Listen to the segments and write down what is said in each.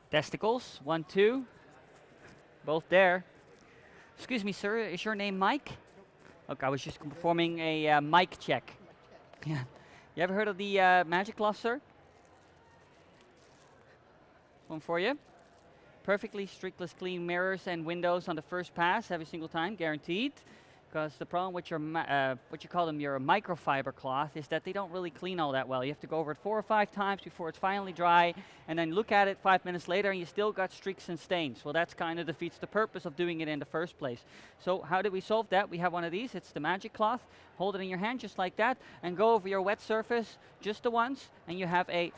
Testicles, 1, 2, both there. Excuse me, sir, is your name Mike? Okay, I was just performing a mic check. Yeah. You ever heard of the magic cloth, sir? One for you. Perfectly streakless clean mirrors and windows on the first pass every single time, guaranteed. Because the problem with your, what you call them, your microfiber cloth, is that they don't really clean all that well. You have to go over it 4 or 5 times before it's finally dry, and then look at it 5 minutes later and you still got streaks and stains. Well, that's kind of defeats the purpose of doing it in the first place. So how did we solve that? We have one of these. It's the magic cloth. Hold it in your hand just like that, and go over your wet surface just the once, and you have a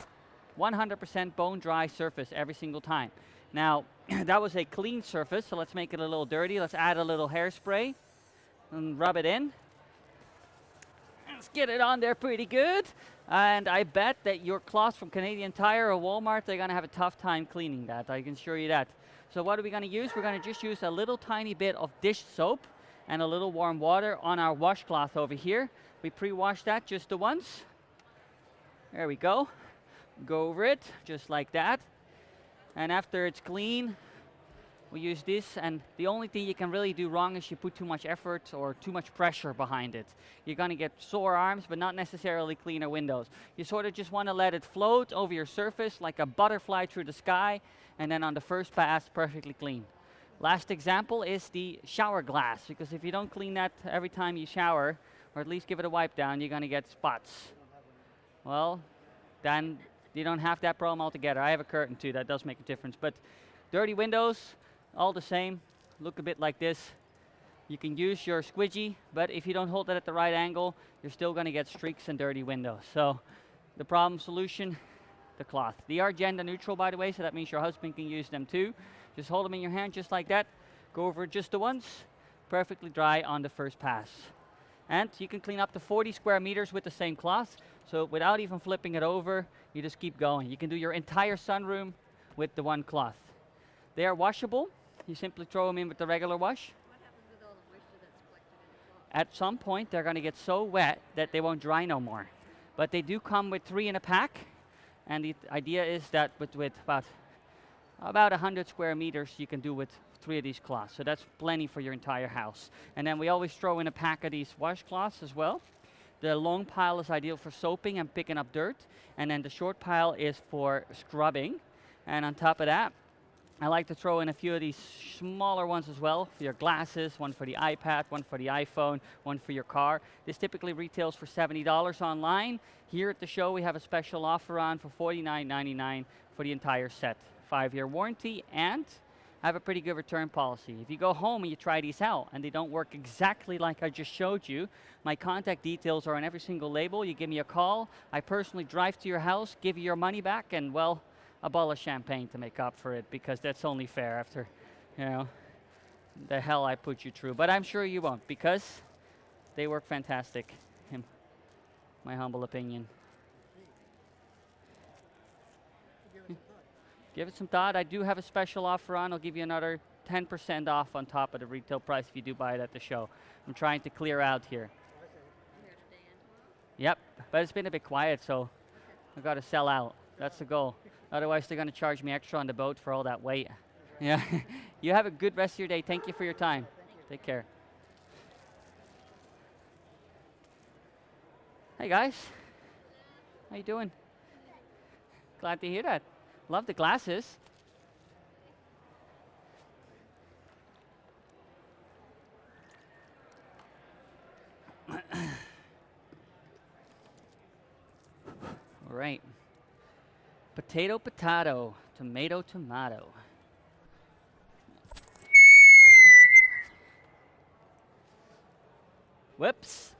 100% bone dry surface every single time. Now, that was a clean surface, so let's make it a little dirty. Let's add a little hairspray and rub it in. Let's get it on there pretty good. And I bet that your cloths from Canadian Tire or Walmart, they're gonna have a tough time cleaning that, I can assure you that. So what are we gonna use? We're gonna just use a little tiny bit of dish soap and a little warm water on our washcloth over here. We pre-wash that just the once. There we go. Go over it, just like that. And after it's clean, we use this, and the only thing you can really do wrong is you put too much effort or too much pressure behind it. You're gonna get sore arms, but not necessarily cleaner windows. You sort of just wanna let it float over your surface like a butterfly through the sky, and then on the first pass, perfectly clean. Last example is the shower glass, because if you don't clean that every time you shower, or at least give it a wipe down, you're gonna get spots. Well, then you don't have that problem altogether. I have a curtain too, that does make a difference. But dirty windows, all the same, look a bit like this. You can use your squidgy, but if you don't hold it at the right angle, you're still gonna get streaks and dirty windows. So the problem solution, the cloth. They are gender neutral, by the way, so that means your husband can use them too. Just hold them in your hand just like that. Go over it just the once, perfectly dry on the first pass. And you can clean up to 40 square meters with the same cloth. So without even flipping it over, you just keep going. You can do your entire sunroom with the one cloth. They are washable. You simply throw them in with the regular wash. What happens with all the moisture that's collected in the cloth? At some point, they're going to get so wet that they won't dry no more. But they do come with 3 in a pack. And the idea is that with about 100 square meters, you can do with 3 of these cloths. So that's plenty for your entire house. And then we always throw in a pack of these washcloths as well. The long pile is ideal for soaping and picking up dirt. And then the short pile is for scrubbing. And on top of that, I like to throw in a few of these smaller ones as well for your glasses, one for the iPad, one for the iPhone, one for your car. This typically retails for $70 online. Here at the show, we have a special offer on for $49.99 for the entire set. 5-year warranty, and I have a pretty good return policy. If you go home and you try these out and they don't work exactly like I just showed you, my contact details are on every single label. You give me a call. I personally drive to your house, give you your money back, and well, a bottle of champagne to make up for it, because that's only fair after, you know, the hell I put you through. But I'm sure you won't, because they work fantastic, in my humble opinion. Give it some thought. I do have a special offer on. I'll give you another 10% off on top of the retail price if you do buy it at the show. I'm trying to clear out here. Here today and tomorrow? Yep, but it's been a bit quiet, so I've got to sell out. That's the goal. Otherwise, they're going to charge me extra on the boat for all that weight. Yeah. You have a good rest of your day. Thank you for your time. Take care. Hey, guys. How you doing? Glad to hear that. Love the glasses. All right. Potato, potato. Tomato, tomato. Whoops.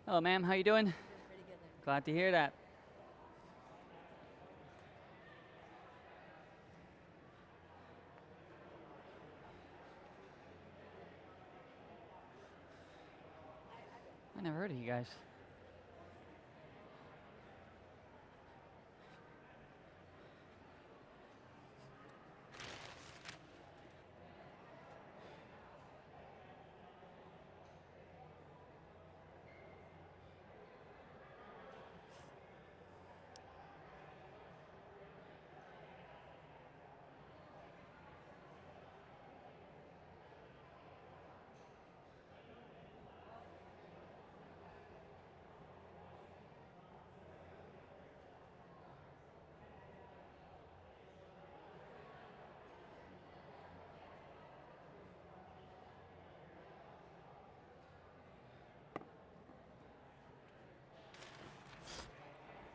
Hello, ma'am. How you doing? Doing pretty good there. Glad to hear that. I never heard of you guys.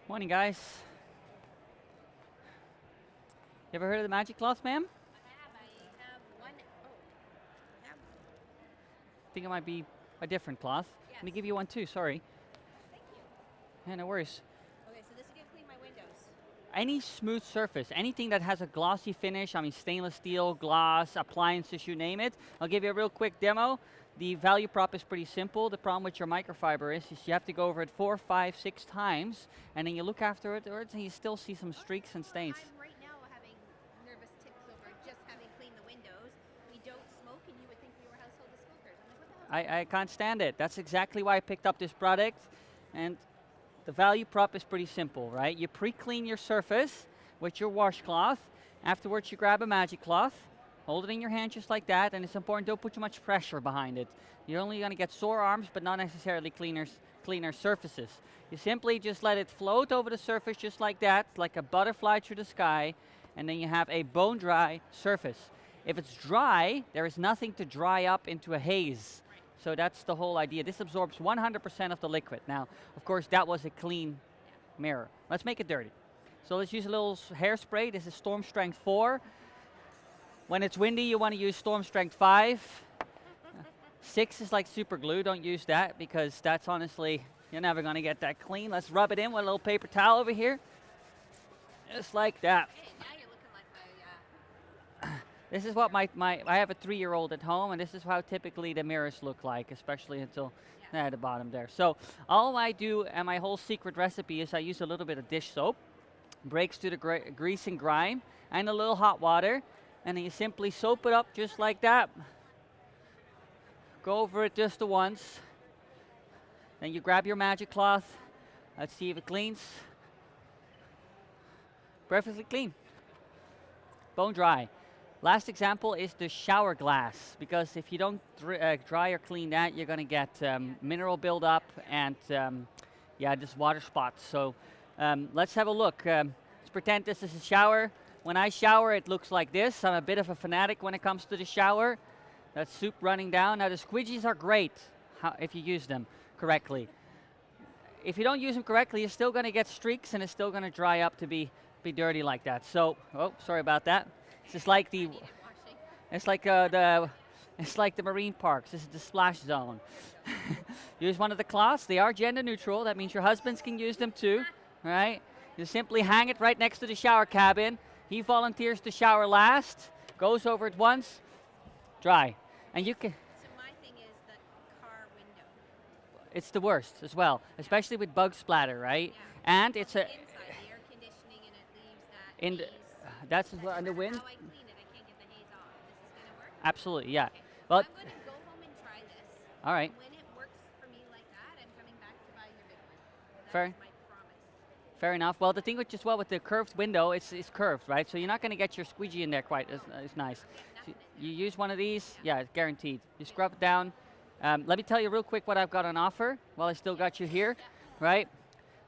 Morning, guys. You ever heard of the magic cloth, ma'am? I have one. Oh, I have. I think it might be a different cloth. Yes. Let me give you one too, sorry. Thank you. Yeah, no worries. Okay, so this is gonna clean my windows. Any smooth surface, anything that has a glossy finish, I mean stainless steel, glass, appliances, you name it. I'll give you a real quick demo. The value prop is pretty simple. The problem with your microfiber is you have to go over it 4, 5, 6 times, and then you look afterwards and you still see some streaks and stains. I'm right now having nervous tics over just having cleaned the windows. We don't smoke, and you would think we were household of smokers. I'm like, what the hell? I can't stand it. That's exactly why I picked up this product. And the value prop is pretty simple, right? You pre-clean your surface with your washcloth. Afterwards, you grab a magic cloth, hold it in your hand just like that, and it's important, don't put too much pressure behind it. You're only gonna get sore arms, but not necessarily cleaner surfaces. You simply just let it float over the surface just like that, like a butterfly through the sky, and then you have a bone dry surface. If it's dry, there is nothing to dry up into a haze. So that's the whole idea. This absorbs 100% of the liquid. Now, of course, that was a clean mirror. Let's make it dirty. So let's use a little hairspray. This is Storm Strength 4. When it's windy, you want to use Storm Strength 5. 6 is like super glue. Don't use that because that's honestly, you're never going to get that clean. Let's rub it in with a little paper towel over here. Just like that. Hey, now you're looking like my. This is what I have a 3-year-old at home, and this is how typically the mirrors look like, especially until at the bottom there. So all I do, and my whole secret recipe is I use a little bit of dish soap, breaks to the grease and grime, and a little hot water, and then you simply soap it up just like that. Go over it just the once. Then you grab your magic cloth. Let's see if it cleans. Perfectly clean. Bone dry. Last example is the shower glass, because if you don't dry or clean that, you're going to get mineral buildup and just water spots. So let's have a look. Let's pretend this is a shower. When I shower, it looks like this. I'm a bit of a fanatic when it comes to the shower. That's soup running down. Now the squeegees are great if you use them correctly. If you don't use them correctly, you're still going to get streaks, and it's still going to dry up to be dirty like that. So, oh, sorry about that. It's just like it's like the marine parks. This is the splash zone. Use one of the cloths. They are gender neutral. That means your husbands can use them too, right? You simply hang it right next to the shower cabin. He volunteers to shower last, goes over it once, dry. And you can. So my thing is the car window. It's the worst as well, especially with bug splatter, right? Yeah. And it's a. Inside the air conditioning, and it leaves that In the, haze. that's No on the matter wind. how I clean it, I can't get the haze off. This is gonna work. Absolutely, yeah. Okay. Well, I'm gonna go home and try this. all right. When it works for me like that, I'm coming back to buy your big one. Fair. That's my promise. Fair enough. Well, the thing with the curved window, it's curved, right? So you're not going to get your squeegee in there quite as nice. So you use one of these, yeah, it's guaranteed. You scrub it down. Let me tell you real quick what I've got on offer while I still got you here, right?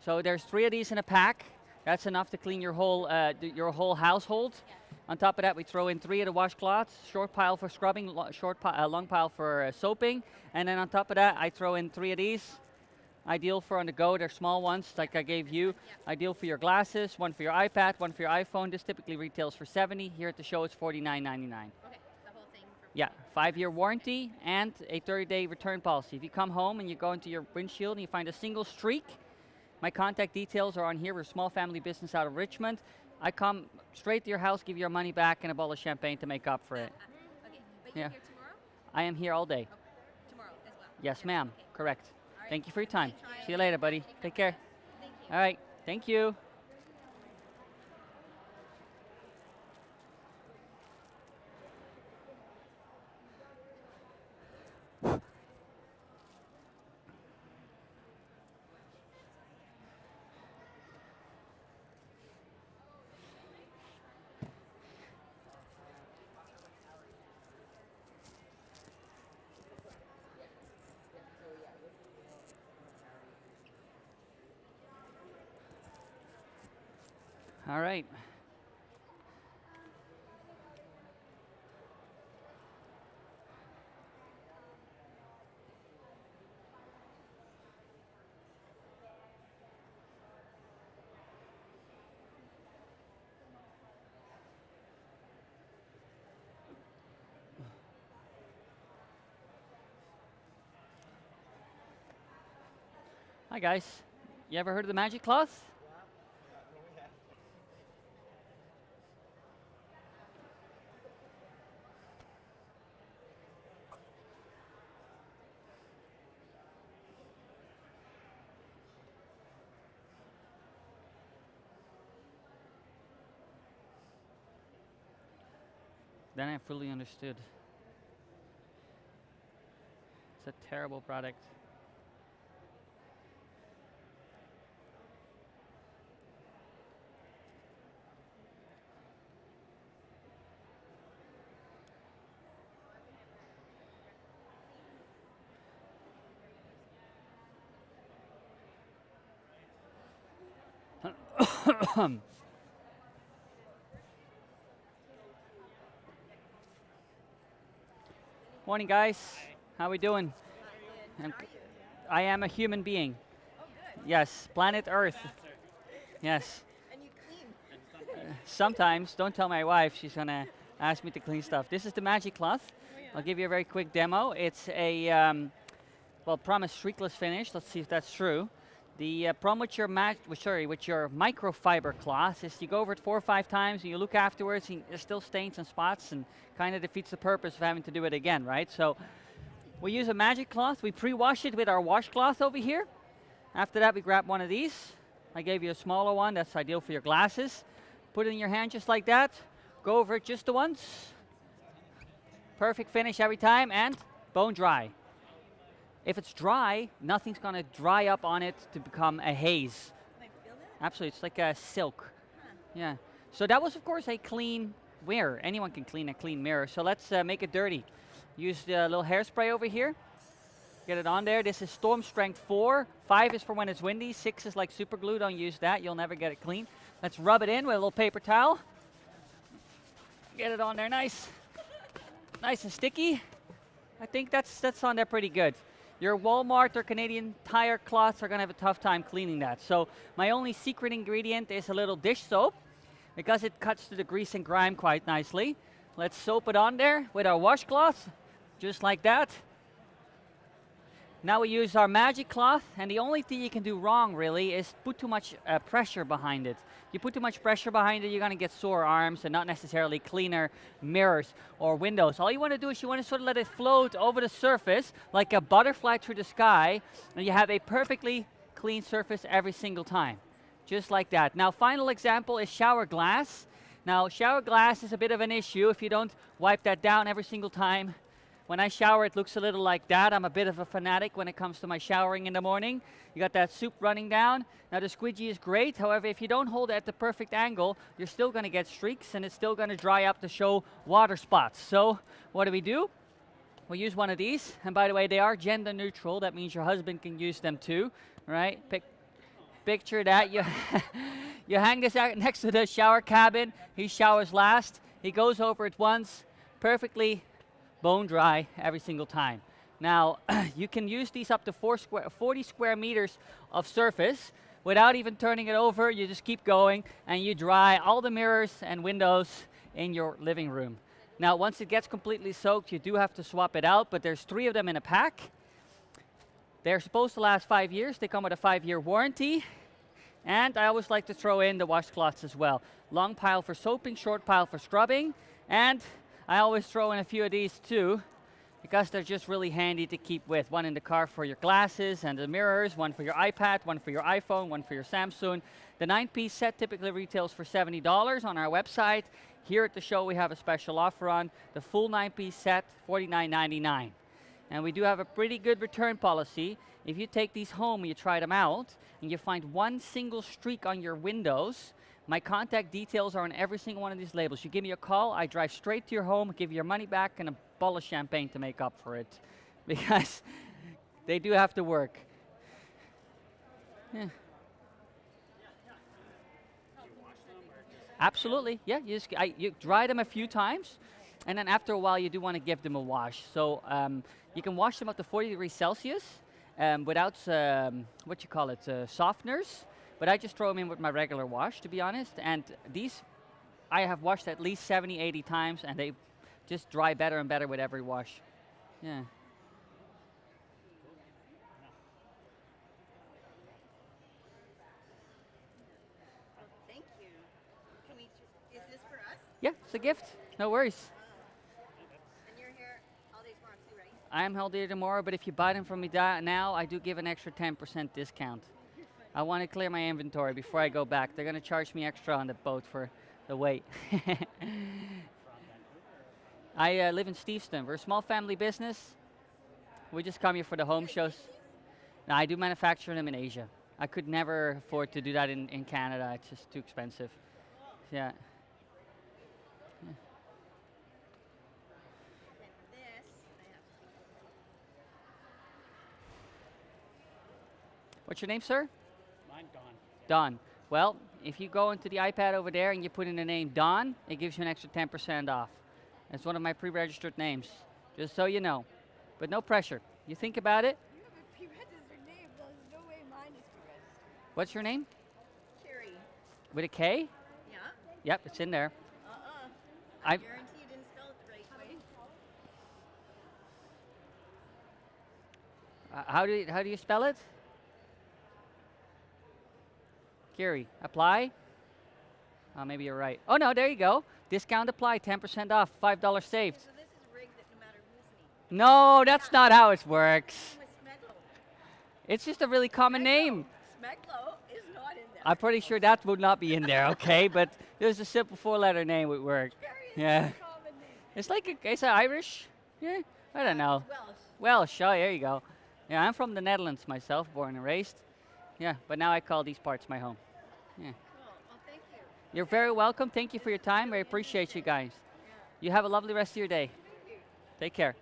So there's 3 of these in a pack. That's enough to clean your whole household. On top of that, we throw in 3 of the washcloths, short pile for scrubbing, long pile for soaping, and then on top of that, I throw in 3 of these. Ideal for on the go, they're small ones like I gave you. Ideal for your glasses, one for your iPad, one for your iPhone. This typically retails for $70. Here at the show, it's $49.99. Okay, the whole thing for Yeah, 5-year warranty and a 30-day return policy. If you come home and you go into your windshield and you find a single streak, my contact details are on here. We're a small family business out of Richmond. I come straight to your house, give you your money back and a bottle of champagne to make up for it. Okay, but you're here tomorrow? I am here all day. Oh, tomorrow as well? Yes, ma'am. Okay. Correct. All right. Thank you for your time. Try See you later, buddy. Take care. Thank you. All right. Thank you. All right. Hi, guys. You ever heard of the magic cloth? Then I fully understood. It's a terrible product. Morning, guys. How we doing? I'm How are you? I am a human being. Oh, good. Yes, planet Earth. Yes. And you clean. Sometimes, don't tell my wife, she's gonna ask me to clean stuff. This is the magic cloth. I'll give you a very quick demo. It's a, well, promised streakless finish. Let's see if that's true. The problem with your with your microfiber cloth is you go over it 4 or 5 times and you look afterwards and there's still stains and spots and kind of defeats the purpose of having to do it again, right? So we use a magic cloth. We pre-wash it with our washcloth over here. After that, we grab one of these. I gave you a smaller one. That's ideal for your glasses. Put it in your hand just like that. Go over it just the once. Perfect finish every time and bone dry. If it's dry, nothing's going to dry up on it to become a haze. Can I feel that? Absolutely, it's like a silk. Huh. Yeah. So that was, of course, a clean mirror. Anyone can clean a clean mirror. So let's make it dirty. Use the little hairspray over here. Get it on there. This is storm strength 4. 5 is for when it's windy. 6 is like super glue. Don't use that. You'll never get it clean. Let's rub it in with a little paper towel. Get it on there nice. Nice and sticky. I think that's on there pretty good. Your Walmart or Canadian Tire cloths are going to have a tough time cleaning that. So my only secret ingredient is a little dish soap because it cuts through the grease and grime quite nicely. Let's soap it on there with our washcloth, just like that. Now we use our magic cloth, and the only thing you can do wrong really is put too much pressure behind it. You put too much pressure behind it, you're going to get sore arms and not necessarily cleaner mirrors or windows. All you want to do is you want to sort of let it float over the surface like a butterfly through the sky, and you have a perfectly clean surface every single time, just like that. Now, final example is shower glass. Now, shower glass is a bit of an issue if you don't wipe that down every single time. When I shower, it looks a little like that. I'm a bit of a fanatic when it comes to my showering in the morning. You got that soup running down. Now the squeegee is great. However, if you don't hold it at the perfect angle, you're still going to get streaks and it's still going to dry up to show water spots. So what do? We use one of these. And by the way, they are gender neutral. That means your husband can use them too, right? Picture that. You, you hang this out next to the shower cabin. He showers last. He goes over it once. Perfectly bone dry every single time. Now, you can use these up to 40 square meters of surface without even turning it over. You just keep going and you dry all the mirrors and windows in your living room. Now, once it gets completely soaked, you do have to swap it out, but there's 3 of them in a pack. They're supposed to last 5 years. They come with a 5-year warranty. And I always like to throw in the washcloths as well. Long pile for soaping, short pile for scrubbing. And I always throw in a few of these too, because they're just really handy to keep with. One in the car for your glasses and the mirrors, one for your iPad, one for your iPhone, one for your Samsung. The 9-piece set typically retails for $70 on our website. Here at the show we have a special offer on the full 9-piece set, $49.99. And we do have a pretty good return policy. If you take these home and you try them out, and you find one single streak on your windows, my contact details are on every single one of these labels. You give me a call, I drive straight to your home, give you your money back, and a bottle of champagne to make up for it. Because they do have to work. Yeah. Absolutely, yeah. You dry them a few times, and then after a while you do want to give them a wash. So you can wash them up to 40 degrees Celsius without, softeners. But I just throw them in with my regular wash, to be honest. And these I have washed at least 70, 80 times, and they just dry better and better with every wash. Yeah. Thank you. Can we? Is this for us? Yeah, it's a gift. No worries. And you're here all day tomorrow too, right? I am held here tomorrow, but if you buy them from me now, I do give an extra 10% discount. I want to clear my inventory before I go back. They're going to charge me extra on the boat for the wait. I live in Steveston. We're a small family business. We just come here for the home shows. Now, I do manufacture them in Asia. I could never afford to do that in Canada. It's just too expensive. Yeah. And this, I have to What's your name, sir? Mine, Don. Don. Well, if you go into the iPad over there and you put in the name Don, it gives you an extra 10% off. It's one of my pre-registered names, just so you know. But no pressure. You think about it. You have a pre-registered name. There's no way mine is pre-registered. What's your name? Carrie. With a K? Yeah? Yep, it's in there. I I guarantee you didn't spell it the right way. how do you spell it? Kiri, apply? Oh, maybe you're right. Oh no, there you go. Discount apply, 10% off, $5 saved. So this is rigged that no matter who's name. No, that's not how it works. With Smeglo. It's just a really common name. Smeglo is not in there. I'm pretty sure that would not be in there, okay? But there's a simple 4-letter name would work. Carrie is Yeah. a common name. It's like, is it Irish? Yeah, I don't know. Welsh. Welsh, oh, there you go. Yeah, I'm from the Netherlands myself, born and raised. Yeah, but now I call these parts my home. Yeah. Cool. Well, thank you. You're very welcome. Thank you for your time. I appreciate you guys. You have a lovely rest of your day. Take care.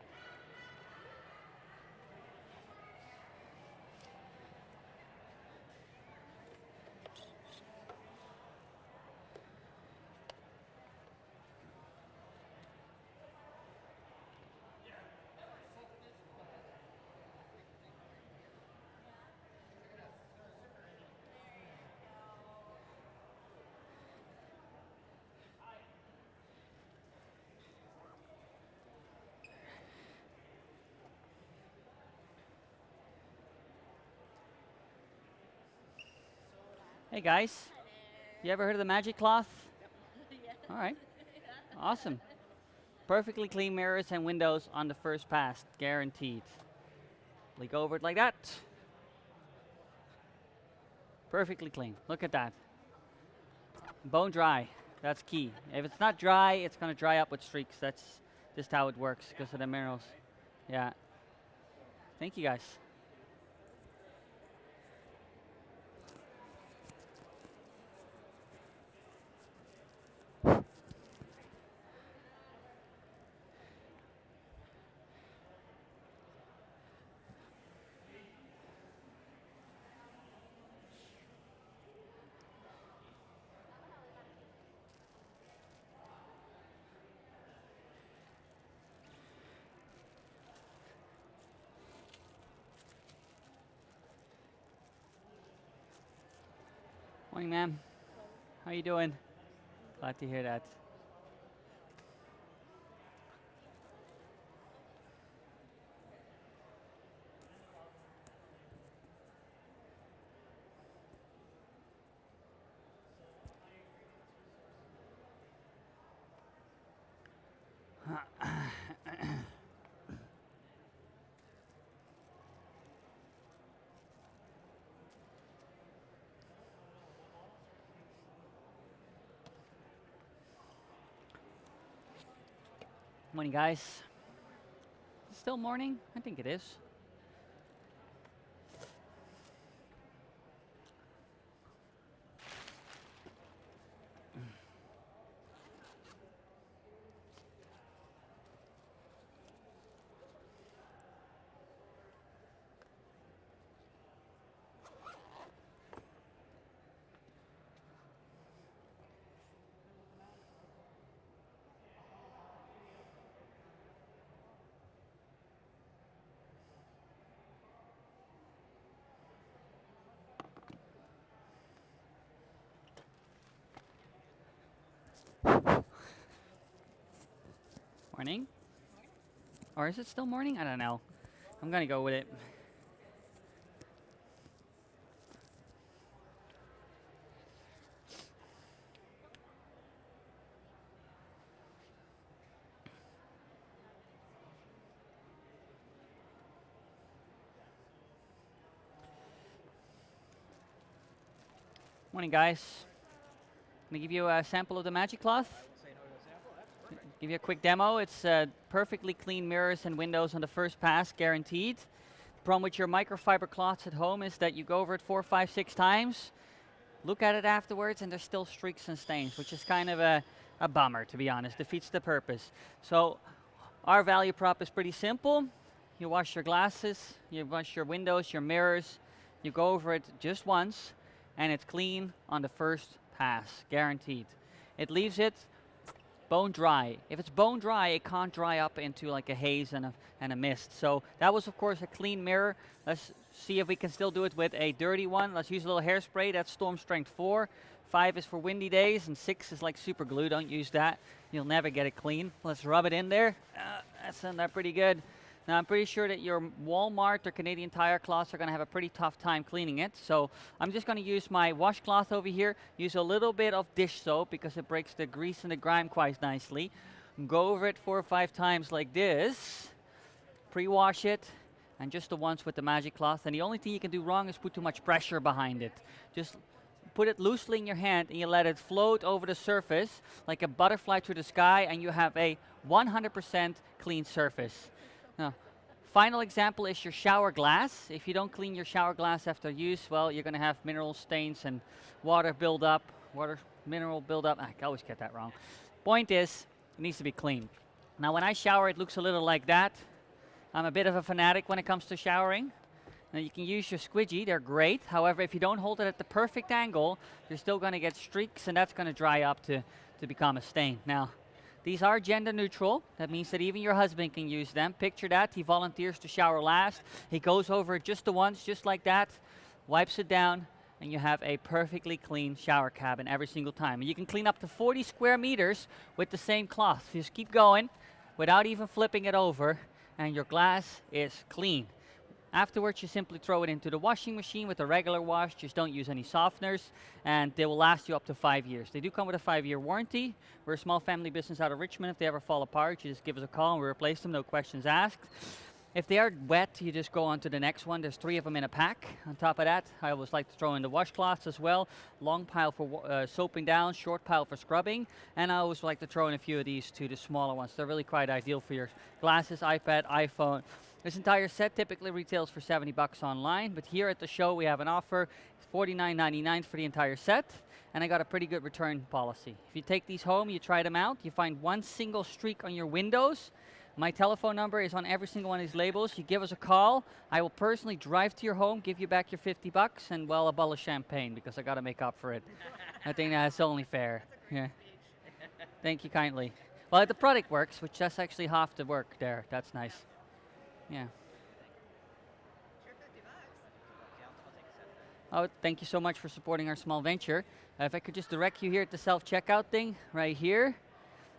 Hey guys, you ever heard of the magic cloth? All right, awesome. Perfectly clean mirrors and windows on the first pass, guaranteed. Leak over it like that. Perfectly clean, look at that. Bone dry, that's key. If it's not dry, it's gonna dry up with streaks. That's just how it works because of the minerals. Yeah. Thank you guys. Morning, ma'am. How you doing? Glad to hear that. Morning, guys. Is it still morning? I think it is. Morning. Or is it still morning? I don't know. I'm gonna go with it. Morning, guys. I'm gonna give you a sample of the Magic Cloth. Give you a quick demo. It's perfectly clean mirrors and windows on the first pass, guaranteed. The problem with your microfiber cloths at home is that you go over it 4, 5, 6 times, look at it afterwards, and there's still streaks and stains, which is kind of a bummer, to be honest. Defeats the purpose. So our value prop is pretty simple. You wash your glasses, you wash your windows, your mirrors, you go over it just once, and it's clean on the first pass, guaranteed. It leaves it bone dry. If it's bone dry, it can't dry up into like a haze and a mist. So that was, of course, a clean mirror. Let's see if we can still do it with a dirty one. Let's use a little hairspray. That's storm strength 4. 5 is for windy days, and 6 is like super glue. Don't use that. You'll never get it clean. Let's rub it in there. That's done that pretty good. Now, I'm pretty sure that your Walmart or Canadian Tire cloths are going to have a pretty tough time cleaning it. So I'm just going to use my washcloth over here, use a little bit of dish soap because it breaks the grease and the grime quite nicely. Go over it 4 or 5 times like this, pre-wash it, and just the once with the Magic Cloth. And the only thing you can do wrong is put too much pressure behind it. Just put it loosely in your hand and you let it float over the surface like a butterfly through the sky, and you have a 100% clean surface. Now, final example is your shower glass. If you don't clean your shower glass after use, well, you're going to have mineral stains and water buildup. Mineral buildup. I always get that wrong. Point is, it needs to be clean. Now, when I shower, it looks a little like that. I'm a bit of a fanatic when it comes to showering. Now, you can use your squidgy. They're great. However, if you don't hold it at the perfect angle, you're still going to get streaks, and that's going to dry up to become a stain. Now, these are gender neutral. That means that even your husband can use them. Picture that. He volunteers to shower last. He goes over it just the once, just like that, wipes it down, and you have a perfectly clean shower cabin every single time. And you can clean up to 40 square meters with the same cloth. Just keep going without even flipping it over, and your glass is clean. Afterwards, you simply throw it into the washing machine with a regular wash. Just don't use any softeners, and they will last you up to 5 years. They do come with a 5-year warranty. We're a small family business out of Richmond. If they ever fall apart, you just give us a call and we replace them, no questions asked. If they are wet, you just go on to the next one. There's 3 of them in a pack. On top of that, I always like to throw in the washcloths as well. Long pile for soaping down, short pile for scrubbing. And I always like to throw in a few of these too, the smaller ones. They're really quite ideal for your glasses, iPad, iPhone. This entire set typically retails for $70 online, but here at the show we have an offer. It's $49.99 for the entire set, and I got a pretty good return policy. If you take these home, you try them out, you find one single streak on your windows, my telephone number is on every single one of these labels. You give us a call, I will personally drive to your home, give you back your $50, and well, a bottle of champagne, because I got to make up for it. I think that's only fair. Yeah. Thank you kindly. Well, the product works, which that's actually half the work there. That's nice. Yeah. Oh, thank you so much for supporting our small venture. If I could just direct you here at the self-checkout thing right here.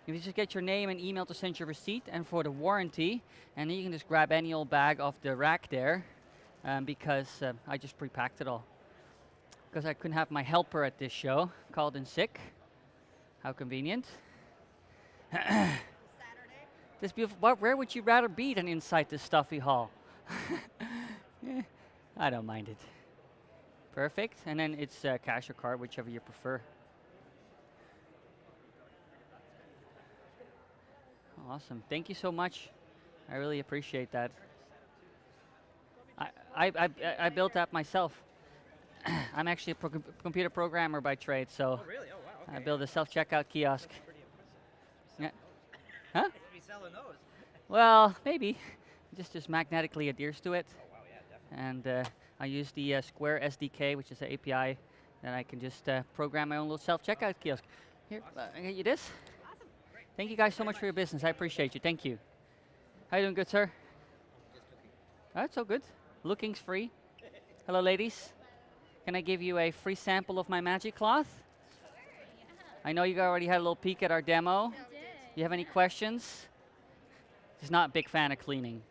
If you just get your name and email to send your receipt and for the warranty, and then you can just grab any old bag off the rack there, because I just pre-packed it all. Because I couldn't have my helper at this show, called in sick. How convenient. This beautiful, where would you rather be than inside this stuffy hall? Yeah, I don't mind it. Perfect, and then it's cash or card, whichever you prefer. Awesome. Thank you so much. I really appreciate that. I built that myself. I'm actually a computer programmer by trade, so Oh, really? Oh, wow. Okay. I built a self-checkout kiosk. That's pretty impressive. Yeah. Huh? Huh? Be selling those. Well, maybe. Just magnetically adheres to it. Oh, wow, yeah, definitely. And I use the Square SDK, which is an API, and I can just program my own little self-checkout kiosk. Here, I get you this. Awesome. Great. Thank you guys so much for your business. I appreciate you. Thank you. How you doing, good sir? Just cooking. That's so good. Looking's free. Hello, ladies. Can I give you a free sample of my magic cloth? I know you already had a little peek at our demo. You have any questions? He's not a big fan of cleaning.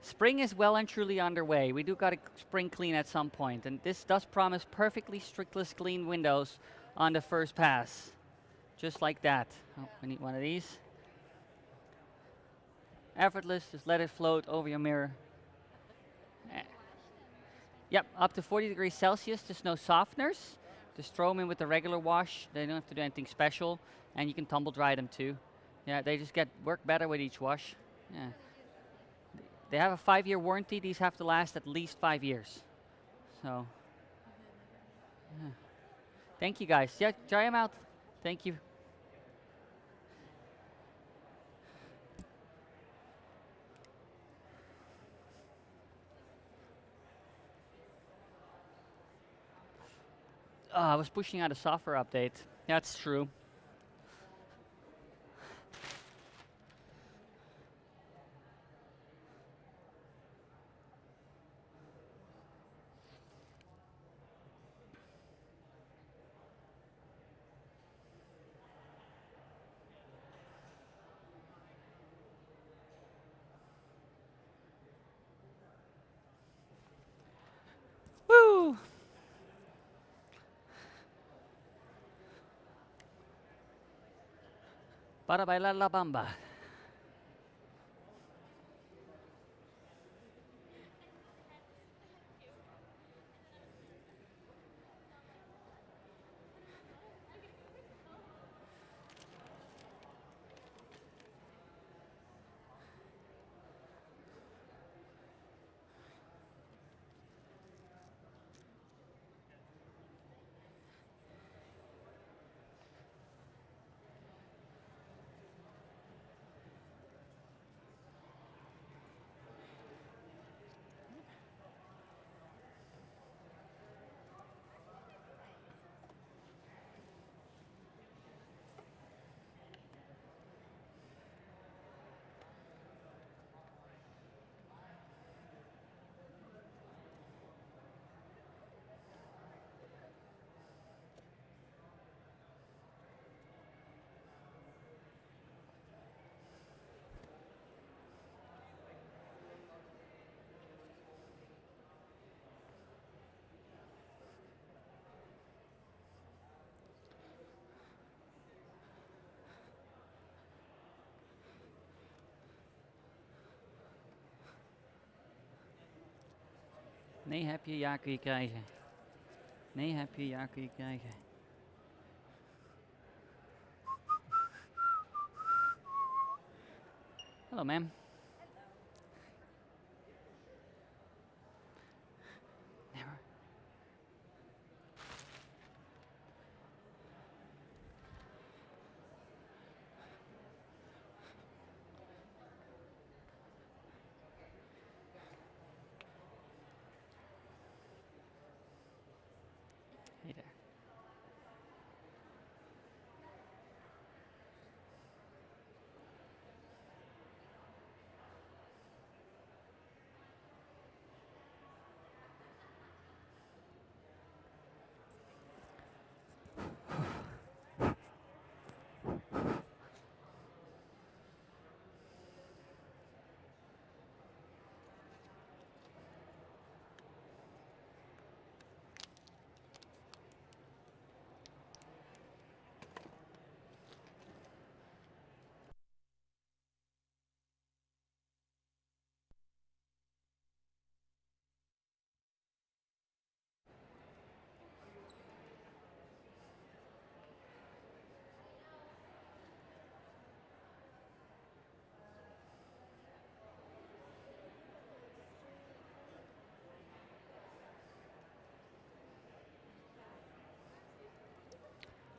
Spring is well and truly underway. We do got a spring clean at some point, and this does promise perfectly strictless clean windows on the first pass. Just like that. Oh, we need one of these. Effortless, just let it float over your mirror. Yep, up to 40 degrees Celsius, just no softeners. Just throw them in with the regular wash. They don't have to do anything special, and you can tumble dry them too. Yeah, they just work better with each wash. Yeah. They have a 5-year warranty. These have to last at least 5 years. So, yeah. Thank you guys. Yeah, try them out. Thank you. Oh, I was pushing out a software update. That's true. Woo! Para bailar la bamba. Nee, heb je, ja kun je krijgen. Nee, heb je, ja kun je krijgen. Hello, ma'am. Never. Hey there.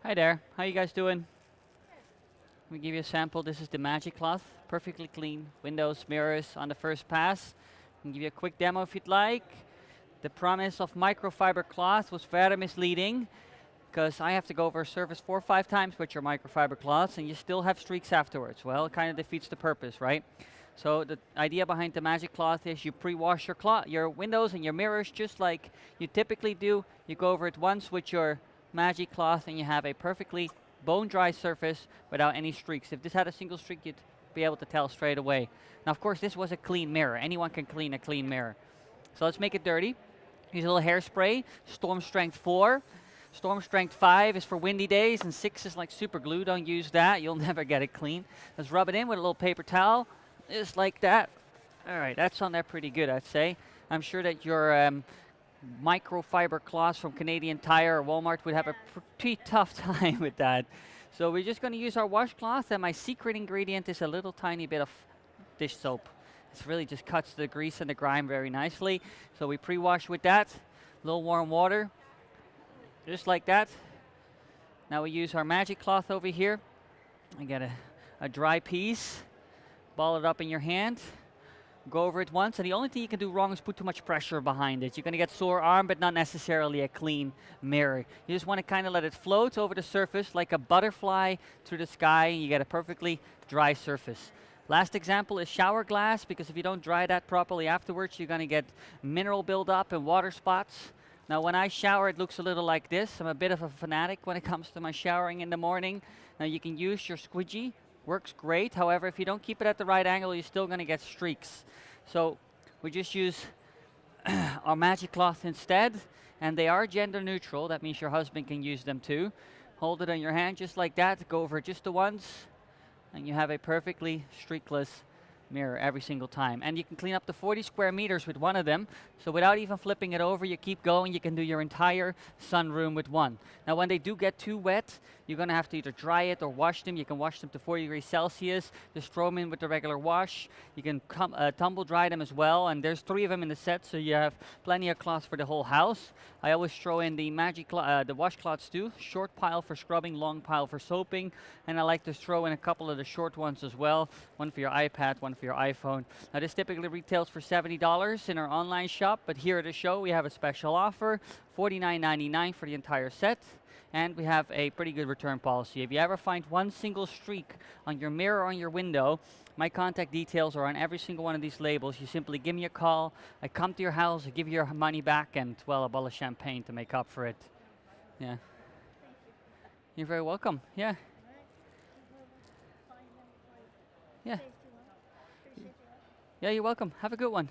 Hi there. How you guys doing? Let me give you a sample. This is the magic cloth. Perfectly clean. Windows, mirrors on the first pass. I can give you a quick demo if you'd like. The promise of microfiber cloth was very misleading because I have to go over a surface 4 or 5 times with your microfiber cloths and you still have streaks afterwards. Well, it kind of defeats the purpose, right? So the idea behind the magic cloth is you pre-wash your windows and your mirrors just like you typically do. You go over it once with your magic cloth and you have a perfectly bone dry surface without any streaks. If this had a single streak, you'd be able to tell straight away. Now, of course, this was a clean mirror. Anyone can clean a clean mirror. So let's make it dirty. Use a little hairspray, Storm Strength 4. Storm Strength 5 is for windy days, and 6 is like super glue. Don't use that. You'll never get it clean. Let's rub it in with a little paper towel, just like that. All right, that's on there pretty good, I'd say. I'm sure that your microfiber cloths from Canadian Tire or Walmart would have a pretty tough time with that. So we're just going to use our washcloth, and my secret ingredient is a little tiny bit of dish soap. It really just cuts the grease and the grime very nicely. So we pre-wash with that, a little warm water, just like that. Now we use our magic cloth over here. I get a dry piece, ball it up in your hand, go over it once, and the only thing you can do wrong is put too much pressure behind it. You're going to get sore arm, but not necessarily a clean mirror. You just want to kind of let it float over the surface like a butterfly through the sky, and you get a perfectly dry surface. Last example is shower glass, because if you don't dry that properly afterwards, you're going to get mineral buildup and water spots. Now, when I shower, it looks a little like this. I'm a bit of a fanatic when it comes to my showering in the morning. Now, you can use your squeegee. Works great. However, if you don't keep it at the right angle, you're still going to get streaks. So we just use our magic cloth instead, and they are gender neutral. That means your husband can use them too. Hold it in your hand just like that. Go over it just the once, and you have a perfectly streakless mirror every single time. And you can clean up to 40 square meters with one of them. So without even flipping it over, you keep going, you can do your entire sunroom with one. Now when they do get too wet, you're going to have to either dry it or wash them. You can wash them to 40 degrees Celsius. Just throw them in with the regular wash. You can tumble dry them as well. And there's 3 of them in the set, so you have plenty of cloths for the whole house. I always throw in the the washcloths too. Short pile for scrubbing, long pile for soaping. And I like to throw in a couple of the short ones as well. One for your iPad, one for your iPhone. Now this typically retails for $70 in our online shop, but here at the show we have a special offer, $49.99 for the entire set. And we have a pretty good return policy. If you ever find one single streak on your mirror or on your window, my contact details are on every single one of these labels. You simply give me a call, I come to your house, I give you your money back, and, well, a bottle of champagne to make up for it. Yeah. You're very welcome. Yeah. Yeah. Yeah, you're welcome. Have a good one.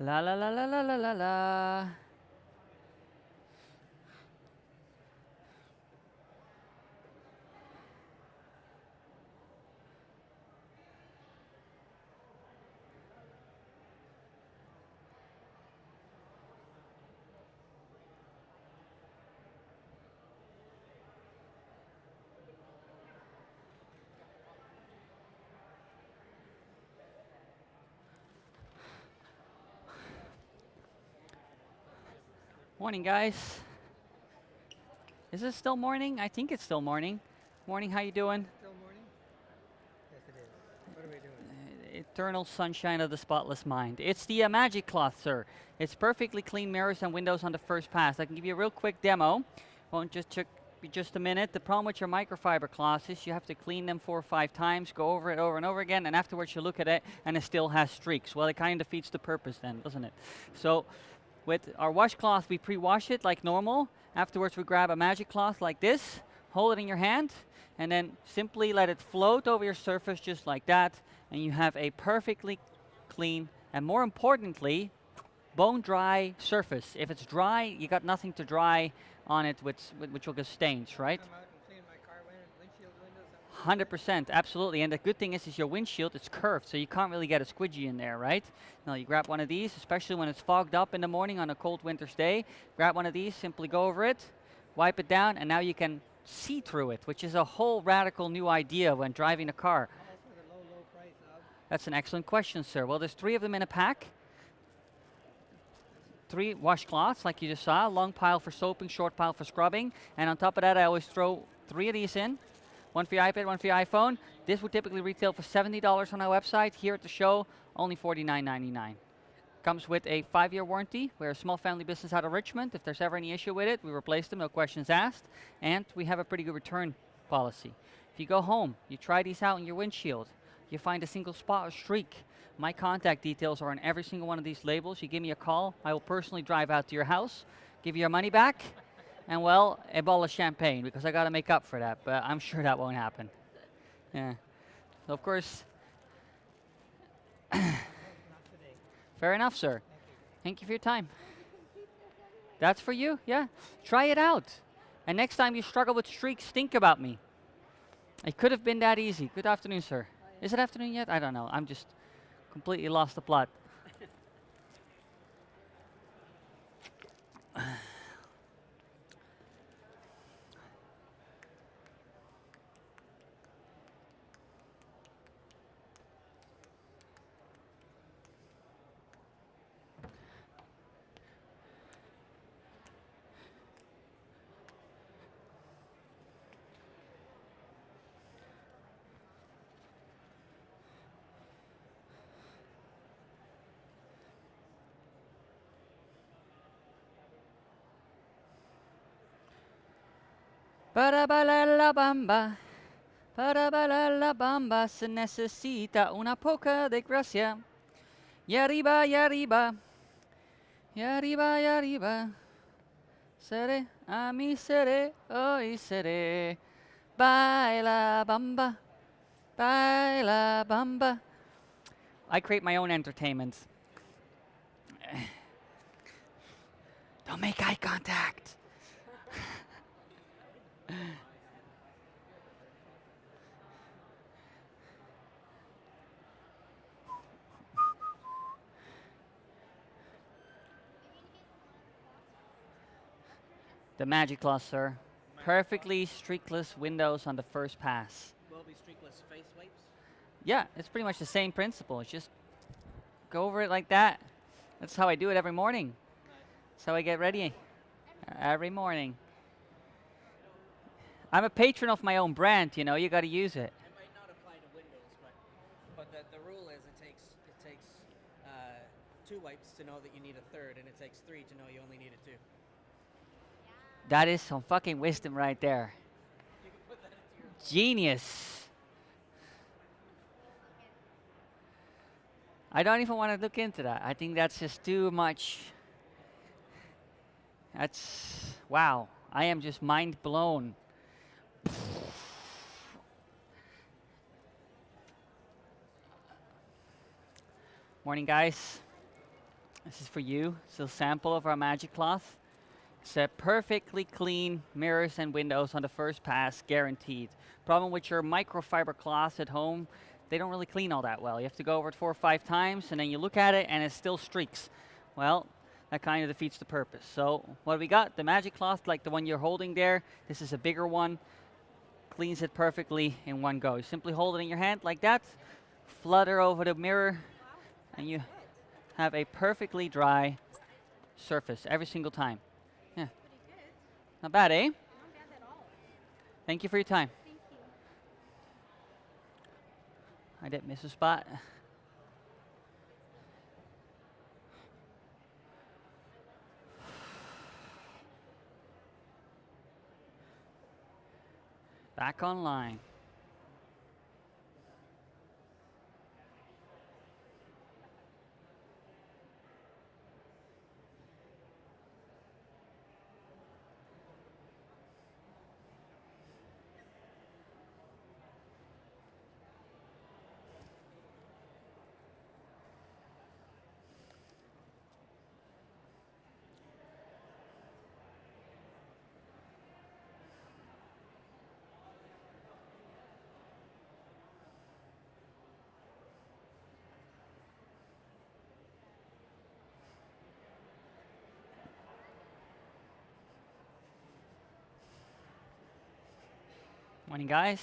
La la la la la la la la. Morning, guys. Is it still morning? I think it's still morning. Morning, how you doing? Still morning? Yes, it is. What are we doing? Eternal sunshine of the spotless mind. It's the magic cloth, sir. It's perfectly clean mirrors and windows on the first pass. I can give you a real quick demo. Won't just be just a minute. The problem with your microfiber cloths is you have to clean them 4 or 5 times, go over it over and over again, and afterwards you look at it and it still has streaks. Well, it kind of defeats the purpose then, doesn't it? So with our washcloth, we pre-wash it like normal. Afterwards, we grab a magic cloth like this, hold it in your hand, and then simply let it float over your surface just like that, and you have a perfectly clean and, more importantly, bone dry surface. If it's dry, you got nothing to dry on it, which will get stains, right? Come out and clean my car windshield windows. 100%, absolutely. And the good thing is your windshield, it's curved, so you can't really get a squidgy in there, right? Now you grab one of these, especially when it's fogged up in the morning on a cold winter's day. Grab one of these, simply go over it, wipe it down, and now you can see through it, which is a whole radical new idea when driving a car. How much for the low price of? That's an excellent question, sir. Well, there's 3 of them in a pack. 3 washcloths, like you just saw, long pile for soaping, short pile for scrubbing, and on top of that, I always throw 3 of these in. One for your iPad, one for your iPhone. This would typically retail for $70 on our website. Here at the show, only $49.99. Comes with a 5-year warranty. We're a small family business out of Richmond. If there's ever any issue with it, we replace them, no questions asked. And we have a pretty good return policy. If you go home, you try these out in your windshield, you find a single spot or streak, my contact details are on every single one of these labels. You give me a call, I will personally drive out to your house, give you your money back, and, well, a bottle of champagne, because I got to make up for that, but I'm sure that won't happen. Yeah. So, of course, Not today. fair enough, sir. Thank you. Thank you for your time. That's for you? Yeah. Try it out. And next time you struggle with streaks, think about me. It could have been that easy. Good afternoon, sir. Is it afternoon yet? I don't know. I'm just completely lost the plot. Parabalalabamba, parabalalabamba, se necesita una poca de gracia. Y arriba, y arriba, y arriba, y arriba. Seré, a mí seré, hoy seré. Baila bamba, baila bamba. I create my own entertainment. Don't make eye contact. The Magic Cloth, sir. Perfectly streakless windows on the first pass. Will be streakless face wipes. Yeah, it's pretty much the same principle. It's just go over it like that. That's how I do it every morning. That's how I get ready every morning. I'm a patron of my own brand, you know, you got to use it. It might not apply to windows, but the rule is it takes 2 wipes to know that you need a third, and it takes 3 to know you only needed 2. That is some fucking wisdom right there. You can put that into your Genius. I don't even want to look into that. I think that's just too much. That's, wow. I am just mind blown. Morning, guys. This is for you. It's a sample of our Magic Cloth. It's a perfectly clean mirrors and windows on the first pass, guaranteed. Problem with your microfiber cloths at home, they don't really clean all that well. You have to go over it 4 or 5 times, and then you look at it, and it still streaks. Well, that kind of defeats the purpose. So what we got? The Magic Cloth, like the one you're holding there. This is a bigger one. Cleans it perfectly in one go. You simply hold it in your hand like that, flutter over the mirror, and you have a perfectly dry surface every single time. Yeah. Pretty good. Not bad, eh? Not bad at all. Thank you for your time. Thank you. I didn't miss a spot. Back online. Morning, guys.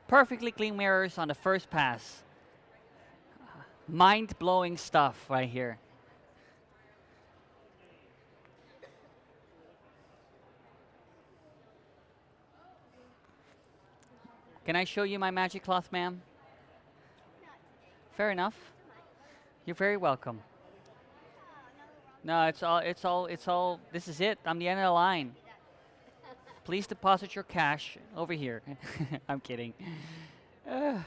Perfectly clean mirrors on the first pass. Mind-blowing stuff right here. Can I show you my magic cloth, ma'am? Fair enough. You're very welcome. No, it's all, this is it. I'm the end of the line. Please deposit your cash over here. I'm kidding. Uh,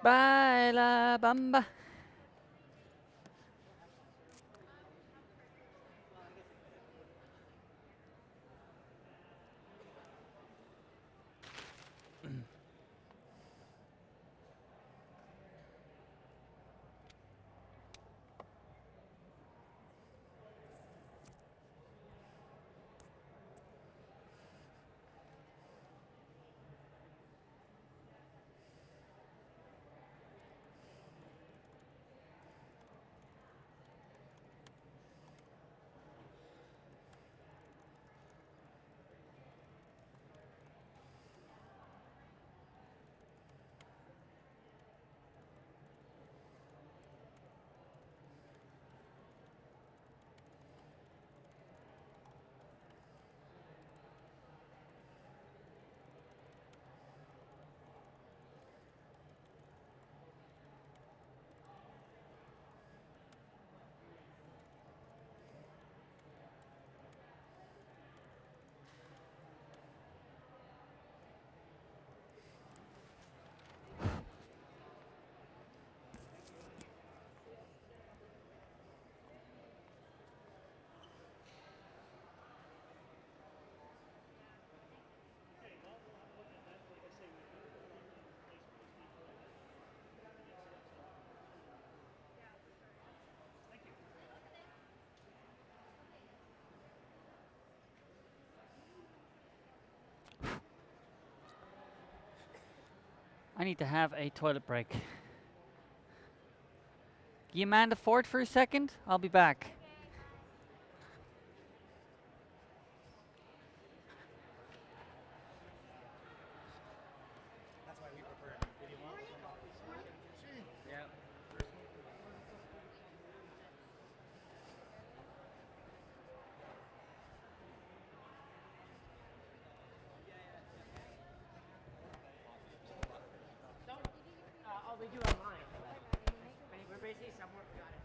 Baila bamba. I need to have a toilet break. Can you man the fort for a second? I'll be back. That's why we prefer video on. Yeah. Oh, we do online. We're basically somewhere. Got it.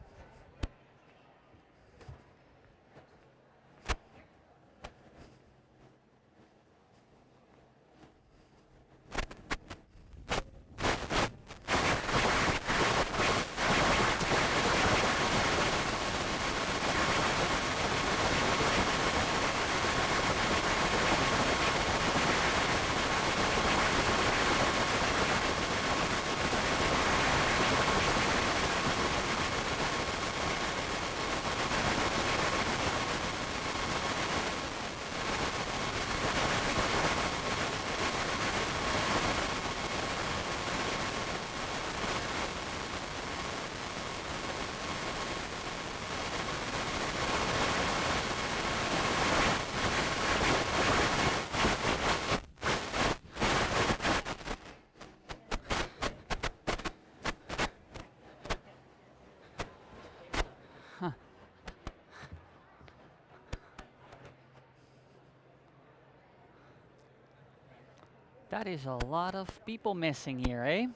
That is a lot of people missing here, eh? Fire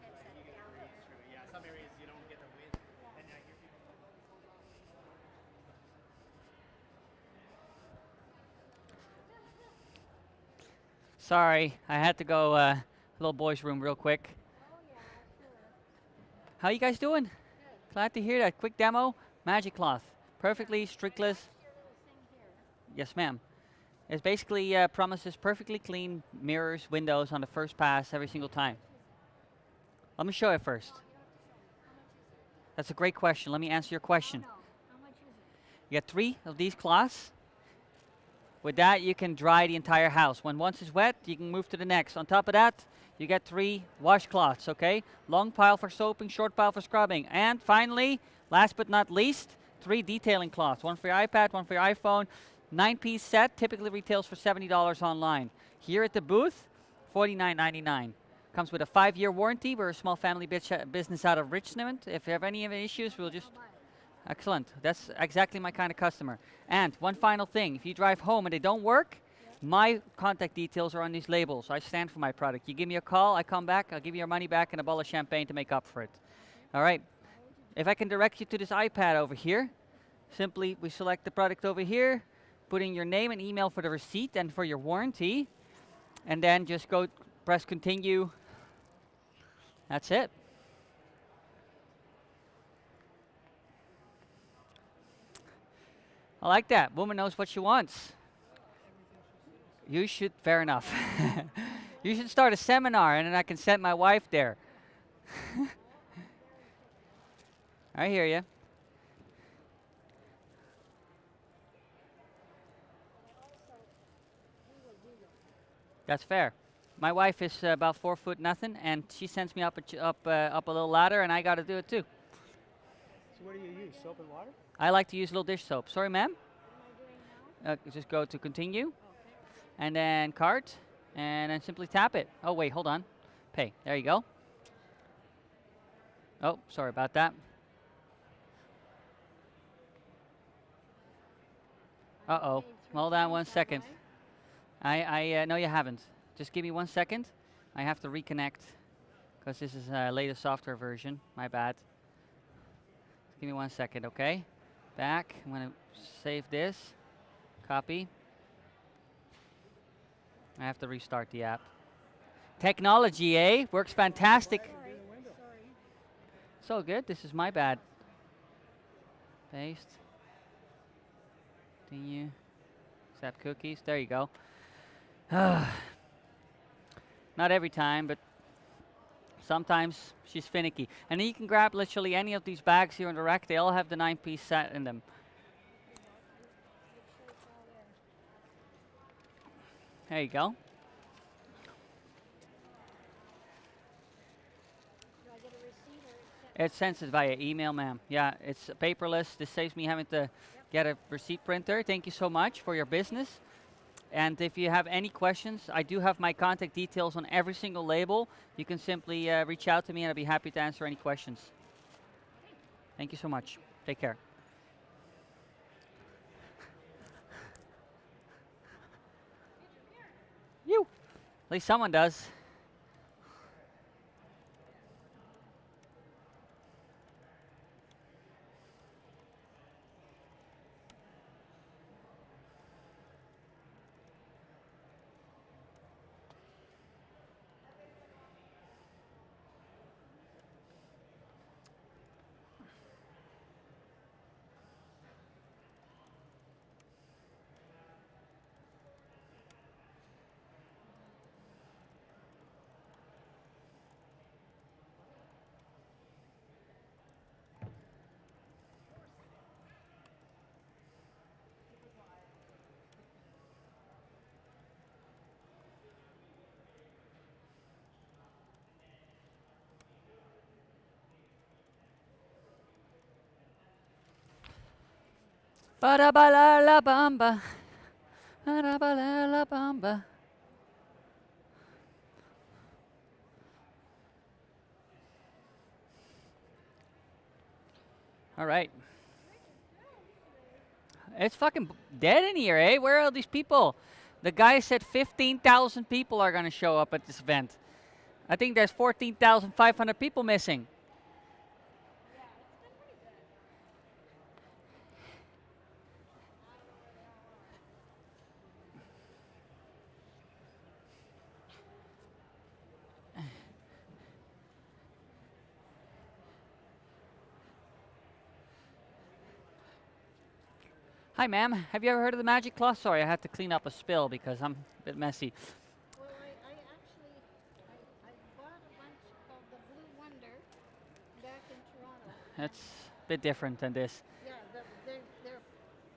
pit set down there. Yeah, some areas you don't get the wind, and I hear people. Sorry, I had to go little boy's room real quick. How you guys doing? Glad to hear that. Quick demo, Magic Cloth. Perfectly streakless. Yes, ma'am. It basically promises perfectly clean mirrors, windows on the first pass every single time. Let me show you first. That's a great question. Let me answer your question. How much is it? You get 3 of these cloths. With that, you can dry the entire house. When once it's wet, you can move to the next. On top of that, you get 3 washcloths, okay? Long pile for soaping, short pile for scrubbing. And finally, last but not least, 3 detailing cloths. One for your iPad, one for your iPhone. 9-piece set, typically retails for $70 online. Here at the booth, $49.99. Comes with a 5-year warranty. We're a small family business out of Richmond. If you have any issues, we'll just... Excellent. That's exactly my kind of customer. And one final thing. If you drive home and they don't work, my contact details are on these labels. I stand for my product. You give me a call, I come back, I'll give you your money back and a bottle of champagne to make up for it. All right. If I can direct you to this iPad over here, simply we select the product over here, put in your name and email for the receipt and for your warranty, and then just go press continue. That's it. I like that. Woman knows what she wants. You should, fair enough. You should start a seminar and then I can send my wife there. I hear you. That's fair. My wife is about 4 foot nothing, and she sends me up a little ladder, and I got to do it too. So what do you use? Soap and water? I like to use a little dish soap. Sorry, ma'am. Just go to continue, and then cart, and then simply tap it. Oh wait, hold on. Pay. There you go. Oh, sorry about that. Uh-oh. Hold on 1 second. I no, you haven't. Just give me 1 second. I have to reconnect because this is a latest software version. My bad. Give me 1 second, okay? Back. I'm going to save this. Copy. I have to restart the app. Technology, eh? Works fantastic. So good. This is my bad. Paste. Continue. Accept cookies. There you go. Not every time, but sometimes she's finicky. And then you can grab literally any of these bags here in the rack. They all have the 9-piece set in them. There you go. It sends it via email, ma'am. Yeah, it's paperless. This saves me having to get a receipt printer. Thank you so much for your business. And if you have any questions, I do have my contact details on every single label. You can simply reach out to me and I'll be happy to answer any questions. Thank you so much. Take care. You. At least someone does. Ba-da-ba-la-la-bamba. Ba-da-ba-la-la-bamba. All right. It's fucking dead in here, eh? Where are all these people? The guy said 15,000 people are going to show up at this event. I think there's 14,500 people missing. Hi, ma'am. Have you ever heard of the magic cloth? Sorry, I had to clean up a spill because I'm a bit messy. Well, I actually I bought a bunch of the Blue Wonder back in Toronto. That's a bit different than this. Yeah, they're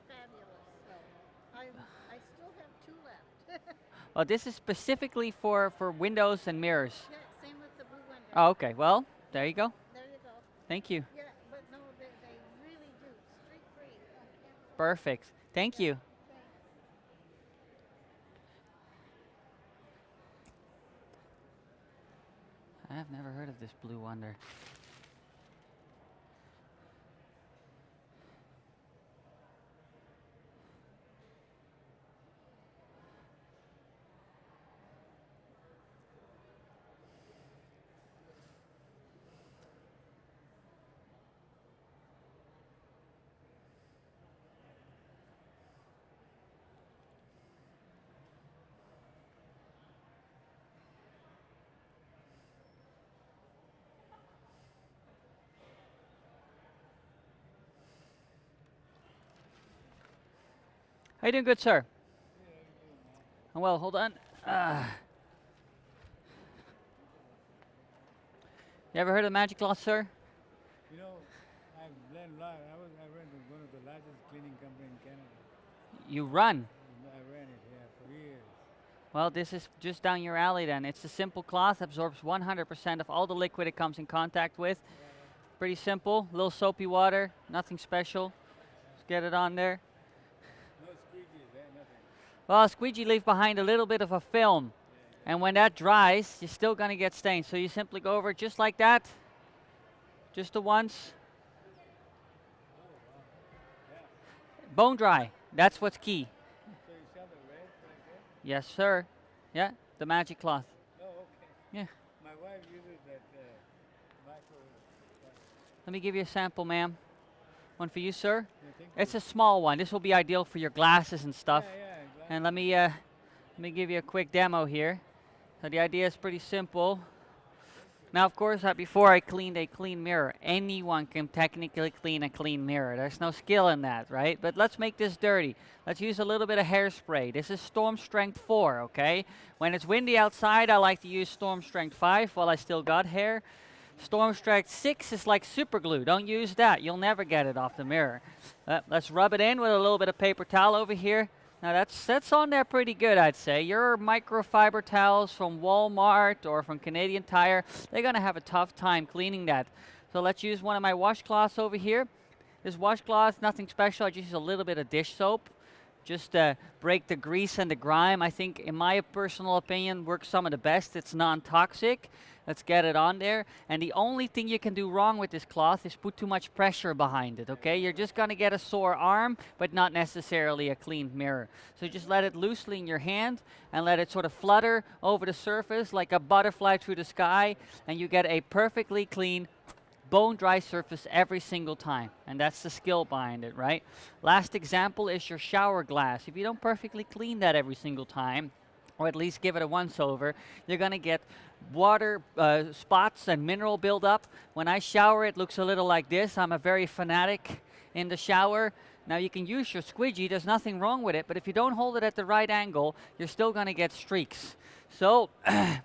fabulous. So I still have 2 left. Well, this is specifically for windows and mirrors. Yeah, same with the Blue Wonder. Oh, okay. Well, there you go. There you go. Thank you. Yeah, but no, they really do. Streak free on camera. Perfect. Thank you. Thanks. I've never heard of this Blue Wonder. How you doing, good sir? Oh, well, hold on. You ever heard of Magic Cloth, sir? You know, I've learned a lot. I ran to one of the largest cleaning company in Canada. You run. I ran it, yeah, for years. Well, this is just down your alley then. It's a simple cloth, absorbs 100% of all the liquid it comes in contact with. Pretty simple, little soapy water, nothing special. Just get it on there. No squeegees, nothing. Well, a squeegee leaves behind a little bit of a film. And when that dries, you're still going to get stains. So you simply go over it just like that. Just the once. Bone dry. That's what's key. So you sell the red like that? Yes, sir. Yeah, the magic cloth. Oh, okay. Yeah. My wife uses that micro. Let me give you a sample, ma'am. One for you, sir. Yeah, thank It's you. a small one. This will be ideal for your glasses and stuff. Yeah, And let me give you a quick demo here. So the idea is pretty simple. Now, of course, before I cleaned a clean mirror, anyone can technically clean a clean mirror. There's no skill in that, right? But let's make this dirty. Let's use a little bit of hairspray. This is Storm Strength 4, okay? When it's windy outside, I like to use Storm Strength 5 while I still got hair. Storm Strength 6 is like super glue. Don't use that. You'll never get it off the mirror. Let's rub it in with a little bit of paper towel over here. Now that's on there pretty good, I'd say. Your microfiber towels from Walmart or from Canadian Tire, they're going to have a tough time cleaning that. So let's use one of my washcloths over here. This washcloth, nothing special. I just use a little bit of dish soap. Just break the grease and the grime. I think, in my personal opinion, works some of the best. It's non-toxic. Let's get it on there. And the only thing you can do wrong with this cloth is put too much pressure behind it, okay? You're just going to get a sore arm, but not necessarily a clean mirror. So just let it loosely in your hand and let it sort of flutter over the surface like a butterfly through the sky, and you get a perfectly clean, bone dry surface every single time. And that's the skill behind it, right? Last example is your shower glass. If you don't perfectly clean that every single time, or at least give it a once over, you're going to get water spots and mineral buildup. When I shower, it looks a little like this. I'm a very fanatic in the shower. Now you can use your squeegee, there's nothing wrong with it, but if you don't hold it at the right angle, you're still going to get streaks. So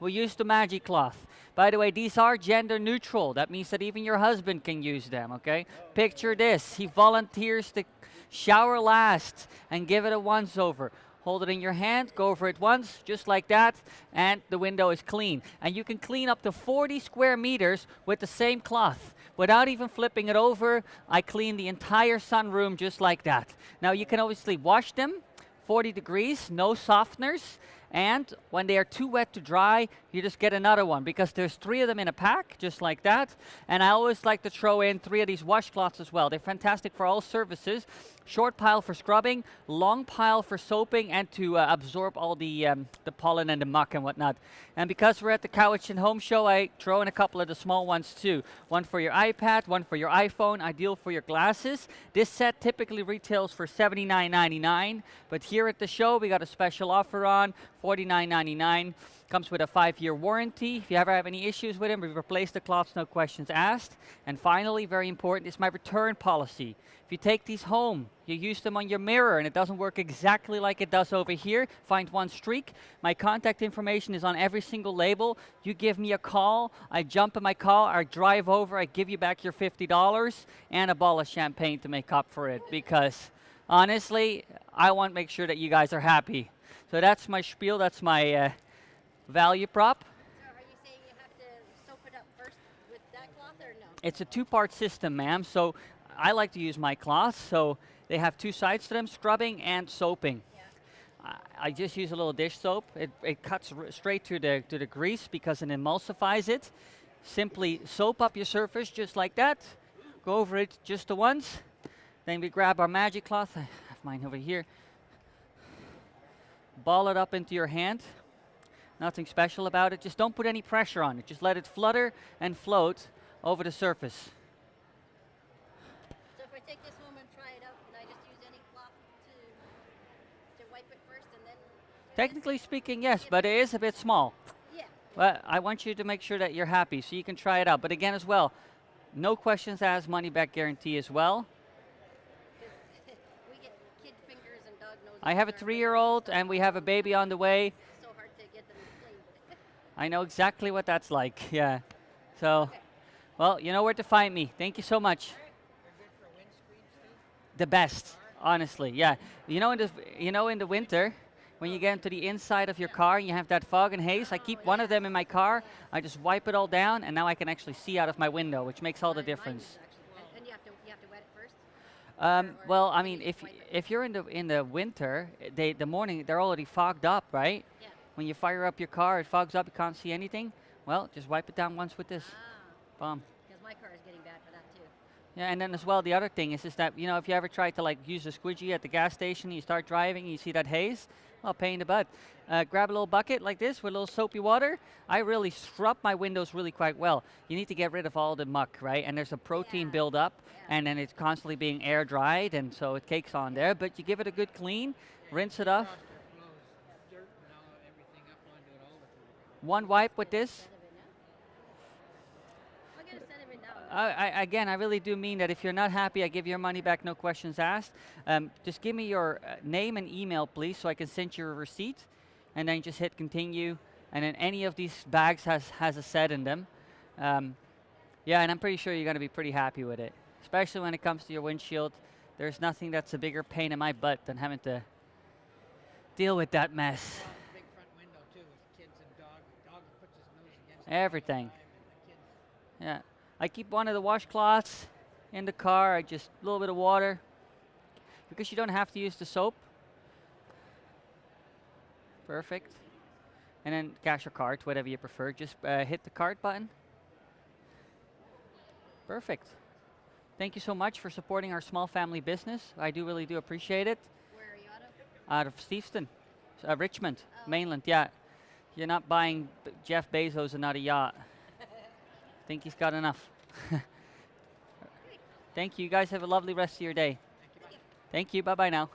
we'll use the magic cloth. By the way, these are gender neutral. That means that even your husband can use them, okay? Picture this. He volunteers to shower last and give it a once over. Hold it in your hand, go over it once, just like that, and the window is clean. And you can clean up to 40 square meters with the same cloth. Without even flipping it over, I clean the entire sunroom just like that. Now you can obviously wash them, 40 degrees, no softeners, and when they are too wet to dry, you just get another one because there's 3 of them in a pack, just like that. And I always like to throw in 3 of these washcloths as well. They're fantastic for all surfaces. Short pile for scrubbing, long pile for soaping, and to absorb all the pollen and the muck and whatnot. And because we're at the Cowichan Homeshow, I throw in a couple of the small ones too. One for your iPad, one for your iPhone, ideal for your glasses. This set typically retails for $79.99, but here at the show we got a special offer on $49.99. Comes with a 5-year warranty. If you ever have any issues with them, we replace the cloths, no questions asked. And finally, very important, is my return policy. If you take these home, you use them on your mirror and it doesn't work exactly like it does over here, find one streak. My contact information is on every single label. You give me a call, I jump in my car, I drive over, I give you back your $50 and a bottle of champagne to make up for it, because honestly, I want to make sure that you guys are happy. So that's my spiel, that's my value prop. So are you saying you have to soap it up first with that cloth or no? It's a 2-part system, ma'am. So I like to use my cloths. So they have 2 sides to them, scrubbing and soaping. Yeah. I just use a little dish soap. It cuts straight to the grease because it emulsifies it. Simply soap up your surface just like that. Go over it just the once. Then we grab our magic cloth. I have mine over here. Ball it up into your hand. Nothing special about it. Just don't put any pressure on it. Just let it flutter and float over the surface. So if I take this home and try it out, can I just use any cloth to wipe it first and then? Technically speaking, yes, but it is a bit small. Yeah. But I want you to make sure that you're happy so you can try it out. But again, as well, no questions asked, money back guarantee as well. We get kid fingers and dog noses. I have a 3-year-old and we have a baby on the way. So hard to get them clean. I know exactly what that's like. Yeah. So, Okay. well, you know where to find me. Thank you so much. They're good for windscreens too. The best, honestly. Yeah. You know, in the winter, when you get into the inside of your car and you have that fog and haze, I keep one of them in my car. I just wipe it all down, and now I can actually see out of my window, which makes all the difference. And you have to wet it first? Well, or I you mean, just wipe it? if you're in the winter, the morning they're already fogged up, right? Yeah. When you fire up your car, it fogs up, you can't see anything. Well, just wipe it down once with this. Boom. Because my car is getting bad for that too. Yeah, and then as well, the other thing is that, you know, if you ever try to like use a squidgy at the gas station, you start driving, you see that haze, well, pain in the butt. Grab a little bucket like this with a little soapy water. I really scrub my windows really quite well. You need to get rid of all the muck, right? And there's a protein Yeah. buildup, Yeah. and then it's constantly being air dried, and so it cakes on there. But you give it a good clean, rinse it off. Frost blows dirt and all everything up onto it all the time. One wipe with this. Set of it now? I'll get a set of it now. Again, I really do mean that if you're not happy, I give your money back, no questions asked. Just give me your name and email, please, so I can send you a receipt. And then just hit continue. And then any of these bags has a set in them. Yeah, and I'm pretty sure you're going to be pretty happy with it. Especially when it comes to your windshield. There's nothing that's a bigger pain in my butt than having to deal with that mess. Well, the big front window too with kids and dog. Dog puts his nose against Everything. the drive and the kids. Yeah. I keep one of the washcloths in the car. I just a little bit of water. Because you don't have to use the soap. Perfect. And then cash or card, whatever you prefer. Just hit the card button. Perfect. Thank you so much for supporting our small family business. I really do appreciate it. Where are you out of? Out of Steveston, Richmond, Oh. mainland, yeah. You're not buying Jeff Bezos another yacht. Think he's got enough. Thank you. You guys have a lovely rest of your day. Thank you. Bye-bye now.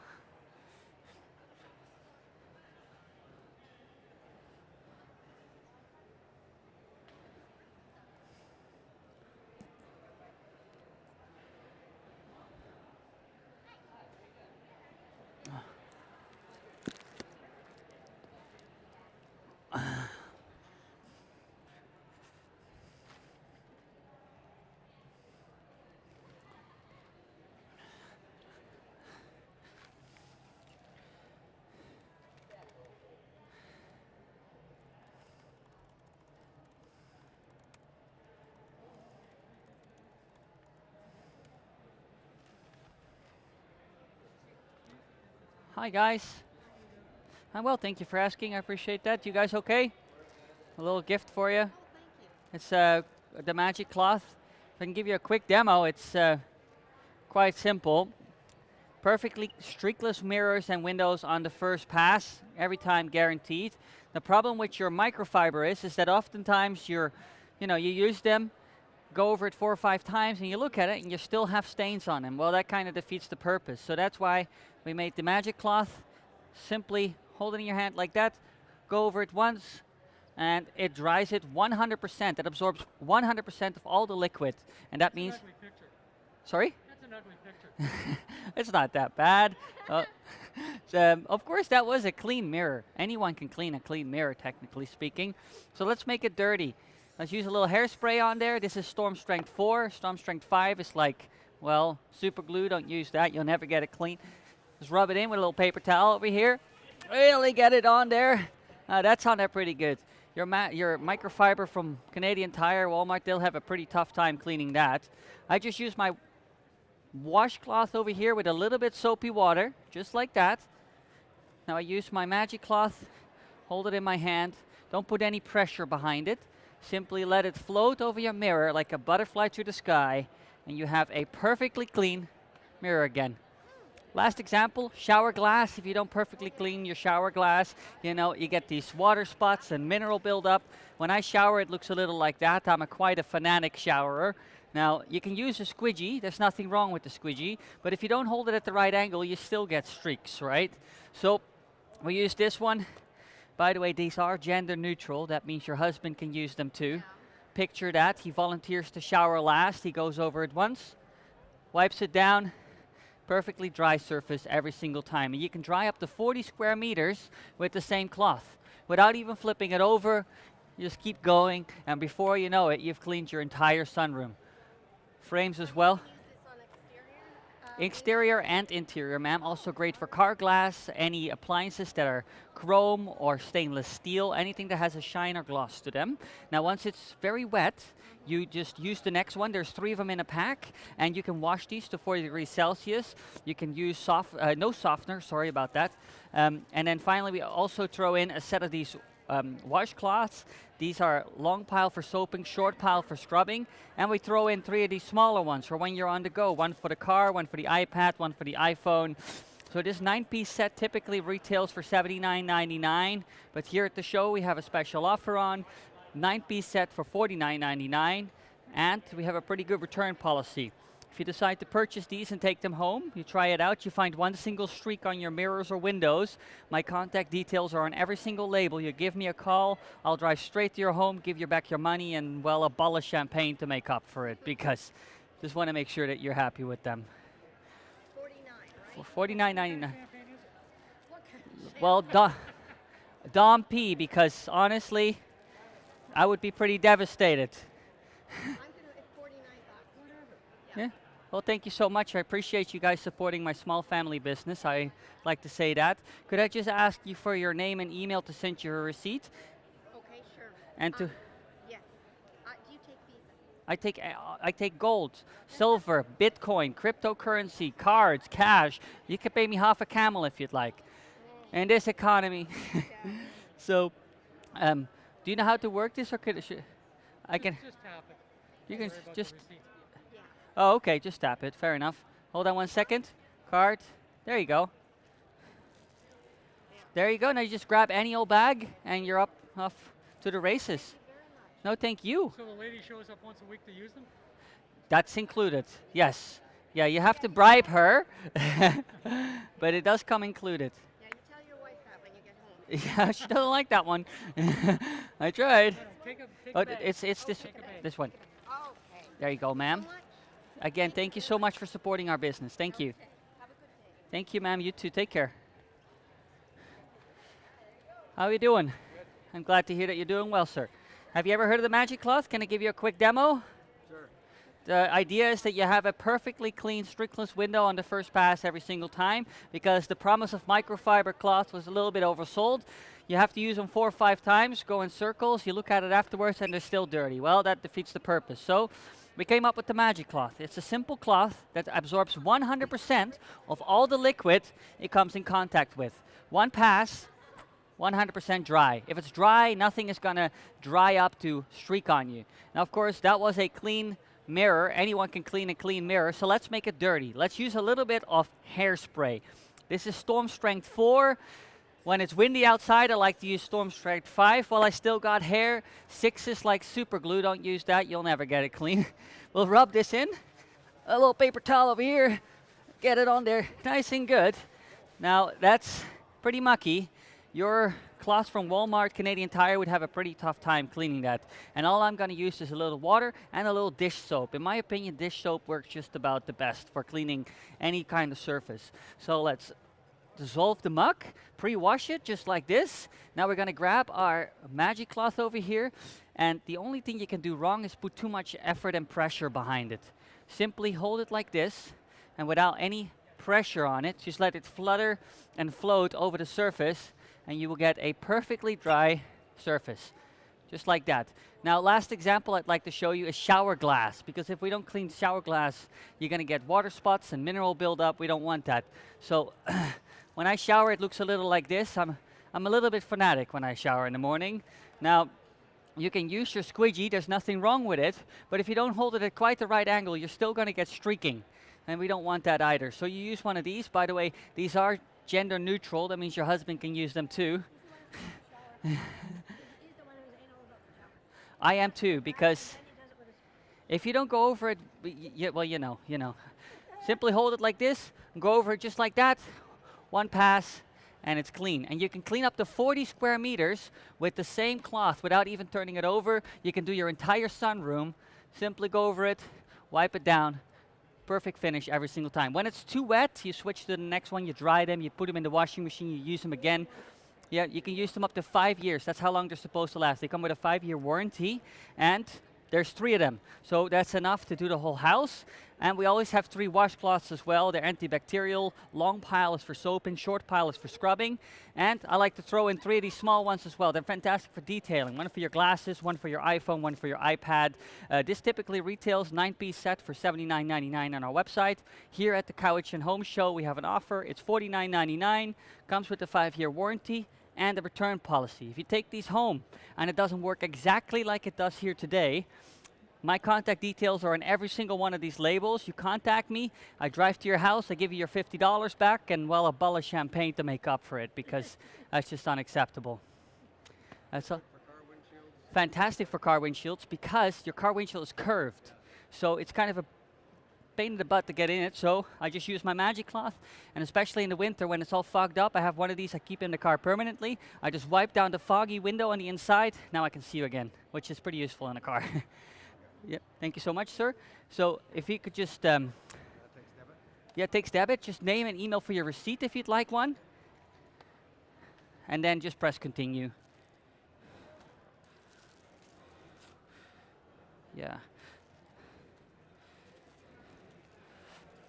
Hi guys. I'm well, thank you for asking. I appreciate that. You guys okay? A little gift for you. Oh, thank you. It's the magic cloth. If I can give you a quick demo, it's quite simple. Perfectly streakless mirrors and windows on the first pass, every time guaranteed. The problem with your microfiber is that oftentimes you use them, go over it 4 or 5 times, and you look at it and you still have stains on them. Well, that kind of defeats the purpose. So that's why we made the magic cloth. Simply hold it in your hand like that, go over it once, and it dries it 100%. It absorbs 100% of all the liquid, and that means. Ugly picture. Sorry? That's an ugly picture. It's not that bad. Of course, that was a clean mirror. Anyone can clean a clean mirror, technically speaking. So let's make it dirty. Let's use a little hairspray on there. This is Storm Strength 4. Storm Strength 5 is like, well, super glue. Don't use that. You'll never get it clean. Just rub it in with a little paper towel over here. Really get it on there. That's on there pretty good. Your microfiber from Canadian Tire, Walmart, they'll have a pretty tough time cleaning that. I just use my washcloth over here with a little bit soapy water, just like that. Now I use my magic cloth, hold it in my hand. Don't put any pressure behind it. Simply let it float over your mirror like a butterfly through the sky, and you have a perfectly clean mirror again. Last example, shower glass. If you don't perfectly clean your shower glass, you get these water spots and mineral buildup. When I shower, it looks a little like that. I'm quite a fanatic showerer. Now, you can use a squeegee. There's nothing wrong with the squeegee. But if you don't hold it at the right angle, you still get streaks, right? So we use this one. By the way, these are gender neutral. That means your husband can use them too. Picture that. He volunteers to shower last. He goes over it once, wipes it down. Perfectly dry surface every single time. And you can dry up to 40 square meters with the same cloth without even flipping it over. You just keep going, and before you know it, you've cleaned your entire sunroom. Frames as well. Use this on exterior? Exterior and interior, ma'am. Also great for car glass, any appliances that are chrome or stainless steel, anything that has a shine or gloss to them. Now, once it's very wet, you just use the next one. There's 3 of them in a pack, and you can wash these to 40 degrees Celsius. You can use no softener, sorry about that. And then finally, we also throw in a set of these washcloths. These are long pile for soaping, short pile for scrubbing, and we throw in 3 of these smaller ones for when you're on the go. One for the car, one for the iPad, one for the iPhone. So this 9-piece set typically retails for $79.99, but here at the show we have a special offer on. 9-piece set for $49.99, and we have a pretty good return policy. If you decide to purchase these and take them home, you try it out, you find one single streak on your mirrors or windows, my contact details are on every single label. You give me a call, I'll drive straight to your home, give you back your money, and, well, a bottle of champagne to make up for it, because just want to make sure that you're happy with them. 49, right? $49.99. What kind of Well, Dom P, because honestly, I would be pretty devastated. I'm gonna, it's 49 bucks. Whatever. Yeah. Well, thank you so much. I appreciate you guys supporting my small family business. I like to say that. Could I just ask you for your name and email to send you a receipt? Okay, sure. And to Yes. Do you take Visa? I take gold, silver, Bitcoin, cryptocurrency, cards, cash. You can pay me half a camel if you'd like. In this economy. Yeah. So, do you know how to work this, or I can? Just tap it. You Don't can worry about the just. receipt. Yeah. Oh, okay. Just tap it. Fair enough. Hold on 1 second. Card. There you go. There you go. Now you just grab any old bag, and you're off to the races. No, thank you. So the lady shows up once a week to use them? That's included. Yes. Yeah, you have to bribe her, but it does come included. Yeah, you tell your wife that when you get home. Yeah, she doesn't like that one. I tried. No, take a Oh, bag. it's this Take a bag. this one. Okay. There you go, ma'am. So much. Again, thank you so much for supporting our business. Thank you. Okay. Have a good day. Thank you, ma'am. You too. Take care. How are you doing? I'm glad to hear that you're doing well, sir. Have you ever heard of the magic cloth? Can I give you a quick demo? Sure. The idea is that you have a perfectly clean streakless window on the first pass every single time, because the promise of microfiber cloth was a little bit oversold. You have to use them 4 or 5 times, go in circles, you look at it afterwards, and they're still dirty. Well, that defeats the purpose. So we came up with the magic cloth. It's a simple cloth that absorbs 100% of all the liquid it comes in contact with. One pass, 100% dry. If it's dry, nothing is gonna dry up to streak on you. Now, of course, that was a clean mirror. Anyone can clean a clean mirror, so let's make it dirty. Let's use a little bit of hairspray. This is Storm Strength 4. When it's windy outside, I like to use Storm Strength 5 while I still got hair. 6 is like super glue. Don't use that. You'll never get it clean. We'll rub this in. A little paper towel over here. Get it on there nice and good. Now, that's pretty mucky. Your cloths from Walmart, Canadian Tire would have a pretty tough time cleaning that. And all I'm going to use is a little water and a little dish soap. In my opinion, dish soap works just about the best for cleaning any kind of surface. So let's dissolve the muck, pre-wash it just like this. Now we're going to grab our magic cloth over here, and the only thing you can do wrong is put too much effort and pressure behind it. Simply hold it like this, and without any pressure on it, just let it flutter and float over the surface, and you will get a perfectly dry surface, just like that. Now, last example I'd like to show you is shower glass, because if we don't clean shower glass, you're going to get water spots and mineral buildup. We don't want that. So when I shower, it looks a little like this. I'm a little bit fanatic when I shower in the morning. Now, you can use your squeegee. There's nothing wrong with it. But if you don't hold it at quite the right angle, you're still going to get streaking. And we don't want that either. So you use one of these. By the way, these are gender neutral. That means your husband can use them too. I am too, because if you don't go over it, well, you know. Simply hold it like this, and go over it just like that. One pass, and it's clean. And you can clean up to 40 square meters with the same cloth without even turning it over. You can do your entire sunroom. Simply go over it, wipe it down. Perfect finish every single time. When it's too wet, you switch to the next one, you dry them, you put them in the washing machine, you use them again. Yeah, you can use them up to 5 years. That's how long they're supposed to last. They come with a 5-year warranty, and there's 3 of them. So that's enough to do the whole house. And we always have 3 washcloths as well. They're antibacterial. Long pile is for soaping, short pile is for scrubbing. And I like to throw in 3 of these small ones as well. They're fantastic for detailing. One for your glasses, one for your iPhone, one for your iPad. This typically retails 9-piece set for $79.99 on our website. Here at the Cowichan Homeshow, we have an offer. It's $49.99, comes with a 5-year warranty and a return policy. If you take these home and it doesn't work exactly like it does here today, my contact details are on every single one of these labels. You contact me, I drive to your house, I give you your $50 back, and well, a bottle of champagne to make up for it, because that's just unacceptable. That's fantastic for car windshields, because your car windshield is curved. So it's kind of a pain in the butt to get in it, so I just use my magic cloth, and especially in the winter when it's all fogged up, I have one of these I keep in the car permanently. I just wipe down the foggy window on the inside. Now I can see you again, which is pretty useful in a car. Yep, thank you so much, sir. So if you could just, takes debit. Just name and email for your receipt if you'd like one. And then just press continue. Yeah.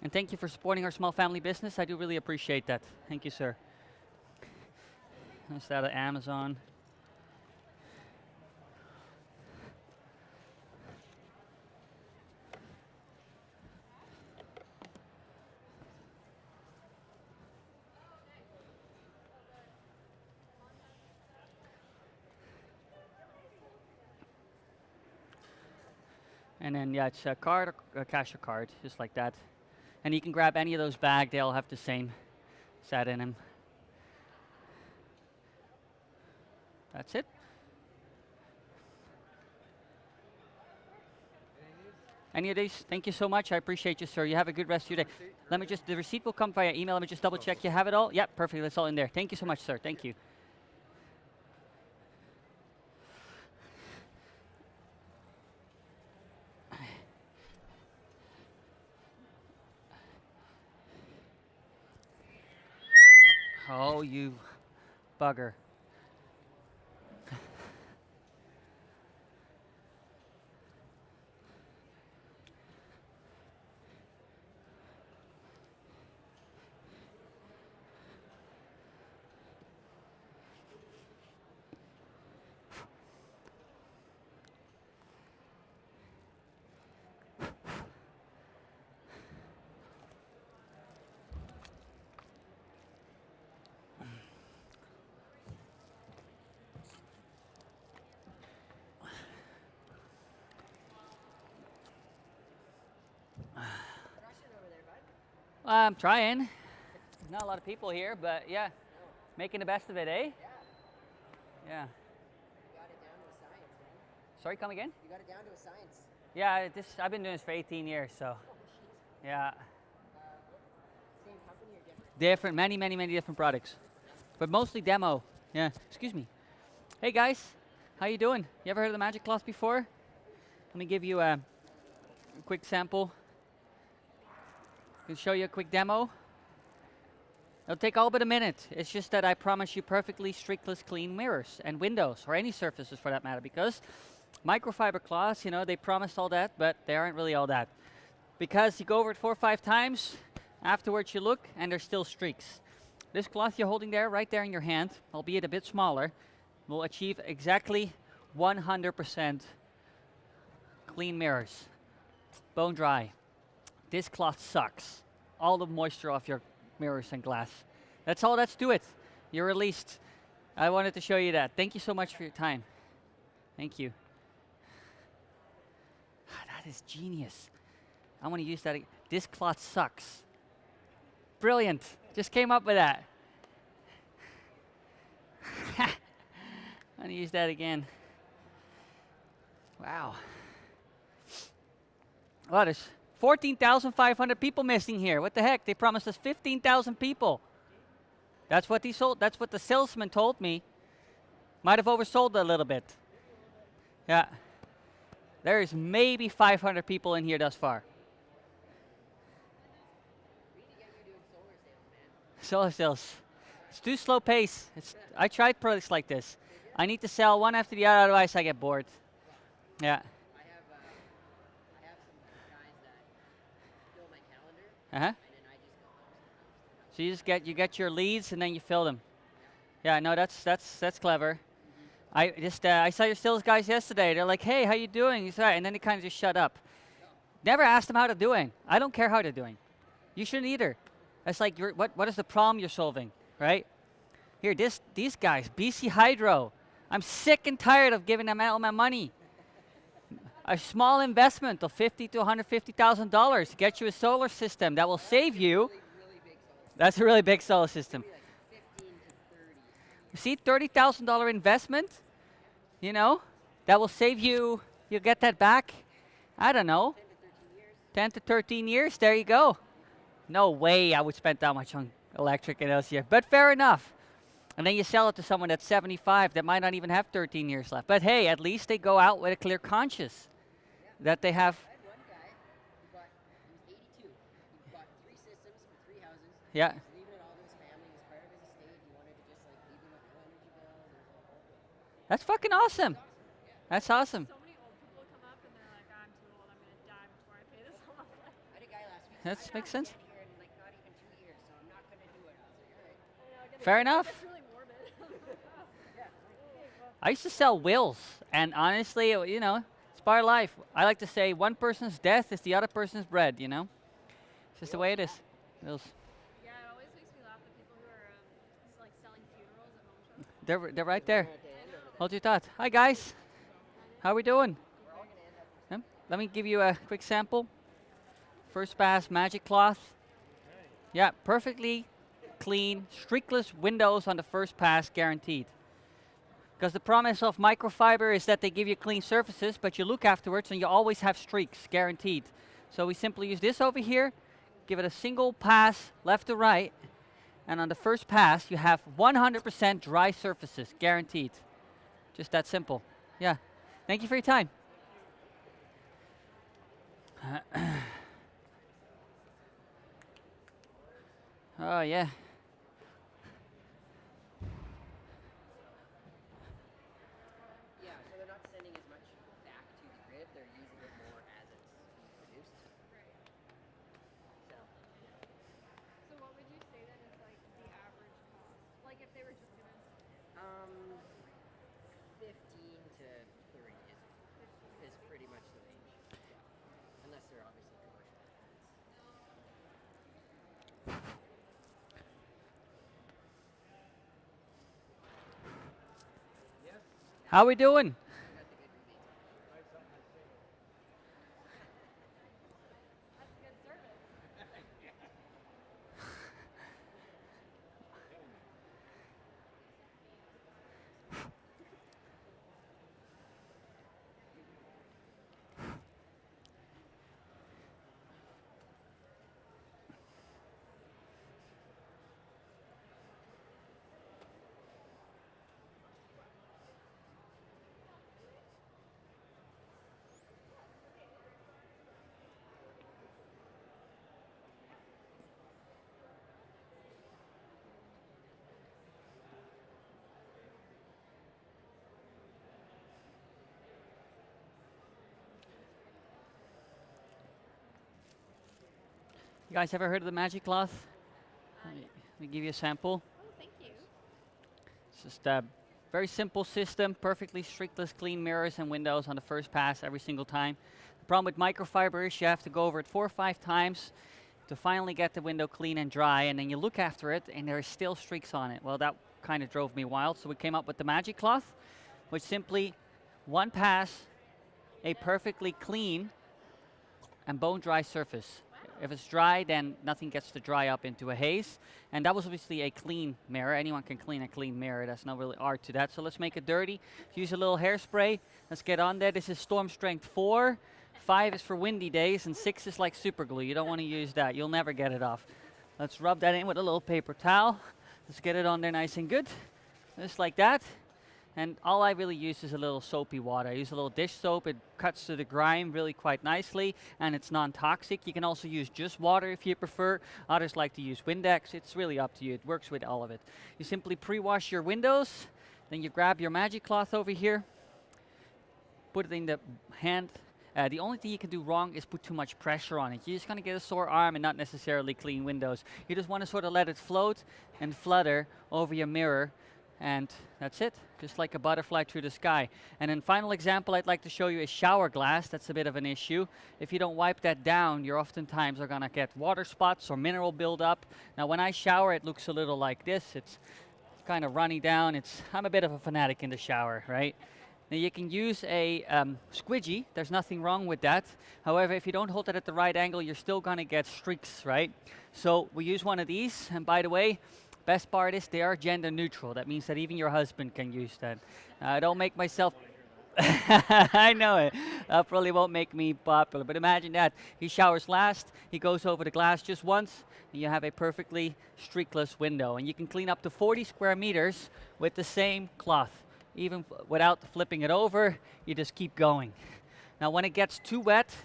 And thank you for supporting our small family business. I do really appreciate that. Thank you, sir. That's that of Amazon. And then, yeah, it's a card or a cash or card, just like that. And you can grab any of those bags. They all have the same set in them. That's it. Any of these? Thank you so much. I appreciate you, sir. You have a good rest of your day. Let me just, the receipt will come via email. Let me just double check you have it all. Yep, perfect. That's all in there. Thank you so much, sir. Thank you. Oh, you bugger. I'm trying. Not a lot of people here, but yeah, making the best of it, eh? Yeah. Yeah. You got it down to a science, man. Sorry, come again? You got it down to a science. Yeah, I've been doing this for 18 years, so Oh, jeez. yeah. Same company or different? Different, many different products, but mostly demo. Yeah. Excuse me. Hey guys, how you doing? You ever heard of the Magic Cloth before? Let me give you a quick sample. Can show you a quick demo. It'll take all but a minute. It's just that I promise you perfectly streakless clean mirrors and windows, or any surfaces for that matter, because microfiber cloths, you know, they promise all that, but they aren't really all that. Because you go over it 4 or 5 times, afterwards you look, and there's still streaks. This cloth you're holding there, right there in your hand, albeit a bit smaller, will achieve exactly 100% clean mirrors. Bone dry. This cloth sucks all the moisture off your mirrors and glass. That's all that's to it. You're released. I wanted to show you that. Thank you so much for your time. Thank you. That is genius. I want to use that. This cloth sucks. Brilliant. Just came up with that. I'm going to use that again. Wow. Well, there's 14,500 people missing here. What the heck? They promised us 15,000 people. That's what he sold. That's what the salesman told me. Might have oversold a little bit. Yeah. There's maybe 500 people in here thus far. We need to get you doing solar sales, man. Solar sales. It's too slow pace. I tried products like this. I need to sell one after the other, otherwise I get bored. Yeah. I have some guys that fill my calendar, Uh-huh. and then I just go. So you get your leads and then you fill them. Yeah, no, that's clever. I saw your sales guys yesterday. They're like, "Hey, how you doing?" He's right, and then they kind of just shut up. Never asked them how they're doing. I don't care how they're doing. You shouldn't either. It's like, what is the problem you're solving, right? Here, these guys, BC Hydro. I'm sick and tired of giving them all my money. A small investment of $50,000 to $150,000 to get you a solar system that will save you. Really big solar. That's a really big solar system. Maybe like 15 to 30. You see, $30,000 investment, you know, that will save you. You'll get that back. I don't know, 10 to 13 years. 10 to 13 years. There you go. No way I would spend that much on electric and LCF, but fair enough. And then you sell it to someone that's 75 that might not even have 13 years left. But hey, at least they go out with a clear conscience that they have. I had one guy who he was 82. He bought 3 systems for 3 houses. Yeah. He's leaving it all to his family. It was part of his estate. He wanted to just like leave them with no energy bill. And it was like, oh, That's fucking awesome. That's awesome. So many old people come up and they're like, I'm too old, I'm gonna die before I pay this off. I had a guy last week. That makes sense. Been here in like not even 2 years, so I'm not gonna do it. I was like, all right. Fair enough. That's really morbid. I used to sell wills, and honestly, you know, it's part of life. I like to say one person's death is the other person's bread, you know? It's just the way it is. Wills. Yeah, it always makes me laugh, the people who are like selling funerals at home shows. They're right there. We're at the end over there. Hold your thought. Hi, guys. How we doing? Let me give you a quick sample. First pass magic cloth. Yeah, perfectly clean, streakless windows on the first pass, guaranteed. Because the promise of microfiber is that they give you clean surfaces, but you look afterwards and you always have streaks, guaranteed. So we simply use this over here, give it a single pass left to right, and on the first pass you have 100% dry surfaces, guaranteed. Just that simple. Yeah. Thank you for your time. Oh, yeah. Yeah, so they're not sending as much back to the grid. They're using it more as it's produced. So, So what would you say then is like the average cost? Like if they were just gonna 15 to 30 is pretty much the range. Yeah. Unless they're obviously commercial. How we doing? that's good service. You guys ever heard of the magic cloth? Let me give you a sample. Oh, thank you. It's just a very simple system, perfectly streakless clean mirrors and windows on the first pass every single time. The problem with microfiber is you have to go over it 4 or 5 times to finally get the window clean and dry, and then you look after it and there are still streaks on it. Well, that kind of drove me wild, so we came up with the magic cloth, which simply one pass, a perfectly clean and bone dry surface. If it's dry, then nothing gets to dry up into a haze. And that was obviously a clean mirror. Anyone can clean a clean mirror. There's no really art to that. So let's make it dirty. Use a little hairspray. Let's get on there. This is storm strength 4. 5 is for windy days, and 6 is like super glue. You don't want to use that. You'll never get it off. Let's rub that in with a little paper towel. Let's get it on there nice and good. Just like that. And all I really use is a little soapy water. I use a little dish soap. It cuts through the grime really quite nicely, and it's non-toxic. You can also use just water if you prefer. Others like to use Windex. It's really up to you. It works with all of it. You simply pre-wash your windows. Then you grab your magic cloth over here. Put it in the hand. The only thing you can do wrong is put too much pressure on it. You're just going to get a sore arm and not necessarily clean windows. You just want to sort of let it float and flutter over your mirror. And that's it, just like a butterfly through the sky. And then final example I'd like to show you is shower glass. That's a bit of an issue. If you don't wipe that down, you're oftentimes are gonna get water spots or mineral buildup. Now when I shower, it looks a little like this. It's kind of runny down. I'm a bit of a fanatic in the shower, right? Now you can use a squidgy. There's nothing wrong with that. However, if you don't hold it at the right angle, you're still gonna get streaks, right? So we use one of these, and by the way, best part is they are gender neutral. That means that even your husband can use that. I don't make myself... I know it. That probably won't make me popular, but imagine that. He showers last, he goes over the glass just once, and you have a perfectly streakless window. And you can clean up to 40 square meters with the same cloth. Even without flipping it over, you just keep going. Now when it gets too wet,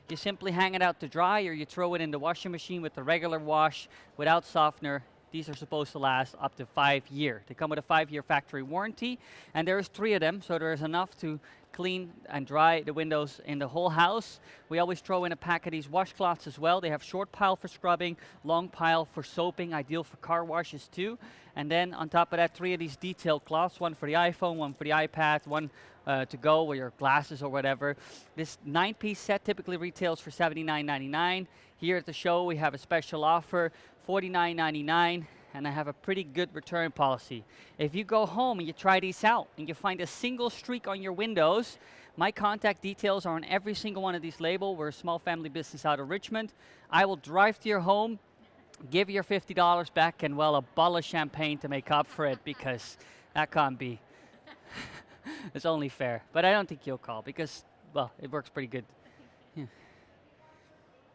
you simply hang it out to dry, or you throw it in the washing machine with the regular wash without softener. These are supposed to last up to 5 years. They come with a 5-year factory warranty, and there's 3 of them, so there's enough to clean and dry the windows in the whole house. We always throw in a pack of these washcloths as well. They have short pile for scrubbing, long pile for soaping, ideal for car washes too. And then on top of that, 3 of these detailed cloths, one for the iPhone, one for the iPad, one to go with your glasses or whatever. This 9-piece set typically retails for $79.99. Here at the show, we have a special offer, $49.99, and I have a pretty good return policy. If you go home and you try these out and you find a single streak on your windows, my contact details are on every single one of these labels. We're a small family business out of Richmond. I will drive to your home, give you your $50 back, and well, a bottle of champagne to make up for it, because that can't be. It's only fair. But I don't think you'll call because, well, it works pretty good. Yeah.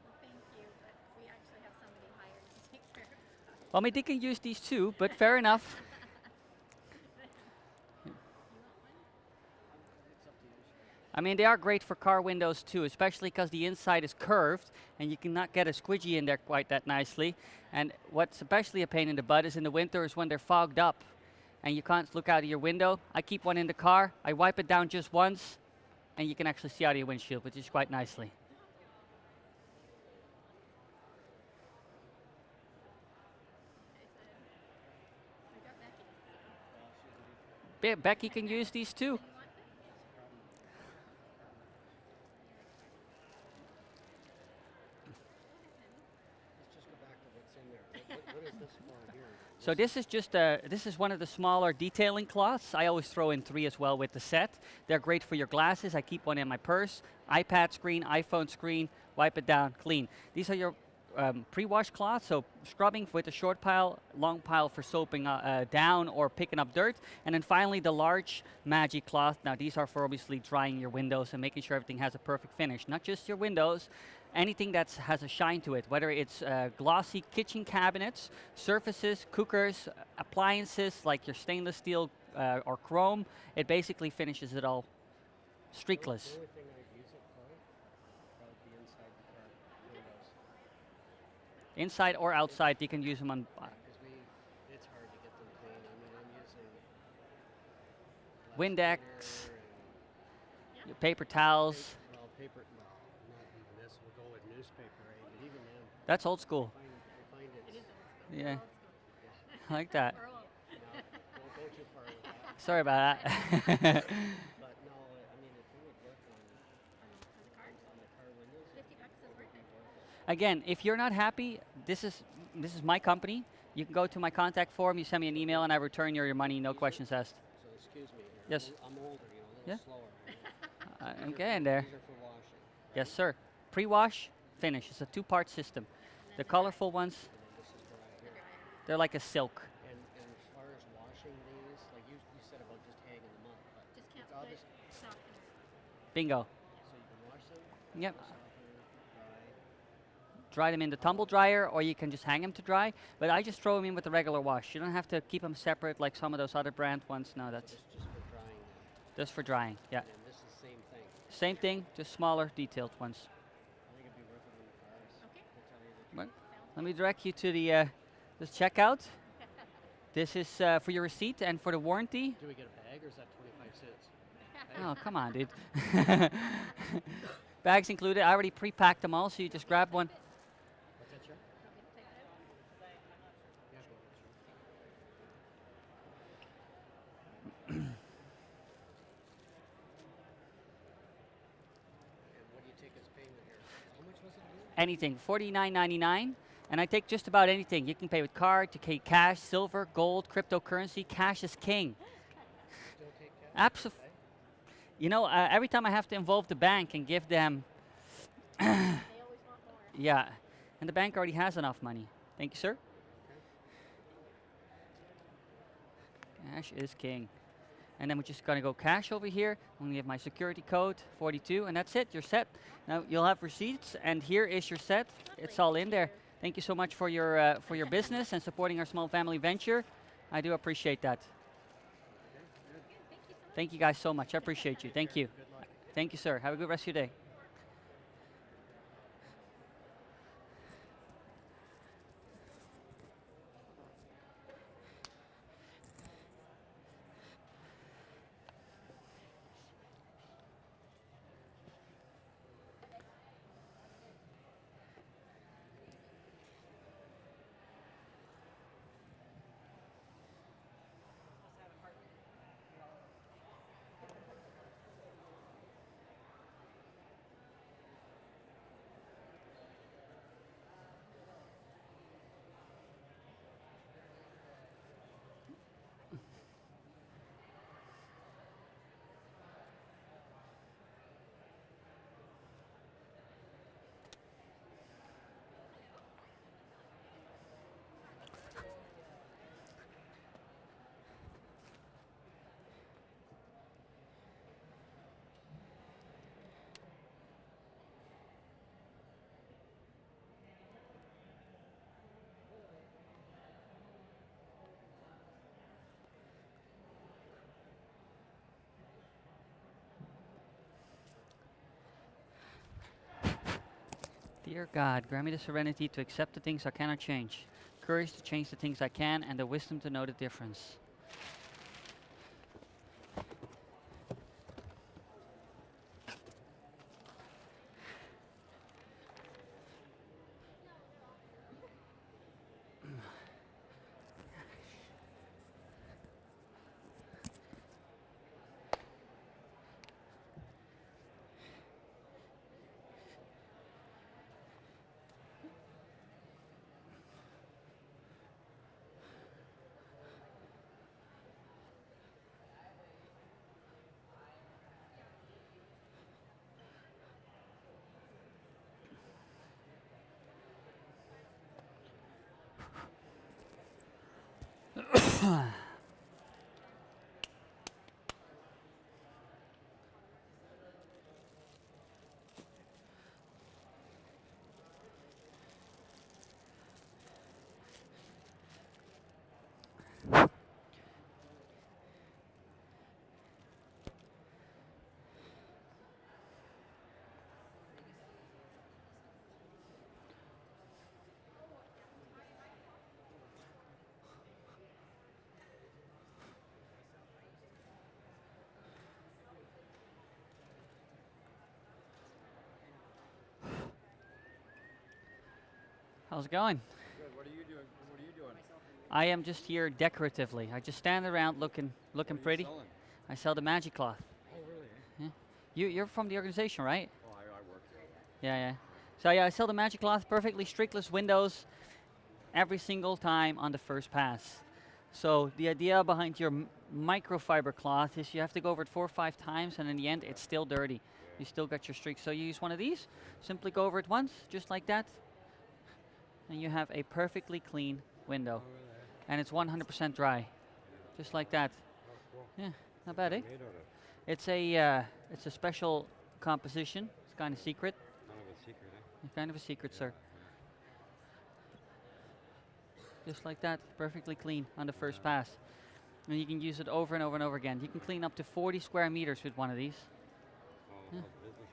Well, thank you, but we actually have somebody hired to take care of stuff. Well, I mean, they can use these too, but fair enough. I mean, they are great for car windows too, especially because the inside is curved and you cannot get a squidgy in there quite that nicely. And what's especially a pain in the butt is in the winter is when they're fogged up and you can't look out of your window. I keep one in the car, I wipe it down just once, and you can actually see out of your windshield, which is quite nicely. I got Becky. Becky can use these too. You want this? Let's just go back to what's in there. What is this for here? So this is one of the smaller detailing cloths. I always throw in 3 as well with the set. They're great for your glasses. I keep one in my purse. iPad screen, iPhone screen, wipe it down, clean. These are your pre-wash cloths, so scrubbing with a short pile, long pile for soaping down or picking up dirt. And then finally the large magic cloth. Now these are for obviously drying your windows and making sure everything has a perfect finish. Not just your windows, anything that has a shine to it, whether it's glossy kitchen cabinets, surfaces, cookers, appliances like your stainless steel or chrome. It basically finishes it all streakless. The only thing I'd use it for would be inside the car windows. Inside or outside, you can use them on Because it's hard to get them clean. I mean, I'm using Windex, and paper towels. well, paper. Well, not even this. We'll go with newspaper, right? But even then, That's old school. I find It it's is old school. Yeah. We're old school. I like that. We're old. no, don't go too far with that. Sorry about that. But no, I mean, if it would work On the car? on the car windows, 50 bucks is it would worth be it. worth it. Again, if you're not happy, this is my company. You can go to my contact form, you send me an email, and I return your money, no Easier? questions asked. So excuse me here. Yes. I'm older, you know, a Yeah. little slower. You know. I'm These are getting for- there. These are for washing. Yes, right? sir. Pre-wash, finish. It's a two-part system. And The then colorful ones, And then this is dry The here. dryer. they're like a silk. And as far as washing these, like you said about just hanging them up, but Just can't it's all put just softener. Bingo. so you can wash them. Yep. Softener, dry. Dry them in the tumble dryer, or you can just hang them to dry. But I just throw them in with the regular wash. You don't have to keep them separate like some of those other brand ones. No, So that's this is just for drying them. just for drying. Yeah. And then this is the same thing. Same thing, just smaller, detailed ones. I think it'd be worth it on the cars. Okay. To tell you the Right. truth. Let me direct you to the this checkout. This is for your receipt and for the warranty. Do we get a bag or is that 25 cents? Oh, come on, dude. Bags included. I already pre-packed them all, so you just grab one. What's that, sir? Want me to type it out? Yeah, go ahead, sir. And what do you take as payment here? How much was it again? Anything, $49.99. And I take just about anything. You can pay with card, to pay cash, silver, gold, cryptocurrency. Cash is king. Still take cash? Absolutely. Okay. You know, every time I have to involve the bank and give them, They always want more. yeah, and the bank already has enough money. Thank you, sir. Cash is king. And then we're just gonna go cash over here. I'm gonna give my security code, 42, and that's it, you're set. Now you'll have receipts, and here is your set. It's all in there. Thank you so much for your business and supporting our small family venture. I do appreciate that. Thank you guys so much, I appreciate you, thank you. Good luck. Thank you, sir. Have a good rest of your day. Dear God, grant me the serenity to accept the things I cannot change, courage to change the things I can, and the wisdom to know the difference. How's it going? Good. What are you doing? What are you doing? I am just here decoratively. I just stand around looking What are you pretty. selling? I sell the magic cloth. Oh, really? You're from the organization, right? Oh, I work there. Yeah, yeah. So yeah, I sell the magic cloth, perfectly streakless windows, every single time on the first pass. So the idea behind your microfiber cloth is you have to go over it 4 or 5 times, and in the end, it's still dirty. You still got your streaks. So you use one of these. Simply go over it once, just like that, and you have a perfectly clean window, Oh, really? and it's 100% dry, just like that. Oh, cool. Yeah, not bad, eh? Made out of It's a special composition. It's kind of secret. kind of a secret, eh? Kind of a secret, sir. Just like that, perfectly clean on the first pass. And you can use it over and over and over again. You can clean up to 40 square meters with one of these. Oh, Yeah. how's the business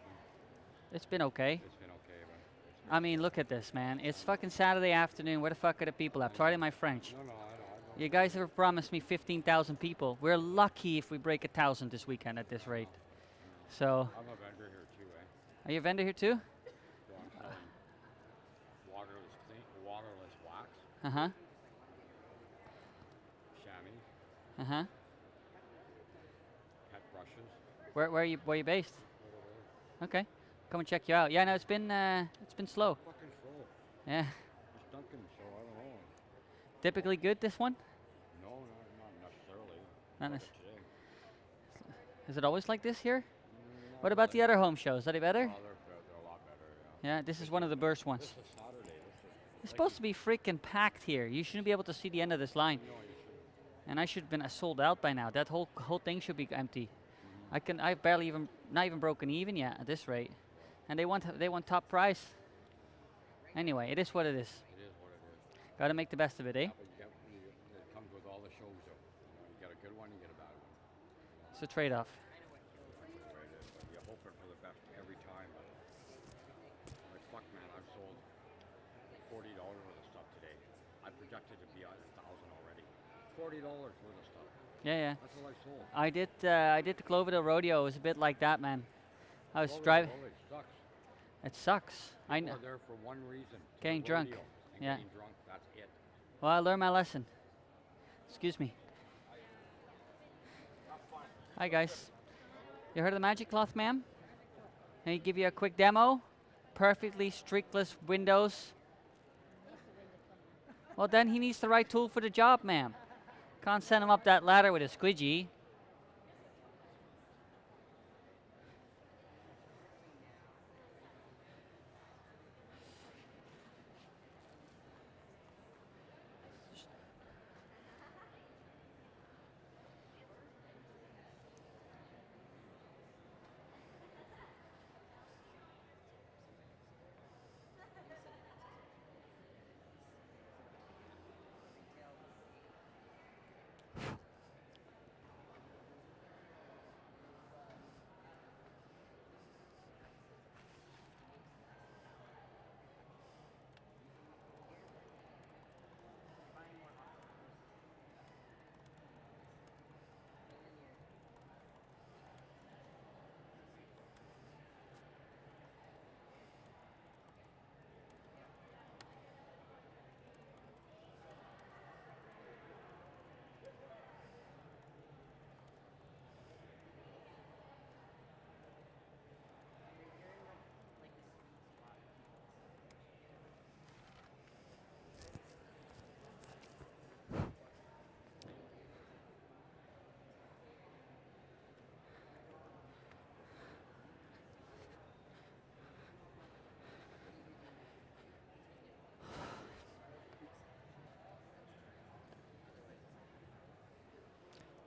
been? It's been okay. It's been okay, but it's been I mean, look at this, man. It's fucking Saturday afternoon. Where the fuck are the people at? Pardon my French. No, I don't. You guys have promised me 15,000 people. We're lucky if we break 1,000 this weekend at this rate. So, I'm a vendor here too, eh? are you a vendor here too? So I'm selling waterless wax, Uh-huh. chamois, Uh-huh. pet brushes. Where are you based? Okay. Come and check you out. Yeah, no, it's been slow. Fucking slow. Yeah. It's Duncan, so I don't know. Typically good, this one? No, not necessarily. Not Like nec- today. Is it always like this here? Not What about the really. other home shows? Are they better? Oh, they're a lot better, yeah. Yeah, this is one of the burst ones. This is Saturday. It's supposed to be freaking packed here. You shouldn't be able to see the end of this line. No, you shouldn't. And I should have been sold out by now. That whole thing should be empty. I've barely even, not even broken even yet at this rate. And they want top price. Anyway, it is what it is. It is what it is. Got to make the best of it, eh? Yeah, but it comes with all the shows, though. You get a good one, you get a bad one. It's a trade-off. That's the way it is. But you're hoping for the best every time. But like, fuck, man, I've sold $40 worth of stuff today. I projected to be at 1,000 already. $40 worth of stuff. Yeah, yeah. That's all I sold. I did the Cloverdale Rodeo. It was a bit like that, man. I was driving. It sucks. It sucks. I People know. are there for one reason. to Getting the drunk. rodeo and Yeah. Getting drunk. That's it. Well, I learned my lesson. Excuse me. Hi, guys. You heard of the magic cloth, ma'am? Can he give you a quick demo? Perfectly streakless windows. Well, then he needs the right tool for the job, ma'am. Can't send him up that ladder with a squidgy.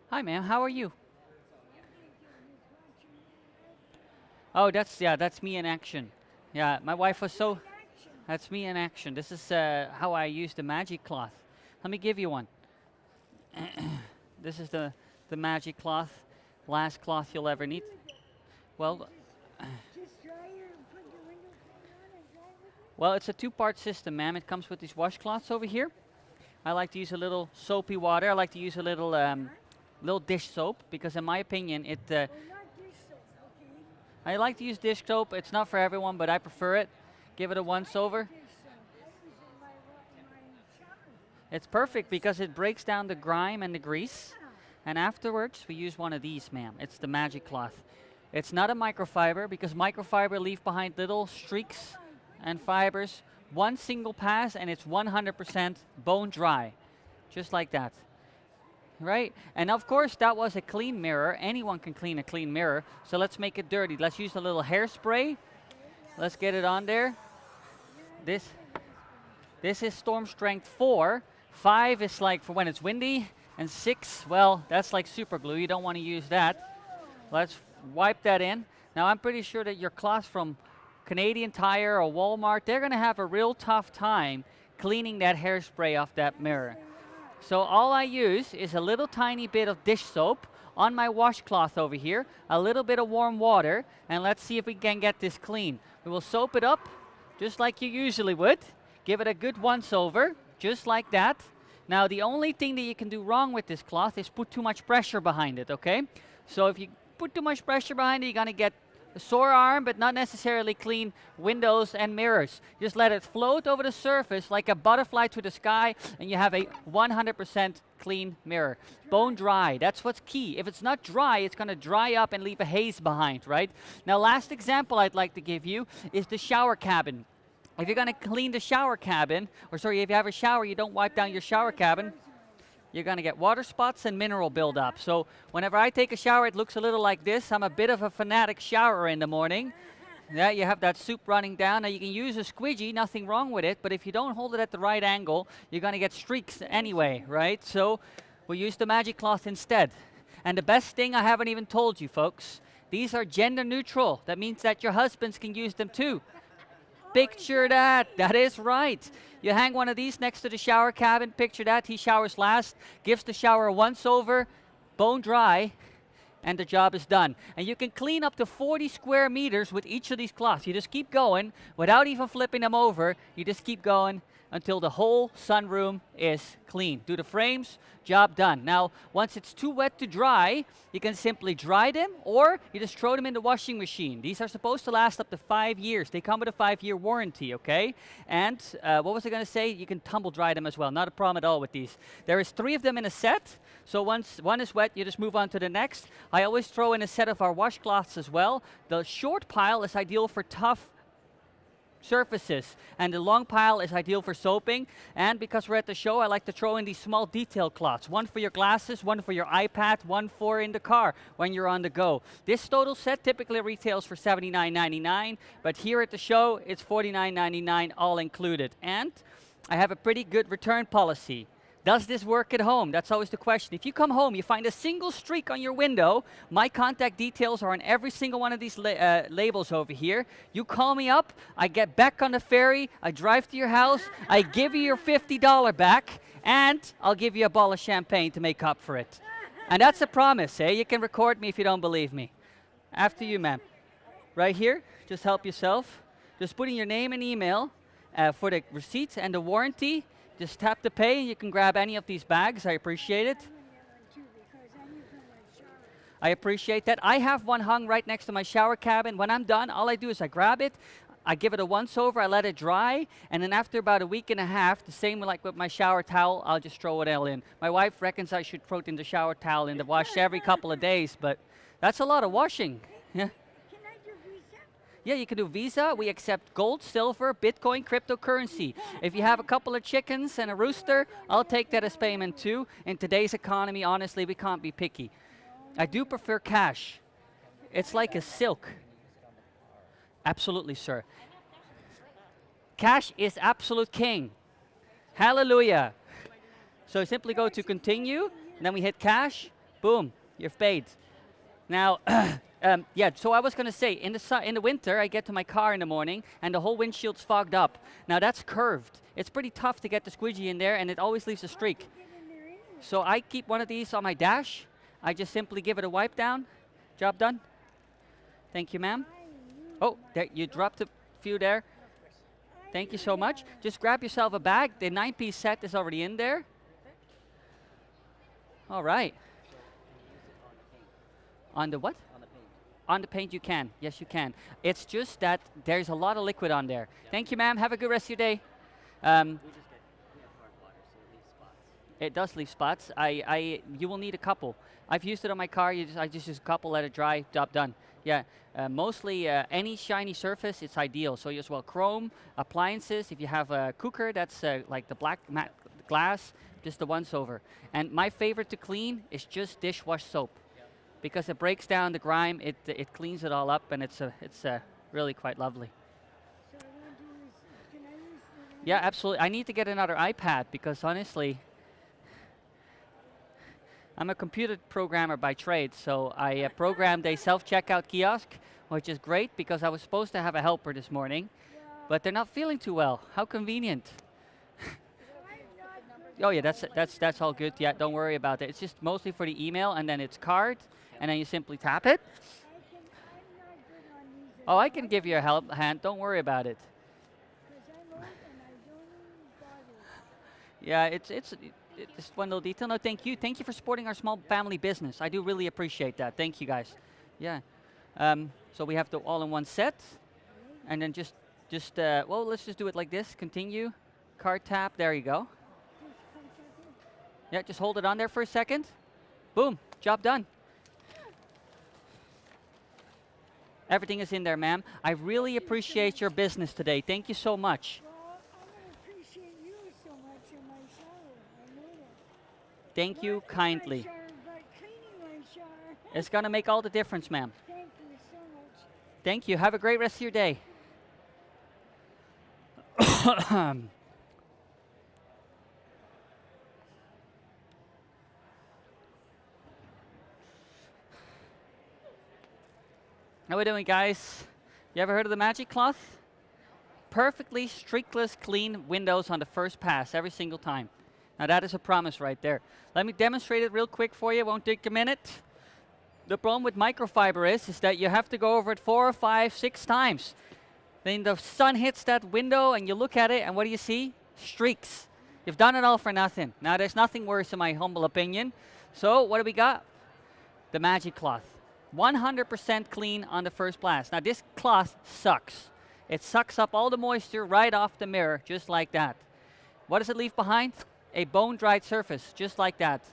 Hi, ma'am. How are you? Oh, that's me in action. Yeah, my wife was so. That's me in action. This is how I use the magic cloth. Let me give you one. This is the magic cloth, last cloth you'll ever need. Well, well, it's a 2-part system, ma'am. It comes with these washcloths over here. I like to use a little soapy water. I like to use a little dish soap because, in my opinion, I like to use dish soap. It's not for everyone, but I prefer it. Give it a once over. It's perfect because it breaks down the grime and the grease. And afterwards, we use one of these, ma'am. It's the magic cloth. It's not a microfiber because microfiber leave behind little streaks and fibers. One single pass and it's 100% bone dry. Just like that. Right? And of course, that was a clean mirror. Anyone can clean a clean mirror. So let's make it dirty. Let's use a little hairspray. Let's get it on there. This is storm strength 4. 5 is like for when it's windy. And 6, well, that's like super glue. You don't want to use that. Let's wipe that in. Now, I'm pretty sure that your cloth from Canadian Tire or Walmart, they're going to have a real tough time cleaning that hairspray off that mirror. So all I use is a little tiny bit of dish soap on my washcloth over here, a little bit of warm water, and let's see if we can get this clean. We will soap it up just like you usually would. Give it a good once over, just like that. Now, the only thing that you can do wrong with this cloth is put too much pressure behind it, okay? So if you put too much pressure behind it, you're going to get a sore arm, but not necessarily clean windows and mirrors. Just let it float over the surface like a butterfly to the sky, and you have a 100% clean mirror. Bone dry, that's what's key. If it's not dry, it's going to dry up and leave a haze behind, right? Now, last example I'd like to give you is the shower cabin. If you're going to clean the shower cabin, or sorry, if you have a shower, you don't wipe down your shower cabin, you're going to get water spots and mineral buildup. So whenever I take a shower, it looks a little like this. I'm a bit of a fanatic showerer in the morning. Yeah, you have that soup running down. Now you can use a squeegee, nothing wrong with it, but if you don't hold it at the right angle, you're going to get streaks anyway, right? So we'll use the magic cloth instead. And the best thing I haven't even told you, folks, these are gender neutral. That means that your husbands can use them too. Picture that. That is right. You hang one of these next to the shower cabin. Picture that. He showers last, gives the shower a once over, bone dry, and the job is done. And you can clean up to 40 square meters with each of these cloths. You just keep going without even flipping them over. You just keep going until the whole sunroom is clean. Do the frames, job done. Now, once it's too wet to dry, you can simply dry them or you just throw them in the washing machine. These are supposed to last up to 5 years. They come with a 5-year warranty, okay? And what was I going to say? You can tumble dry them as well. Not a problem at all with these. There is 3 of them in a set. So once one is wet, you just move on to the next. I always throw in a set of our washcloths as well. The short pile is ideal for tough surfaces, and the long pile is ideal for soaping. And because we're at the show, I like to throw in these small detail cloths. One for your glasses, one for your iPad, one for in the car when you're on the go. This total set typically retails for $79.99, but here at the show, it's $49.99 all included. And I have a pretty good return policy. Does this work at home? That's always the question. If you come home, you find a single streak on your window, my contact details are on every single one of these labels over here. You call me up, I get back on the ferry, I drive to your house, I give you your $50 back, and I'll give you a bottle of champagne to make up for it. And that's a promise, eh? You can record me if you don't believe me. After you, ma'am. Right here, just help yourself. Just put in your name and email for the receipts and the warranty. Just tap the pay and you can grab any of these bags. I appreciate it. I appreciate that. I have one hung right next to my shower cabin. When I'm done, all I do is I grab it, I give it a once over, I let it dry, and then after about a week and a half, the same like with my shower towel, I'll just throw it all in. My wife reckons I should throw it in the shower towel in the wash every couple of days, but that's a lot of washing. Yeah. Yeah, you can do Visa. We accept gold, silver, Bitcoin, cryptocurrency. If you have a couple of chickens and a rooster, I'll take that as payment too. In today's economy, honestly, we can't be picky. I do prefer cash. It's like a silk. Absolutely, sir. Cash is absolute king. Hallelujah. So simply go to continue, and then we hit cash. Boom, you're paid. Now, yeah, so I was going to say, in the winter, I get to my car in the morning, and the whole windshield's fogged up. Now, that's curved. It's pretty tough to get the squeegee in there, and it always leaves a streak. So I keep one of these on my dash. I just simply give it a wipe down. Job done. Thank you, ma'am. Oh, there, you dropped a few there. Thank you so much. Just grab yourself a bag. The 9-piece set is already in there. All right. On the what? On the paint. On the paint you can. Yes, you can. It's just that there's a lot of liquid on there. Thank you, ma'am. Have a good rest of your day. We have hard water, so it leaves spots. It does leave spots. You will need a couple. I've used it on my car. I just use a couple, let it dry, job done. Yeah, mostly any shiny surface, it's ideal. So you as well chrome, appliances. If you have a cooker, that's like the black matte glass, just the once over. And my favorite to clean is just dishwash soap, because it breaks down the grime. It cleans it all up, and it's really quite lovely. So I want to use, can I use the one? Yeah, absolutely. I need to get another iPad because honestly, I'm a computer programmer by trade, so I programmed a self-checkout kiosk, which is great because I was supposed to have a helper this morning, but they're not feeling too well. How convenient. Oh yeah, that's all good. Yeah, don't worry about it. It's just mostly for the email, and then it's card, and then you simply tap it. I'm not good on these. Oh, I can give you a hand. Don't worry about it. Because I'm old and I don't bother. Yeah, it's just one little detail. No, thank you. Thank you for supporting our small family business. I do really appreciate that. Thank you, guys. Yeah. So we have the all-in-one set, and then well, let's just do it like this. Continue. Card tap. There you go. Yeah, just hold it on there for a second. Boom. Job done. Everything is in there, ma'am. I really appreciate your business today. Thank you so much. Well, I'm going to appreciate you so much in my shower. I know that. Thank you Not in my kindly. shower, but cleaning my shower. It's going to make all the difference, ma'am. Thank you so much. Thank you. Have a great rest of your day. How we doing, guys? You ever heard of the magic cloth? Perfectly streakless clean windows on the first pass every single time. Now that is a promise right there. Let me demonstrate it real quick for you. It won't take a minute. The problem with microfiber is that you have to go over it 4 or 5, 6 times. Then the sun hits that window and you look at it and what do you see? Streaks. You've done it all for nothing. Now there's nothing worse in my humble opinion. So what do we got? The magic cloth. 100% clean on the first blast. Now this cloth sucks. It sucks up all the moisture right off the mirror, just like that. What does it leave behind? A bone-dried surface, just like that.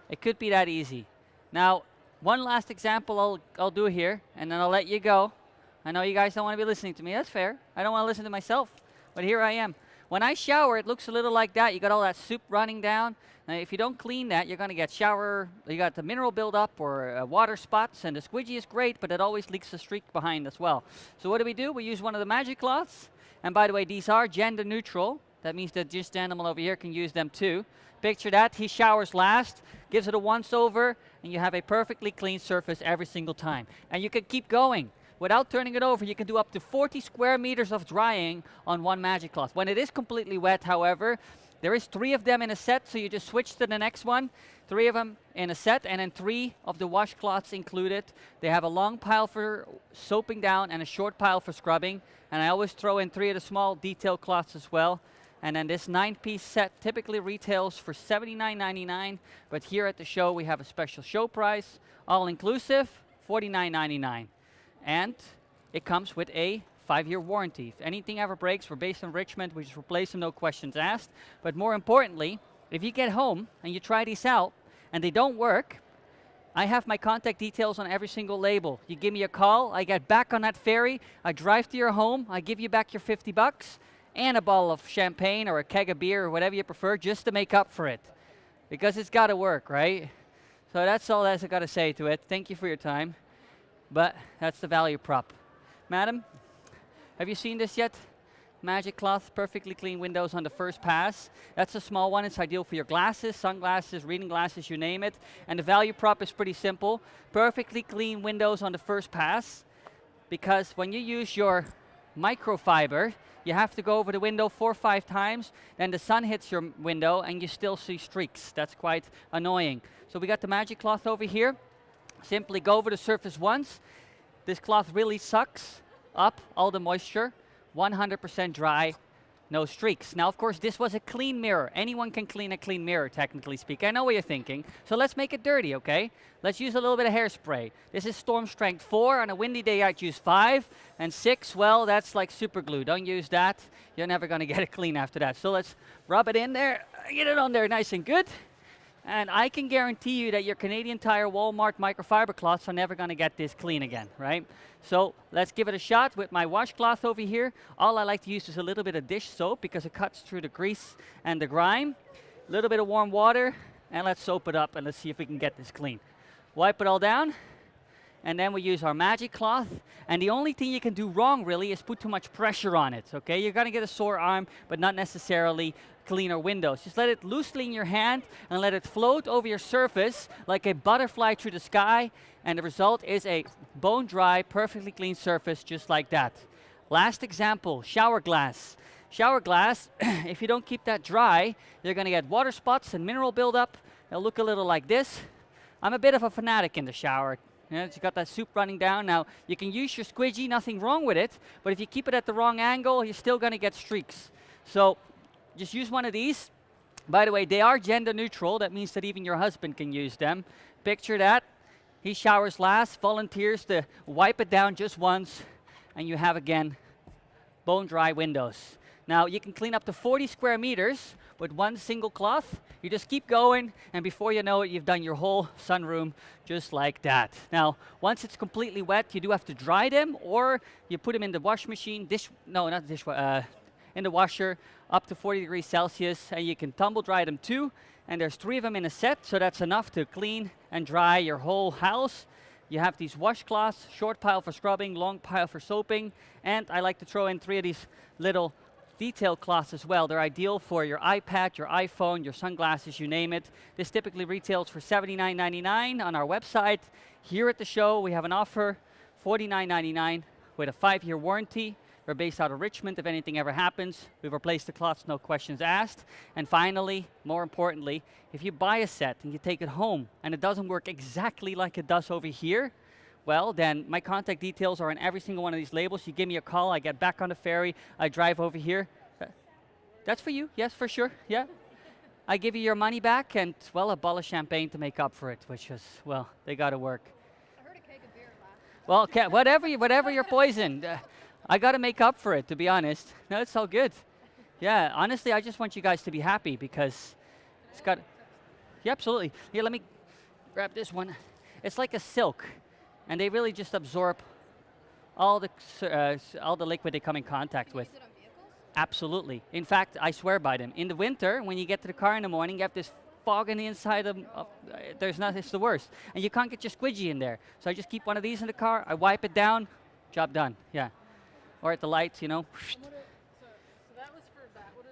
It could be that easy. Now, one last example I'll do here, and then I'll let you go. I know you guys don't want to be listening to me. That's fair. I don't want to listen to myself, but here I am. When I shower, it looks a little like that. You got all that soup running down. Now, if you don't clean that, you're going to get you got the mineral buildup or water spots, and the squidgy is great, but it always leaks a streak behind as well. So what do? We use one of the magic cloths. And by the way, these are gender neutral. That means that this animal over here can use them too. Picture that. He showers last, gives it a once over, and you have a perfectly clean surface every single time. And you can keep going. Without turning it over, you can do up to 40 square meters of drying on one magic cloth. When it is completely wet, however, there is 3 of them in a set, so you just switch to the next one. 3 of them in a set, and then 3 of the washcloths included. They have a long pile for soaping down and a short pile for scrubbing. And I always throw in 3 of the small detail cloths as well. And then this 9-piece set typically retails for $79.99, but here at the show we have a special show price, all inclusive, $49.99. And it comes with a 5-year warranty. If anything ever breaks, we're based in Richmond, we just replace them, no questions asked. But more importantly, if you get home and you try these out and they don't work, I have my contact details on every single label. You give me a call, I get back on that ferry, I drive to your home, I give you back your $50 and a bottle of champagne or a keg of beer or whatever you prefer just to make up for it. Because it's got to work, right? So that's all I got to say to it. Thank you for your time. But that's the value prop. Madam, have you seen this yet? Magic cloth, perfectly clean windows on the first pass. That's a small one. It's ideal for your glasses, sunglasses, reading glasses, you name it. And the value prop is pretty simple. Perfectly clean windows on the first pass. Because when you use your microfiber, you have to go over the window 4 or 5 times. Then the sun hits your window and you still see streaks. That's quite annoying. So we got the magic cloth over here. Simply go over the surface once. This cloth really sucks up all the moisture. 100% dry. No streaks. Now, of course, this was a clean mirror. Anyone can clean a clean mirror, technically speaking. I know what you're thinking. So let's make it dirty, okay? Let's use a little bit of hairspray. This is storm strength 4. On a windy day, I'd use 5. And 6, well, that's like super glue. Don't use that. You're never going to get it clean after that. So let's rub it in there. Get it on there nice and good. And I can guarantee you that your Canadian Tire Walmart microfiber cloths are never going to get this clean again, right? So let's give it a shot with my washcloth over here. All I like to use is a little bit of dish soap because it cuts through the grease and the grime. A little bit of warm water, and let's soap it up and let's see if we can get this clean. Wipe it all down, and then we use our magic cloth. And the only thing you can do wrong really is put too much pressure on it, okay? You're going to get a sore arm, but not necessarily cleaner windows. Just let it loosely in your hand and let it float over your surface like a butterfly through the sky, and the result is a bone dry, perfectly clean surface just like that. Last example, shower glass. Shower glass, if you don't keep that dry, you're going to get water spots and mineral buildup. They'll look a little like this. I'm a bit of a fanatic in the shower. You got that soup running down. Now, you can use your squidgy, nothing wrong with it, but if you keep it at the wrong angle, you're still going to get streaks. So just use one of these. By the way, they are gender neutral. That means that even your husband can use them. Picture that. He showers last, volunteers to wipe it down just once, and you have, again, bone dry windows. Now, you can clean up to 40 square meters with one single cloth. You just keep going, and before you know it, you've done your whole sunroom just like that. Now, once it's completely wet, you do have to dry them, or you put them in the wash machine, in the washer, up to 40 degrees Celsius, and you can tumble dry them too. And there's 3 of them in a set, so that's enough to clean and dry your whole house. You have these washcloths, short pile for scrubbing, long pile for soaping, and I like to throw in 3 of these little detail cloths as well. They're ideal for your iPad, your iPhone, your sunglasses, you name it. This typically retails for $79.99 on our website. Here at the show, we have an offer, $49.99 with a 5-year warranty. We're based out of Richmond. If anything ever happens, we've replaced the cloths, no questions asked. And finally, more importantly, if you buy a set and you take it home and it doesn't work exactly like it does over here, well, then my contact details are on every single one of these labels. You give me a call, I get back on the ferry, I drive over here. That's for you, yes, for sure, yeah. I give you your money back and, well, a bottle of champagne to make up for it, which is, well, they got to work. I heard a keg of beer last. Well, okay, whatever you're poisoned. I got to make up for it, to be honest. No, it's all good. Yeah, honestly, I just want you guys to be happy because it's got... Yeah, absolutely. Here, let me grab this one. It's like a silk, and they really just absorb all the liquid they come in contact with. Use it on vehicles? Absolutely. In fact, I swear by them. In the winter, when you get to the car in the morning, you have this fog on the inside of there's nothing, it's the worst. And you can't get your squidgy in there. So I just keep one of these in the car, I wipe it down, job done, yeah. Or at the lights, you know. So that was for that. What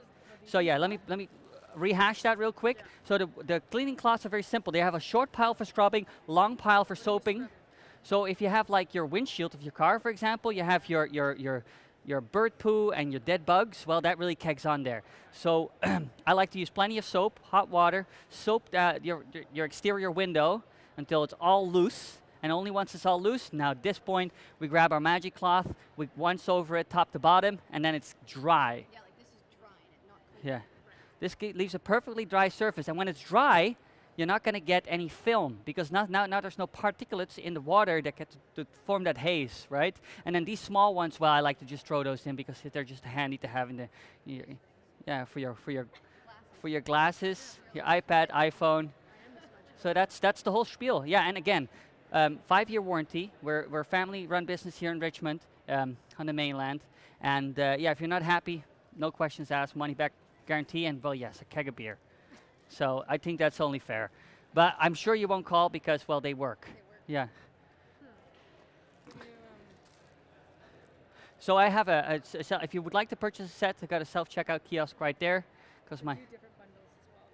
is So yeah, let me rehash that real quick. So the cleaning cloths are very simple. They have a short pile for scrubbing, long pile for soaping. So if you have like your windshield of your car, for example, you have your bird poo and your dead bugs, well, that really kegs on there. So I like to use plenty of soap, hot water, soap your exterior window until it's all loose. And only once it's all loose, now at this point, we grab our magic cloth, we once over it top to bottom, and then it's dry. Yeah, like this is dry and not clean. Yeah. This leaves a perfectly dry surface. And when it's dry, you're not going to get any film because now there's no particulates in the water that get to form that haze, right? And then these small ones, well, I like to just throw those in because they're just handy to have in the, for your glasses, your iPad, iPhone. So that's the whole spiel. Yeah, and again, 5-year warranty. We're a family-run business here in Richmond on the mainland. And yeah, if you're not happy, no questions asked, money back guarantee, and well, yes, a keg of beer. So I think that's only fair. But I'm sure you won't call because, well, they work. Yeah. So I have if you would like to purchase a set, I've got a self-checkout kiosk right there. Because my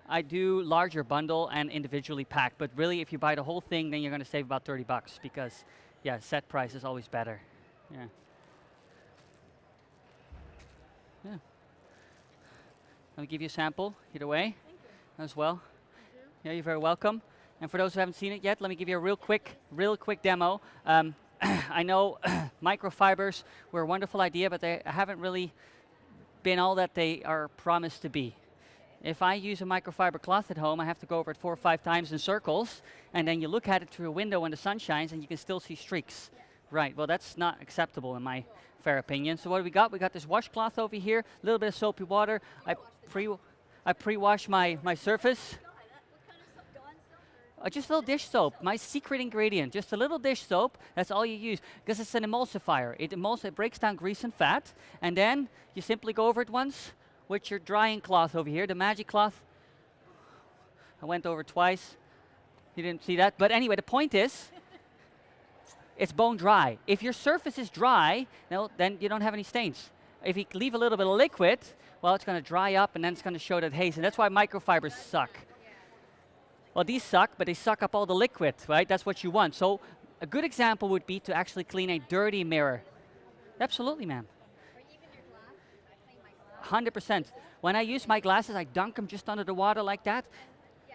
I do larger bundle and individually packed, but really if you buy the whole thing, then you're going to save about $30 because, yeah, set price is always better. Yeah. Yeah. Let me give you a sample, either way, as well. Yeah, you're very welcome. And for those who haven't seen it yet, let me give you a real quick demo. I know microfibers were a wonderful idea, but they haven't really been all that they are promised to be. If I use a microfiber cloth at home, I have to go over it 4 or 5 times in circles, and then you look at it through a window when the sun shines, and you can still see streaks. Right, well that's not acceptable in my fair opinion. So what do we got? We got this washcloth over here, a little bit of soapy water. I pre-wash my surface. Just a little dish soap, my secret ingredient. Just a little dish soap, that's all you use. Because it's an emulsifier. It breaks down grease and fat, and then you simply go over it once with your drying cloth over here, the magic cloth. I went over twice. You didn't see that. But anyway, the point is, it's bone dry. If your surface is dry, then you don't have any stains. If you leave a little bit of liquid, well, it's going to dry up, and then it's going to show that haze. And that's why microfibers suck. Well, these suck, but they suck up all the liquid, right? That's what you want. So a good example would be to actually clean a dirty mirror. Absolutely, ma'am. Or even your glasses. I clean my glasses. 100%. When I use my glasses, I dunk them just under the water like that.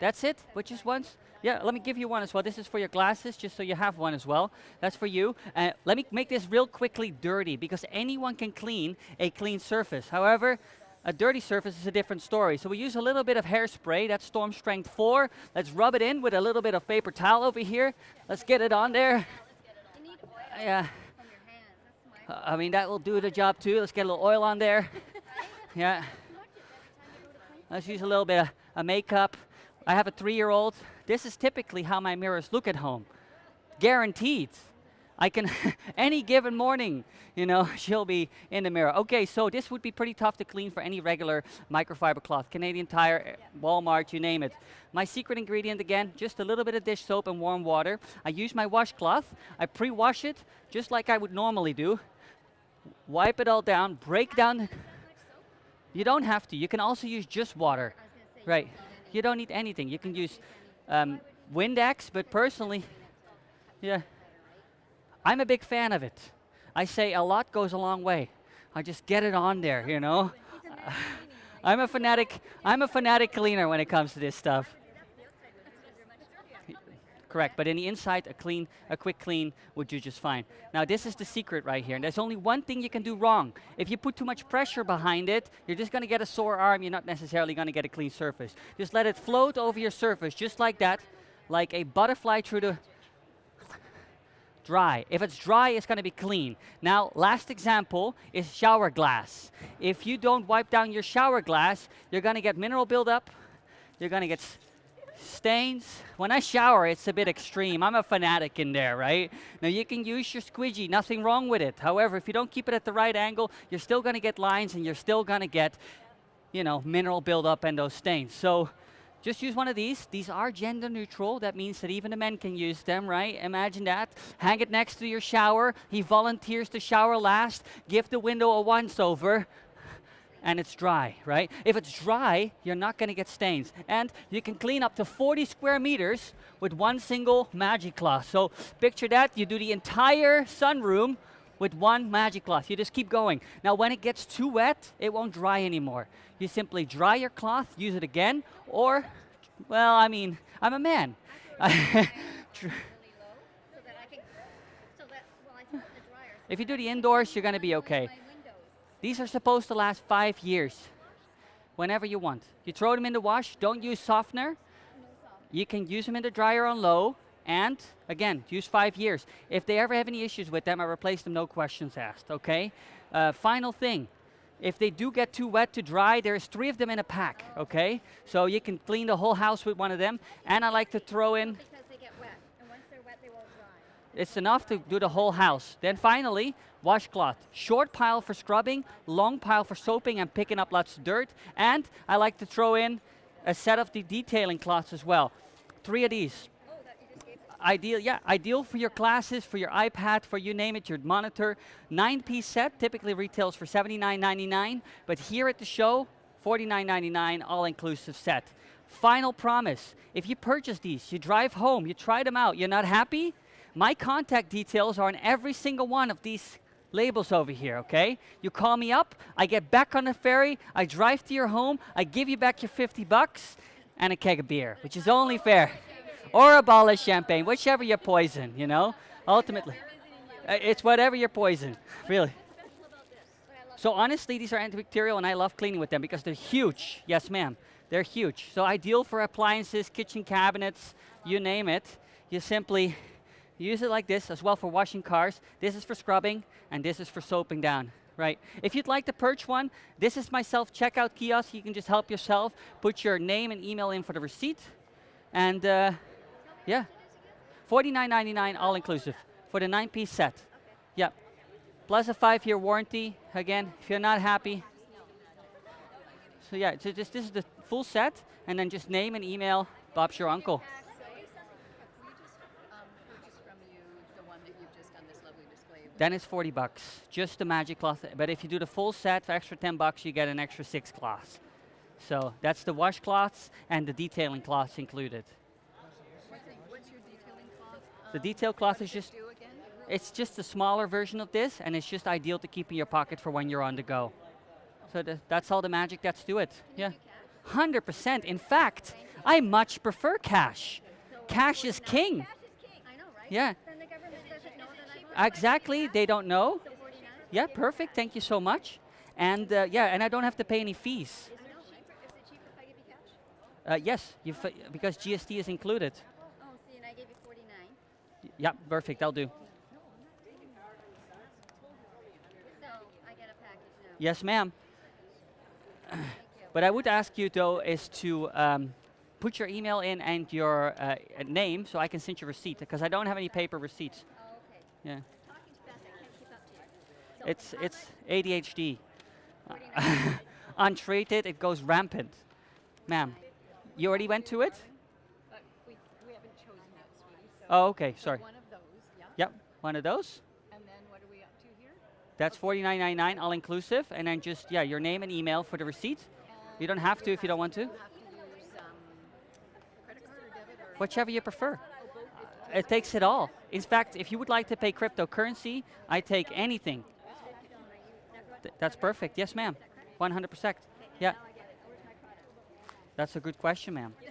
That's it, but just once. Yeah, let me give you one as well. This is for your glasses, just so you have one as well. That's for you. Let me make this real quickly dirty, because anyone can clean a clean surface. However, a dirty surface is a different story. So we use a little bit of hairspray, that's Storm Strength 4. Let's rub it in with a little bit of paper towel over here. Let's get it on there. You need oil Yeah, from your hands. That's my I mean, that will do the job too. Let's get a little oil on there. Yeah. Let's use a little bit of makeup. I have a 3-year-old. This is typically how my mirrors look at home. Guaranteed. I can, any given morning, she'll be in the mirror. Okay, so this would be pretty tough to clean for any regular microfiber cloth. Canadian Tire, Walmart, you name it. My secret ingredient again, just a little bit of dish soap and warm water. I use my washcloth. I pre-wash it just like I would normally do. Wipe it all down, break down. You don't have to. You can also use just water. Right. You don't need anything. You can use Windex, but personally, yeah. I'm a big fan of it. I say a lot goes a long way. I just get it on there, I'm a fanatic cleaner when it comes to this stuff. Correct, but in the inside, a quick clean would do just fine. Now this is the secret right here, and there's only one thing you can do wrong. If you put too much pressure behind it, you're just gonna get a sore arm, you're not necessarily gonna get a clean surface. Just let it float over your surface, just like that, like a butterfly through the dry. If it's dry, it's going to be clean. Now, last example is shower glass. If you don't wipe down your shower glass, you're going to get mineral buildup. You're going to get stains. When I shower, it's a bit extreme. I'm a fanatic in there, right? Now, you can use your squeegee. Nothing wrong with it. However, if you don't keep it at the right angle, you're still going to get lines, and you're still going to get, mineral buildup and those stains. So, just use one of these. These are gender neutral. That means that even the men can use them, right? Imagine that. Hang it next to your shower. He volunteers to shower last. Give the window a once-over. And it's dry, right? If it's dry, you're not going to get stains. And you can clean up to 40 square meters with one single magic cloth. So picture that. You do the entire sunroom with one magic cloth. You just keep going. Now, when it gets too wet, it won't dry anymore. You simply dry your cloth, use it again, or, well, I mean, I'm a man. If you do the indoors, you're going to be okay. These are supposed to last 5 years, whenever you want. You throw them in the wash, don't use softener. You can use them in the dryer on low, and again, use 5 years. If they ever have any issues with them, I replace them, no questions asked, okay? Final thing, if they do get too wet to dry, there's 3 of them in a pack, okay? So you can clean the whole house with one of them, and I like to throw in... Because they get wet, and once they're wet, they won't dry. It's enough to do the whole house. Then finally, washcloth. Short pile for scrubbing, long pile for soaping and picking up lots of dirt, and I like to throw in a set of the detailing cloths as well. 3 of these. Ideal for your classes, for your iPad, for you name it, your monitor. 9-piece set typically retails for $79.99, but here at the show, $49.99, all-inclusive set. Final promise, if you purchase these, you drive home, you try them out, you're not happy, my contact details are on every single one of these labels over here, okay? You call me up, I get back on the ferry, I drive to your home, I give you back your $50 and a keg of beer, which is only fair. Or a bottle of champagne, whichever your poison, ultimately. It's whatever your poison, really. So honestly, these are antibacterial, and I love cleaning with them because they're huge. Yes, ma'am. They're huge. So ideal for appliances, kitchen cabinets, you name it. You simply use it like this, as well for washing cars. This is for scrubbing, and this is for soaping down. Right. If you'd like to purchase one, this is my self-checkout kiosk. You can just help yourself. Put your name and email in for the receipt, and yeah, $49.99 all inclusive for the 9-piece set. Yeah, plus a 5-year warranty. Again, if you're not happy. So yeah, so this is the full set, and then just name and email. Bob's your uncle. If we just purchase from you the one that you've just done this lovely display with, Then it's $40, just the magic cloth. But if you do the full set for extra $10, you get an extra 6 cloths. So that's the washcloths and the detailing cloths included. what's your detailing cloth? The detail cloth is just, Do again? it's just a smaller version of this, and it's just ideal to keep in your pocket for when you're on the go. So that's all the magic that's to it. Yeah, 100%. In fact, I much prefer cash. Cash is king. Cash is king. I know, right? Yeah, Then the government doesn't know that I'm exactly. They don't know. so 49. Yeah, perfect. Thank you so much. And yeah, and I don't have to pay any fees. Is it cheaper if I give you cash? Yes, because GST is included. Oh, see, and I gave you 49. Yeah, perfect. I'll do. So I get a package now. Yes, ma'am. But I would ask you though is to put your email in and your name so I can send you a receipt because I don't have any paper receipts. Oh, okay. Yeah, Talking too fast, I can't keep up to you. So it's ADHD. 49. Untreated, it goes rampant. Ma'am, you already went to it? We haven't chosen yet, sweetie. So Oh, okay. Sorry. one of those, yeah. Yep, one of those. And then what are we up to here? That's $49.99 all inclusive, and then just your name and email for the receipt. You don't have to if you don't want to. You have to use credit card or debit or Whichever you prefer. It takes it all. In fact, if you would like to pay cryptocurrency, I take anything. That's perfect. Yes, ma'am. 100%. Yeah. That's a good question, ma'am. Now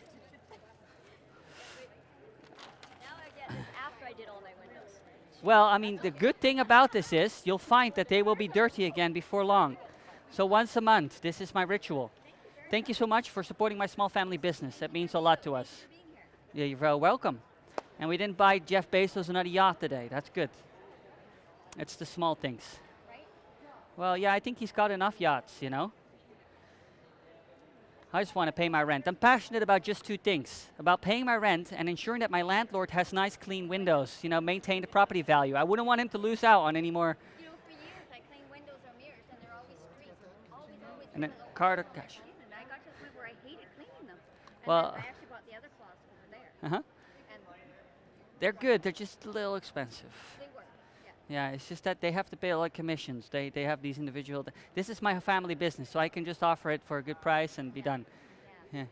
I get this after I did all my windows. Well, I mean, the good thing about this is you'll find that they will be dirty again before long. So once a month, this is my ritual. Thank you so much for supporting my small family business. That means a lot to us. Yeah, you're very welcome. And we didn't buy Jeff Bezos another yacht today. That's good. It's the small things. Well, yeah, I think he's got enough yachts, you know. I just want to pay my rent. I'm passionate about just two things, about paying my rent and ensuring that my landlord has nice, clean windows, you know, maintain the property value. I wouldn't want him to lose out on any more. You know, for years I cleaned windows or mirrors and they're always streaked. Always. And then with a little card or white cash. line, and I got to the point where I hated cleaning them. And Well- then I actually bought the other cloths over there. Uh-huh. And They're good. They're just a little expensive. they work. Yeah, it's just that they have to pay a lot of commissions. They have these individual. This is my family business, so I can just offer it for a good price and be done. Yeah.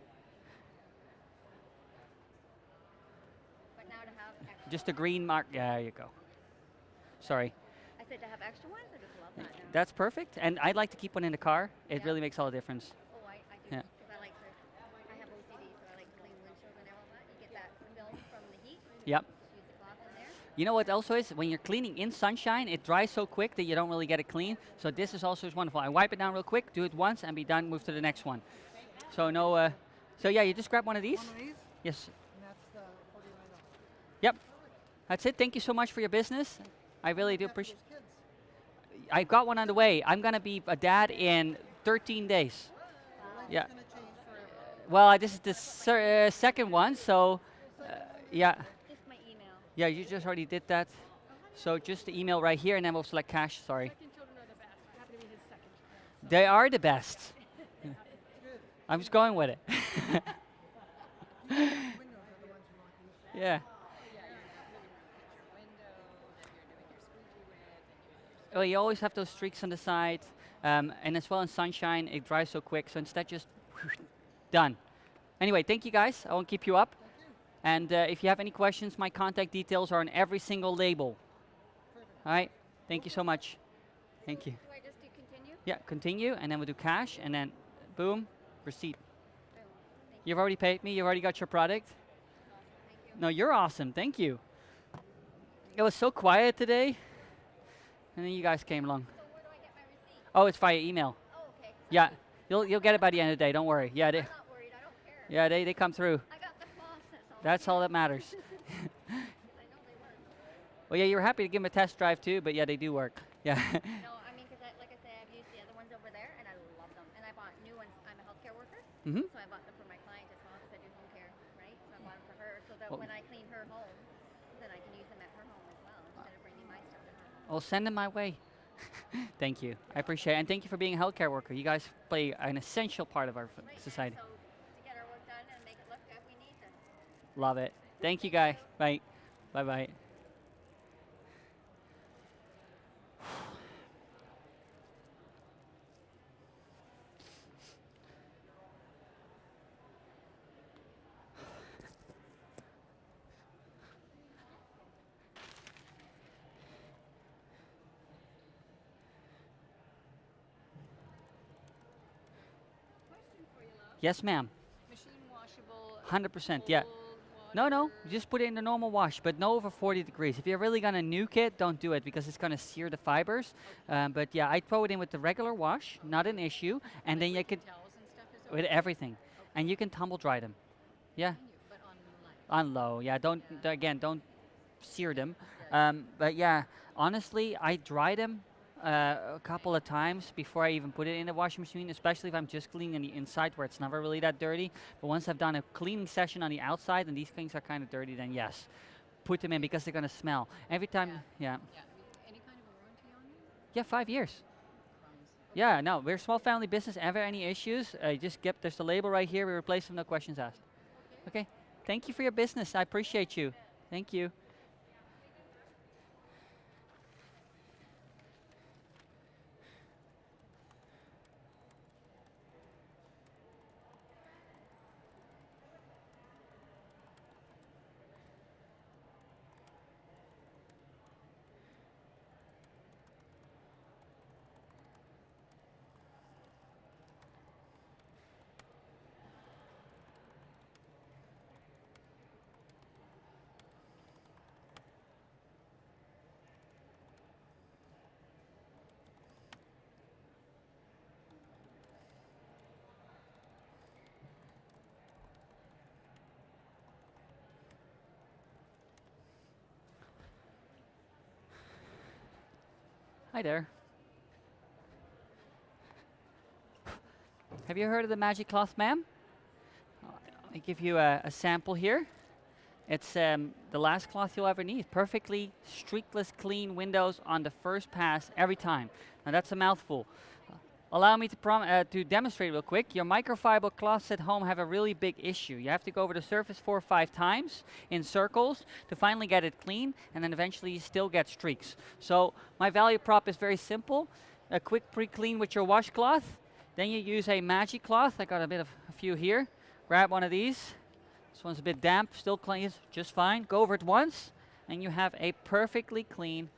But now to have extra. Just a green mark. Yeah, there you go. Sorry. I said to have extra ones, I just love that now. That's perfect. And I'd like to keep one in the car. It Yeah. really makes all the difference. Oh, I do. Yeah. Because I like to, I have OCD, so I like to clean windshield and all that. You get that film from the heat. Yep. Just use the cloth in there. You know what also is? When you're cleaning in sunshine, it dries so quick that you don't really get it clean. So this is also wonderful. I wipe it down real quick, do it once, and be done, move to the next one. So no, so yeah, you just grab one of these. One of these, Yes. and that's the $49. Yep. That's it. Thank you so much for your business. I really do After appreciate. those kids. I've got one on the way. I'm gonna be a dad in 13 days. Yeah. It's gonna change forever. Well, this is the second one, so yeah. Just my email. Yeah, you just already did that. So just the email right here, and then we'll select cash. Sorry. Second children are the best. It happened to be his second. They are the best. Yeah. I'm just going with it. Windows are the ones you want to use. Yeah. Well, you always have those streaks on the side, and as well in sunshine, it dries so quick. So instead, just done. Anyway, thank you guys. I won't keep you up. And if you have any questions, my contact details are on every single label. All right. Thank you so much. Thank you. Do I just do continue? Yeah, continue, and then we'll do cash, and then boom, receipt. Boom. Thank You've already paid me. You've already got your product. you. No, you're awesome. Thank you. It was so quiet today, and then you guys came along. So where do I get my receipt? Oh, it's via email. Oh, okay. Yeah, you'll get it by the end of the day. Don't worry. Yeah, I'm not worried. I don't care. yeah, they come through. I got the cloths. That's all. That's all that matters. Because I know they work. Well, yeah, you were happy to give them a test drive too, but yeah, they do work. Yeah. No, I mean, because like I say, I've used the other ones over there, and I love them. And I bought new ones. I'm a healthcare worker, Mhm. so I bought them for my client as well because I do home care, right? So I bought them for her so that Well- when I clean her home, then I can use them at her home as well instead of bringing my stuff to her home. Well, send them my way. Thank you. I appreciate it. And thank you for being a healthcare worker. You guys play an essential part of our Right, and society. So to get our work done and make it look good, we need this. Love it. Thank you, guys. Bye. Bye-bye. Question for you, love. Yes, ma'am. Machine washable. 100%, yeah. cold No, no, water. just put it in the normal wash, but no over 40 degrees. If you're really gonna nuke it, don't do it because it's gonna sear the fibers. But yeah, I throw it in with the regular wash, not an issue. And then you can, Towels and stuff is with okay? everything. And you can tumble dry them. Yeah, Can you? But on light. on low. Yeah, again, don't sear them. Yeah. But yeah, honestly, I dry them a couple of times before I even put it in the washing machine, especially if I'm just cleaning the inside where it's never really that dirty. But once I've done a cleaning session on the outside and these things are kind of dirty, then yes, put them in because they're gonna smell. Every time, yeah, Yeah. Any kind of a warranty on them? yeah, 5 years. Crumbs. Yeah, no, we're a small family business. Ever any issues, just get, there's the label right here. We replace them, no questions asked. Okay, thank you for your business. I appreciate you. Thank you. Hi there. Have you heard of the magic cloth, ma'am? I give you a sample here. It's the last cloth you'll ever need. Perfectly streakless clean windows on the first pass every time. Now that's a mouthful. Allow me to demonstrate real quick. Your microfiber cloths at home have a really big issue. You have to go over the surface 4 or 5 times in circles to finally get it clean, and then eventually you still get streaks. So my value prop is very simple. A quick pre-clean with your washcloth. Then you use a magic cloth. I got a few here. Grab one of these. This one's a bit damp, still clean, just fine. Go over it once, and you have a perfectly clean,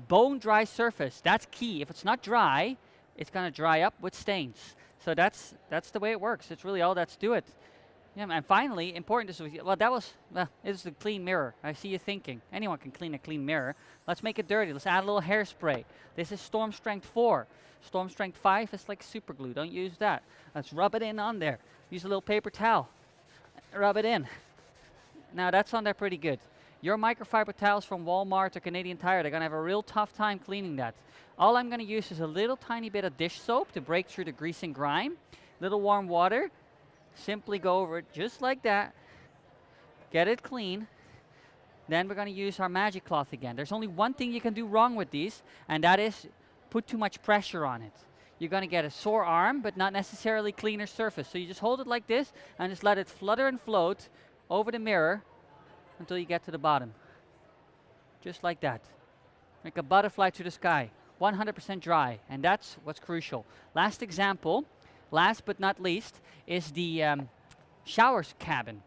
bone dry surface. That's key. If it's not dry, it's gonna dry up with stains. So that's the way it works. It's really all that's to it. Yeah, and finally, important is, it's the clean mirror. I see you thinking. Anyone can clean a clean mirror. Let's make it dirty. Let's add a little hairspray. This is Storm Strength 4. Storm Strength 5 is like super glue. Don't use that. Let's rub it in on there. Use a little paper towel. Rub it in. Now that's on there pretty good. Your microfiber towels from Walmart or Canadian Tire, they're gonna have a real tough time cleaning that. All I'm gonna use is a little tiny bit of dish soap to break through the grease and grime. Little warm water. Simply go over it just like that. Get it clean. Then we're gonna use our magic cloth again. There's only one thing you can do wrong with these, and that is put too much pressure on it. You're gonna get a sore arm, but not necessarily cleaner surface. So you just hold it like this and just let it flutter and float over the mirror until you get to the bottom. Just like that. Like a butterfly to the sky. 100% dry, and that's what's crucial. Last example, last but not least, is the shower cabin.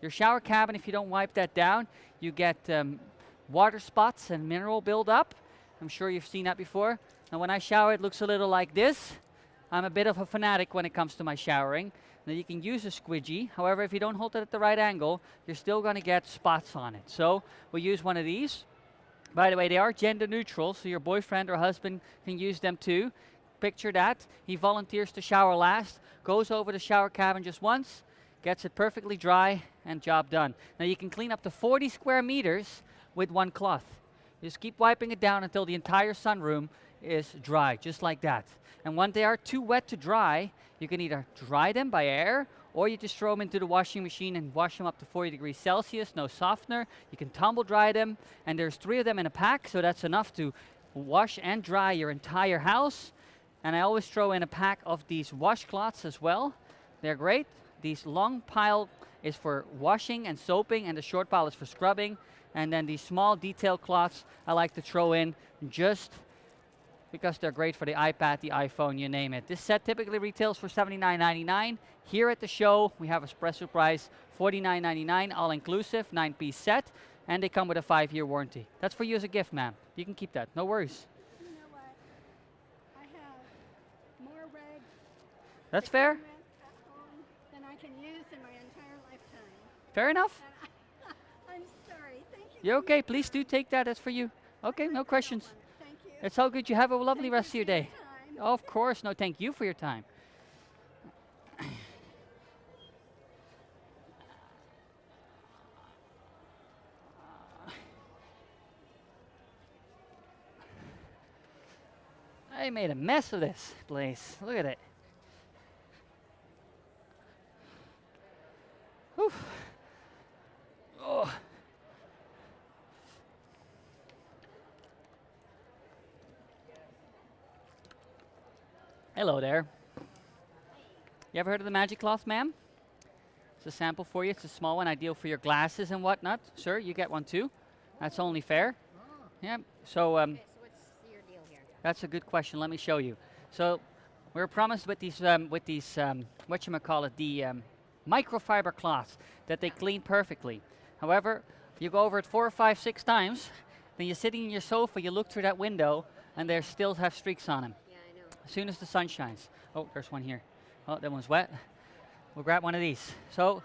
Your shower cabin, if you don't wipe that down, you get water spots and mineral buildup. I'm sure you've seen that before. Now when I shower, it looks a little like this. I'm a bit of a fanatic when it comes to my showering. Now you can use a squidgy. However, if you don't hold it at the right angle, you're still gonna get spots on it. So we'll use one of these. By the way, they are gender neutral, so your boyfriend or husband can use them too. Picture that. He volunteers to shower last, goes over the shower cabin just once, gets it perfectly dry, and job done. Now you can clean up to 40 square meters with one cloth. Just keep wiping it down until the entire sunroom is dry, just like that. And when they are too wet to dry, you can either dry them by air, or you just throw them into the washing machine and wash them up to 40 degrees Celsius, no softener. You can tumble dry them, and there's 3 of them in a pack, so that's enough to wash and dry your entire house. And I always throw in a pack of these washcloths as well. They're great. These long pile is for washing and soaping, and the short pile is for scrubbing. And then these small detail cloths I like to throw in just because they're great for the iPad, the iPhone, you name it. This set typically retails for $79.99. Here at the show, we have a special price, $49.99, all inclusive, 9-piece set, and they come with a 5-year warranty. That's for you as a gift, ma'am. You can keep that, no worries. You know what? I have more rags That's fair. at home than I can use in my entire lifetime. Fair enough. And I'm sorry. Thank you. You're okay. Please do take that. That's for you. Okay, no questions. Thank you. It's all good. You have a lovely Thank rest of you your for your day. time. Of course. No, thank you for your time. I made a mess of this place. Look at it. Whew. Oh. Hello there. You ever heard of the magic cloth, ma'am? It's a sample for you. It's a small one, ideal for your glasses and whatnot. Sir, you get one too. That's only fair. Yeah. So Okay, so what's your deal here? that's a good question. Let me show you. So we were promised with these whatchamacallit, the microfiber cloths that they clean perfectly. However, you go over it 4 or 5, 6 times, then you're sitting in your sofa, you look through that window, and they still have streaks on them. Yeah, I know. As soon as the sun shines. Oh, there's one here. Oh, that one's wet. We'll grab one of these. So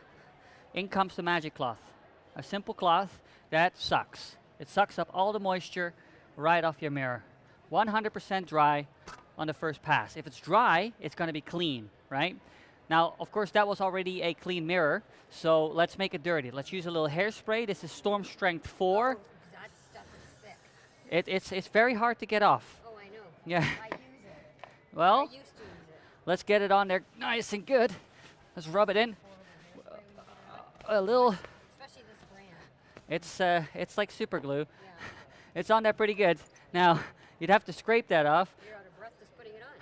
in comes the magic cloth. A simple cloth that sucks. It sucks up all the moisture right off your mirror. 100% dry on the first pass. If it's dry, it's going to be clean, right? Now, of course, that was already a clean mirror, so let's make it dirty. Let's use a little hairspray. This is Storm Strength 4. Oh, that stuff is sick. It's very hard to get off. Oh, I know. Yeah. I use it. Well, I used to use it. let's get it on there nice and good. Let's rub it in. A little. Especially this brand. It's like super glue. Yeah. It's on there pretty good. Now, you'd have to scrape that off. You're out of breath just putting it on.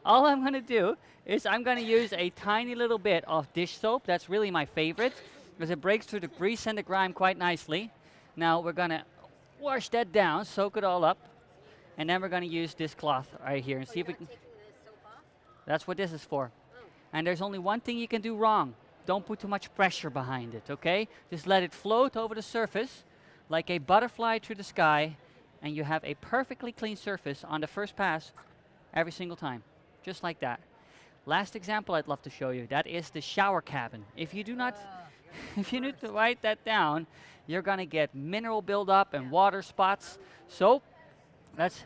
All I'm going to do is I'm going to use a tiny little bit of dish soap. That's really my favorite because it breaks through the grease and the grime quite nicely. Now we're going to wash that down, soak it all up, and then we're going to use this cloth right here and Oh, see you're if we not can. taking the soap off? That's what this is for. Oh. And there's only one thing you can do wrong. Don't put too much pressure behind it, okay? Just let it float over the surface like a butterfly through the sky, and you have a perfectly clean surface on the first pass every single time. Just like that. Last example I'd love to show you. That is the shower cabin. If you do not, if you need to write that down, you're gonna get mineral buildup and water spots. So, let's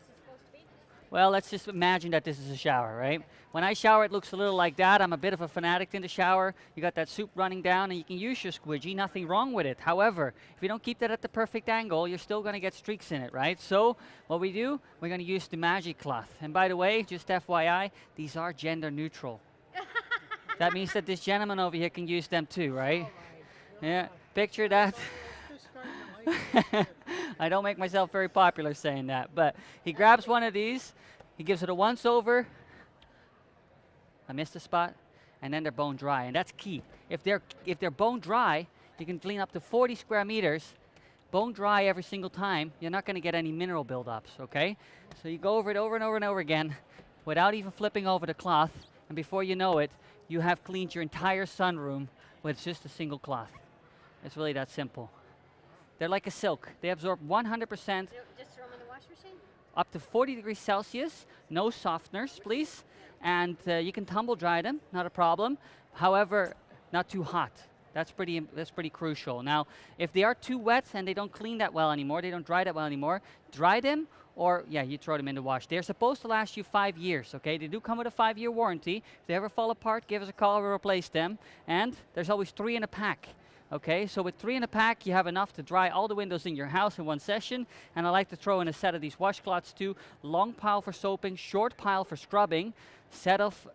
just imagine that this is a shower, right? When I shower, it looks a little like that. I'm a bit of a fanatic in the shower. You got that soup running down, and you can use your squidgy. Nothing wrong with it. However, if you don't keep that at the perfect angle, you're still going to get streaks in it, right? So what we do, we're going to use the magic cloth. And by the way, just FYI, these are gender neutral. That means that this gentleman over here can use them too, right? Yeah. Picture that. I don't make myself very popular saying that, but he grabs one of these, he gives it a once over. I missed a spot, and then they're bone dry, and that's key. If they're bone dry, you can clean up to 40 square meters, bone dry every single time. You're not going to get any mineral buildups, okay? So you go over it over and over and over again without even flipping over the cloth, and before you know it, you have cleaned your entire sunroom with just a single cloth. It's really that simple. They're like a silk. They absorb 100% So just throw them in the wash machine? up to 40 degrees Celsius, no softeners, please. And you can tumble dry them, not a problem. However, not too hot. That's pretty crucial. Now, if they are too wet and they don't clean that well anymore, they don't dry that well anymore, dry them or yeah, you throw them in the wash. They're supposed to last you 5 years, okay? They do come with a 5-year warranty. If they ever fall apart, give us a call, we'll replace them. And there's always 3 in a pack. Okay, so with 3 in a pack, you have enough to dry all the windows in your house in one session. And I like to throw in a set of these washcloths too. Long pile for soaping, short pile for scrubbing. Set of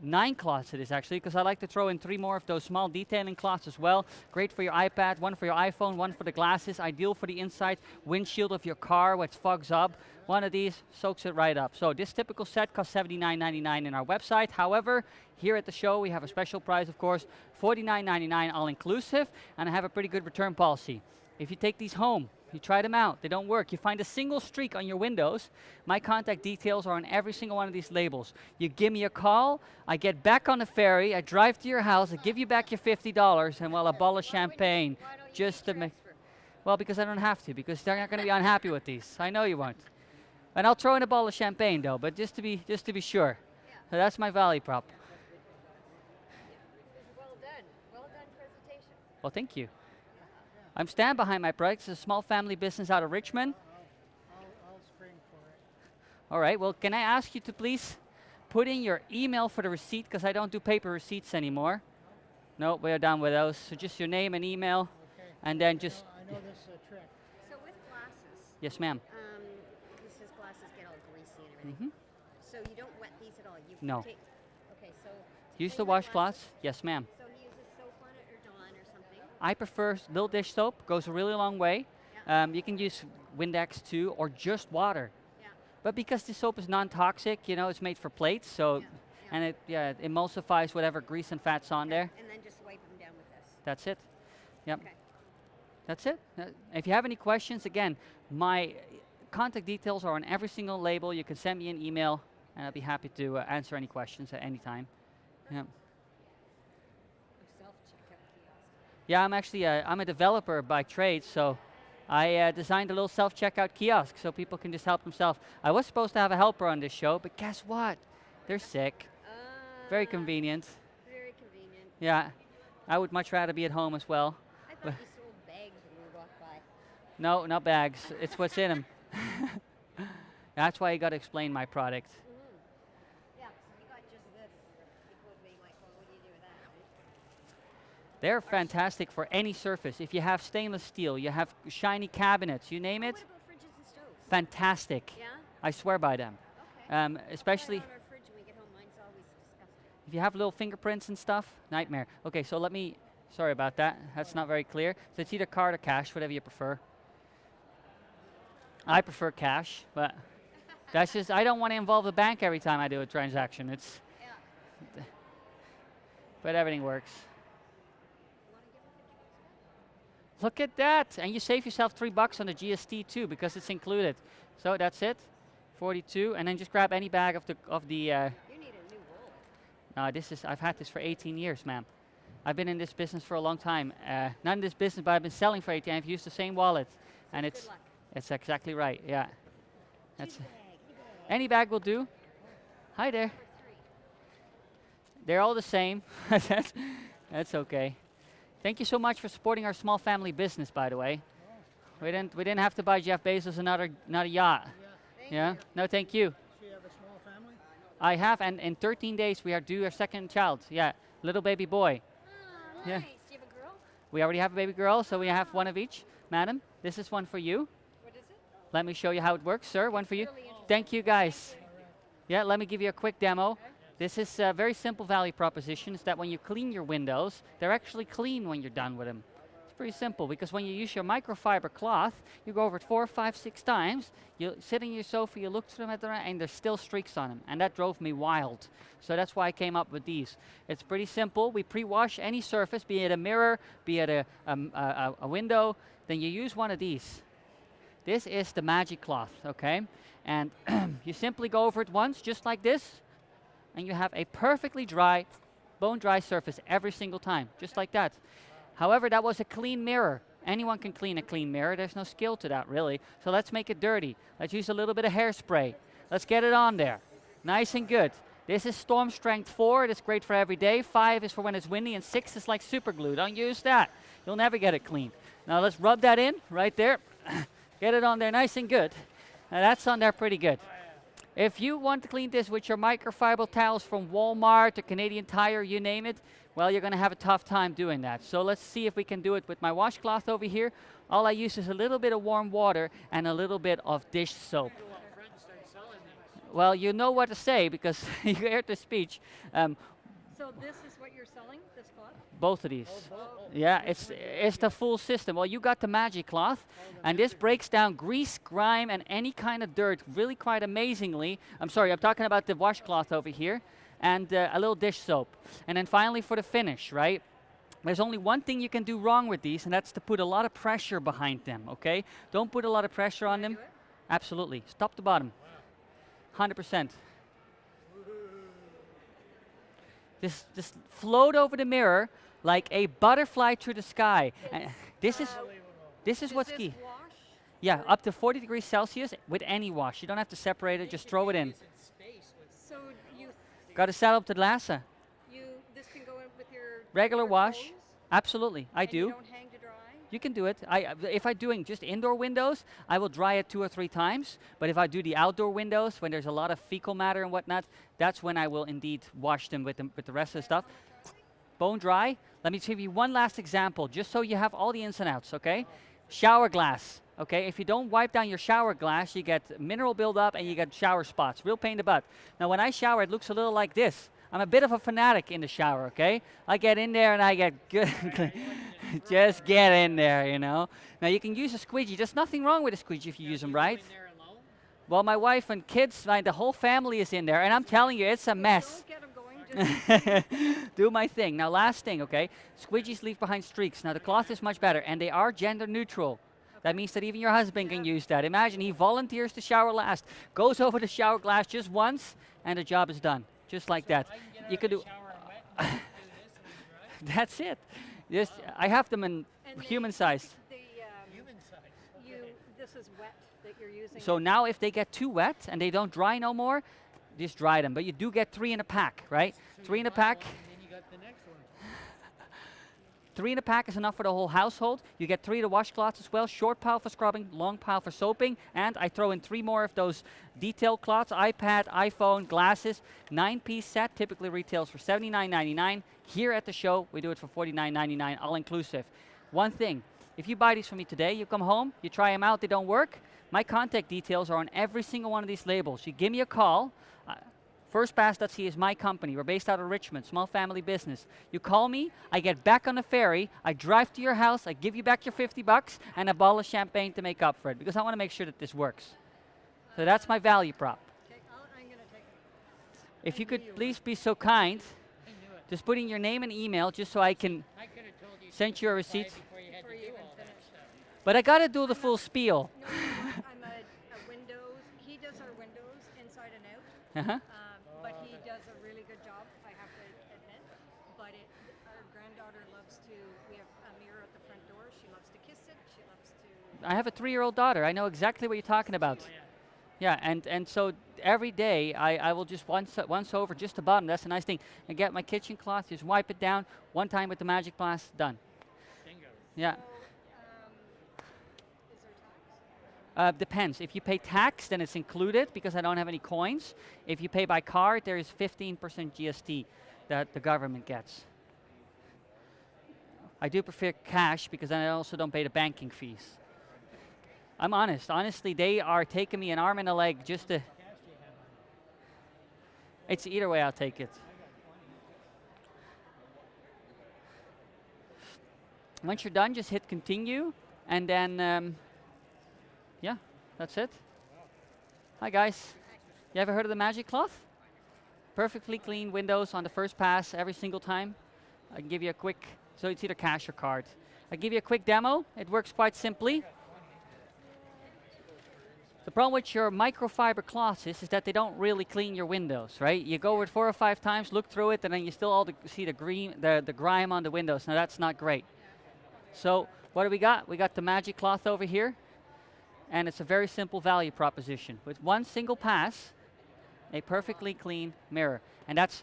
9 cloths it is actually, because I like to throw in 3 more of those small detailing cloths as well. Great for your iPad, 1 for your iPhone, 1 for the glasses. Ideal for the inside windshield of your car when it fogs up. One of these soaks it right up. So this typical set costs $79.99 in our website. However, here at the show we have a special price, of course, $49.99 all inclusive, and I have a pretty good return policy. If you take these home, you try them out, they don't work, you find a single streak on your windows, my contact details are on every single one of these labels. You give me a call, I get back on the ferry, I drive to your house, I give you back your $50, and well, a bottle of champagne just to make. Well, because I don't have to, because they're not going to be unhappy with these. I know you won't. And I'll throw in a bottle of champagne though, but just to be sure. So that's my value prop. Well done presentation. Well, thank you. I'm stand behind my product. It's a small family business out of Richmond. I'll spring for it. All right. Well, can I ask you to please put in your email for the receipt, because I don't do paper receipts anymore. No, we are done with those. So just your name and email, Okay. and then just. I know this trick. So with glasses, Yes, ma'am. he says glasses get all greasy and everything. Mm-hmm. So you don't wet these at all. You No. Take, okay, so Use clean the glasses. washcloths. Yes, ma'am. So he uses soap on it or Dawn or something. I prefer little dish soap. Goes a really long way. Yeah. You can use Windex too, or just water. Yeah. But because this soap is non-toxic, you know, it's made for plates, so Yeah. and it emulsifies whatever grease and fats on there. And then just wipe them down with this. That's it. Yep. Okay. That's it. If you have any questions, again, my contact details are on every single label. You can send me an email, and I'll be happy to answer any questions at any time. Yeah. Self-checkout kiosk. Yeah, I'm actually I'm a developer by trade, so I designed a little self-checkout kiosk so people can just help themselves. I was supposed to have a helper on this show, but guess what? They're sick. Very convenient. Very convenient. Yeah, I would much rather be at home as well. I thought you sold bags when we walked by. No, not bags. It's what's in them. That's why you got to explain my product. Yeah, so you got just this. People would be like, well, what do you do with that? Right? They're fantastic for any surface. If you have stainless steel, you have shiny cabinets, you name it, What about fridges and stoves? fantastic. Yeah? I swear by them. Okay. Especially Put it on our fridge when we get home. Mine's always disgusting. if you have little fingerprints and stuff, nightmare. Okay, so let me, sorry about that. That's not very clear. So it's either card or cash, whatever you prefer. I prefer cash, but that's just, I don't want to involve the bank every time I do a transaction. It's, Yeah. but everything works. Look at that, and you save yourself $3 on the GST too, because it's included. So that's it, 42, and then just grab any bag of the You need a new wallet. this is, I've had this for 18 years, ma'am. I've been in this business for a long time. Not in this business, but I've been selling for 18. I've used the same wallet, and Good it's luck. exactly right. Yeah, that's Choose a bag. any bag will do. Hi there. Number 3. They're all the same. That's okay. Thank you so much for supporting our small family business, by the way. We didn't have to buy Jeff Bezos another yacht. Thank Yeah. you. No, thank you. So you have a small family? I have, and in 13 days we are due our second child. Yeah, little baby boy. Oh, Yeah. nice. Do you have a girl? We already have a baby girl, so we have one of each. Madam, this is one for you. What is it? Let me show you how it works, sir. One for you. Really interesting. Thank you, guys. Yeah, let me give you a quick demo. This is a very simple value proposition. Is that when you clean your windows, they're actually clean when you're done with them. It's pretty simple, because when you use your microfiber cloth, you go over it 4, 5, 6 times. You sit in your sofa, you look through them, and there's still streaks on them, and that drove me wild. So that's why I came up with these. It's pretty simple. We pre-wash any surface, be it a mirror, be it a window. Then you use one of these. This is the magic cloth, okay? And you simply go over it once, just like this, and you have a perfectly dry, bone-dry surface every single time, just like that. However, that was a clean mirror. Anyone can clean a clean mirror. There's no skill to that, really. So let's make it dirty. Let's use a little bit of hairspray. Let's get it on there. Nice and good. This is storm strength 4. It's great for every day. 5 is for when it's windy, and 6 is like super glue. Don't use that. You'll never get it clean. Now let's rub that in right there. Get it on there nice and good. Now that's on there pretty good. If you want to clean this with your microfiber towels from Walmart or Canadian Tire, you name it, well, you're going to have a tough time doing that. So let's see if we can do it with my washcloth over here. All I use is a little bit of warm water and a little bit of dish soap. Well, you know what to say because you heard the speech. So this is what you're selling, this cloth? Both of these. Yeah, it's the full system. Well, you got the magic cloth, and this breaks down grease, grime, and any kind of dirt really quite amazingly. I'm sorry, I'm talking about the washcloth over here, and a little dish soap. And then finally for the finish, right? There's only one thing you can do wrong with these, and that's to put a lot of pressure behind them, okay? Don't put a lot of pressure on them. Absolutely. Stop the bottom. 100%. Just float over the mirror like a butterfly through the sky. And this is what's key. Wash? Yeah, up to 40 degrees Celsius with any wash. You don't have to separate it, just throw it in. So you Got to set up the Lhasa. this can go in with your Regular your wash. clothes, Absolutely, I and do. You don't hang to dry. You can do it. If I'm doing just indoor windows, I will dry it 2 or 3 times. But if I do the outdoor windows, when there's a lot of fecal matter and whatnot, that's when I will indeed wash them with the rest of the stuff. Bone dry. Let me give you one last example, just so you have all the ins and outs, okay? Shower glass, okay? If you don't wipe down your shower glass, you get mineral buildup and you get shower spots. Real pain in the butt. Now, when I shower, it looks a little like this. I'm a bit of a fanatic in the shower, okay? I get in there and I get good. Just get in there, you know. Now, you can use a squeegee. There's nothing wrong with a squeegee if you use them right. Well, my wife and kids, the whole family is in there, and I'm telling you, it's a mess. Don't get them going. Just Do my thing. Now, last thing, okay? Squeegees leave behind streaks. Now, the cloth is much better, and they are gender neutral. That means that even your husband can use that. Imagine he volunteers to shower last, goes over the shower glass just once, and the job is done. Just like that. You could do. That's it. Just, I have them in and human size. this is wet that you're using. So now if they get too wet and they don't dry no more, just dry them. But you do get 3 in a pack, right? 3 in a pack. 3 in a pack is enough for the whole household. You get 3 of the washcloths as well. Short pile for scrubbing, long pile for soaping. And I throw in 3 more of those detail cloths, iPad, iPhone, glasses. 9-piece set typically retails for $79.99. Here at the show, we do it for $49.99, all inclusive. One thing, if you buy these from me today, you come home, you try them out, they don't work. My contact details are on every single one of these labels. You give me a call. FirstPass.ca is my company. We're based out of Richmond, small family business. You call me, I get back on the ferry, I drive to your house, I give you back your $50 and a bottle of champagne to make up for it because I want to make sure that this works. So that's my value prop. Okay, I'm going to take it. If you could please be so kind, just put in your name and email just so I can send you a receipt. Before you even finish. But I got to do the full spiel. No, I'm a Windows. He does our windows inside and out. Uh-huh. But he does a really good job, I have to admit. But our granddaughter loves to, we have a mirror at the front door. She loves to kiss it. She loves to. I have a 3-year-old daughter. I know exactly what you're talking about. Yeah, and so every day I will just once over just the bottom. That's a nice thing. And get my kitchen cloth, just wipe it down. One time with the magic glass, done. Bingo. Yeah. So, is there tax? Depends. If you pay tax, then it's included because I don't have any coins. If you pay by card, there is 15% GST that the government gets. I do prefer cash because then I also don't pay the banking fees. I'm honest. Honestly, they are taking me an arm and a leg just to. It's either way, I'll take it. Once you're done, just hit continue, and then, yeah, that's it. Hi, guys. You ever heard of the magic cloth? Perfectly clean windows on the first pass every single time. I can give you a quick, so it's either cash or card. I give you a quick demo. It works quite simply. The problem with your microfiber cloths is that they don't really clean your windows, right? You go over it 4 or 5 times, look through it, and then you still see the grime on the windows. Now that's not great. So what do we got? We got the magic cloth over here, and it's a very simple value proposition. With one single pass, a perfectly clean mirror. And that's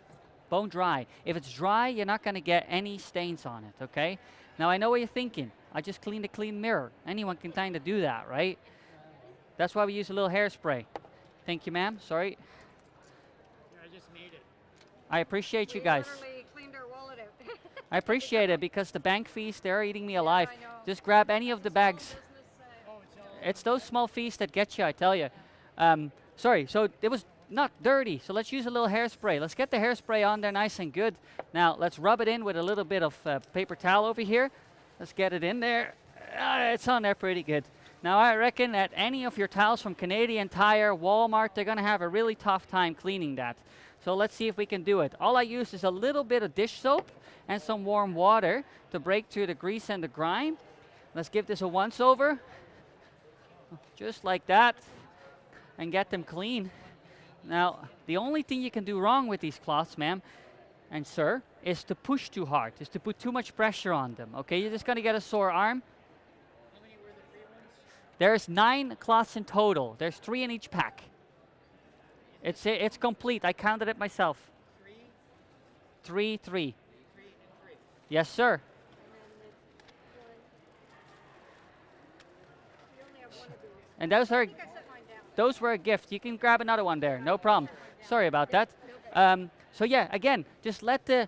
bone dry. If it's dry, you're not going to get any stains on it, okay? Now, I know what you're thinking. I just cleaned a clean mirror. Anyone can kind of do that, right? That's why we use a little hairspray. Thank you, ma'am. Sorry. I just made it. I appreciate you guys. Literally cleaned our wallet out. I appreciate it because the bank fees, they're eating me alive. I know. Just grab any of the bags. Business, It's those small fees that get you, I tell you. Sorry, so it was not dirty. So let's use a little hairspray. Let's get the hairspray on there nice and good. Now, let's rub it in with a little bit of paper towel over here. Let's get it in there. It's on there pretty good. Now, I reckon that any of your towels from Canadian Tire, Walmart, they're going to have a really tough time cleaning that. So let's see if we can do it. All I use is a little bit of dish soap and some warm water to break through the grease and the grime. Let's give this a once over. Just like that. And get them clean. Now, the only thing you can do wrong with these cloths, ma'am and sir, is to push too hard, is to put too much pressure on them, okay? You're just going to get a sore arm. How many were the free ones? There's 9 cloths in total. There's 3 in each pack. It's complete. I counted it myself. 3? 3. 3 and 3. Yes, sir. You only have one of these. And those are I think I set mine down. those were a gift. You can grab another one there. No problem. Sorry about that. So yeah, again, just let the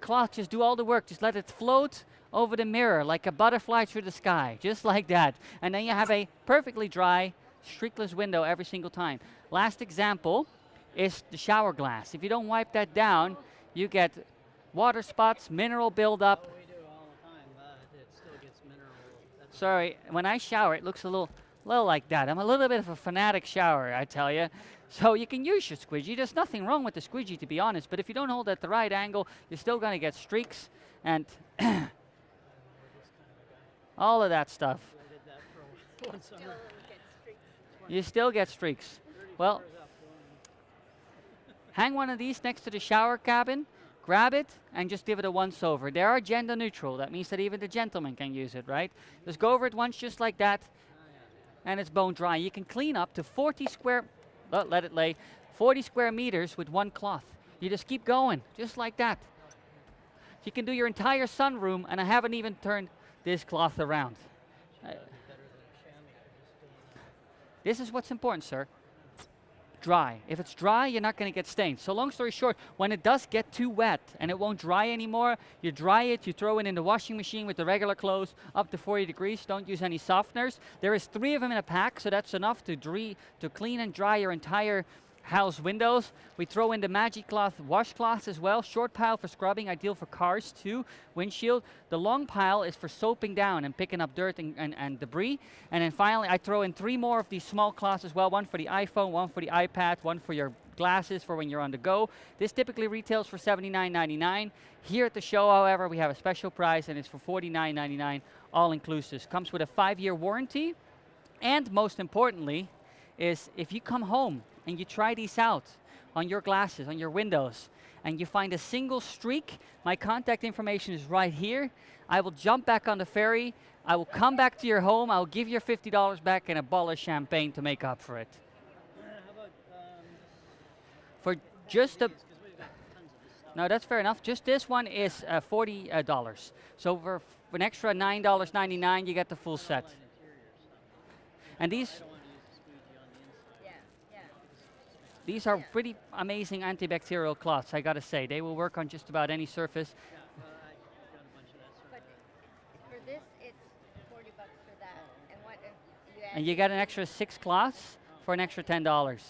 cloth just do all the work. Just let it float over the mirror like a butterfly through the sky, just like that. And then you have a perfectly dry, streakless window every single time. Last example is the shower glass. If you don't wipe that down, you get water spots, mineral buildup. We do all the time, but it still gets mineral. That's Sorry, when I shower, it looks a little like that. I'm a little bit of a fanatic shower, I tell you. So you can use your squeegee. There's nothing wrong with the squeegee, to be honest. But if you don't hold it at the right angle, you're still going to get streaks and all of that stuff. I did that for one summer. You still get streaks. Well, hang one of these next to the shower cabin, grab it, and just give it a once over. They are gender neutral. That means that even the gentleman can use it, right? Just go over it once just like that, and it's bone dry. You can clean up to 40 square, let it lay, 40 square meters with one cloth. You just keep going, just like that. You can do your entire sunroom, and I haven't even turned this cloth around. This is what's important, sir. Dry. If it's dry, you're not going to get stains. So long story short, when it does get too wet and it won't dry anymore, you dry it, you throw it in the washing machine with the regular clothes up to 40 degrees. Don't use any softeners. There is 3 of them in a pack, so that's enough to clean and dry your entire house windows. We throw in the Magic Cloth washcloths as well. Short pile for scrubbing, ideal for cars too. Windshield. The long pile is for soaping down and picking up dirt and debris. And then finally, I throw in 3 more of these small cloths as well. One for the iPhone, one for the iPad, one for your glasses for when you're on the go. This typically retails for $79.99. Here at the show, however, we have a special price and it's for $49.99, all inclusive. Comes with a 5-year warranty. And most importantly, is if you come home and you try these out on your glasses, on your windows, and you find a single streak, my contact information is right here. I will jump back on the ferry. I will come back to your home. I will give you your $50 back and a bottle of champagne to make up for it. How about For just a... because we've got tons of this stuff. No, that's fair enough. Just this one is $40. So for an extra $9.99, you get the full set. Light interior stuff. And these... I don't want to use the squeegee on the inside. Yeah, yeah. These are pretty amazing antibacterial cloths, I gotta say. They will work on just about any surface. Yeah, well, I got a bunch of that sort But for this, it's $40 for that. And what if you add? And you get an extra 6 cloths for an extra $10. Okay.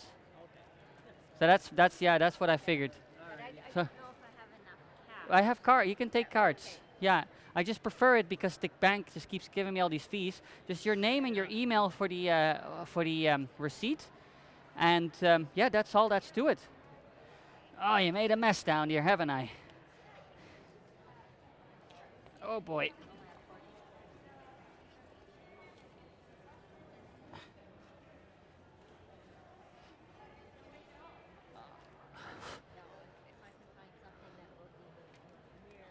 So that's what I figured. But I So- don't know if I have enough cash. I have card. You can take cards. Yeah, I just prefer it because the bank just keeps giving me all these fees. Just your name and your email for the receipt, and yeah, that's all that's to it. Oh, you made a mess down here, haven't I? Oh boy. If I can find something that will be near.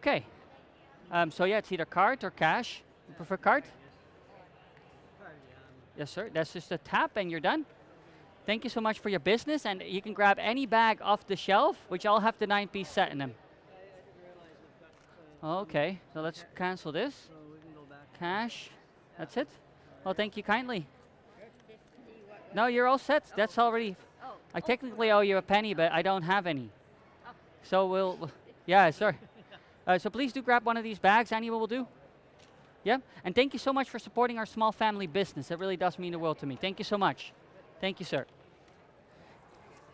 Okay. So yeah, it's either card or cash. You prefer card? Yes, sir. That's just a tap and you're done. Thank you so much for your business, and you can grab any bag off the shelf, which all have the 9-piece set in them. Okay, so let's cancel this. Cash. That's it. Well, thank you kindly. No, you're all set. That's already. I technically owe you a penny, but I don't have any. So yeah, sir. So please do grab one of these bags. Anyone will do. Yeah, and thank you so much for supporting our small family business. It really does mean the world to me. Thank you so much. Thank you, sir.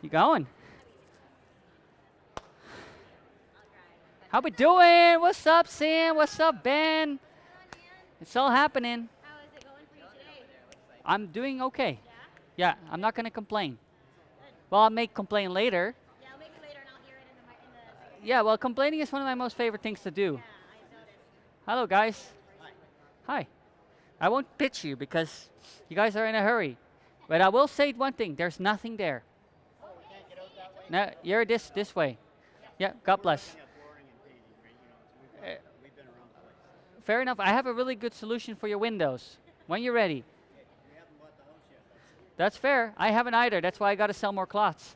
You going? How we doing? What's up, Sam? What's up, Ben? It's all happening. How is it going for you today? I'm doing okay. Yeah, I'm not going to complain. Well, I may complain later. Yeah, I'll make it later and I'll hear it in the Yeah, well, complaining is one of my most favorite things to do. Yeah, I noticed. Hello, guys. Hi. I won't pitch you because you guys are in a hurry. But I will say one thing. There's nothing there. No, you're this way. Yeah, God bless. Fair enough. I have a really good solution for your windows when you're ready. That's fair. I haven't either. That's why I got to sell more cloths.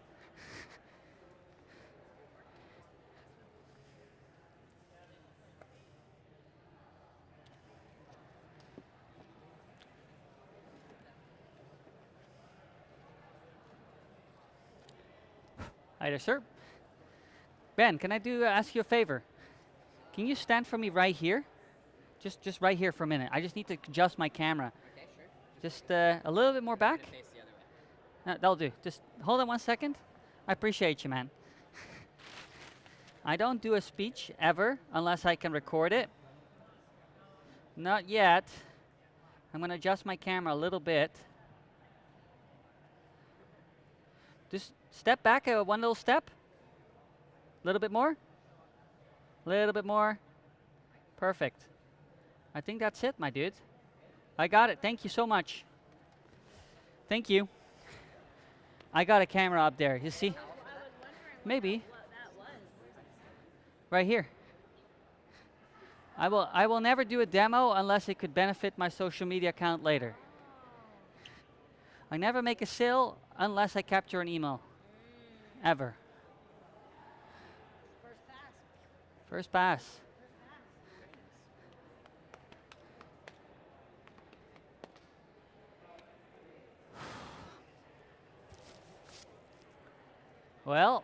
Hi there, sir. Ben, can I ask you a favor? Can you stand for me right here? Just right here for a minute. I just need to adjust my camera. Okay, sure. Just a little bit more back. Face the other way. No, that'll do. Just hold on 1 second. I appreciate you, man. I don't do a speech ever unless I can record it. Not yet. I'm going to adjust my camera a little bit. Just step back one little step. A little bit more. A little bit more. Perfect. I think that's it, my dude. I got it. Thank you so much. Thank you. I got a camera up there. You see? Maybe. Right here. I will never do a demo unless it could benefit my social media account later. I never make a sale unless I capture an email. Ever. First pass. Well,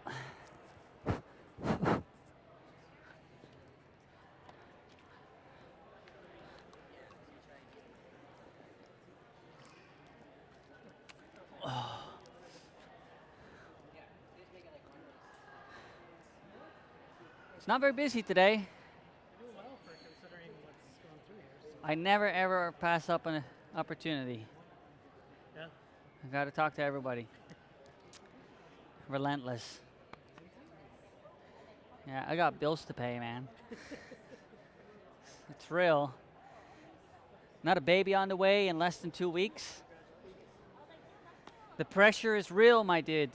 it's not very busy today. I never ever pass up an opportunity. Yeah. I got to talk to everybody. Relentless. Yeah, I got bills to pay, man. It's real. Not a baby on the way in less than 2 weeks. The pressure is real, my dude.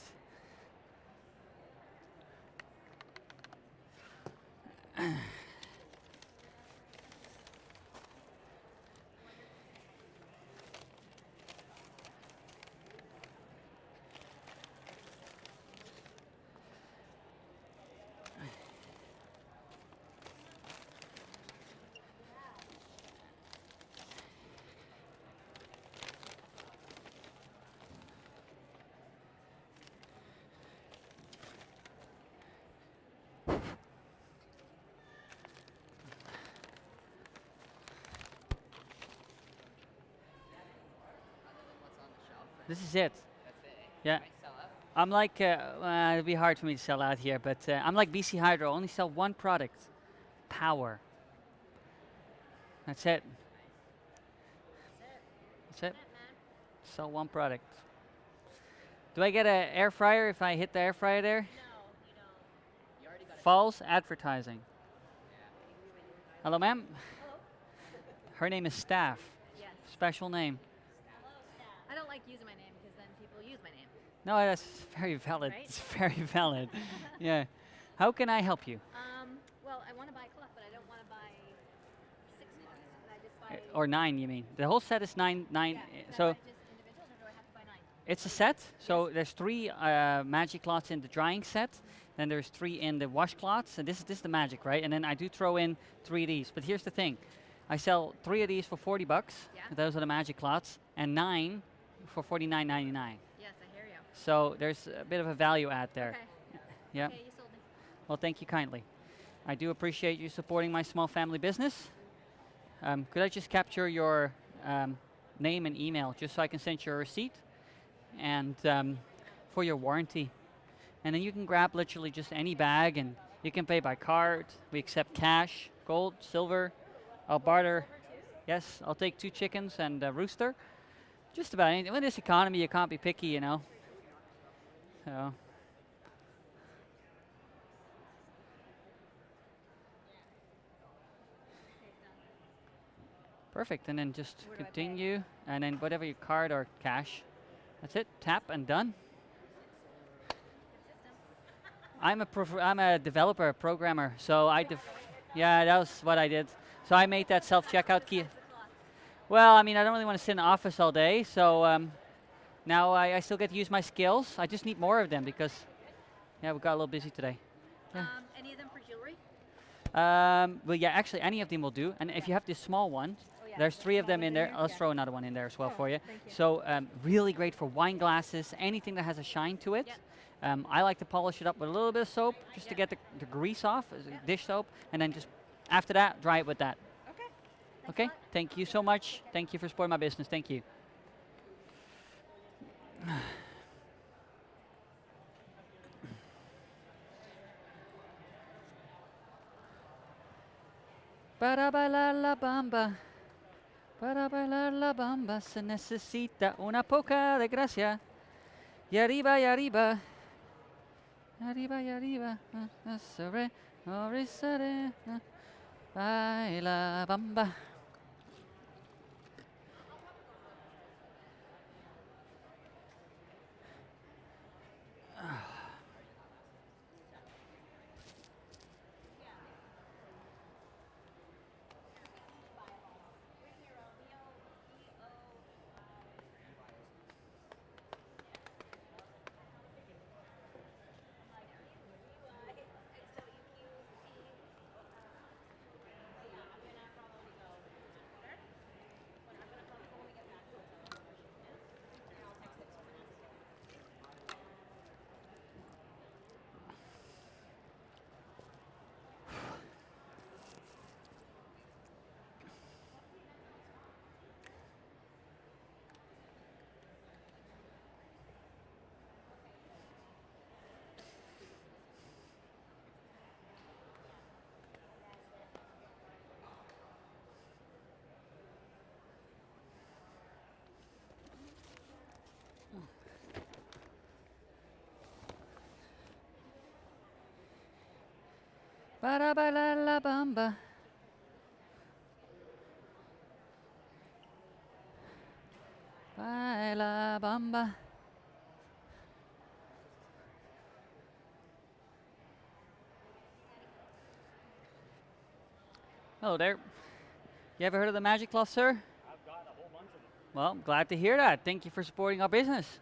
This is it. That's it. Yeah. Might sell out. I'm like, it'd be hard for me to sell out here, but I'm like BC Hydro. Only sell one product, power. That's it. That's it. Sell one product. Do I get an air fryer if I hit the air fryer there? No, you don't. You already got False advertising. Yeah. Hello, ma'am. Her name is Staff. Yes. Special name. I don't like using my name because then people use my name. No, that's very valid. Right? It's very valid. Yeah. How can I help you? Well, I want to buy cloth, but I Or 9, you mean? The whole set is 9. Yeah. So Just individuals, or do I have to buy 9? it's a set. So there's 3 magic cloths in the drying set. Then there's 3 in the washcloths. And this is the magic, right? And then I do throw in 3 of these. But here's the thing. I sell 3 of these for $40. Yeah. Those are the magic cloths. And 9 for $49.99. Yes, I hear you. So there's a bit of a value add there. Okay. Yeah. Okay, you sold me. Well, thank you kindly. I do appreciate you supporting my small family business. Could I just capture your name and email just so I can send you a receipt and for your warranty? And then you can grab literally just any bag and you can pay by card. We accept cash, gold, silver. I'll barter. Yes, I'll take 2 chickens and a rooster. Just about anything. In this economy, you can't be picky, you know. So. Perfect, and then just Where do I pay? continue, and then whatever your card or cash. That's it. Tap and done. I'm a developer, a programmer, so yeah, that was what I did. So I made that self-checkout key. Well, I mean, I don't really want to sit in the office all day, so now I still get to use my skills. I just need more of them because, yeah, we got a little busy today. Yeah. Any of them for jewelry? Well, yeah, actually, any of them will do. And if you have this small one, yeah, there's 3 of small them ones in in there. there? I'll Yeah. throw another one in there as well Oh, for you. thank you. So really great for wine glasses, anything that has a shine to it. Yeah. I like to polish it up with a little bit of soap just to get the grease off, dish soap, and then just after that, dry it with that. Okay. Okay? Thank you so much. Thank you for supporting my business. Thank you. Para bailar la bamba. Para bailar la bamba se necesita una poca de gracia. Y arriba y arriba. Arriba y arriba. Sorry. Baila bamba. Para bailar la bamba. Baila bamba. Hello there. You ever heard of the Magic Cloth, sir? I've got a whole bunch of them. Well, glad to hear that. Thank you for supporting our business.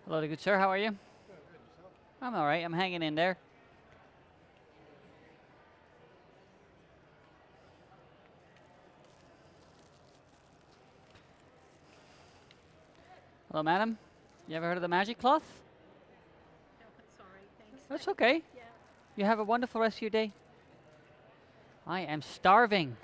Hello, good sir. How are you? I'm all right. I'm hanging in there. Hello, madam. You ever heard of the magic cloth? No, it's all right. Thanks. That's okay. Yeah. You have a wonderful rest of your day. I am starving.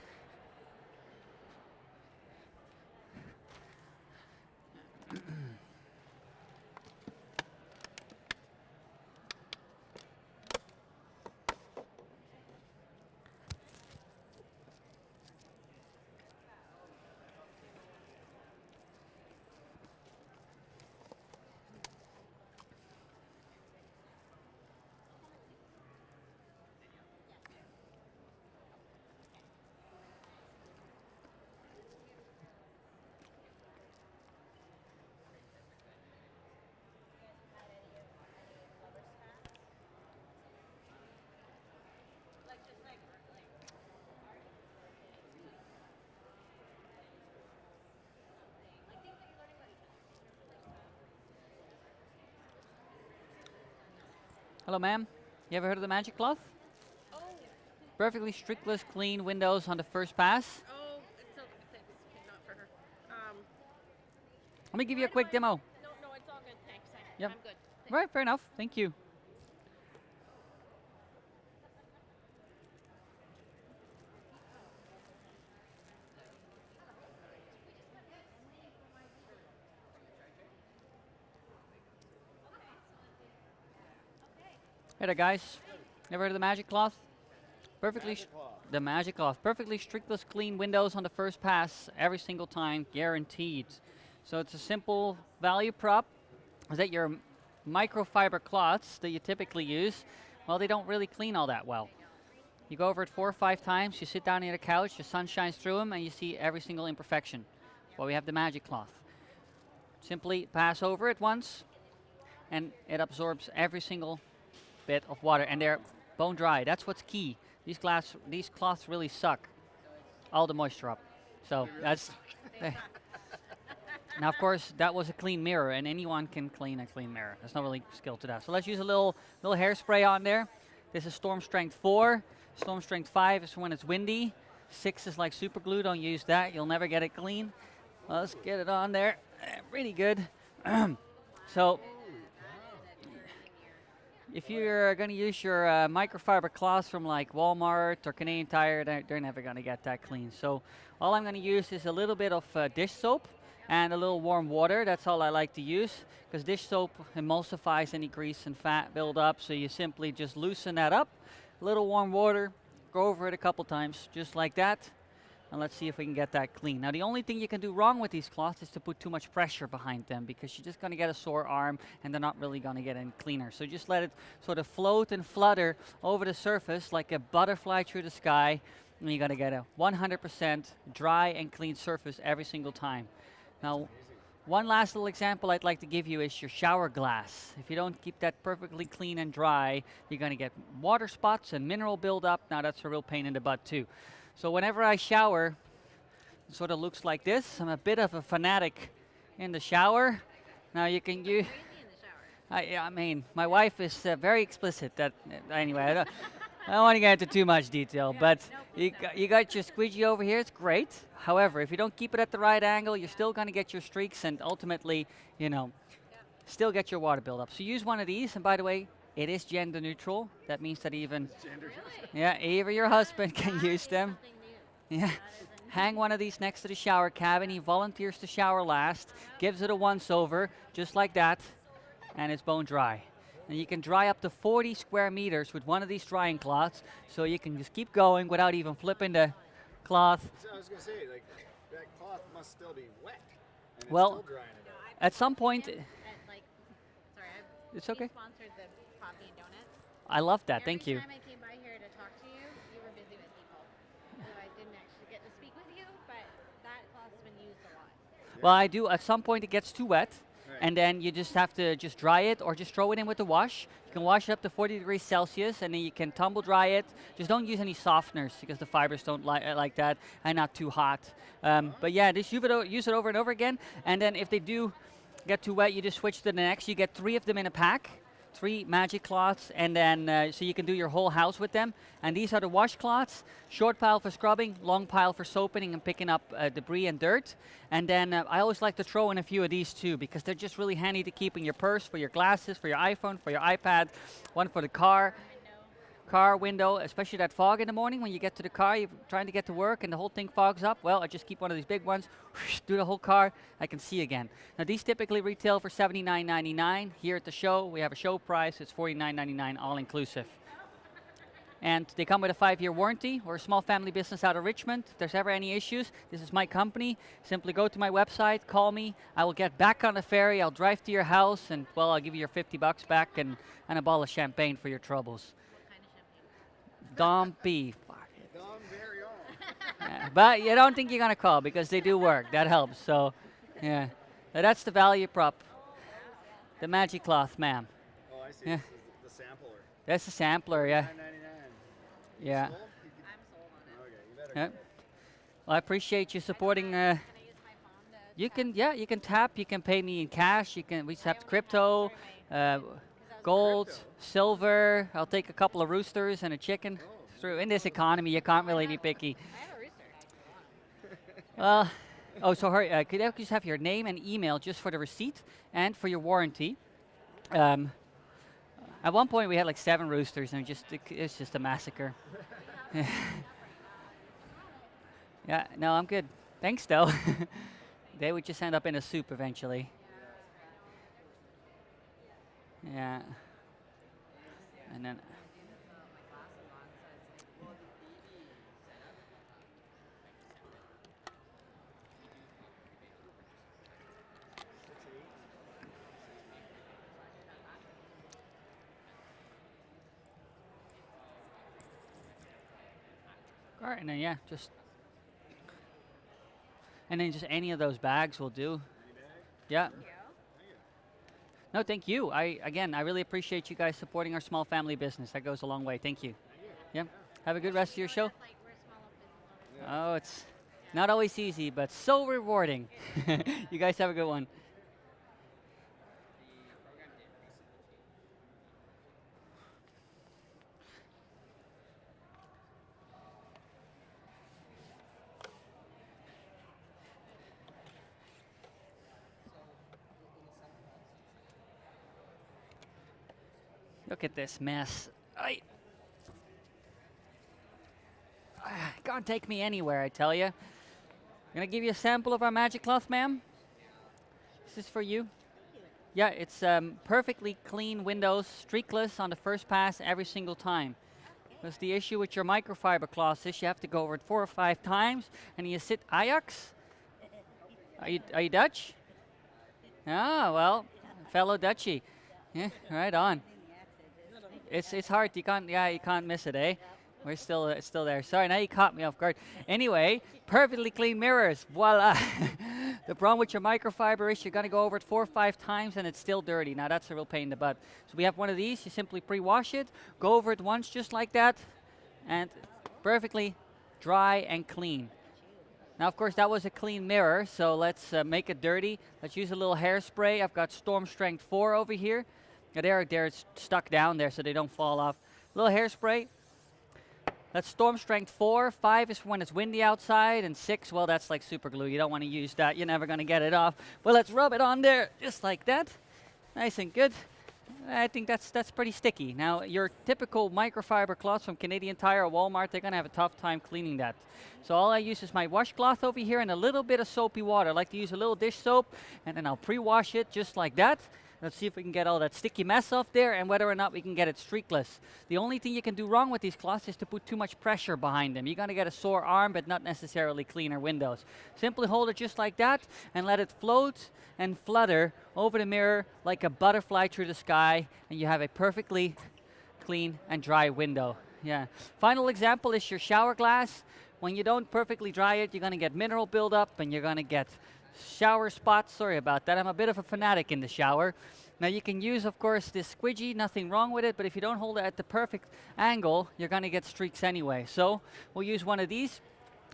Hello, ma'am. You ever heard of the magic cloth? Oh, Perfectly streakless, clean windows on the first pass. oh, it's okay. Thanks. Okay, not for her. Let me give you a quick demo. No, no, it's all good. Thanks. Yep. I'm good. Thanks. Right, fair enough. Thank you. Hey there, guys. Ever heard of the magic cloth? The magic cloth. Perfectly streakless, clean windows on the first pass every single time, guaranteed. So it's a simple value prop. Is that your microfiber cloths that you typically use? Well, they don't really clean all that well. You go over it 4 or 5 times. You sit down on the couch. The sun shines through them, and you see every single imperfection. Well, we have the magic cloth. Simply pass over it once, and it absorbs every single bit of water, and they're bone dry. That's what's key. These cloths really suck all the moisture up. So that's. Now, of course, that was a clean mirror, and anyone can clean a clean mirror. There's no really skill to that. So let's use a little hairspray on there. This is Storm Strength 4. Storm Strength 5 is when it's windy. 6 is like super glue. Don't use that. You'll never get it clean. Let's get it on there. Really good. So if you're going to use your microfiber cloths from like Walmart or Canadian Tire, they're never going to get that clean. So all I'm going to use is a little bit of dish soap and a little warm water. That's all I like to use, because dish soap emulsifies any grease and fat buildup. So you simply just loosen that up. A little warm water, go over it a couple times, just like that. And let's see if we can get that clean. Now, the only thing you can do wrong with these cloths is to put too much pressure behind them, because you're just going to get a sore arm and they're not really going to get any cleaner. So just let it sort of float and flutter over the surface like a butterfly through the sky, and you're going to get a 100% dry and clean surface every single time. Now, one last little example I'd like to give you is your shower glass. If you don't keep that perfectly clean and dry, you're going to get water spots and mineral buildup. Now, that's a real pain in the butt too. So whenever I shower, it sort of looks like this. I'm a bit of a fanatic in the shower. Now you can use. I mean, my wife is very explicit. That anyway, I don't want to get into too much detail. But you got your squeegee over here. It's great. However, if you don't keep it at the right angle, you're still going to get your streaks, and ultimately, still get your water buildup. So use one of these. And by the way, it is gender neutral. That means that even even your husband can use them. Yeah. Hang one of these next to the shower cabin. He volunteers to shower last, gives it a once over, just like that, and it's bone dry. And you can dry up to 40 square meters with one of these drying cloths, so you can just keep going without even flipping the cloth. So I was going to say, like, that cloth must still be wet. And Well, it's still drying it out. at some point, Sorry, it's okay. sponsored the coffee and donuts. I love that. Thank you. Every time I came by here to talk to you, you were busy with people. So I didn't actually get to speak with you, but that cloth's been used a lot. Well, I do. At some point, it gets too wet, Right. and then you just have to just dry it, or just throw it in with the wash. You can wash it up to 40 degrees Celsius, and then you can tumble dry it. Just don't use any softeners, because the fibers don't like that, and not too hot. But yeah, just use it over and over again. And then if they do get too wet, you just switch to the next. You get 3 of them in a pack. 3 magic cloths, and then so you can do your whole house with them. And these are the washcloths: short pile for scrubbing, long pile for soaping and picking up debris and dirt. And then I always like to throw in a few of these too, because they're just really handy to keep in your purse, for your glasses, for your iPhone, for your iPad, one for the car window, especially that fog in the morning when you get to the car, you're trying to get to work and the whole thing fogs up. Well, I just keep one of these big ones, do the whole car, I can see again. Now these typically retail for $79.99. Here at the show, we have a show price, it's $49.99 all inclusive. And they come with a 5-year warranty. We're a small family business out of Richmond. If there's ever any issues, this is my company. Simply go to my website, call me. I will get back on the ferry. I'll drive to your house, and well, I'll give you your $50 back and a bottle of champagne for your troubles. Dom B. Dom very own. Yeah, but you don't think you're going to call, because they do work. That helps. So, yeah. Now that's the value prop. The magic cloth, ma'am. Oh, I see. Yeah. This is the sampler. That's the sampler, yeah. $9.99. Yeah. Sold? I'm sold on it. Okay, you better Yeah. go. Well, I appreciate you supporting. Can I use my phone to You tap? can, yeah, you can tap. You can pay me in cash. You can. We accept crypto, gold, silver. I'll take a couple of roosters and a chicken. Through in this economy, you can't really be picky. I have a rooster. Well, oh, so hurry. Could I just have your name and email just for the receipt and for your warranty? At one point, we had like 7 roosters, and it's just a massacre. Yeah, no, I'm good. Thanks, though. They would just end up in a soup eventually. Yeah. And then. All right, and then yeah, just any of those bags will do. Yeah. No, thank you. I really appreciate you guys supporting our small family business. That goes a long way. Thank you. Yeah. Have a good rest of your show. Oh, it's not always easy, but so rewarding. You guys have a good one. Look at this mess. Can't take me anywhere, I tell you. Gonna give you a sample of our magic cloth, ma'am. This is for you. Yeah, it's perfectly clean windows, streakless on the first pass every single time. Because the issue with your microfiber cloths is you have to go over it 4 or 5 times, and you sit Ajax. Are you Dutch? Ah, well, fellow Dutchie. Yeah, right on. It's hard. You can't miss it, eh? We're still it's still there. Sorry, now you caught me off guard. Anyway, perfectly clean mirrors. Voila. The problem with your microfiber is you're gonna go over it 4 or 5 times and it's still dirty. Now that's a real pain in the butt. So we have one of these. You simply pre-wash it, go over it once just like that, and perfectly dry and clean. Now, of course, that was a clean mirror, so let's make it dirty. Let's use a little hairspray. I've got Storm Strength 4 over here. They're stuck down there so they don't fall off. Little hairspray. That's Storm Strength 4. 5 is when it's windy outside, and 6, well, that's like super glue. You don't want to use that. You're never going to get it off. Well, let's rub it on there just like that. Nice and good. I think that's pretty sticky. Now, your typical microfiber cloths from Canadian Tire or Walmart, they're going to have a tough time cleaning that. So all I use is my washcloth over here and a little bit of soapy water. I like to use a little dish soap, and then I'll pre-wash it just like that. Let's see if we can get all that sticky mess off there and whether or not we can get it streakless. The only thing you can do wrong with these cloths is to put too much pressure behind them. You're going to get a sore arm, but not necessarily cleaner windows. Simply hold it just like that and let it float and flutter over the mirror like a butterfly through the sky, and you have a perfectly clean and dry window. Yeah. Final example is your shower glass. When you don't perfectly dry it, you're going to get mineral buildup and you're going to get shower spots. Sorry about that. I'm a bit of a fanatic in the shower. Now you can use, of course, this squidgy, nothing wrong with it, but if you don't hold it at the perfect angle, you're going to get streaks anyway. So we'll use one of these,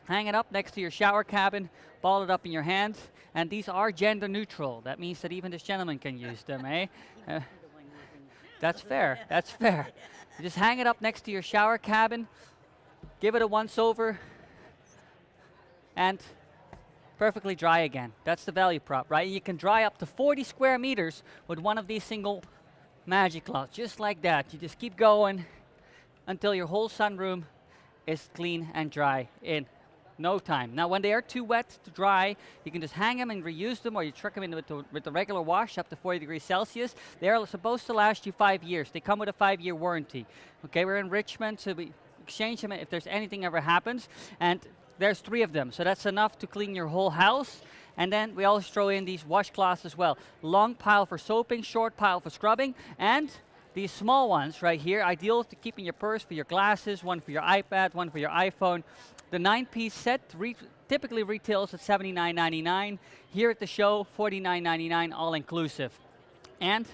hang it up next to your shower cabin, ball it up in your hand, and these are gender neutral. That means that even this gentleman can use them, eh? That's fair. That's fair. You just hang it up next to your shower cabin, give it a once over, and perfectly dry again. That's the value prop, right? You can dry up to 40 square meters with one of these single magic cloths, just like that. You just keep going until your whole sunroom is clean and dry in no time. Now, when they are too wet to dry, you can just hang them and reuse them, or you truck them in with the regular wash up to 40 degrees Celsius. They are supposed to last you 5 years. They come with a 5-year warranty. Okay, we're in Richmond, so we exchange them if there's anything ever happens. And there's 3 of them, so that's enough to clean your whole house. And then we always throw in these washcloths as well. Long pile for soaping, short pile for scrubbing, and these small ones right here, ideal to keep in your purse for your glasses, one for your iPad, one for your iPhone. The 9-piece set typically retails at $79.99. Here at the show, $49.99 all inclusive. And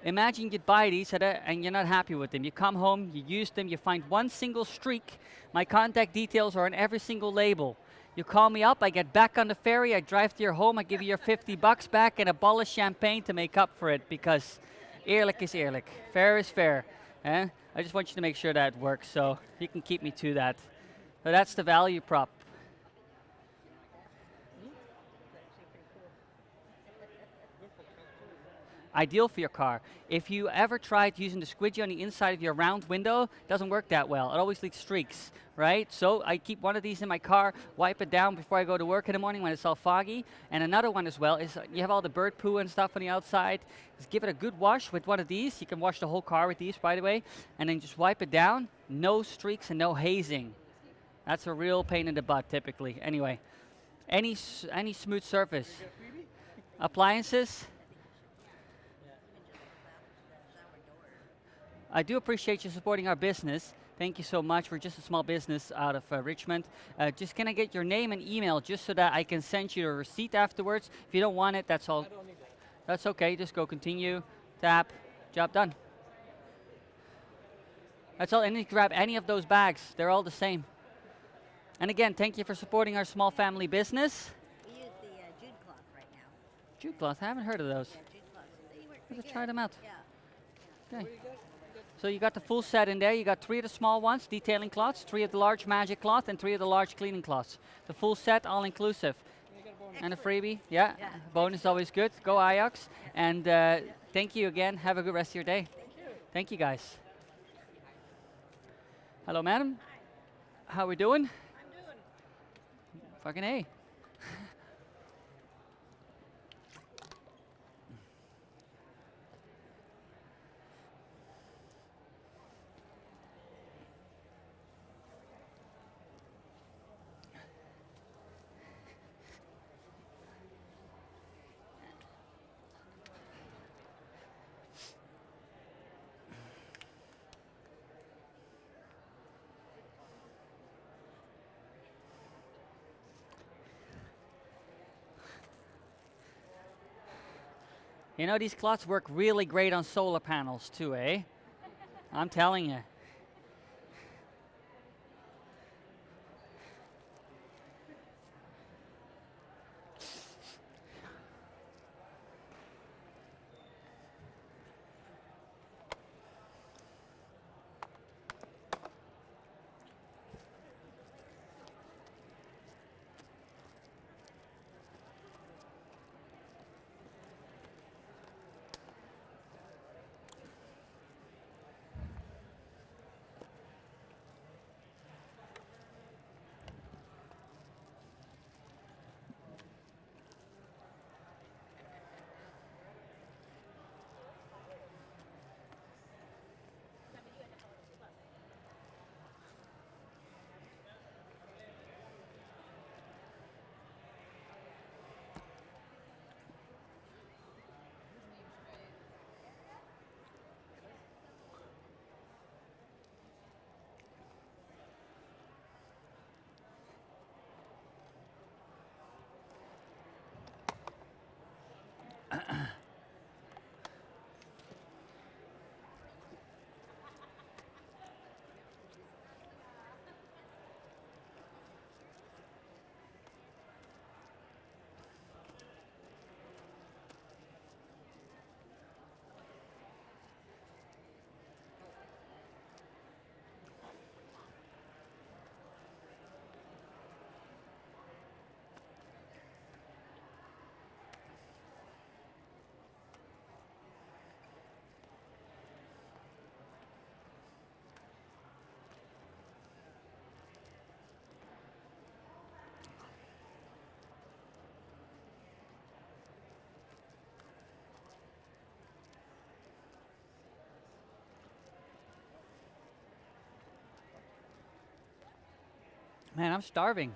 imagine you buy these and you're not happy with them. You come home, you use them, you find one single streak. My contact details are on every single label. You call me up, I get back on the ferry, I drive to your home, I give you your $50 back and a bottle of champagne to make up for it, because eerlijk is eerlijk. Fair is fair. Eh? I just want you to make sure that works, so you can keep me to that. So that's the value prop. Ideal for your car. If you ever tried using the squidgy on the inside of your round window, it doesn't work that well. It always leaves streaks, right? So I keep one of these in my car, wipe it down before I go to work in the morning when it's all foggy. And another one as well is you have all the bird poo and stuff on the outside. Just give it a good wash with one of these. You can wash the whole car with these, by the way. And then just wipe it down. No streaks and no hazing. That's a real pain in the butt, typically. Anyway, any smooth surface. Appliances. I do appreciate you supporting our business. Thank you so much. We're just a small business out of Richmond. Just can I get your name and email just so that I can send you a receipt afterwards? If you don't want it, that's all. That's okay. Just go continue, tap, job done. That's all. And you can grab any of those bags. They're all the same. And again, thank you for supporting our small family business. We use the jute cloth right now. Jute cloth, I haven't heard of those. Yeah, jute cloth. They work Let's pretty try good. them out. Yeah. Okay. So you got the full set in there. You got 3 of the small ones, detailing cloths, 3 of the large magic cloth, and 3 of the large cleaning cloths. The full set, all inclusive. And a freebie, yeah. Bonus is always good. Go Ajax. And thank you again. Have a good rest of your day. Thank you, guys. Hello, madam. How we doing? I'm doing. Fucking A. You know, these cloths work really great on solar panels too, eh? I'm telling you. Man, I'm starving.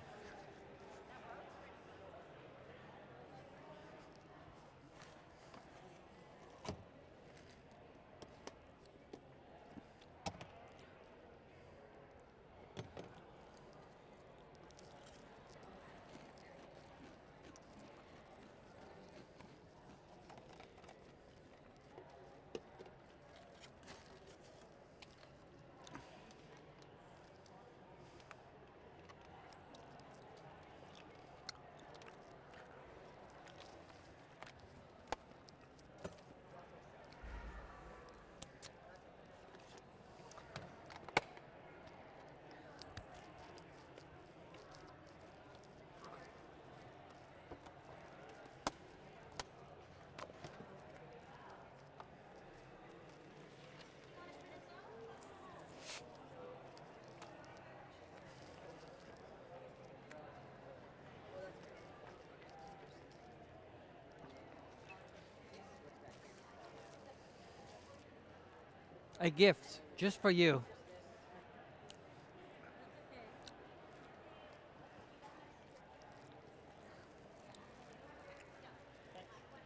A gift just for you.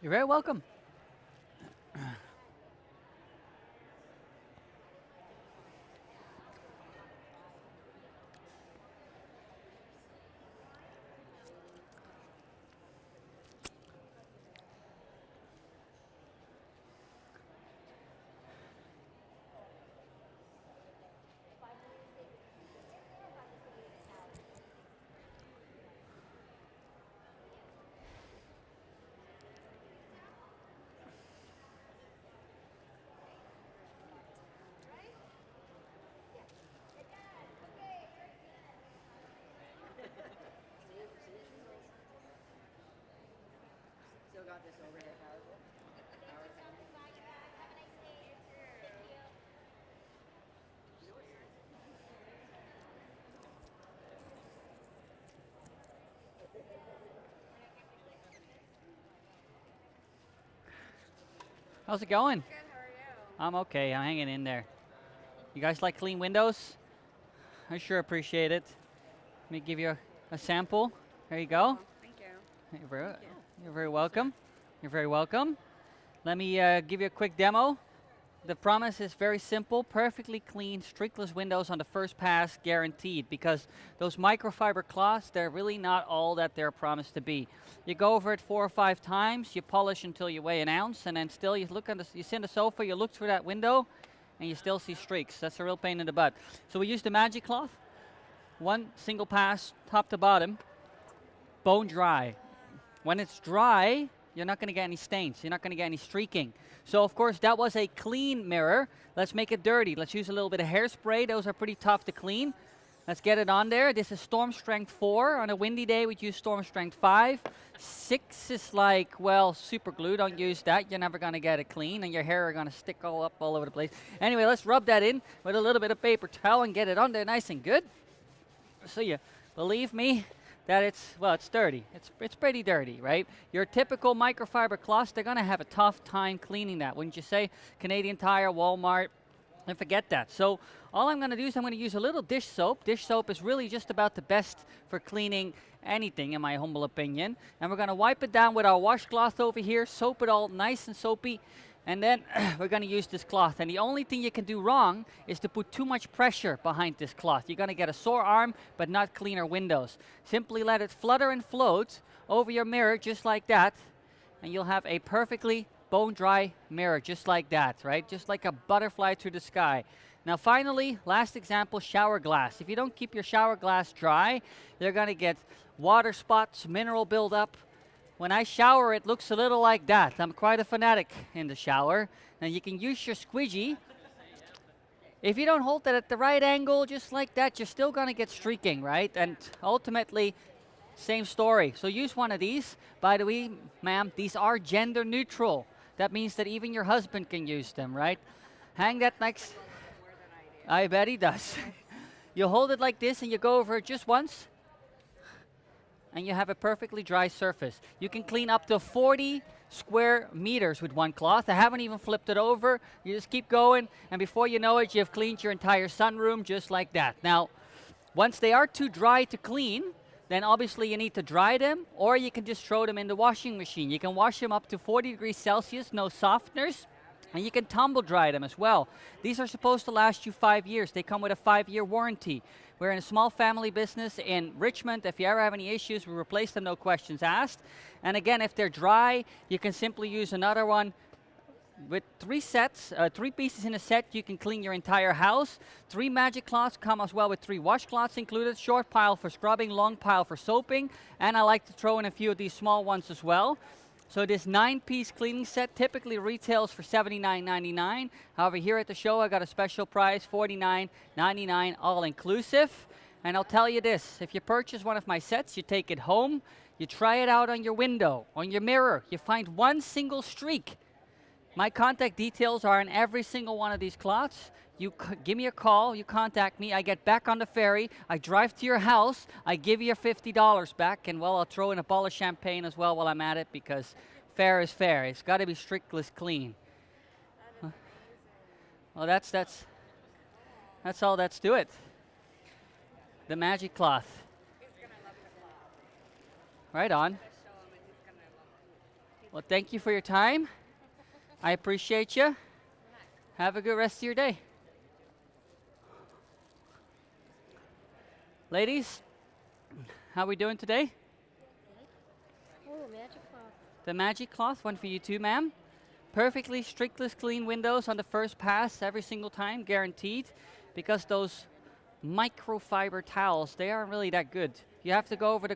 You're very welcome. Still got this overhead power pole. How's it going? Good, how are you? I'm okay. I'm hanging in there. You guys like clean windows? I sure appreciate it. Let me give you a sample. There you go. Thank you. You're very welcome. You're very welcome. Let me give you a quick demo. The promise is very simple, perfectly clean, streakless windows on the first pass, guaranteed, because those microfiber cloths, they're really not all that they're promised to be. You go over it 4 or 5 times, you polish until you weigh an ounce, and then still you look on the, you sit on the sofa, you look through that window, and you still see streaks. That's a real pain in the butt. So we use the magic cloth, one single pass, top to bottom, bone dry. When it's dry, you're not going to get any stains. You're not going to get any streaking. So, of course, that was a clean mirror. Let's make it dirty. Let's use a little bit of hairspray. Those are pretty tough to clean. Let's get it on there. This is Storm Strength 4. On a windy day, we'd use Storm Strength 5. 6 is like, well, super glue. Don't use that. You're never going to get it clean, and your hair are going to stick all up all over the place. Anyway, let's rub that in with a little bit of paper towel and get it on there nice and good. So you believe me that it's, well, it's dirty. It's pretty dirty, right? Your typical microfiber cloths, they're going to have a tough time cleaning that. Wouldn't you say? Canadian Tire, Walmart, and forget that. So all I'm going to do is I'm going to use a little dish soap. Dish soap is really just about the best for cleaning anything, in my humble opinion. And we're going to wipe it down with our washcloth over here, soap it all nice and soapy, and then we're going to use this cloth. And the only thing you can do wrong is to put too much pressure behind this cloth. You're going to get a sore arm, but not cleaner windows. Simply let it flutter and float over your mirror just like that, and you'll have a perfectly bone-dry mirror just like that, right? Just like a butterfly through the sky. Now finally, last example, shower glass. If you don't keep your shower glass dry, you're going to get water spots, mineral buildup. When I shower, it looks a little like that. I'm quite a fanatic in the shower. Now you can use your squeegee. If you don't hold it at the right angle, just like that, you're still going to get streaking, right? And ultimately, same story. So use one of these. By the way, ma'am, these are gender neutral. That means that even your husband can use them, right? Hang that next. I bet he does. You hold it like this and you go over it just once, and you have a perfectly dry surface. You can clean up to 40 square meters with one cloth. I haven't even flipped it over. You just keep going, and before you know it, you've cleaned your entire sunroom just like that. Now, Once they are too dry to clean, then obviously you need to dry them, or you can just throw them in the washing machine. You can wash them up to 40 degrees Celsius, no softeners, and you can tumble dry them as well. These are supposed to last you 5 years. They come with a 5-year warranty. We're in a small family business in Richmond. If you ever have any issues, we replace them, no questions asked. And again, if they're dry, you can simply use another one. With 3 sets, 3 pieces in a set, you can clean your entire house. 3 magic cloths come as well with 3 washcloths included. Short pile for scrubbing, long pile for soaping. And I like to throw in a few of these small ones as well. So this 9-piece cleaning set typically retails for $79.99. However, here at the show, I got a special price, $49.99, all inclusive. And I'll tell you this, if you purchase one of my sets, you take it home, you try it out on your window, on your mirror, you find one single streak. My contact details are in every single one of these cloths. You give me a call, you contact me, I get back on the ferry, I drive to your house, I give you $50 back, and well, I'll throw in a bottle of champagne as well while I'm at it, because fair is fair. It's got to be strictless clean. Well, that's all that's to it. The magic cloth. Right on. Well, thank you for your time. I appreciate you. Have a good rest of your day. Ladies, how are we doing today? Oh, magic cloth. The magic cloth, one for you too, ma'am. Perfectly strictless clean windows on the first pass every single time, guaranteed. Because those microfiber towels, they aren't really that good. You have to go over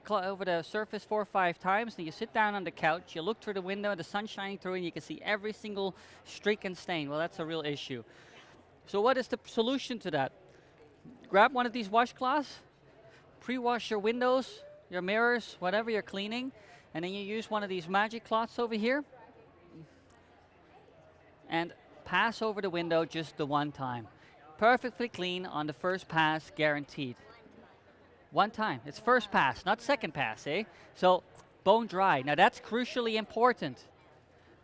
the surface 4 or 5 times, and you sit down on the couch, you look through the window, the sun's shining through, and you can see every single streak and stain. Well, that's a real issue. So what is the solution to that? Grab one of these washcloths, pre-wash your windows, your mirrors, whatever you're cleaning, and then you use one of these magic cloths over here, and pass over the window just the one time. Perfectly clean on the first pass, guaranteed. One time. It's first pass, not second pass, eh? So, bone dry. Now that's crucially important.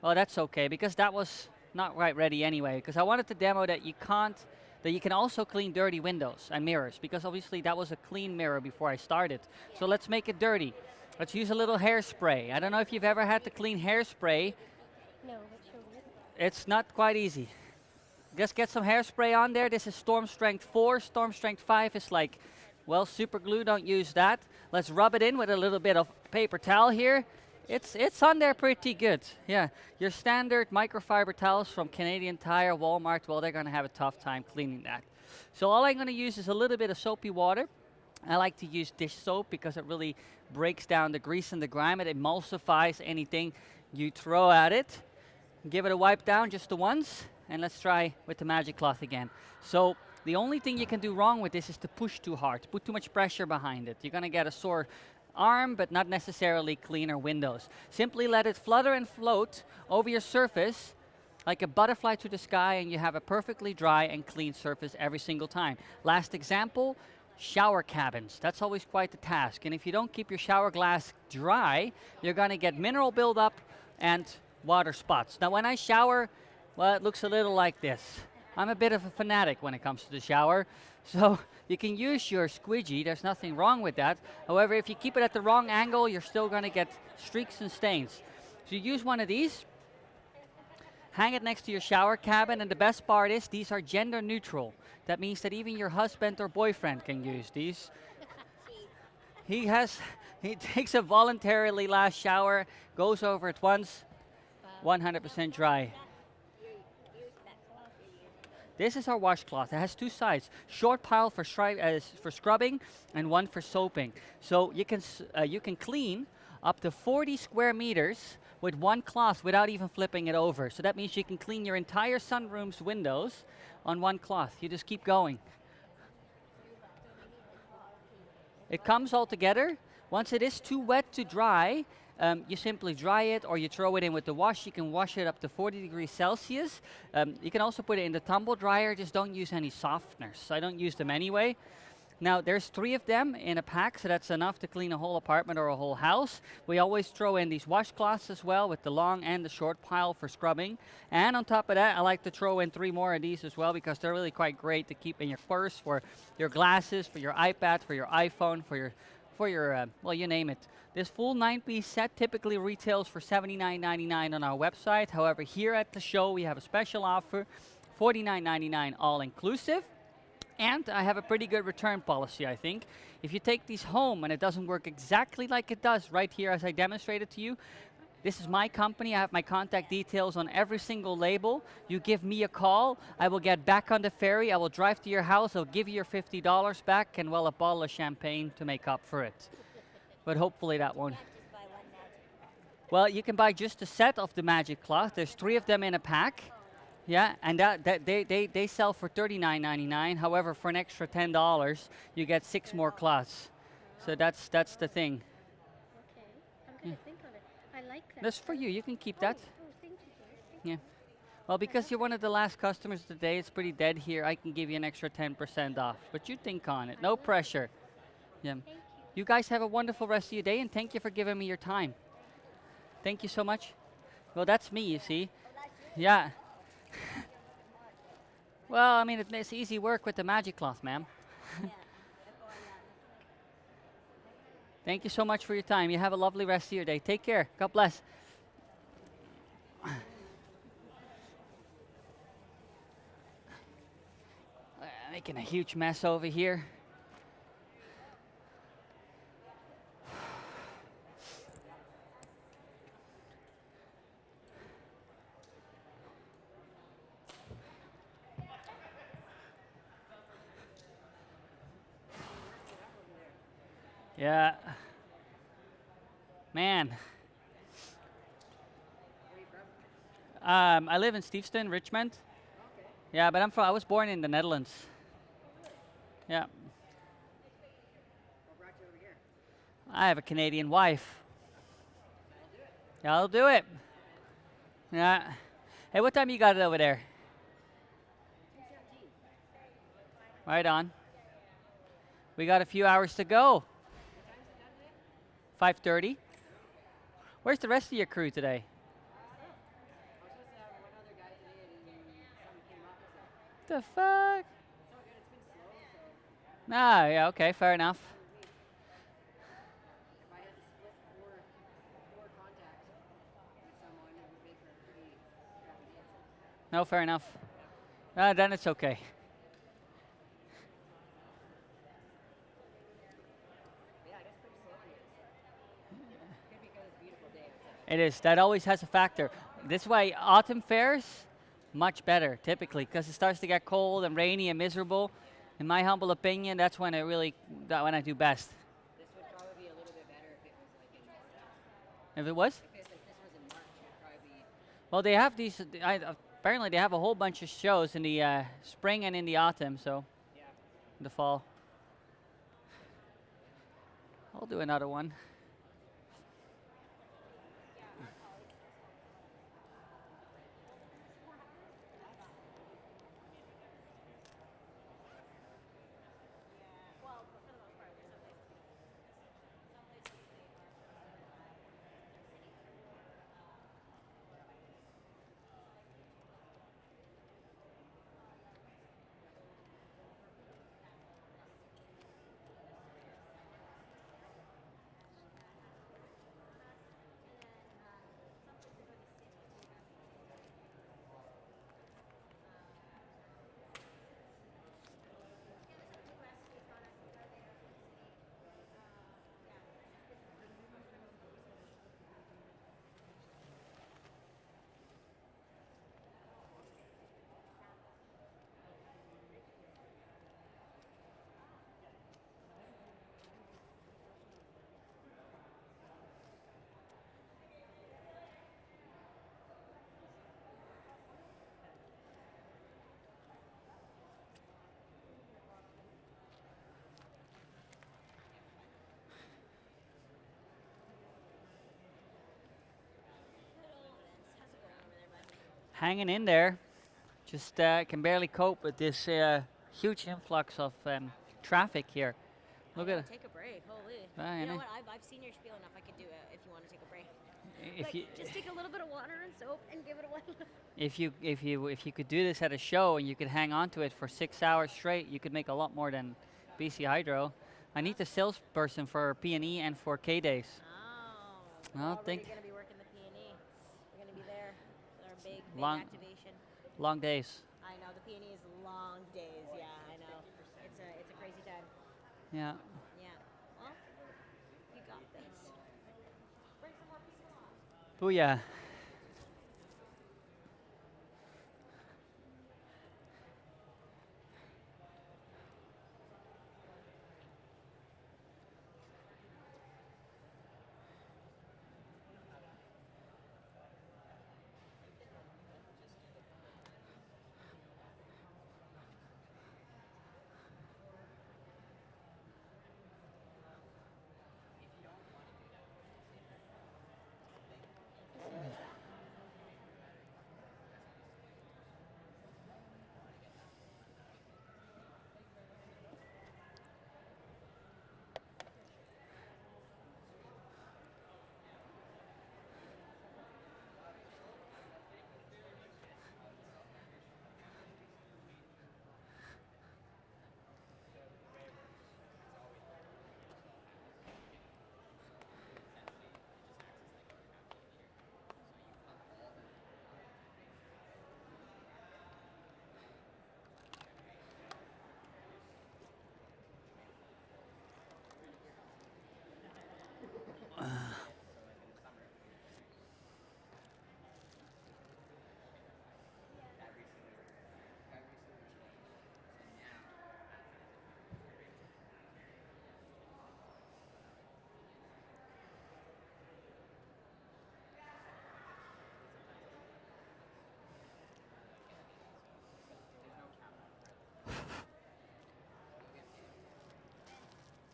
Well, that's okay, because that was not quite ready anyway, because I wanted to demo that you can also clean dirty windows and mirrors, because obviously that was a clean mirror before I started. So let's make it dirty. Let's use a little hairspray. I don't know if you've ever had to clean hairspray. No, but show me. It's not quite easy. Just get some hairspray on there. This is Storm Strength 4. Storm Strength 5 is like, well, super glue, don't use that. Let's rub it in with a little bit of paper towel here. It's on there pretty good. Yeah, your standard microfiber towels from Canadian Tire, Walmart, well, they're gonna have a tough time cleaning that. So all I'm gonna use is a little bit of soapy water. I like to use dish soap because it really breaks down the grease and the grime. It emulsifies anything you throw at it. Give it a wipe down just the once, and let's try with the magic cloth again. So the only thing you can do wrong with this is to push too hard, to put too much pressure behind it. You're gonna get a sore arm, but not necessarily cleaner windows. Simply let it flutter and float over your surface like a butterfly to the sky, and you have a perfectly dry and clean surface every single time. Last example, shower cabins. That's always quite the task. And if you don't keep your shower glass dry, you're gonna get mineral buildup and water spots. Now when I shower, well, it looks a little like this. I'm a bit of a fanatic when it comes to the shower. So you can use your squeegee, there's nothing wrong with that. However, if you keep it at the wrong angle, you're still gonna get streaks and stains. So you use one of these, hang it next to your shower cabin, and the best part is these are gender neutral. That means that even your husband or boyfriend can use these. He takes a voluntarily last shower, goes over it once, 100% dry. This is our washcloth. It has 2 sides. Short pile for scrubbing and one for soaping. So you can clean up to 40 square meters with one cloth without even flipping it over. So that means you can clean your entire sunroom's windows on one cloth. You just keep going. It comes all together. Once it is too wet to dry, you simply dry it, or you throw it in with the wash. You can wash it up to 40 degrees Celsius. You can also put it in the tumble dryer. Just don't use any softeners. I don't use them anyway. Now, there's 3 of them in a pack, so that's enough to clean a whole apartment or a whole house. We always throw in these washcloths as well with the long and the short pile for scrubbing. And on top of that, I like to throw in 3 more of these as well because they're really quite great to keep in your purse, for your glasses, for your iPad, for your iPhone, for your well, you name it. This full 9-piece set typically retails for $79.99 on our website. However, here at the show, we have a special offer, $49.99 all inclusive. And I have a pretty good return policy, I think. If you take these home and it doesn't work exactly like it does right here as I demonstrated to you, this is my company. I have my contact details on every single label. You give me a call. I will get back on the ferry. I will drive to your house. I'll give you your $50 back and, well, a bottle of champagne to make up for it. But hopefully that won't. Well, you can buy just a set of the magic cloth. There's 3 of them in a pack. Yeah, and they sell for $39.99. However, for an extra $10, you get 6 more cloths. So that's the thing. Okay. I'm going to think on it. I like that. That's for you. You can keep that. Oh, thank you, Joyce. Thank Yeah. Well, because you're one of the last customers today, it's pretty dead here. I can give you an extra 10% off. But you think on it. No pressure. Yeah. Thank you. You guys have a wonderful rest of your day, and thank you for giving me your time. Thank you so much. Well, that's me, you see. Yeah. Well, I mean, it's easy work with the magic cloth, ma'am. Thank you so much for your time. You have a lovely rest of your day. Take care. God bless. Making a huge mess over here. Yeah. Man. I live in Steveston, Richmond. Yeah, but I was born in the Netherlands. Yeah. What brought you over here? I have a Canadian wife. Yeah, I'll do it. Yeah. Hey, what time you got it over there? 2:17. Right on. We got a few hours to go. 5:30. Where's the rest of your crew today? I was supposed to have one other guy today and something came up, so The fuck? it's all good. It's been slow, so Ah, yeah, okay, fair enough. if I had to split four contacts with someone, it would make for a pretty crappy day. No, fair enough. Then it's okay. Yeah, I guess pretty slow here. Could be because it's a beautiful day. It is. That always has a factor. This way, autumn fairs, much better, typically, because it starts to get cold and rainy and miserable. In my humble opinion, that's when when I do best. This would probably be a little bit better if it was like in March. If it was? If this was in March, it would probably be. Well, they have these, apparently they have a whole bunch of shows in the spring and in the autumn, so Yeah. the fall. I'll do another one. Hanging in there. Just can barely cope with this huge influx of traffic here. Look I at know, it. take a break. Holy. Ah, You I know know. what? I've seen your spiel enough. I could do it if you want to take a break. If Like, you just take a little bit of water and soap and give it away. if you could do this at a show and you could hang on to it for 6 hours straight, you could make a lot more than BC Hydro. I need the salesperson for P&E and for K days. Oh. I We're don't already think going to be working the P&E. We're going to be there with our big Long- activation. long days. I know, the P&E is long days. Yeah, I know. It's a crazy time. Yeah. Yeah. Well, you got this. Bring some more pieces. Booyah.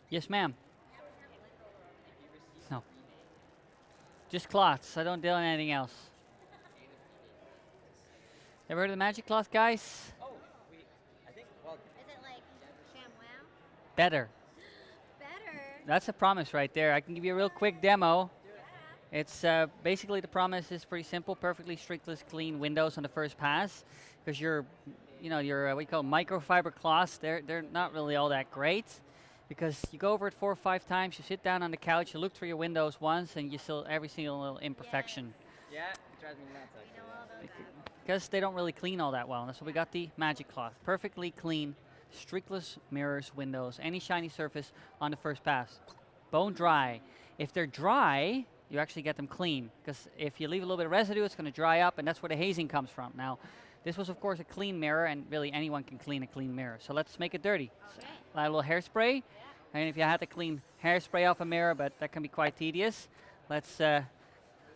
Yes, ma'am. No. Just cloths. I don't deal in anything else. Ever heard of the magic cloth, guys? Oh, I think, well, Is it like ShamWow? Better. Better. That's a promise right there. I can give you a real quick demo. It's basically the promise is pretty simple. Perfectly streakless clean windows on the first pass, because your what you call microfiber cloths. They're not really all that great, because you go over it 4 or 5 times. You sit down on the couch, you look through your windows once, and you still every single little imperfection. yeah, it drives me nuts actually. We know all about that. Because they don't really clean all that well. And that's why we got the magic cloth. Perfectly clean, streakless mirrors, windows, any shiny surface on the first pass. Bone dry. If they're dry, you actually get them clean. Because if you leave a little bit of residue, it's going to dry up, and that's where the hazing comes from. Now, this was, of course, a clean mirror, and really anyone can clean a clean mirror. So let's make it dirty. Okay. Add a little hairspray. And if you had to clean hairspray off a mirror, but that can be quite tedious, let's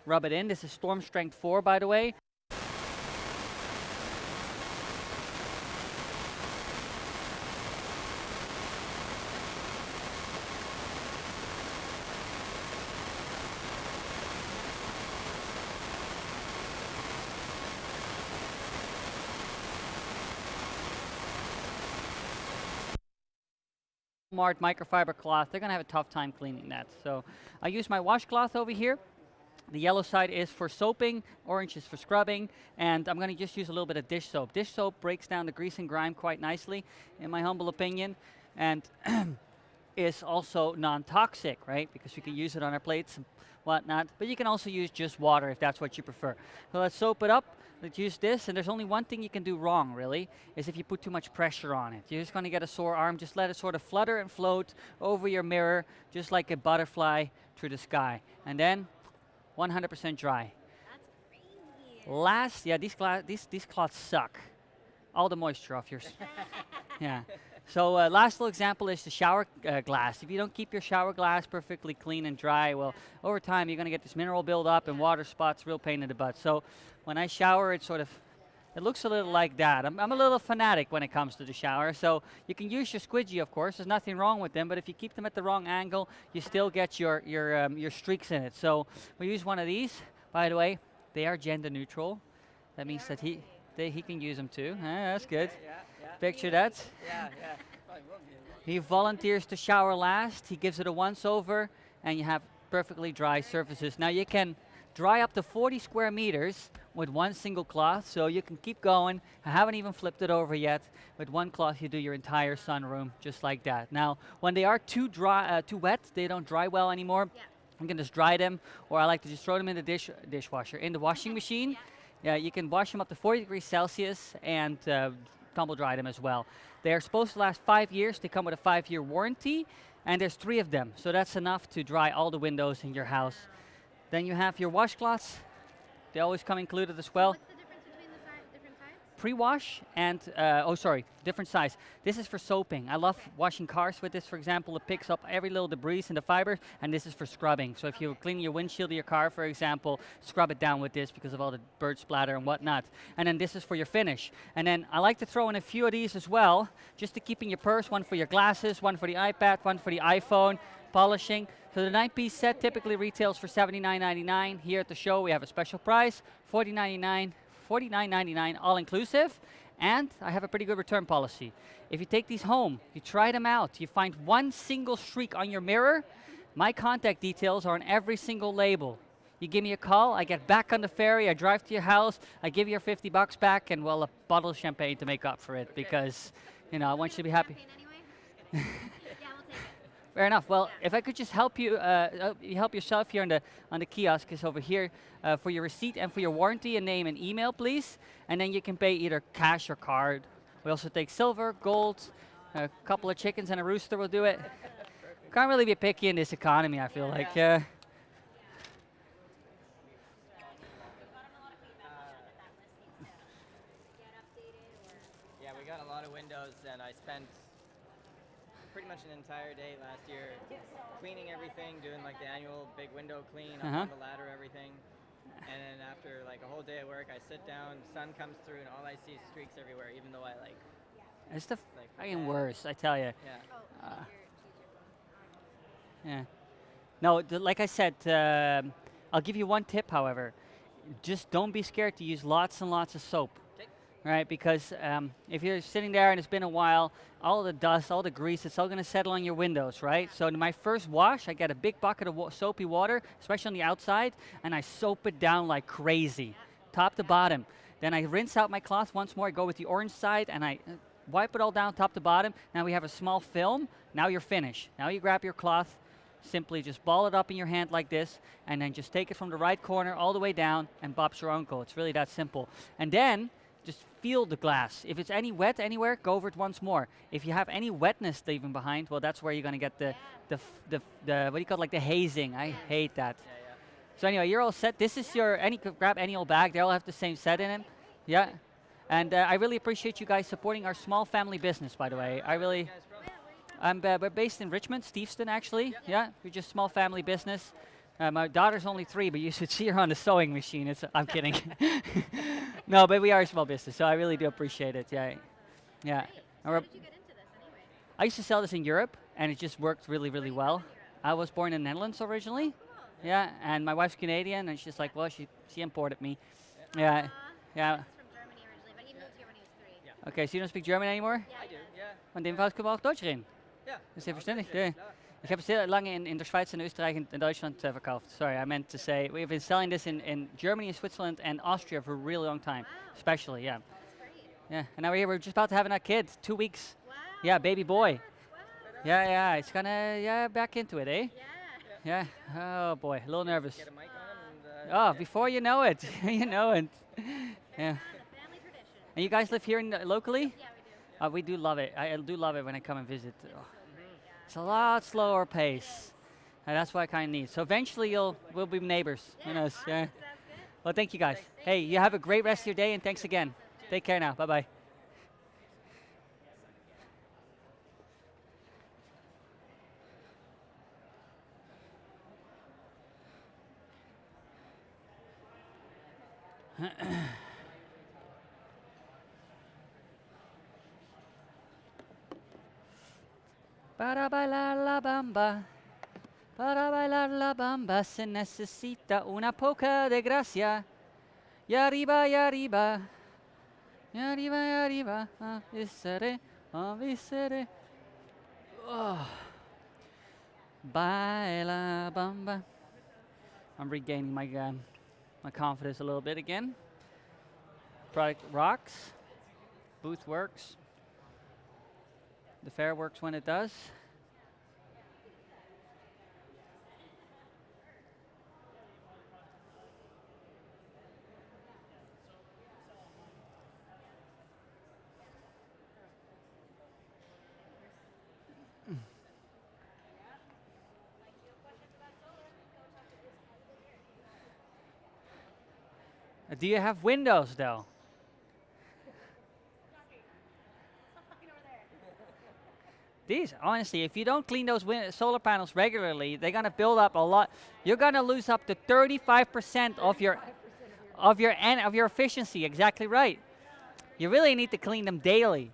rub it in. This is Storm Strength 4, by the way. Walmart microfiber cloth, they're going to have a tough time cleaning that. So I use my washcloth over here. The yellow side is for soaping, orange is for scrubbing, and I'm going to just use a little bit of dish soap. Dish soap breaks down the grease and grime quite nicely, in my humble opinion, and is also non-toxic, right? Because we can use it on our plates and whatnot, but you can also use just water if that's what you prefer. So let's soap it up. Let's use this, and there's only one thing you can do wrong, really, is if you put too much pressure on it. You're just going to get a sore arm. Just let it sort of flutter and float over your mirror, just like a butterfly through the sky. And then 100% dry. That's crazy. Last, yeah, these cloths suck. All the moisture off yours. Yeah. So last little example is the shower glass. If you don't keep your shower glass perfectly clean and dry, well, over time you're going to get this mineral buildup and water spots, real pain in the butt. So when I shower, it looks a little like that. I'm a little fanatic when it comes to the shower. So you can use your squidgy, of course. There's nothing wrong with them, but if you keep them at the wrong angle, you still get your streaks in it. So we use one of these. By the way, they are gender neutral. That means that he can use them too. That's good. Yeah, yeah. Picture that. Yeah, yeah. Probably will be. He volunteers to shower last. He gives it a once over, and you have perfectly dry surfaces. Now you can dry up to 40 square meters with one single cloth, so you can keep going. I haven't even flipped it over yet. With one cloth, you do your entire sunroom just like that. Now, when they are too dry, too wet, they don't dry well anymore. Yeah. You can just dry them, or I like to just throw them in the dishwasher, in the washing machine. Yeah, you can wash them up to 40 degrees Celsius and tumble dry them as well. They are supposed to last 5 years. They come with a 5-year warranty, and there's 3 of them, so that's enough to dry all the windows in your house. Then you have your washcloths. They always come included as well. What's the difference between the different sides? Pre-wash and, different size. This is for soaping. I love washing cars with this, for example. It picks up every little debris in the fibers, and this is for scrubbing. So if you're cleaning your windshield of your car, for example, scrub it down with this because of all the bird splatter and whatnot. And then this is for your finish. And then I like to throw in a few of these as well, just to keep in your purse. One for your glasses, one for the iPad, one for the iPhone, polishing. So the 9-piece set typically retails for $79.99. Here at the show, we have a special price, $49.99, all inclusive. And I have a pretty good return policy. If you take these home, you try them out, you find one single streak on your mirror, my contact details are on every single label. You give me a call, I get back on the ferry, I drive to your house, I give you your $50 back, and well, a bottle of champagne to make up for it, because, you know, I want you to be happy. Anyway? Yeah, we'll take it. Fair enough. Well, if I could just help you, help yourself here on the kiosk is over here for your receipt and for your warranty, a name and email, please. And then you can pay either cash or card. We also take silver, gold, a couple of chickens and a rooster will do it. Can't really be picky in this economy, I feel like. Yeah, we got a lot of windows, and I spent pretty much an entire day last year cleaning everything, doing like the annual big window clean, up on the ladder, everything. And then after like a whole day at work, I sit down, sun comes through, and all I see is streaks everywhere, even though I like... It's the fucking worst, I tell you. Yeah. Yeah. No, like I said, I'll give you one tip, however. Just don't be scared to use lots and lots of soap. Right, because if you're sitting there and it's been a while, all the dust, all the grease, it's all going to settle on your windows, right? So in my first wash, I get a big bucket of soapy water, especially on the outside, and I soap it down like crazy, top to bottom. Then I rinse out my cloth once more. I go with the orange side, and I wipe it all down top to bottom. Now we have a small film. Now you're finished. Now you grab your cloth, simply just ball it up in your hand like this, and then just take it from the right corner all the way down, and Bob's your uncle. It's really that simple. And then just feel the glass. If it's any wet anywhere, go over it once more. If you have any wetness leaving behind, well, that's where you're going to get the what do you call it, like the hazing. I hate that. So anyway, you're all set. This is your, grab any old bag. They all have the same set in them. Yeah. And I really appreciate you guys supporting our small family business, by the way. I really, we're based in Richmond, Steveston, actually. Yeah, we're just small family business. My daughter's only 3, but you should see her on the sewing machine. I'm kidding. No, but we are a small business, so I really do appreciate it. Yeah, yeah. How did you get into this anyway? I used to sell this in Europe, and it just worked really, really well. I was born in the Netherlands originally. Cool. Yeah, and my wife's Canadian, and she's like, well, she imported me. Yeah, yeah. This is from Germany originally, but he moved here when he was 3. Yeah. Okay, so you don't speak German anymore? Yeah, I do, yeah. Und dem Fall können wir auch Deutsch reden. Ja. Das ist sehr verständlich. Ja. Ich habe es sehr lange in der Schweiz, in Österreich und in Deutschland verkauft. Sorry, I meant to say we've been selling this in Germany, Switzerland, and Austria for a really long time, especially, yeah. That's great. Yeah, and now we're just about to have a kid, 2 weeks. Wow. Yeah, baby boy. Wow. Yeah, it's gonna, back into it, eh? Yeah. Yeah, oh boy, a little nervous. Get a mic on and... Oh, before you know it, you know it. Yeah. The family tradition. And you guys live here locally? Yeah, we do. We do love it. I do love it when I come and visit. Oh. It's a lot slower pace. And that's what I kind of need. So eventually we'll be neighbors. Who knows? Awesome. Yeah. Sounds good. Well, thank you guys. Hey, you have a great rest of your day, and thanks again. Take care now. Bye-bye. Para bailar la bamba se necesita una poca de gracia. Y arriba, y arriba, y arriba, y arriba, avisaré, avisaré. Oh. Baila bamba. I'm regaining my confidence a little bit again. Product rocks. Booth works. The fair works when it does. Do you have windows though? These, honestly, if you don't clean those solar panels regularly, they're gonna build up a lot. You're gonna lose up to 35% of your efficiency. Exactly right. You really need to clean them daily.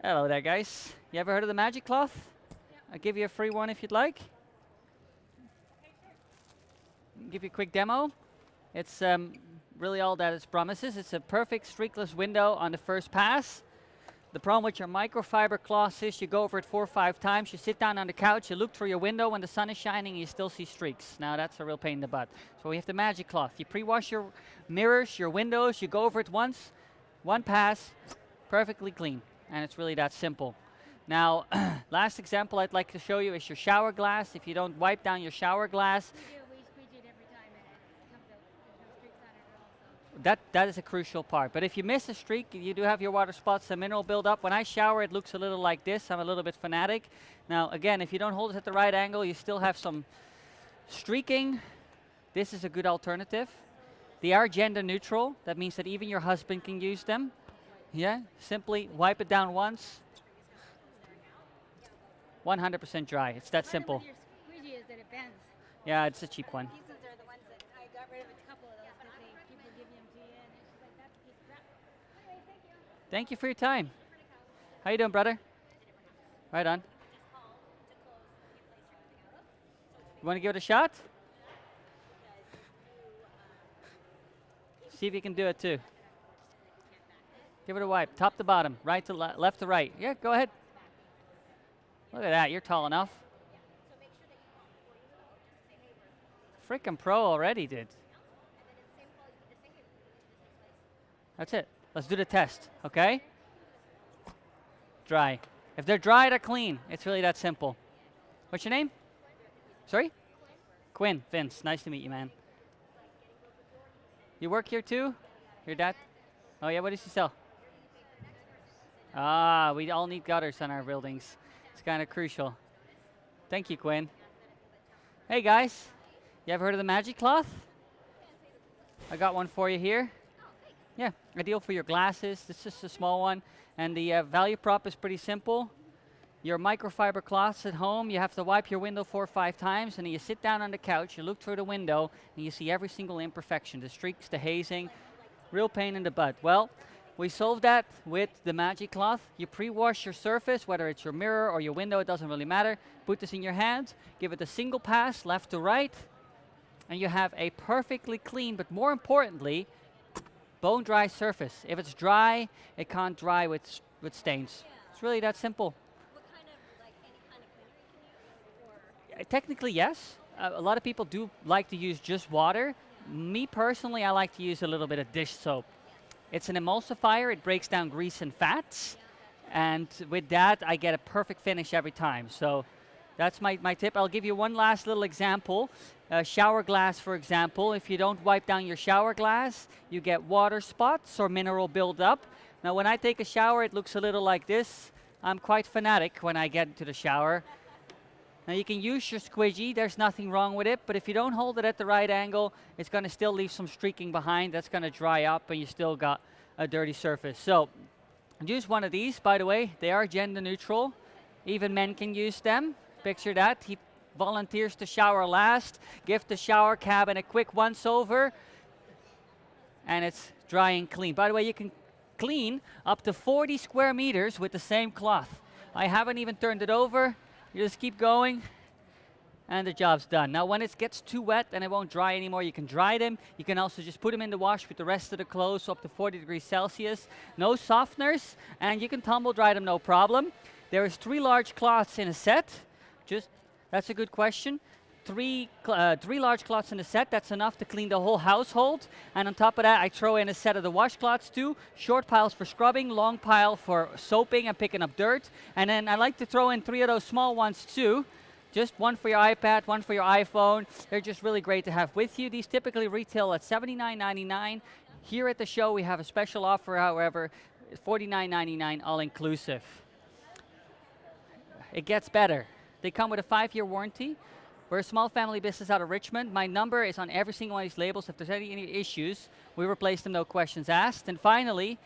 Hello there, guys. You ever heard of the magic cloth? I'll give you a free one if you'd like. Give you a quick demo. It's really all that it promises. It's a perfect streakless window on the first pass. The problem with your microfiber cloth is you go over it 4 or 5 times, you sit down on the couch, you look through your window when the sun is shining, and you still see streaks. Now that's a real pain in the butt. So we have the magic cloth. You pre-wash your mirrors, your windows, you go over it once, one pass, perfectly clean. And it's really that simple. Now, last example I'd like to show you is your shower glass. If you don't wipe down your shower glass, that is a crucial part. But if you miss a streak, you do have your water spots and mineral buildup. When I shower, it looks a little like this. I'm a little bit fanatic. Now, again, if you don't hold it at the right angle, you still have some streaking. This is a good alternative. They are gender neutral. That means that even your husband can use them. Yeah, simply wipe it down once. 100% dry. It's that simple. Yeah, it's a cheap one. Thank you for your time. How you doing, brother? Right on. You want to give it a shot? See if you can do it too. Give it a wipe, top to bottom, right to left to right. Yeah, go ahead. Look at that, you're tall enough. Frickin' pro already, dude. That's it. Let's do the test, okay? Dry. If they're dry, they're clean. It's really that simple. What's your name? Sorry? Quinn. Vince, nice to meet you, man. You work here too? Your dad? Oh yeah, what does he sell? Ah, we all need gutters on our buildings. It's kind of crucial. Thank you, Quinn. Hey guys, you ever heard of the magic cloth? I got one for you here. Yeah, ideal for your glasses. This is a small one. And the value prop is pretty simple. Your microfiber cloths at home, you have to wipe your window 4 or 5 times, and then you sit down on the couch, you look through the window, and you see every single imperfection, the streaks, the hazing. Real pain in the butt. Well, we solved that with the magic cloth. You pre-wash your surface, whether it's your mirror or your window, it doesn't really matter. Put this in your hand, give it a single pass, left to right, and you have a perfectly clean, but more importantly, bone dry surface. If it's dry, it can't dry with stains. It's really that simple. What kind of, like, any kind of cleaner can you use? Technically, yes. A lot of people do like to use just water. Me personally, I like to use a little bit of dish soap. It's an emulsifier. It breaks down grease and fats. And with that, I get a perfect finish every time. So that's my tip. I'll give you one last little example. Shower glass, for example. If you don't wipe down your shower glass, you get water spots or mineral buildup. Now, when I take a shower, it looks a little like this. I'm quite fanatic when I get into the shower. Now, you can use your squidgy. There's nothing wrong with it. But if you don't hold it at the right angle, it's going to still leave some streaking behind. That's going to dry up, and you still got a dirty surface. So use one of these, by the way. They are gender neutral. Even men can use them. Picture that. He volunteers to shower last. Give the shower cabin a quick once-over. And it's dry and clean. By the way, you can clean up to 40 square meters with the same cloth. I haven't even turned it over. You just keep going, and the job's done. Now when it gets too wet and it won't dry anymore, you can dry them. You can also just put them in the wash with the rest of the clothes up to 40 degrees Celsius. No softeners, and you can tumble dry them no problem. There is 3 large cloths in a set. That's a good question. Three large cloths in a set, that's enough to clean the whole household. And on top of that, I throw in a set of the washcloths too. Short piles for scrubbing, long pile for soaping and picking up dirt. And then I like to throw in 3 of those small ones too. Just one for your iPad, one for your iPhone. They're just really great to have with you. These typically retail at $79.99. Here at the show, we have a special offer, however, $49.99 all inclusive. It gets better. They come with a 5-year warranty. We're a small family business out of Richmond. My number is on every single one of these labels. If there's any issues, we replace them, no questions asked. And finally,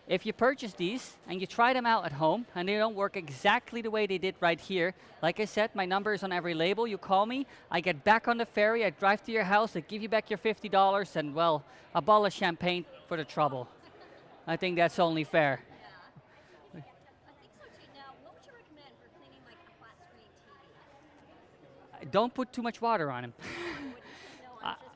if you purchase these and you try them out at home and they don't work exactly the way they did right here, like I said, my number is on every label. You call me, I get back on the ferry, I drive to your house, I give you back your $50 and, well, a bottle of champagne for the trouble. I think that's only fair. Don't put too much water on them.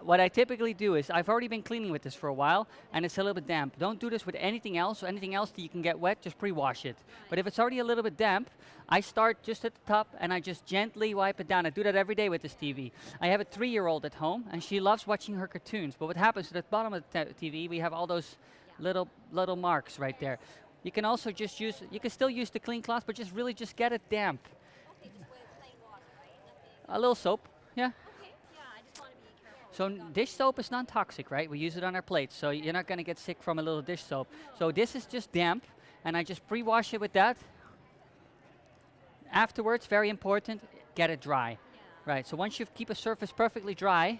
What I typically do is, I've already been cleaning with this for a while, and it's a little bit damp. Don't do this with anything else. So anything else that you can get wet, just pre-wash it. But if it's already a little bit damp, I start just at the top, and I just gently wipe it down. I do that every day with this TV. I have a 3-year-old at home, and she loves watching her cartoons. But what happens at the bottom of the TV, we have all those little marks right there. You can also just use, you can still use the clean cloth, but just really just get it damp. A little soap, yeah. So dish soap is non-toxic, right? We use it on our plates, so you're not going to get sick from a little dish soap. So this is just damp, and I just pre-wash it with that. Afterwards, very important, get it dry. Right, so once you keep a surface perfectly dry,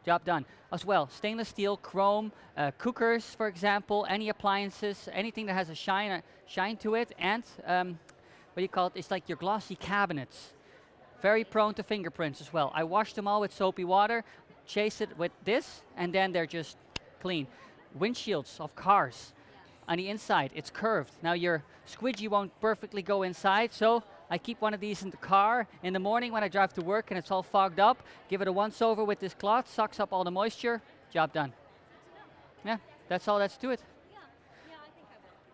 job done. As well, stainless steel, chrome, cookers, for example, any appliances, anything that has a shine to it, and what do you call it? It's like your glossy cabinets. Very prone to fingerprints as well. I wash them all with soapy water, chase it with this, and then they're just clean. Windshields of cars. On the inside, it's curved. Now your squidgy won't perfectly go inside, so I keep one of these in the car. In the morning when I drive to work and it's all fogged up, give it a once over with this cloth, sucks up all the moisture, job done. Yeah, that's all that's to it.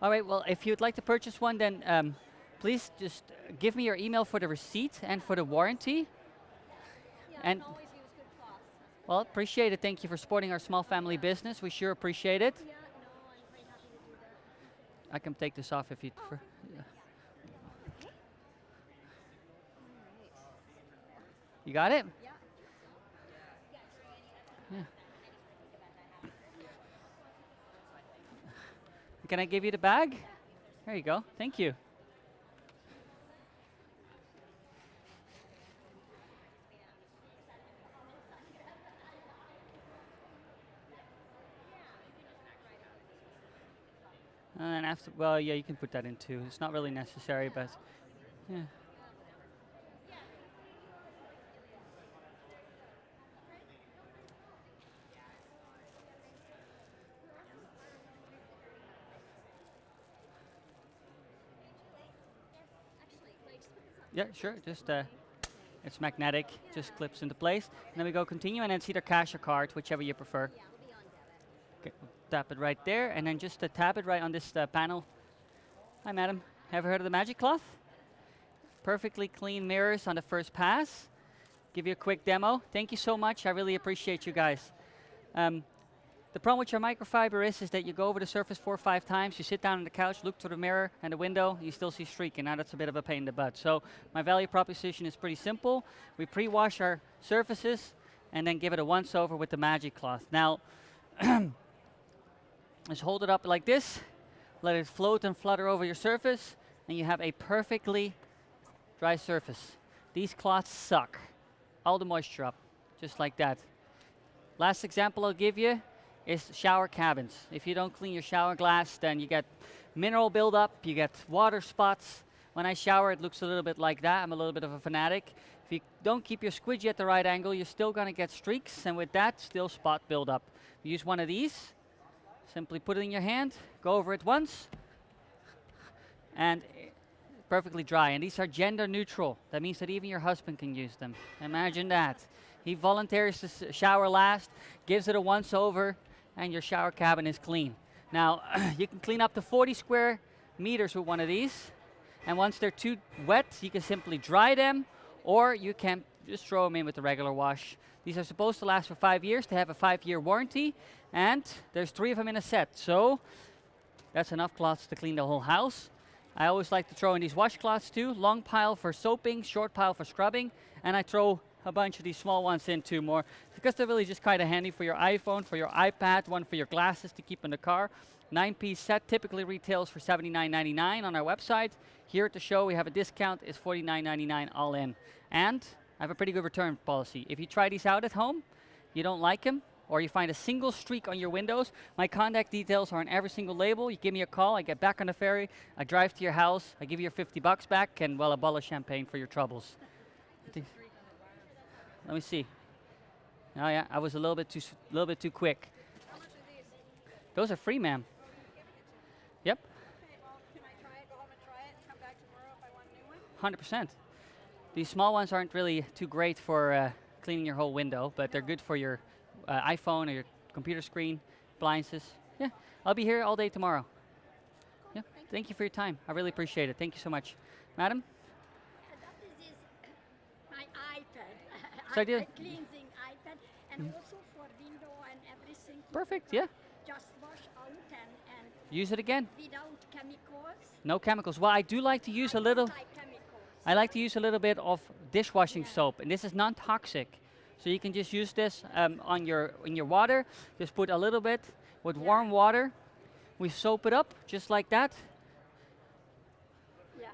All right, well, if you'd like to purchase one, then please just give me your email for the receipt and for the warranty. And always use good cloths. well, appreciate it. Thank you for supporting our small family business. We sure appreciate it. Yeah, no, I'm very happy to do that. I can take this off if you prefer. Yeah. You got it? Yeah. Yeah. Can I give you the bag? There you go. Thank you. And after, well, yeah, you can put that in too. It's not really necessary, but yeah. Yeah, sure. Just it's magnetic. Just clips into place. And then we go continue, and then it's either cash or card, whichever you prefer. Okay, we'll tap it right there, and then just tap it right on this panel. Hi, madam. Ever heard of the magic cloth? Perfectly clean mirrors on the first pass. Give you a quick demo. Thank you so much. I really appreciate you guys. The problem with your microfiber is that you go over the surface 4 or 5 times, you sit down on the couch, look through the mirror and the window, you still see streaking. Now that's a bit of a pain in the butt. So my value proposition is pretty simple. We pre-wash our surfaces and then give it a once over with the magic cloth. Now, just hold it up like this, let it float and flutter over your surface, and you have a perfectly dry surface. These cloths suck all the moisture up, just like that. Last example I'll give you is shower cabins. If you don't clean your shower glass, then you get mineral buildup, you get water spots. When I shower, it looks a little bit like that. I'm a little bit of a fanatic. If you don't keep your squidgy at the right angle, you're still gonna get streaks, and with that, still spot buildup. Use one of these, simply put it in your hand, go over it once, and perfectly dry. And these are gender neutral. That means that even your husband can use them. Imagine that. He volunteers to shower last, gives it a once over, and your shower cabin is clean. Now, you can clean up to 40 square meters with one of these. And once they're too wet, you can simply dry them, or you can just throw them in with the regular wash. These are supposed to last for 5 years. They have a 5-year warranty, and there's 3 of them in a set. So that's enough cloths to clean the whole house. I always like to throw in these washcloths too. Long pile for soaping, short pile for scrubbing, and I throw a bunch of these small ones in too more because they're really just kind of handy for your iPhone, for your iPad, one for your glasses to keep in the car. 9-piece set typically retails for $79.99 on our website. Here at the show we have a discount, it's $49.99 all in. And I have a pretty good return policy. If you try these out at home, you don't like them, or you find a single streak on your windows, my contact details are on every single label. You give me a call, I get back on the ferry, I drive to your house, I give you your $50 back, and well, a bottle of champagne for your troubles. Let me see. Oh yeah, I was a little bit too quick. How much are these? Those are free, ma'am. Yep, Okay, well, can I try it, go home and try it, and come back tomorrow if I want a new one? 100%. These small ones aren't really too great for cleaning your whole window, but they're good for your iPhone or your computer screen, appliances. Yeah, I'll be here all day tomorrow. Yeah, thank you for your time. I really appreciate it. Thank you so much. Madam? That is my iPad. So I did- I cleansing iPad and also for window and everything. Perfect, yeah. Just wash out and Use it again. without chemicals. No chemicals. Well, I do like to use a little. Like chemicals. I like to use a little bit of dishwashing soap, and this is non-toxic. So you can just use this in your water. Just put a little bit with warm water. We soap it up just like that. Yeah.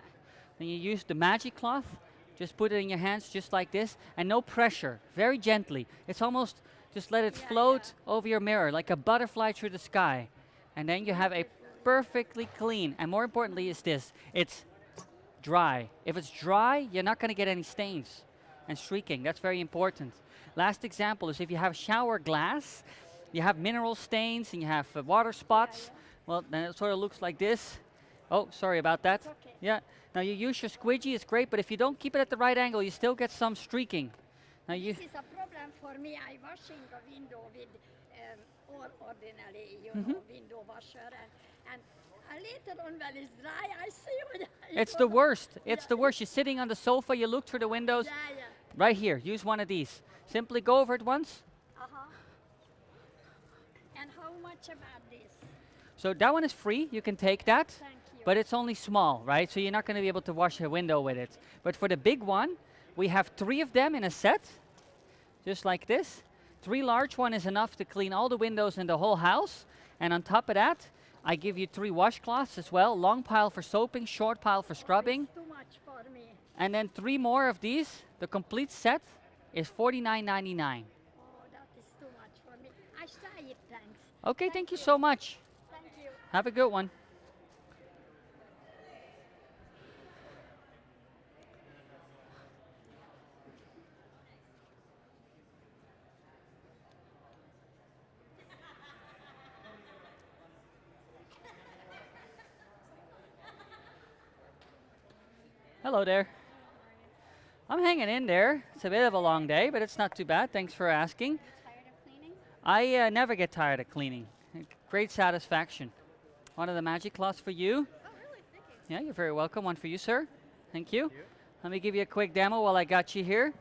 Then you use the magic cloth. Just put it in your hands just like this, and no pressure. Very gently. It's almost just let it float over your mirror like a butterfly through the sky, and then you have a perfectly clean. And more importantly, is this: it's dry. If it's dry, you're not going to get any stains and streaking. That's very important. Last example is if you have shower glass, you have mineral stains and you have water spots. Well, then it sort of looks like this. Oh, sorry about that. It's okay. Yeah. Now you use your squeegee, it's great, but if you don't keep it at the right angle, you still get some streaking. Now you. This is a problem for me. I washing a window with ordinary, window washer, and later on when it's dry, I see what It's the worst. It's the worst. You're sitting on the sofa, you look through the windows. Yeah. Right here, use one of these. Simply go over it once. And how much about this? So that one is free, you can take that. Thank you. But it's only small, right? So you're not going to be able to wash a window with it. But for the big one, we have 3 of them in a set, just like this. 3 large one is enough to clean all the windows in the whole house. And on top of that, I give you 3 washcloths as well. Long pile for soaping, short pile for scrubbing. It's too much for me. And then 3 more of these. The complete set is $49.99. Oh, that is too much for me. I try it, thanks. Okay, thank you so much. Thank you. Have a good one. Hello there. I'm hanging in there. It's a bit of a long day, but it's not too bad. Thanks for asking. Tired of cleaning? I never get tired of cleaning. Great satisfaction. One of the magic cloths for you. Oh, really? Thank you. Yeah, you're very welcome. One for you, sir. Thank you. Let me give you a quick demo while I got you here.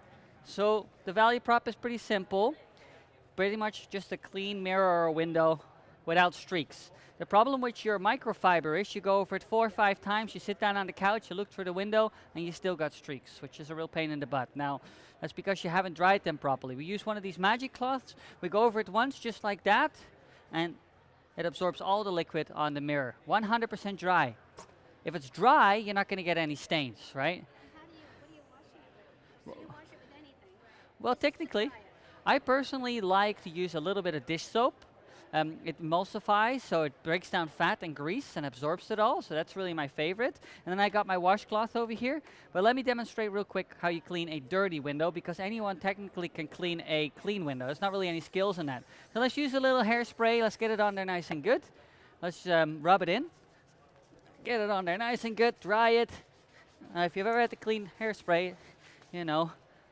So the value prop is pretty simple. Pretty much just a clean mirror or window without streaks. The problem with your microfiber is you go over it 4 or 5 times, you sit down on the couch, you look through the window, and you still got streaks, which is a real pain in the butt. Now, that's because you haven't dried them properly. We use one of these magic cloths. We go over it once, just like that, and it absorbs all the liquid on the mirror. 100% dry. If it's dry, you're not going to get any stains, right? What do you wash it with? So you wash it with anything? Well, technically, I personally like to use a little bit of dish soap. It emulsifies, so it breaks down fat and grease and absorbs it all, so that's really my favorite. And then I got my washcloth over here. But let me demonstrate real quick how you clean a dirty window, because anyone technically can clean a clean window. There's not really any skills in that. So let's use a little hairspray. Let's get it on there nice and good. Let's rub it in. Get it on there nice and good. Dry it. if you've ever had to clean hairspray, you know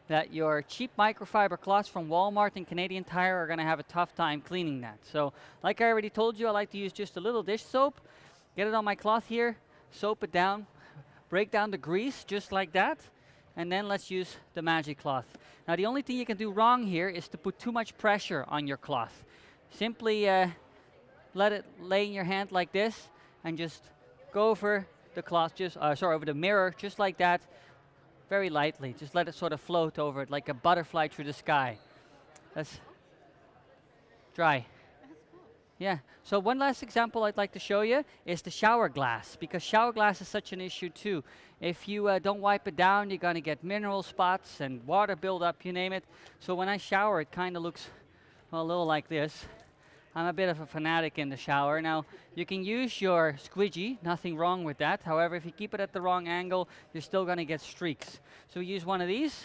that your cheap microfiber cloths from Walmart and Canadian Tire are going to have a tough time cleaning that. So like I already told you, I like to use just a little dish soap, get it on my cloth here, soap it down, break down the grease just like that, and then let's use the magic cloth. Now the only thing you can do wrong here is to put too much pressure on your cloth. Simply let it lay in your hand like this and just go over the cloth, over the mirror, just like that, very lightly. Just let it sort of float over it like a butterfly through the sky. That's dry. Yeah. So one last example I'd like to show you is the shower glass, because shower glass is such an issue too. If you don't wipe it down, you're going to get mineral spots and water buildup, you name it. So when I shower, it kind of looks a little like this. I'm a bit of a fanatic in the shower. Now, you can use your squeegee, nothing wrong with that. However, if you keep it at the wrong angle, you're still going to get streaks. So we use one of these,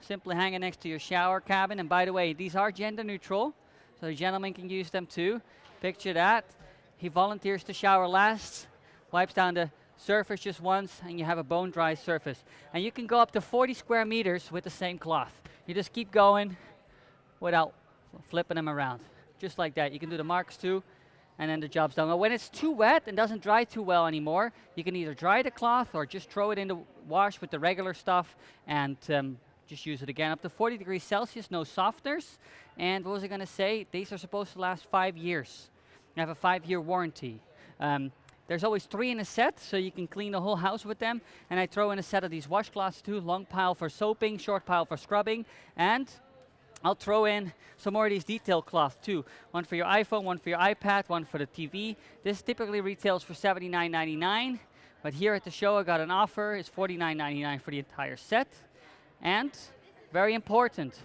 simply hang it next to your shower cabin. And by the way, these are gender neutral, so the gentleman can use them too. Picture that. He volunteers to shower last, wipes down the surface just once, and you have a bone dry surface. And you can go up to 40 square meters with the same cloth. You just keep going without flipping them around. Just like that. You can do the marks too, and then the job's done. Now, when it's too wet and doesn't dry too well anymore, you can either dry the cloth or just throw it in the wash with the regular stuff and just use it again. Up to 40 degrees Celsius, no softeners. And what was I going to say? These are supposed to last 5 years. They have a 5-year warranty. There's always 3 in a set, so you can clean the whole house with them. And I throw in a set of these washcloths too, long pile for soaping, short pile for scrubbing, and I'll throw in some more of these detail cloth too. One for your iPhone, one for your iPad, one for the TV. This typically retails for $79.99, but here at the show I got an offer. It's $49.99 for the entire set. And very important.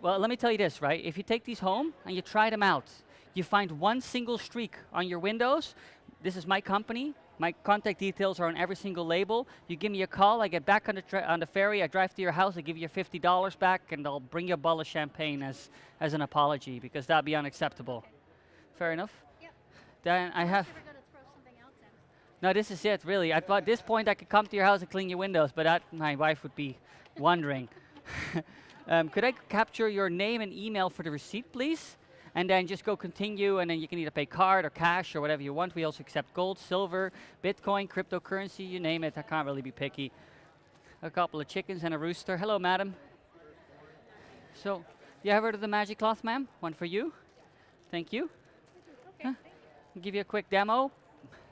Well, let me tell you this, right? If you take these home and you try them out, you find one single streak on your windows. This is my company. My contact details are on every single label. You give me a call, I get back on the ferry, I drive to your house, I give you $50 back, and I'll bring you a bottle of champagne as an apology, because that'd be unacceptable. Okay. Fair enough? Yep. Then I have... No, this is it, really. At this point, I could come to your house and clean your windows, but my wife would be wondering. Could I capture your name and email for the receipt, please? And then just go continue, and then you can either pay card or cash or whatever you want. We also accept gold, silver, Bitcoin, cryptocurrency, you name it. I can't really be picky. A couple of chickens and a rooster. Hello, madam. So, you ever heard of the magic cloth, ma'am? One for you. Thank you. Okay, huh? I'll give you a quick demo.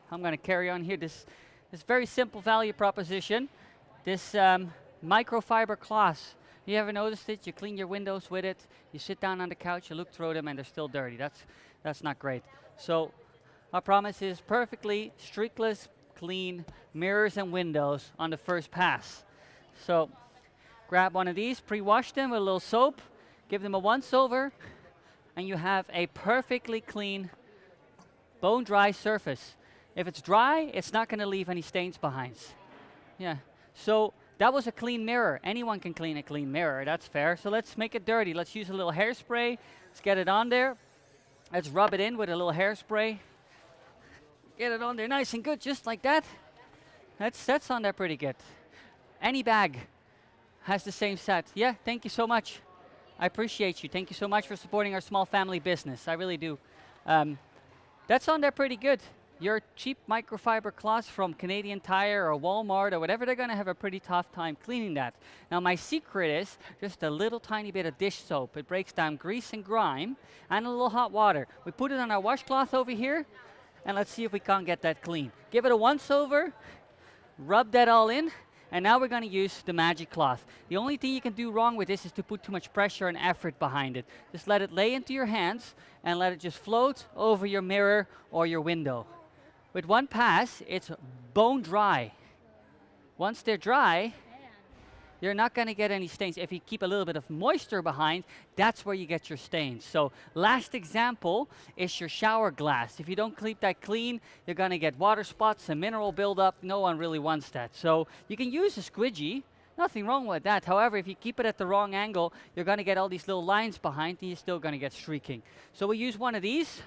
I'm going to carry on here. This very simple value proposition. This microfiber cloth. You ever noticed it? You clean your windows with it, you sit down on the couch, you look through them, and they're still dirty. That's not great. So our promise is perfectly streakless, clean mirrors and windows on the first pass. So grab one of these, pre-wash them with a little soap, give them a once-over, and you have a perfectly clean, bone-dry surface. If it's dry, it's not going to leave any stains behind. Yeah. So that was a clean mirror. Anyone can clean a clean mirror, that's fair. So let's make it dirty. Let's use a little hairspray. Let's get it on there. Let's rub it in with a little hairspray. Get it on there nice and good, just like that. That's on there pretty good. Any bag has the same set. Yeah, thank you so much. I appreciate you. Thank you so much for supporting our small family business. I really do. That's on there pretty good. Your cheap microfiber cloths from Canadian Tire or Walmart or whatever, they're going to have a pretty tough time cleaning that. Now, my secret is just a little tiny bit of dish soap. It breaks down grease and grime, and a little hot water. We put it on our washcloth over here, and let's see if we can't get that clean. Give it a once-over, rub that all in, and now we're going to use the magic cloth. The only thing you can do wrong with this is to put too much pressure and effort behind it. Just let it lay into your hands, and let it just float over your mirror or your window. With one pass, it's bone dry. Once they're dry, you're not going to get any stains. If you keep a little bit of moisture behind, that's where you get your stains. So last example is your shower glass. If you don't keep that clean, you're going to get water spots and mineral buildup. No one really wants that. So you can use a squeegee. Nothing wrong with that. However, if you keep it at the wrong angle, you're going to get all these little lines behind, and you're still going to get streaking. So we use one of these,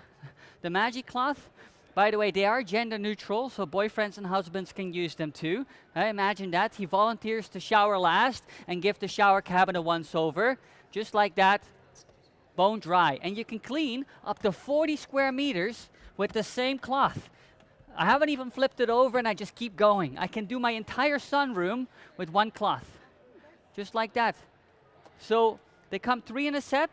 the magic cloth. By the way, they are gender neutral, so boyfriends and husbands can use them too. Imagine that. He volunteers to shower last and give the shower cabin a once over. Just like that, bone dry. And you can clean up to 40 square meters with the same cloth. I haven't even flipped it over and I just keep going. I can do my entire sunroom with one cloth. Just like that. So they come 3 in a set,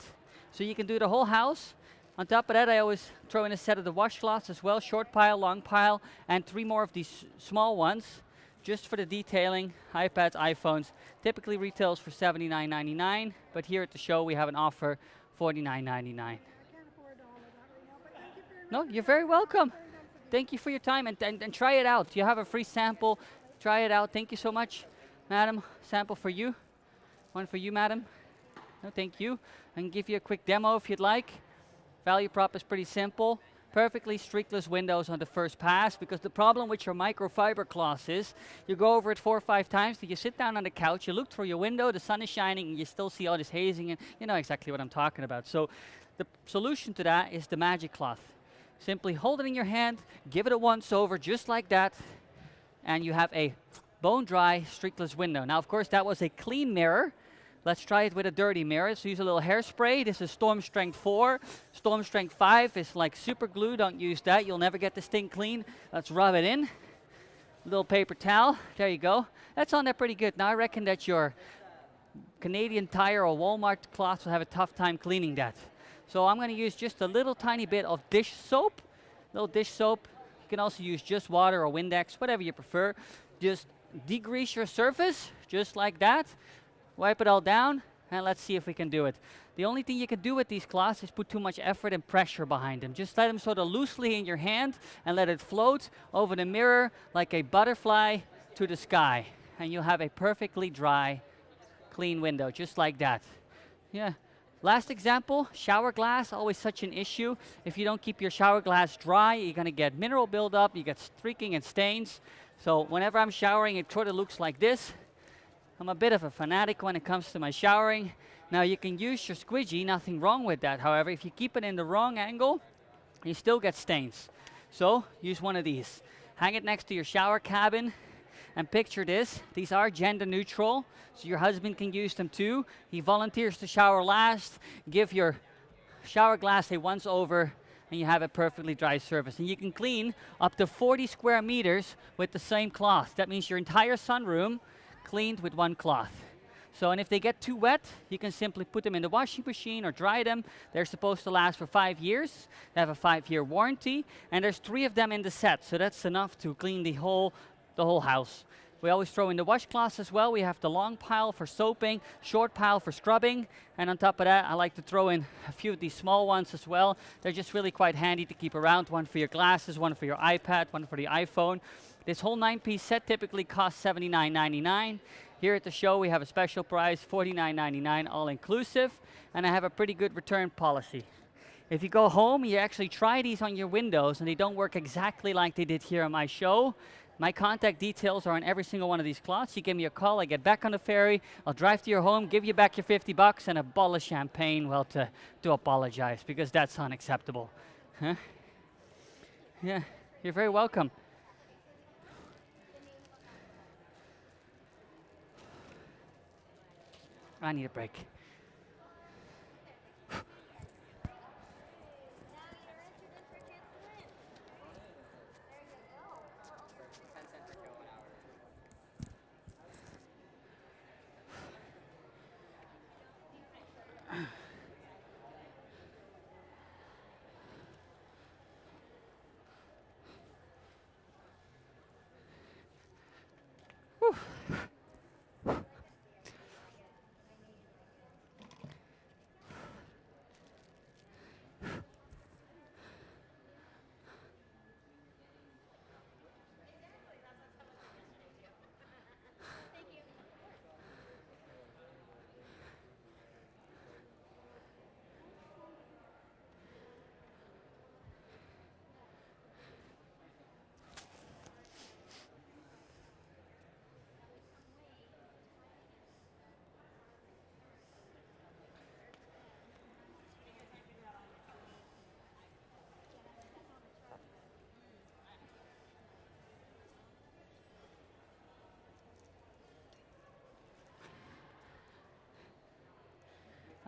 so you can do the whole house. On top of that, I always throw in a set of the washcloths as well, short pile, long pile, and 3 more of these small ones, just for the detailing, iPads, iPhones. Typically retails for $79.99, but here at the show we have an offer, $49.99. No, you're very welcome. Thank you for your time, and try it out. You have a free sample. Try it out. Thank you so much, madam. Sample for you. One for you, madam. No, thank you. I can give you a quick demo if you'd like. Value prop is pretty simple. Perfectly streakless windows on the first pass, because the problem with your microfiber cloths is you go over it 4 or 5 times, then you sit down on the couch, you look through your window, the sun is shining, and you still see all this hazing, and you know exactly what I'm talking about. So the solution to that is the magic cloth. Simply hold it in your hand, give it a once over just like that, and you have a bone dry streakless window. Now of course that was a clean mirror. Let's try it with a dirty mirror. Let's use a little hairspray. This is Storm Strength 4. Storm Strength 5 is like super glue. Don't use that. You'll never get this thing clean. Let's rub it in. Little paper towel. There you go. That's on there pretty good. Now I reckon that your Canadian Tire or Walmart cloths will have a tough time cleaning that. So I'm going to use just a little tiny bit of dish soap. Little dish soap. You can also use just water or Windex, whatever you prefer. Just degrease your surface, just like that. Wipe it all down, and let's see if we can do it. The only thing you can do with these cloths is put too much effort and pressure behind them. Just let them sort of loosely in your hand and let it float over the mirror like a butterfly to the sky. And you'll have a perfectly dry, clean window, just like that. Yeah. Last example, shower glass, always such an issue. If you don't keep your shower glass dry, you're gonna get mineral buildup, you get streaking and stains. So whenever I'm showering, it sort of looks like this. I'm a bit of a fanatic when it comes to my showering. Now you can use your squeegee, nothing wrong with that. However, if you keep it in the wrong angle, you still get stains. So use one of these. Hang it next to your shower cabin, and picture this. These are gender neutral, so your husband can use them too. He volunteers to shower last. Give your shower glass a once over, and you have a perfectly dry surface. And you can clean up to 40 square meters with the same cloth. That means your entire sunroom cleaned with one cloth. So, and if they get too wet, you can simply put them in the washing machine or dry them. They're supposed to last for 5 years. They have a 5-year warranty, and there's 3 of them in the set, so that's enough to clean the whole house. We always throw in the washcloths as well. We have the long pile for soaping, short pile for scrubbing, and on top of that, I like to throw in a few of these small ones as well. They're just really quite handy to keep around. One for your glasses, one for your iPad, one for the iPhone. This whole 9-piece set typically costs $79.99. Here at the show, we have a special price, $49.99, all inclusive, and I have a pretty good return policy. If you go home, you actually try these on your windows, and they don't work exactly like they did here on my show. My contact details are on every single one of these cloths. You give me a call, I get back on the ferry, I'll drive to your home, give you back your $50 and a bottle of champagne, well, to apologize, because that's unacceptable. Huh? Yeah, you're very welcome. I need a break.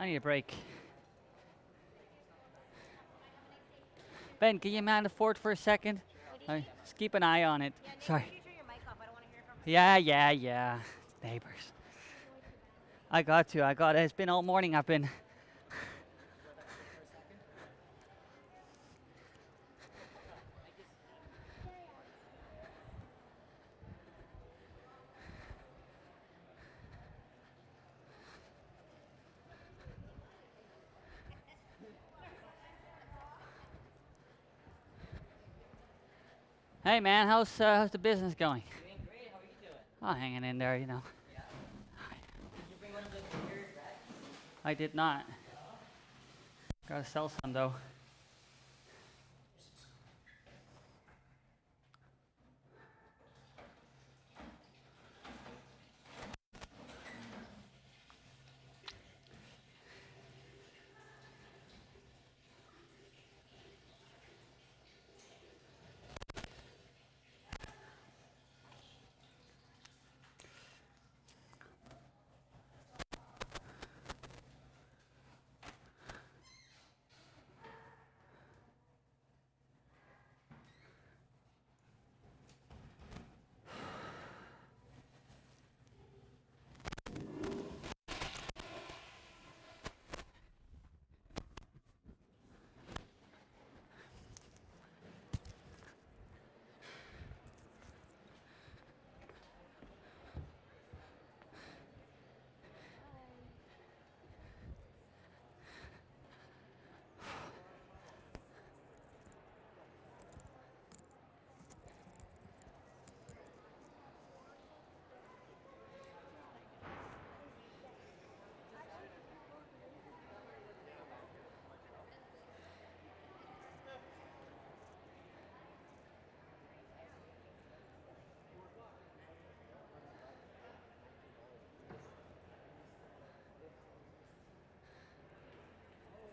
I need a break. Ben, can you man the fort for a second? Just keep an eye on it. Sorry. Yeah. Neighbors. I got to. It's been all morning. I've been. Hey man, how's the business going? Doing great. How are you doing? Oh, hanging in there, you know. Yeah. Did you bring one of those weird rats? I did not. Gotta sell some though.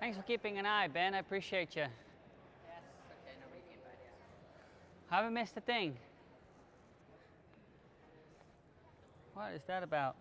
Thanks for keeping an eye, Ben. I appreciate you. Yes. Okay, no big deal, bud. Yeah. Haven't missed a thing. What is that about?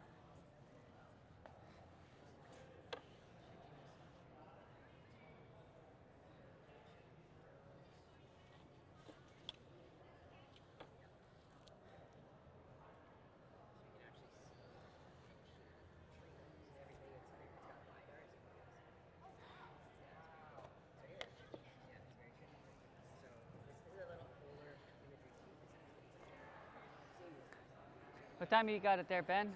What time you got it there, Ben?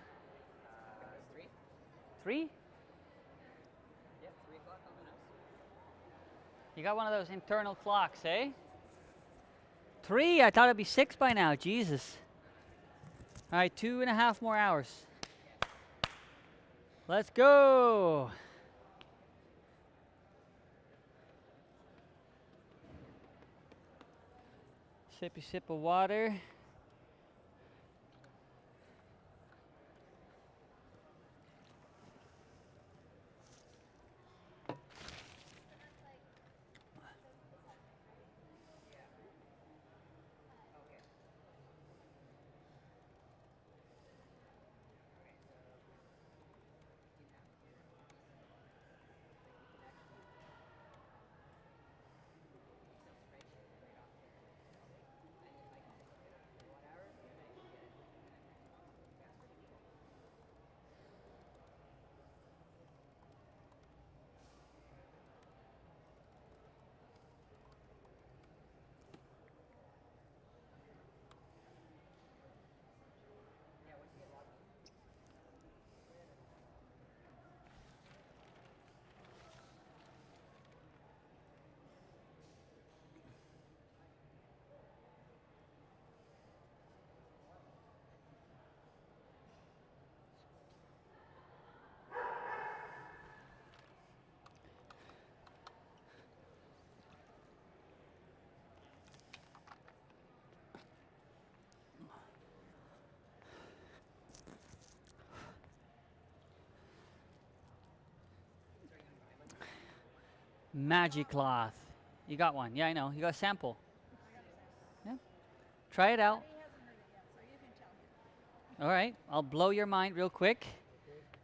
3? 3? Yep, 3 o'clock on the nose. You got one of those internal clocks, eh? 3? I thought it'd be 6 by now. Jesus. All right, 2.5 more hours. Let's go. Sippy sip of water. Magic cloth. You got one. Yeah, I know. You got a sample. Yeah. Try it out. All right. I'll blow your mind real quick.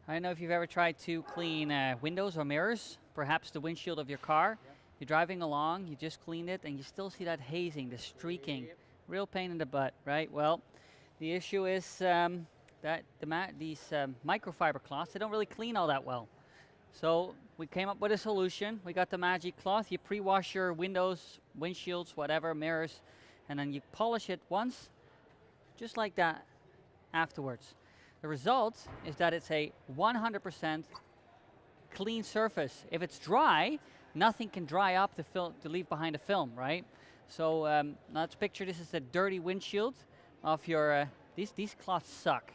I don't know if you've ever tried to clean windows or mirrors, perhaps the windshield of your car. You're driving along, you just cleaned it, and you still see that hazing, the streaking. Real pain in the butt, right? Well, the issue is that these microfiber cloths, they don't really clean all that well. So we came up with a solution. We got the magic cloth. You pre-wash your windows, windshields, whatever, mirrors, and then you polish it once, just like that, afterwards. The result is that it's a 100% clean surface. If it's dry, nothing can dry up to leave behind a film, right? So let's picture this as a dirty windshield of your, these cloths suck.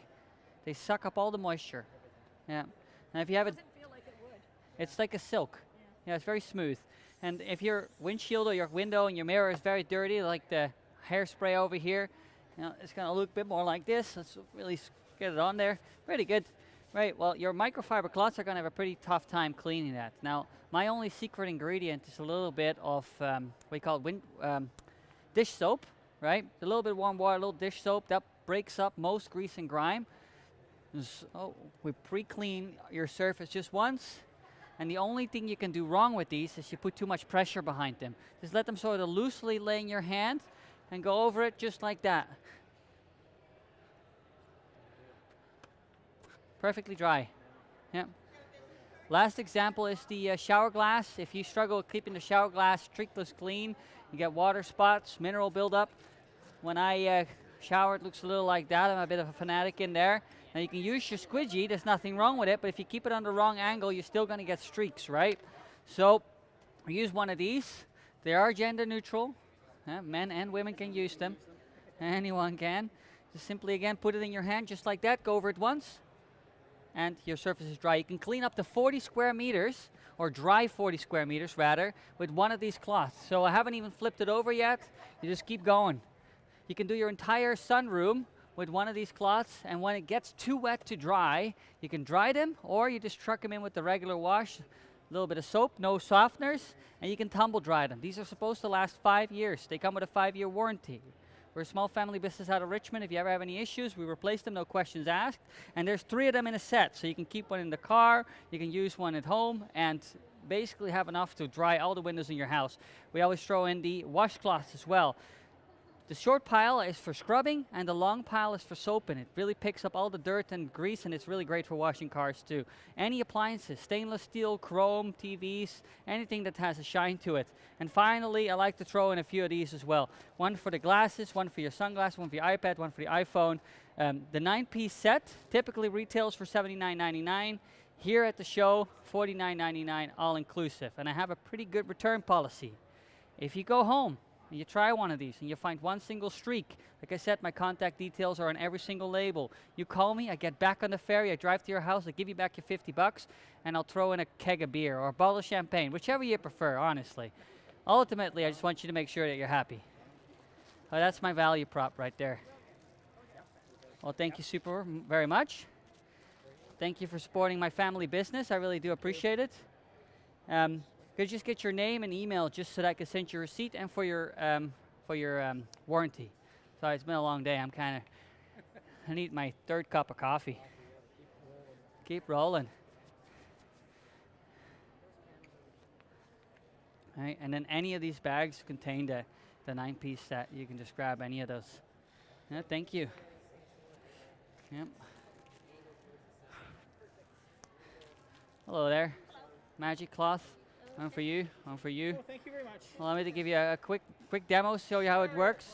They suck up all the moisture. Yeah. And if you have it, Doesn't feel like it would. it's like a silk. Yeah, it's very smooth. And if your windshield or your window and your mirror is very dirty, like the hairspray over here, you know, it's going to look a bit more like this. Let's really get it on there. Pretty good. Right, well, your microfiber cloths are going to have a pretty tough time cleaning that. Now, my only secret ingredient is a little bit of what we call dish soap, right? A little bit of warm water, a little dish soap. That breaks up most grease and grime. So we pre-clean your surface just once. And the only thing you can do wrong with these is you put too much pressure behind them. Just let them sort of loosely lay in your hand and go over it just like that. Perfectly dry. Yeah. Last example is the shower glass. If you struggle with keeping the shower glass streakless clean, you get water spots, mineral buildup. When I shower, it looks a little like that. I'm a bit of a fanatic in there. Now you can use your squidgy, there's nothing wrong with it, but if you keep it on the wrong angle, you're still going to get streaks, right? So we use one of these. They are gender neutral. Men and women can use them. Anyone can. Just simply, again, put it in your hand just like that. Go over it once. And your surface is dry. You can clean up to 40 square meters, or dry 40 square meters rather, with one of these cloths. So I haven't even flipped it over yet. You just keep going. You can do your entire sunroom with one of these cloths, and when it gets too wet to dry, you can dry them, or you just truck them in with the regular wash, a little bit of soap, no softeners, and you can tumble dry them. These are supposed to last 5 years. They come with a 5-year warranty. We're a small family business out of Richmond. If you ever have any issues, we replace them, no questions asked. And there's 3 of them in a set, so you can keep one in the car, you can use one at home, and basically have enough to dry all the windows in your house. We always throw in the washcloths as well. The short pile is for scrubbing, and the long pile is for soaping. It really picks up all the dirt and grease, and it's really great for washing cars too. Any appliances, stainless steel, chrome, TVs, anything that has a shine to it. And finally, I like to throw in a few of these as well. One for the glasses, one for your sunglasses, one for your iPad, one for the iPhone. The 9-piece set typically retails for $79.99. Here at the show, $49.99 all inclusive. And I have a pretty good return policy. If you go home, and you try one of these and you find one single streak, like I said, my contact details are on every single label. You call me, I get back on the ferry, I drive to your house, I give you back your $50, and I'll throw in a keg of beer or a bottle of champagne, whichever you prefer, honestly. Ultimately, I just want you to make sure that you're happy. Oh, that's my value prop right there. Well, thank you very much. Thank you for supporting my family business. I really do appreciate it. Could you just get your name and email just so that I can send you a receipt and for your warranty? Sorry, it's been a long day. I need my 3rd cup of coffee. Keep rolling. All right, and then any of these bags contain the 9-piece set. You can just grab any of those. Yeah, thank you. Yep. Hello there. Magic cloth. One for you, one for you. Oh, thank you very much. Allow me to give you a quick demo, show you how it works,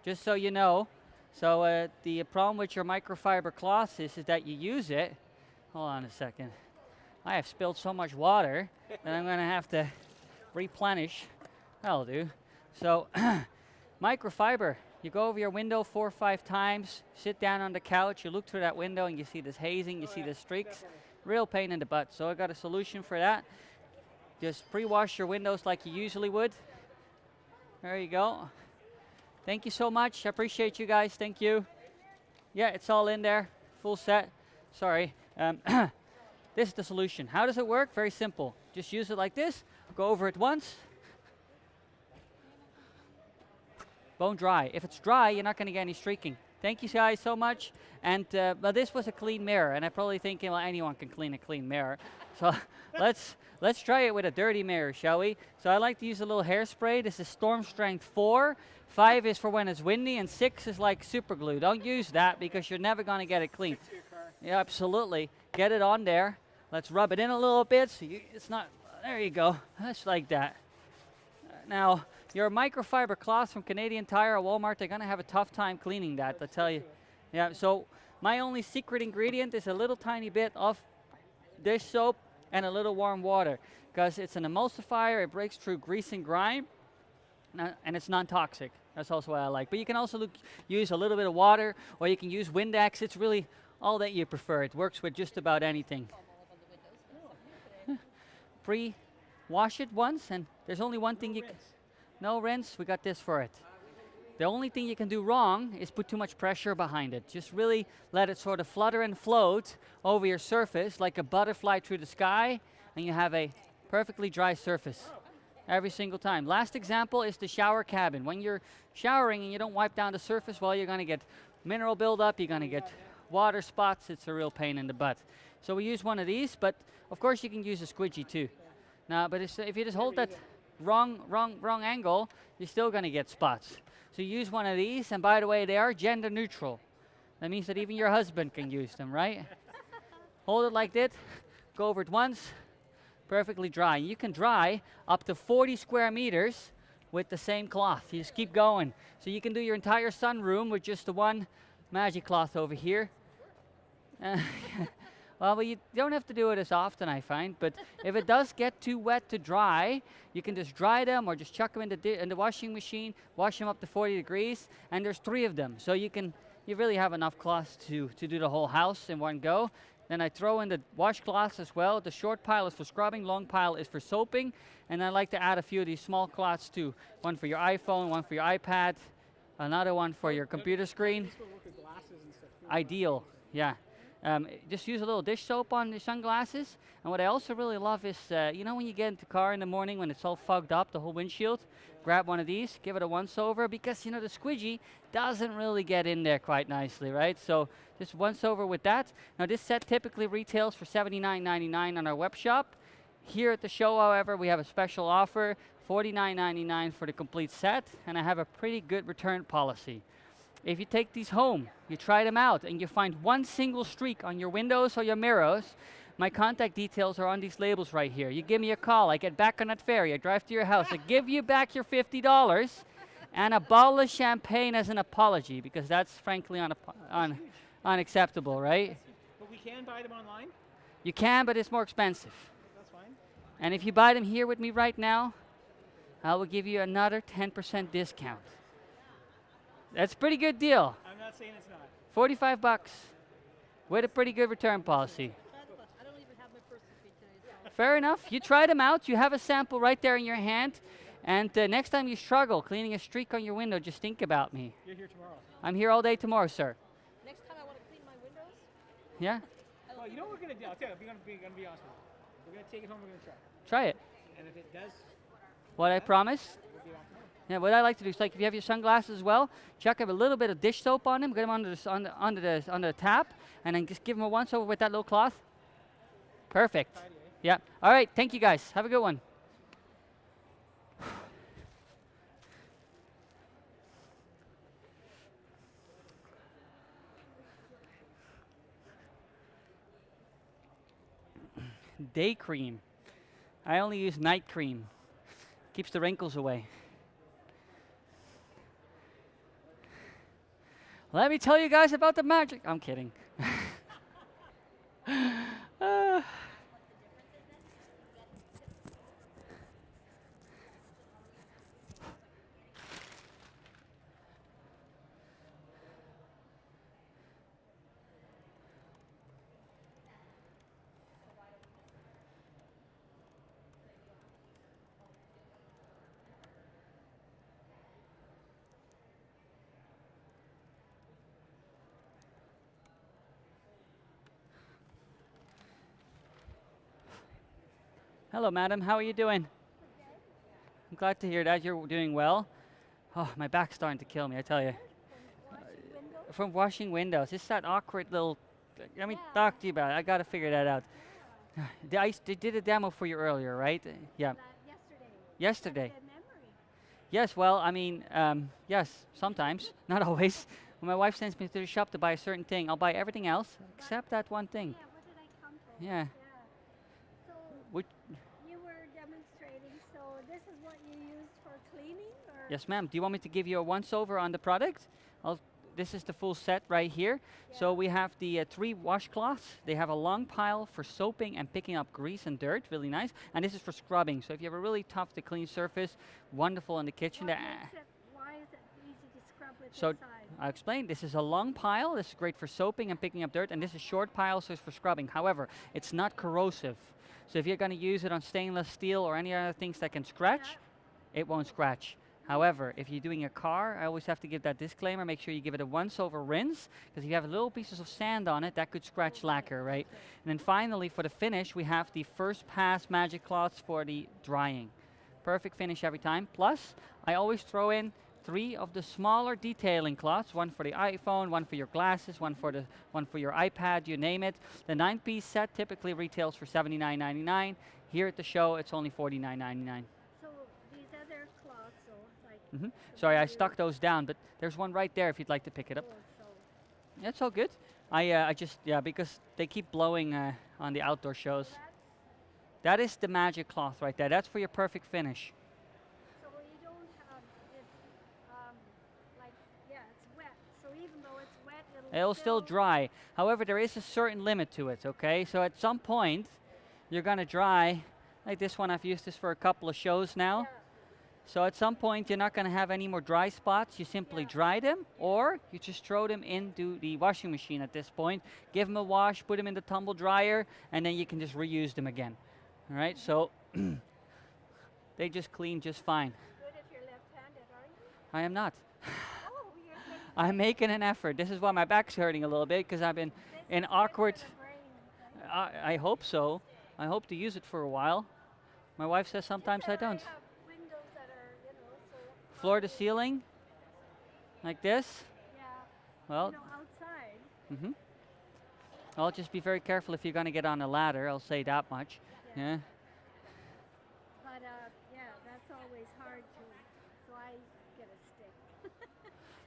just so you know. So the problem with your microfiber cloths is that you use it. Hold on a second. I have spilled so much water that I'm going to have to replenish. That'll do. So microfiber, you go over your window 4 or 5 times, sit down on the couch, you look through that window and you see this hazing, you see the streaks. Definitely. Real pain in the butt. So I got a solution for that. Just pre-wash your windows like you usually would. There you go. Thank you so much. I appreciate you guys. Thank you. Yeah, it's all in there. Full set. Sorry. This is the solution. How does it work? Very simple. Just use it like this. Go over it once. Bone dry. If it's dry, you're not going to get any streaking. Thank you guys so much. And but this was a clean mirror, and I'm probably thinking, well, anyone can clean a clean mirror. So let's try it with a dirty mirror, shall we? So I like to use a little hairspray. This is Storm Strength 4. 5 is for when it's windy, and 6 is like super glue. Don't use that because you're never going to get it clean. Yeah, absolutely. Get it on there. Let's rub it in a little bit. So it's not. There you go. Just like that. Now, your microfiber cloths from Canadian Tire or Walmart, they're going to have a tough time cleaning that, I tell you. Yeah, so my only secret ingredient is a little tiny bit of dish soap and a little warm water, because it's an emulsifier. It breaks through grease and grime, and it's non-toxic. That's also what I like. But you can also use a little bit of water, or you can use Windex. It's really all that you prefer. It works with just about anything. Pre-wash it once, and there's only one thing you can... No rinse, we got this for it. The only thing you can do wrong is put too much pressure behind it. Just really let it sort of flutter and float over your surface like a butterfly through the sky, and you have a perfectly dry surface every single time. Last example is the shower cabin. When you're showering and you don't wipe down the surface, well, you're going to get mineral buildup, you're going to get water spots. It's a real pain in the butt. So we use one of these, but of course you can use a squidgy too. Now, but if you just hold that wrong angle, you're still going to get spots. So use one of these, and by the way, they are gender neutral. That means that even your husband can use them, right? Hold it like that, go over it once, perfectly dry. You can dry up to 40 square meters with the same cloth. You just keep going. So you can do your entire sunroom with just the one magic cloth over here. Well, you don't have to do it as often, I find, but if it does get too wet to dry, you can just dry them or just chuck them in the washing machine, wash them up to 40 degrees, and there's 3 of them. So you really have enough cloths to do the whole house in one go. Then I throw in the washcloths as well. The short pile is for scrubbing, long pile is for soaping, and I like to add a few of these small cloths too. One for your iPhone, one for your iPad, another one for your computer screen. Ideal, yeah. Just use a little dish soap on the sunglasses. And what I also really love is, you know, when you get into the car in the morning when it's all fogged up, the whole windshield, grab one of these, give it a once-over, because, you know, the squidgy doesn't really get in there quite nicely, right? So just once-over with that. Now, this set typically retails for $79.99 on our web shop. Here at the show, however, we have a special offer, $49.99 for the complete set, and I have a pretty good return policy. If you take these home, you try them out, and you find one single streak on your windows or your mirrors, my contact details are on these labels right here. You give me a call, I get back on that ferry, I drive to your house, I give you back your $50 and a bottle of champagne as an apology, because that's frankly unacceptable, right? But we can buy them online? You can, but it's more expensive. That's fine. And if you buy them here with me right now, I will give you another 10% discount. That's a pretty good deal. I'm not saying it's not. 45 bucks with a pretty good return policy. I don't even have my purse with me today. So. Fair enough. You try them out. You have a sample right there in your hand. And next time you struggle cleaning a streak on your window, just think about me. You're here tomorrow. I'm here all day tomorrow, sir. Next time I want to clean my windows. Yeah? Well, you know what we're going to do? I'll tell you, I'm going to be honest with you. We're going to take it home, we're going to try it. Try it. And if it does... What I promise? We'll be on tomorrow. Yeah, what I like to do is, like, if you have your sunglasses as well, chuck up a little bit of dish soap on them, get them under the tap, and then just give them a once over with that little cloth. Perfect. Yeah. All right. Thank you, guys. Have a good one. Day cream. I only use night cream. Keeps the wrinkles away. Let me tell you guys about the magic. I'm kidding. Hello, madam. How are you doing? I'm glad to hear that you're doing well. Oh, my back's starting to kill me, I tell you. Windows? from washing windows. It's that awkward little. Let me Yeah. talk to you about it. I got to figure that out. They did a demo for you earlier, right? Yeah. Yesterday. Yesterday. Good memory. Yes, well, I mean, yes, sometimes, not always. When my wife sends me to the shop to buy a certain thing, I'll buy everything else except that one thing. Yeah, what did I come for? Yeah. So Which, you were demonstrating, so this is what you used for cleaning? Or? yes, ma'am. Do you want me to give you a once-over on the product? This is the full set right here. So we have the 3 washcloths. They have a long pile for soaping and picking up grease and dirt, really nice. And this is for scrubbing. So if you have a really tough to clean surface, wonderful in the kitchen. Why is it easy to scrub with So this side? I'll explain. This is a long pile. This is great for soaping and picking up dirt. And this is short pile, so it's for scrubbing. However, it's not corrosive. So if you're going to use it on stainless steel or any other things that can scratch, it won't scratch. However, if you're doing a car, I always have to give that disclaimer. Make sure you give it a once-over rinse, because if you have little pieces of sand on it, that could scratch lacquer, right? And then finally, for the finish, we have the first pass magic cloths for the drying. Perfect finish every time. Plus, I always throw in 3 of the smaller detailing cloths, one for the iPhone, one for your glasses, one for your iPad, you name it. The 9-piece set typically retails for $79.99. Here at the show, it's only $49.99. So these other cloths, so like. Sorry, I stuck those down, but there's one right there if you'd like to pick it up. That's all good. I just, because they keep blowing on the outdoor shows. That is the magic cloth right there. That's for your perfect finish. So you don't have it, like, yeah, it's wet. So even though it's wet, It'll still dry. However, there is a certain limit to it, okay? So at some point, you're going to dry. Like this one, I've used this for a couple of shows now. So at some point, you're not going to have any more dry spots. You simply dry them, or you just throw them into the washing machine at this point. Give them a wash, put them in the tumble dryer, and then you can just reuse them again. All right, so they just clean just fine. Good if you're left-handed, are you? I am not. Oh, you're making I'm making an effort. This is why my back's hurting a little bit, because I've been in awkward. I hope so. I hope to use it for a while. My wife says sometimes I don't. windows that are, so. Floor to ceiling, like this. Yeah. Well. Outside. Well, just be very careful if you're going to get on a ladder. I'll say that much. Yeah. But yeah, that's always hard to. So I get a stick.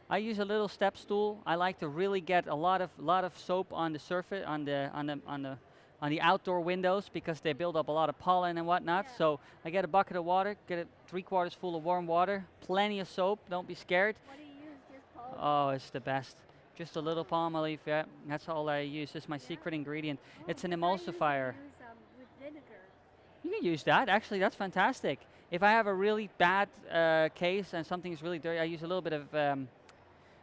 I use a little step stool. I like to really get a lot of soap on the surface on the outdoor windows, because they build up a lot of pollen and whatnot. Yeah. So I get a bucket of water, get it 3/4 full of warm water, plenty of soap. Don't be scared. What do you use? Just palm? Oh, it's the best. Just a little palm olive. Yeah, that's all I use. It's my secret ingredient. It's an emulsifier. With vinegar. You can use that. Actually, that's fantastic. If I have a really bad case and something is really dirty, I use a little bit of.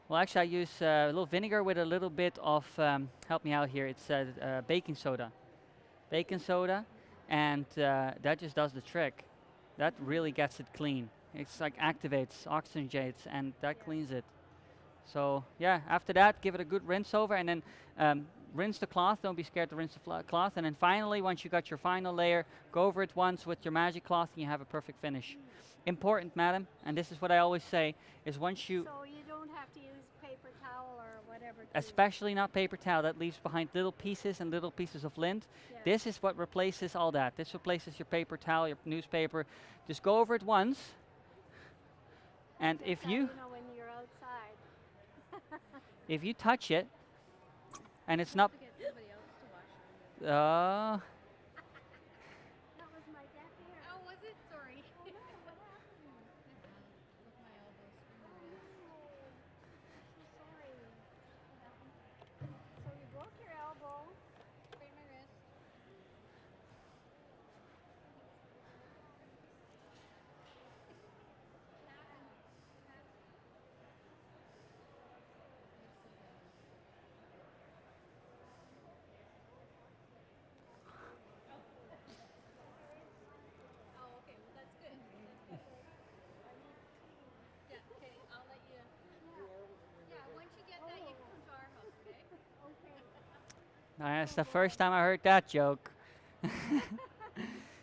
Well, actually, I use a little vinegar with a little bit of. Help me out here. It's baking soda. Baking soda, and that just does the trick. That really gets it clean. It's like activates, oxygenates, and that cleans it. So yeah, after that, give it a good rinse over, and then rinse the cloth. Don't be scared to rinse the cloth. And then finally, once you got your final layer, go over it once with your magic cloth, and you have a perfect finish. Important, madam, and this is what I always say, is once you... So you don't have to use paper towel or whatever. Especially not paper towel. That leaves behind little pieces and little pieces of lint. Yeah. This is what replaces all that. This replaces your paper towel, your newspaper. Just go over it once, and if you... You know when you're outside. If you touch it, and it's not... That was my deaf ear. Oh, was it? Sorry. Oh, no, what happened? So sorry. So you broke your elbow. Sprained my wrist. Oh, okay. Well, that's good. That's good. Yeah, okay. I'll let you. Yeah, once you get that, you can come to our house, okay? Okay. That's the first time I heard that joke.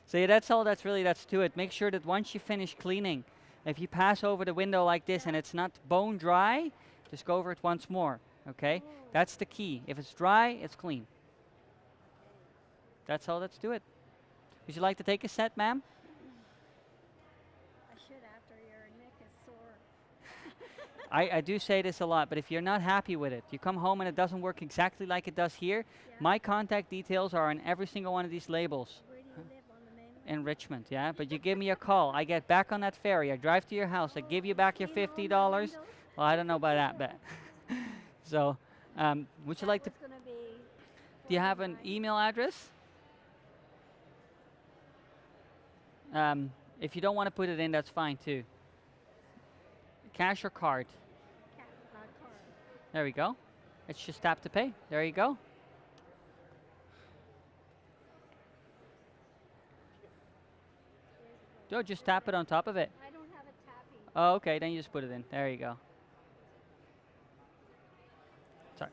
So yeah, that's all that's to it. Make sure that once you finish cleaning, if you pass over the window like this and it's not bone dry, just go over it once more. Okay, that's the key. If it's dry, it's clean. That's all. Let's do it. Would you like to take a set, ma'am? I should after your neck is sore. I do say this a lot, but if you're not happy with it, you come home and it doesn't work exactly like it does here, my contact details are on every single one of these labels. Where do you live, on the mainland? In Richmond, yeah? But you give me a call. I get back on that ferry. I drive to your house. I give you back your $50. Well, I don't know about that, but so, would you like to? Gonna be Do you have an email address? If you don't want to put it in, that's fine too. Cash or card? card. There we go. It's just tap to pay. There you go. Joe, just tap it on top of it. I don't have a tapping. Oh, okay. Then you just put it in. There you go. Sorry.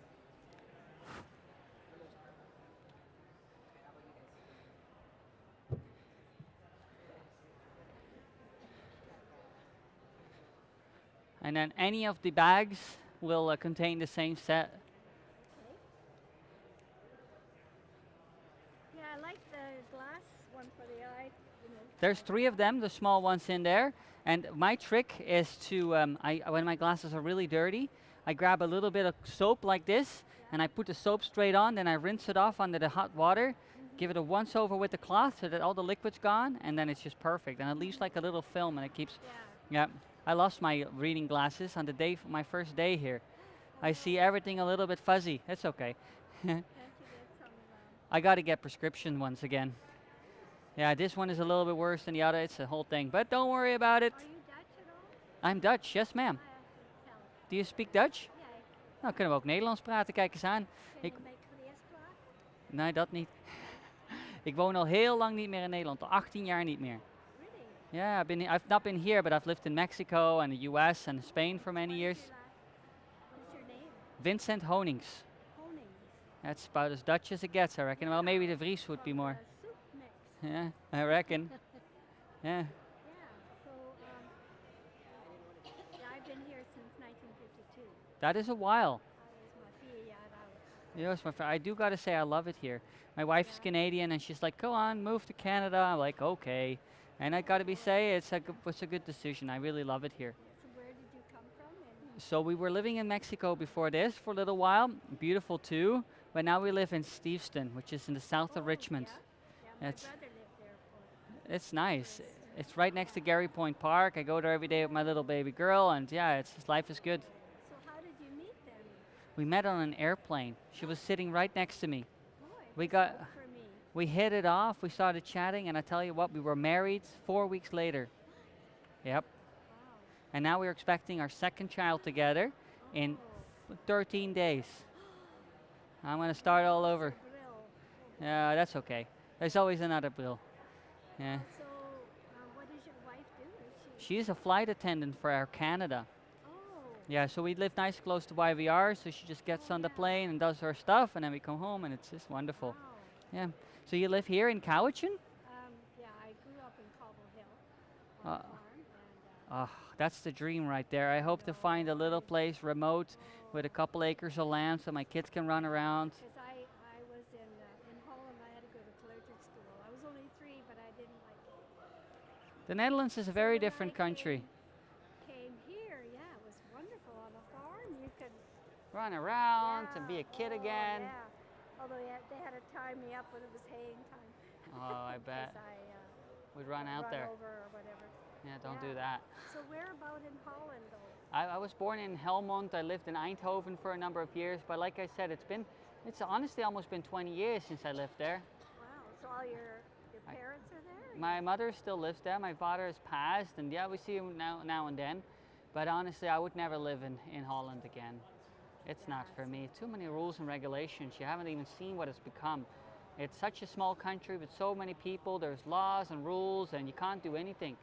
And then any of the bags will contain the same set. Yeah, I like the glass one for the eye. There's 3 of them, the small ones in there. And my trick is to, when my glasses are really dirty, I grab a little bit of soap like this, and I put the soap straight on, then I rinse it off under the hot water, give it a once over with the cloth so that all the liquid's gone, and then it's just perfect. And it leaves like a little film, and it keeps, yeah. I lost my reading glasses on the day, my first day here. I see everything a little bit fuzzy. It's okay. I got to get prescription ones again. Yeah, this one is a little bit worse than the other. It's a whole thing. But don't worry about it. Are you Dutch at all? I'm Dutch, yes ma'am. Do you speak Dutch? Ja, Nou, kunnen we ook Nederlands praten. Kijk eens aan. Ken je mijn Koreaans? Nee, dat niet. Ik woon al heel lang niet meer in Nederland. Al 18 jaar niet meer. Really? Yeah, I've not been here, but I've lived in Mexico and the US and Spain for many years. What is your name? Vincent Honings. Honings. That's about as Dutch as it gets, I reckon. Well, maybe the Vries would be more. Soup mix. Yeah, I reckon. Yeah. Yeah, so I've been here since 1952. That is a while. Dat is maar 4 jaar oud. Yes, I do gotta say I love it here. My wife's Canadian and she's like, go on, move to Canada. I'm like, okay. And I gotta say, it's a good decision. I really love it here. So where did you come from? So we were living in Mexico before this for a little while. Beautiful too. But now we live in Steveston, which is in the south of Richmond. Yeah, It's, my brother lived there it's nice. It's right next to Gary Point Park. I go there every day with my little baby girl, and yeah, life is good. So how did you meet them? We met on an airplane. She was sitting right next to me. Boy, for me. We hit it off. We started chatting, and I tell you what, we were married 4 weeks later. Yep. Wow. And now we're expecting our second child together in 13 days. I'm gonna start all over. Yeah, that's okay. There's always another bill. Yeah. So what does your wife do? She's a flight attendant for Air Canada. Oh. Yeah, so we live nice close to YVR, so she just gets on the plane and does her stuff, and then we come home, and it's just wonderful. Wow. Yeah. So you live here in Cowichan? Yeah, I grew up in Cobble Hill on a farm. Oh, that's the dream right there. I hope to find a little place remote with a couple acres of land so my kids can run around. Because I was in Holland, I had to go to collegiate school. I was only 3, but I didn't like it. The Netherlands is a very different country. Came here, yeah, it was wonderful. On a farm, you could Run around and be a kid again. Yeah. Although they had to tie me up when it was haying time. Oh, I bet. 'Cause We'd run out there. over or whatever. Yeah, don't do that. So where about in Holland, though? I was born in Helmond. I lived in Eindhoven for a number of years, but like I said, it's honestly almost been 20 years since I lived there. Wow. So all your parents are there? My mother still lives there. My father has passed, and yeah, we see him now and then. But honestly, I would never live in Holland again. It's not for me. Too many rules and regulations. You haven't even seen what it's become. It's such a small country with so many people. There's laws and rules, and you can't do anything.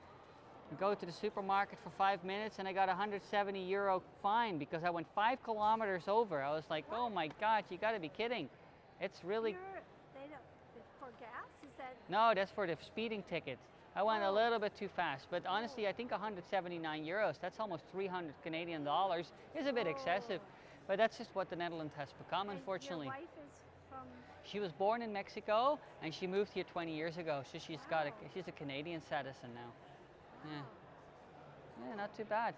You go to the supermarket for 5 minutes, and I got a €170 fine because I went 5 kilometers over. I was like, oh my God, you got to be kidding. It's really... For gas? Is that... No, that's for the speeding ticket. I went a little bit too fast, but honestly, I think €179, that's almost 300 Canadian dollars, is a bit excessive. But that's just what the Netherlands has become, And unfortunately. your wife is from. She was born in Mexico and she moved here 20 years ago, so she's a Canadian citizen now. Yeah. Yeah, not too bad.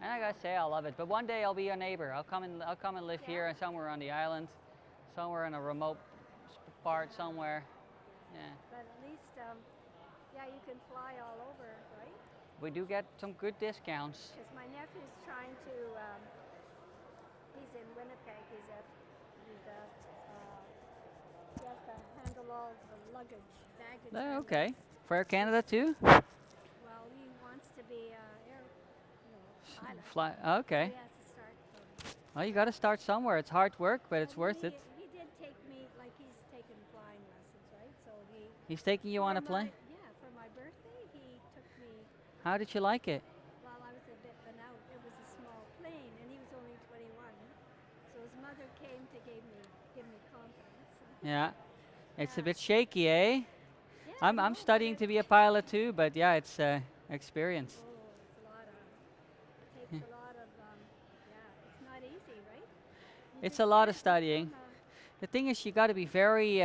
And I gotta say, I love it. But one day I'll be your neighbor. I'll come and live here somewhere on the island, somewhere in a remote part somewhere. Yeah. But at least, yeah, you can fly all over, right? We do get some good discounts. Because my nephew's trying to. He's in Winnipeg. He has to handle all the baggage. Oh, okay. For Air Canada too? Well, he wants to be pilot. Fly. Okay. So he has to start from. Well, you got to start somewhere. It's hard work, but it's worth it. He did take me, like he's taken flying lessons, right? So He's taking you on a plane? Yeah, for my birthday, he took me. How did you like it? Well, I was a bit been out. It was a small plane, and he was only 21. So his mother came to give me confidence. Yeah. It's a bit shaky, eh? Yeah, I'm studying to be a pilot too, but yeah, it's experience. Oh, it's a lot of. It takes a lot of. Yeah, it's not easy, right? It's a lot of studying. The thing is, you got to be very.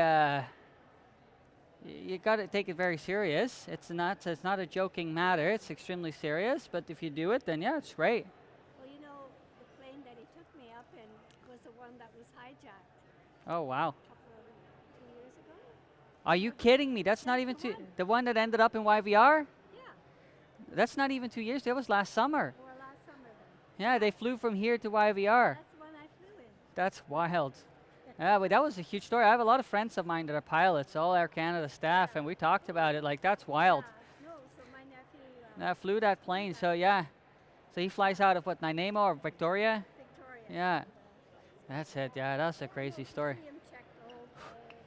You got to take it very serious. It's not a joking matter. It's extremely serious. But if you do it, then yeah, it's great. Well, you know, the plane that he took me up in was the one that was hijacked Oh wow. 2 years ago. Are you kidding me? That's not even the one that ended up in YVR? Yeah. That's not even 2 years. That was last summer. Or last summer then. Yeah, they flew from here to YVR. That's the one I flew in. That's wild. Yeah, but that was a huge story. I have a lot of friends of mine that are pilots, all Air Canada staff, and we talked about it. Like, that's wild. No, so my nephew. I flew that plane, so yeah. So he flies out of what, Nanaimo or Victoria? Victoria. Yeah. That's it. Yeah, that's a crazy story. See him check the whole plane.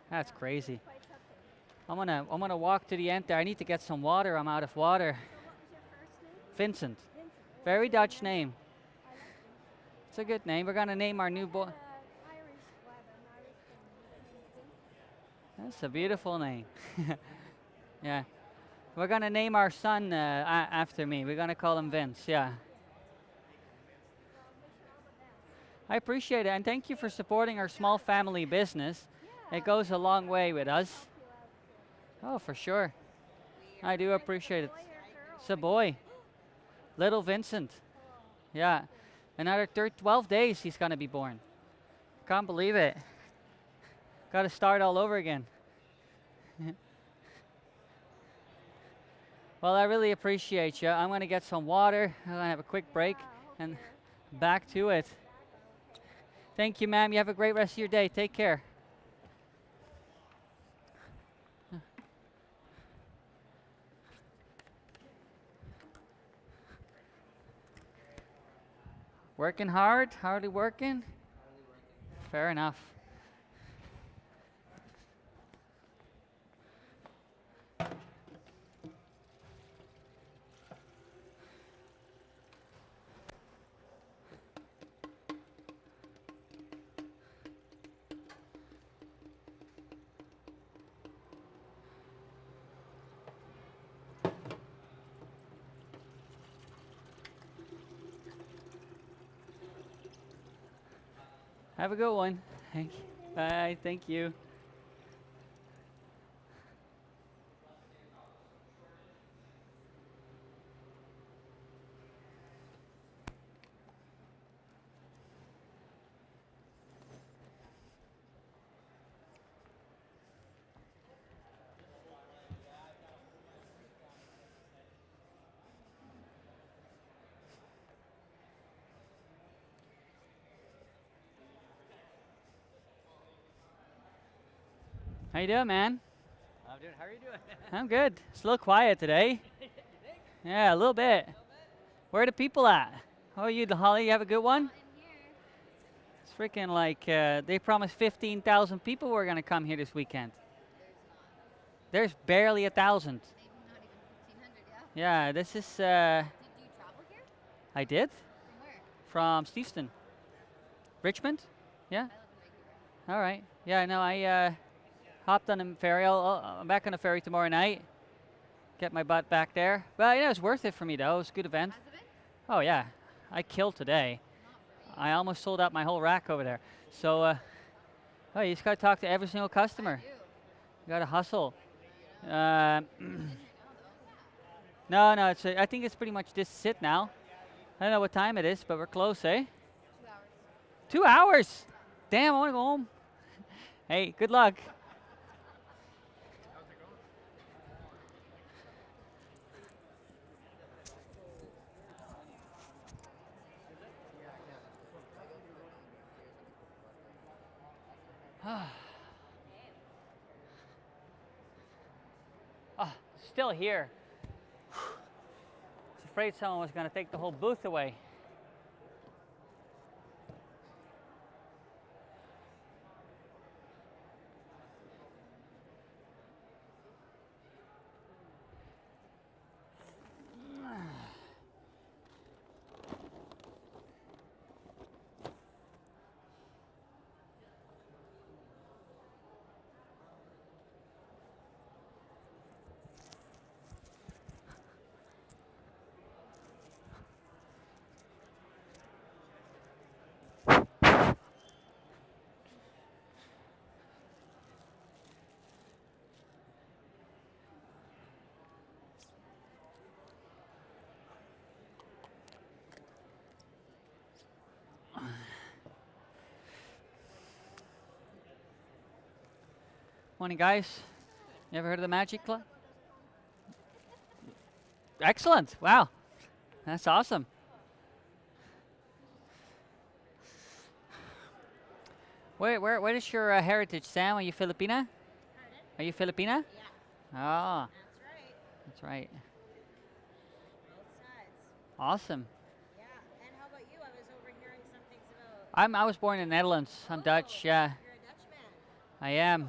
That's crazy. Quite something. I'm gonna walk to the end there. I need to get some water. I'm out of water. So what was your first name? Vincent. Vincent. Oh, Very so Dutch nice. name. I like Vincent. It's a good name. We're gonna name our new boy. Irish, what, an Irish thing. That's a beautiful name. Yeah. We're gonna name our son after me. We're gonna call him Vince. Yeah. I appreciate it, and thank you for supporting our small family business. It goes a long way with us. Oh, for sure. I do appreciate it. It's a boy. Little Vincent. Yeah. Another 12 days he's gonna be born. Can't believe it. Gotta start all over again. Well, I really appreciate you. I'm gonna get some water. I'm gonna have a quick break and back to it. Thank you, ma'am. You have a great rest of your day. Take care. Working hard? Hardly working? Fair enough. Have a good one. Thank you. Bye. Thank you. How you doing, man? I'm doing. How are you doing? I'm good. It's a little quiet today. Yeah, a little bit. Where are the people at? How are you, Holly? You have a good one? It's freaking like they promised 15,000 people were gonna come here this weekend. There's barely 1,000. Maybe not even 1,500, yeah. Yeah, this is. Did you travel here? I did From where? from Steveston, Richmond. Yeah. I live in Vancouver. All right. Yeah. No, I hopped on a ferry. I'm back on a ferry tomorrow night. Get my butt back there. Well, yeah, it was worth it for me though. It was a good event. Has it been? Oh yeah, I killed today. I almost sold out my whole rack over there. So, oh, you just got to talk to every single customer. You got to hustle. No, no. I think it's pretty much just sit now. I don't know what time it is, but we're close, eh? 2 hours. 2 hours? Damn, I want to go home. Hey, good luck. Oh, still here. I was afraid someone was going to take the whole booth away. Morning, guys. You ever heard of the Magic Club? Excellent. Wow. That's awesome. Where is your heritage, Sam? Are you Filipina? Are you Filipina? Yeah. Oh. That's right. That's right. Both sides. Awesome. Yeah. And how about you? I was overhearing some things about. I was born in the Netherlands. I'm Dutch. Yeah. You're a Dutchman. I am.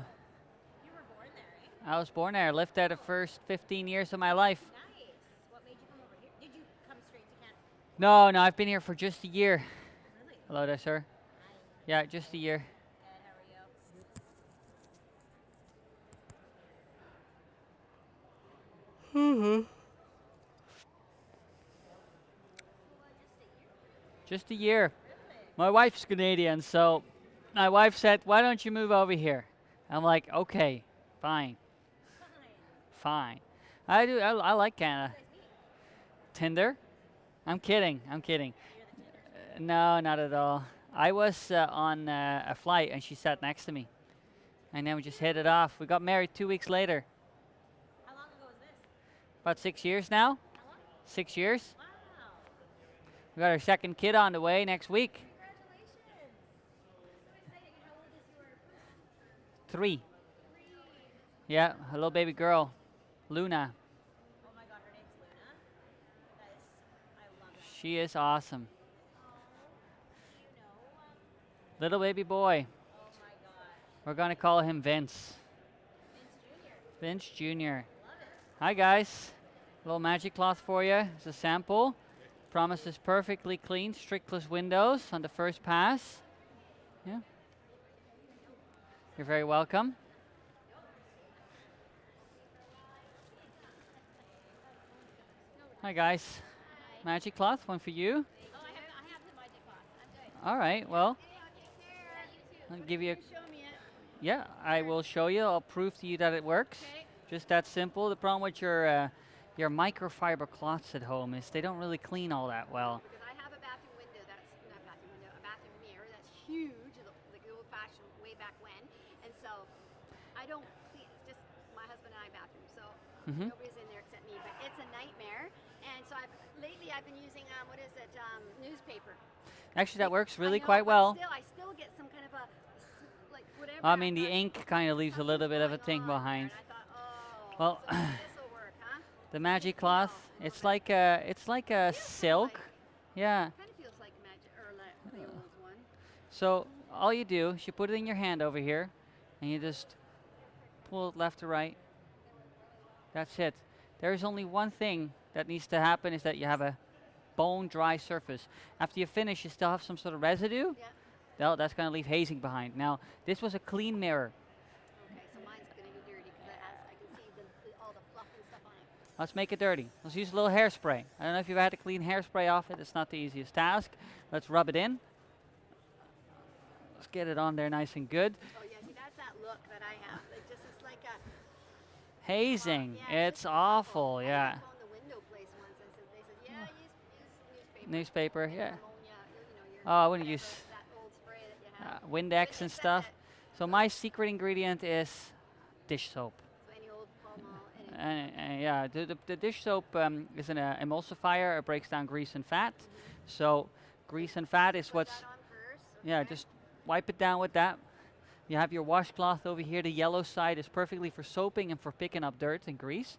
You were born there, eh? I was born there. Lived there the first 15 years of my life. Nice. What made you come over here? Did you come straight to Canada? No, no, I've been here for just a year. Really? Hello there, sir. Hi. Yeah, just a year. Good. How are you? Just a year. My wife's Canadian, so my wife said, "Why don't you move over here?" I'm like, "Okay, fine, fine." I do. I like Canada. Tinder? I'm kidding. I'm kidding. No, not at all. I was on a flight and she sat next to me, and then we just hit it off. We got married 2 weeks later. How long ago was this? About 6 years now. How long? 6 years. Wow. We got our second kid on the way next week. Congratulations. So exciting. How old is your first? 3. 3. Yeah, a little baby girl, Luna. Oh my God, her name's Luna. That is, I love that. She is awesome. Oh, do you know? Little baby boy. Oh my gosh. We're gonna call him Vince. Vince Jr. Vince Jr. Love it. Hi guys. Little magic cloth for you. It's a sample. Promises perfectly clean, strictless windows on the first pass. Yeah. You're very welcome. Hi guys. Magic cloth, one for you. Oh, I have the magic cloth. I'm good. All right. Well, Hey, take care. You too. I'll give you. Show me it. Yeah, I will show you. I'll prove to you that it works. Okay. Just that simple. The problem with your microfiber cloths at home is they don't really clean all that well. Because I have a bathroom window that's not bathroom window, a bathroom mirror that's huge, like the old-fashioned way back when. And so I don't clean. It's just my husband and I bathroom, so nobody's in there except me. But it's a nightmare. And so lately I've been using what is it? Newspaper. Actually, that works really I know, quite but well. Still, I still get some kind of a like whatever. I mean, the thought ink kind of leaves a little bit of a something's thing going on behind. there, and I thought, Well, so this'll work, huh? the magic cloth, it's like a silk. Yeah. Kind of feels like magic or like the old one. So all you do is you put it in your hand over here, and you just pull it left to right. That's it. There is only one thing that needs to happen is that you have a bone dry surface. After you finish, you still have some sort of residue. Yeah. Well, that's going to leave hazing behind. Now, this was a clean mirror. Okay, so mine's gonna be dirty because I can see all the fluff and stuff on it. Let's make it dirty. Let's use a little hairspray. I don't know if you've had to clean hairspray off it. It's not the easiest task. Let's rub it in. Let's get it on there nice and good. Oh yeah, see that's that look that I have. It just is like a Hazing. yeah, It's awful. I Yeah. even phoned the window place once. They said, yeah, use Newspaper. and Yeah. ammonia, your Oh, I wouldn't use that old spray that you have. Windex and stuff. So my secret ingredient is dish soap. So any old Palmol, any Yeah, the dish soap is an emulsifier. It breaks down grease and fat. So grease and fat is what's. that on first. Yeah, just wipe it down with that. You have your washcloth over here. The yellow side is perfectly for soaping and for picking up dirt and grease.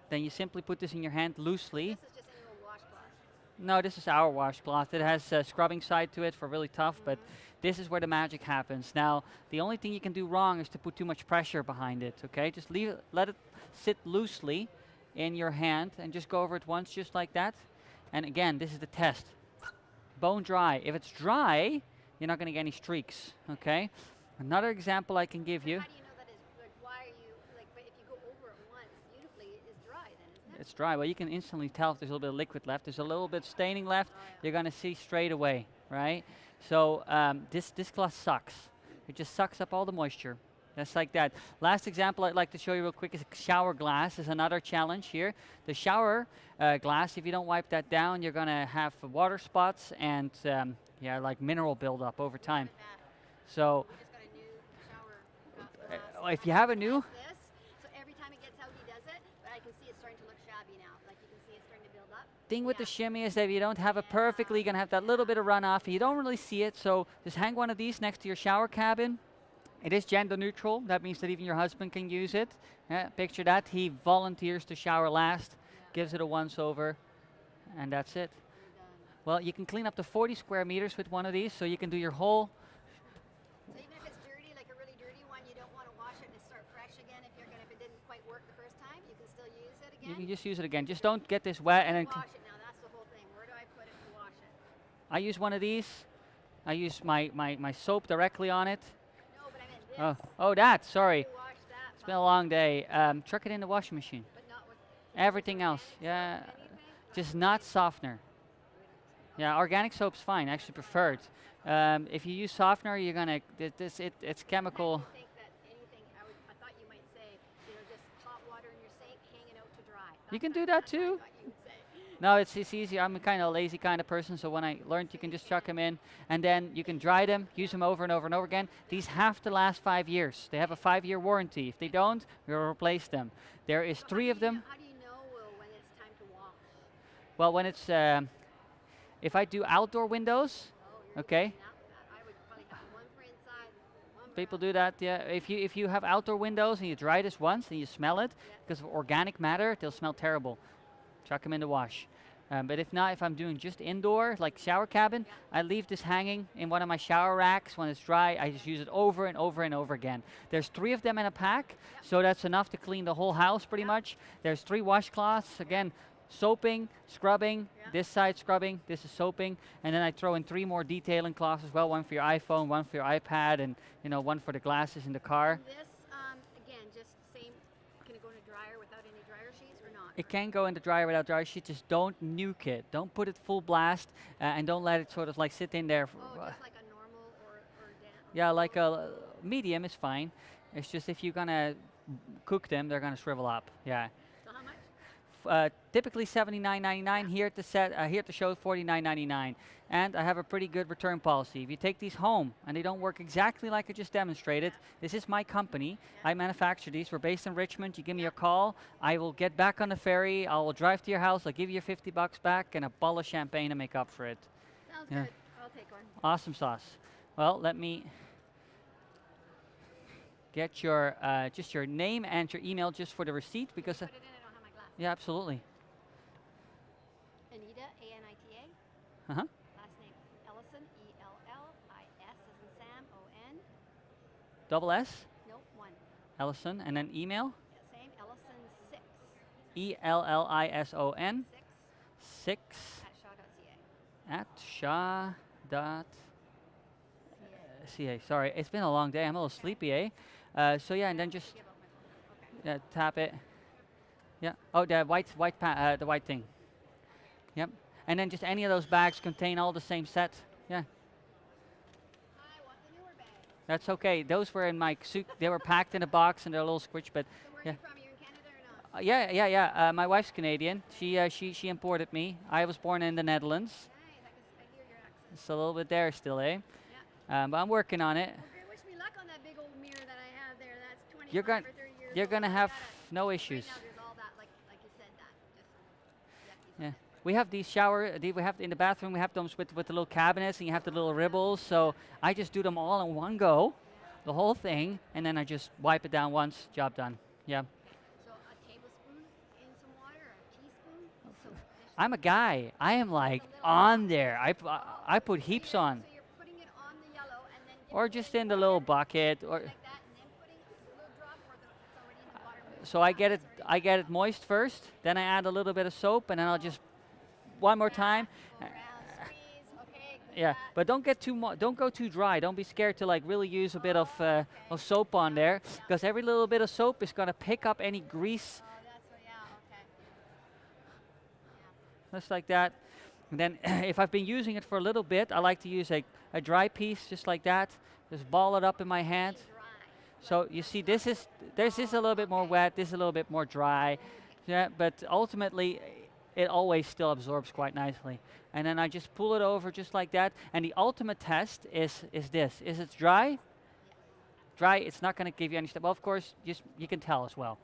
Then you simply put this in your hand loosely. This is just any old washcloth. No, this is our washcloth. It has a scrubbing side to it for really tough, but this is where the magic happens. Now, the only thing you can do wrong is to put too much pressure behind it, okay? Just leave it, let it sit loosely in your hand and just go over it once, just like that. And again, this is the test. Bone dry. If it's dry, you're not going to get any streaks, okay? Another example I can give you. How do you know that is like? Why are you like? But if you go over it once beautifully, it's dry then, isn't it? It's dry. Well, you can instantly tell if there's a little bit of liquid left. There's a little bit of staining left. You're going to see straight away, right? So this cloth sucks. It just sucks up all the moisture. That's like that. Last example I'd like to show you real quick is a shower glass. Is another challenge here. The shower glass, if you don't wipe that down, you're going to have water spots and yeah, like mineral buildup over time. So if you have a new, This, so every time it gets out, he does it. But I can see it's starting to look shabby now. Like you can see it's starting to build up. thing with the shimmy is that if you don't have it perfectly, you're going to have that little bit of runoff, and you don't really see it. So just hang one of these next to your shower cabin. It is gender neutral. That means that even your husband can use it. Picture that. He volunteers to shower last, gives it a once over, and that's it. Well, you can clean up to 40 square meters with one of these, so you can do your whole. So even if it's dirty, like a really dirty one, you don't want to wash it and start fresh again. If it didn't quite work the first time, you can still use it again. You can just use it again. Just don't get this wet and then. Wash it now. That's the whole thing. Where do I put it to wash it? I use one of these. I use my soap directly on it. No, but I meant this. Oh, that. Sorry. Wash that. It's been a long day. Chuck it in the washing machine. But not with Everything else, yeah. Just not softener. Yeah, organic soap's fine. Actually preferred. If you use softener, you're gonna. It's chemical. I think that anything. I thought you might say, just hot water in your sink, hanging out to dry. You can do that too. No, it's easy. I'm a kind of lazy kind of person, so when I learned you can just chuck them in, and then you can dry them, use them over and over and over again. These have to last 5 years. They have a 5-year warranty. If they don't, we'll replace them. There is 3 of them. How do you know, Will, when it's time to wash? Well, when it's, if I do outdoor windows, okay. I would probably have one for inside, one for People do that, yeah. If you have outdoor windows and you dry this once and you smell it, because of organic matter, they'll smell terrible. Chuck them in the wash. But if not, if I'm doing just indoor, like shower cabin, I leave this hanging in one of my shower racks. When it's dry, I just use it over and over and over again. There's 3 of them in a pack, so that's enough to clean the whole house pretty much. There's 3 washcloths, again, soaping, scrubbing, this side scrubbing, this is soaping, and then I throw in 3 more detailing cloths as well, one for your iPhone, one for your iPad, and one for the glasses in the car. this, again, just same. Can it go in a dryer without any dryer sheets or not? It can go in the dryer without dryer sheet, just don't nuke it. Don't put it full blast, and don't let it sort of like sit in there. Oh, just like a normal or down. Yeah, like a medium is fine. It's just if you're gonna cook them, they're gonna shrivel up. Yeah. So how much? Typically $79.99. Here at the here at the show, $49.99. And I have a pretty good return policy. If you take these home and they don't work exactly like I just demonstrated, this is my company. I manufacture these. We're based in Richmond. You give me a call. I will get back on the ferry. I will drive to your house. I'll give you your $50 back and a bottle of champagne to make up for it. Sounds good. I'll take one. Awesome sauce. Well, let me get your just your name and your email just for the receipt because. Put it in. I don't have my glasses. Yeah, absolutely. Anita, A-N-I-T-A. Uh huh. Last name Ellison, E-L-L-I-S as in Sam, O-N. Double S. Nope, 1. Ellison, and then email. Yeah, same. Ellison 6. ELLISON 6 At shaw.ca. at shaw.ca. Sorry, it's been a long day. I'm a little sleepy, eh? So yeah, and then just tap it. Yeah. Oh, the the white thing. Yep. And then just any of those bags contain all the same set. Yeah. I want the That's okay. Those were in my suit. They were packed in a box and they're a little squished, but So where yeah. are you from? You're in Canada or not? Yeah. My wife's Canadian. She imported me. I was born in the Netherlands. Nice. I hear your accent. It's a little bit there still, eh? Yeah. But I'm working on it. Okay, wish me luck on that big old mirror that I have there. That's 25 You're going or 30 years you're old. gonna I have gotta- no right issues. now there's all that, like you said, that just Yeah. We have these we have in the bathroom, we have them with the little cabinets and you have the little ribbles. So I just do them all in one go, the whole thing, and then I just wipe it down once, job done. Yeah. So a tablespoon in some water or a teaspoon? So dish I'm a guy. I am like on there. I put heaps on. So you're putting it on the yellow and then Or just in the little bucket or like that and then putting a little drop or it's already in the water. so I get it moist first, then I add a little bit of soap and then I'll just one more time. Yeah, but don't get don't go too dry. Don't be scared to like really use a bit of soap on there because every little bit of soap is going to pick up any grease. Oh, that's what, yeah, okay. Just like that. And then if I've been using it for a little bit, I like to use a dry piece just like that. Just ball it up in my hand. So you see this is a little bit more wet, this is a little bit more dry. Yeah, but ultimately it always still absorbs quite nicely. And then I just pull it over just like that. And the ultimate test is this. Is it dry? Dry, it's not going to give you any stuff. Well, of course, you can tell as well.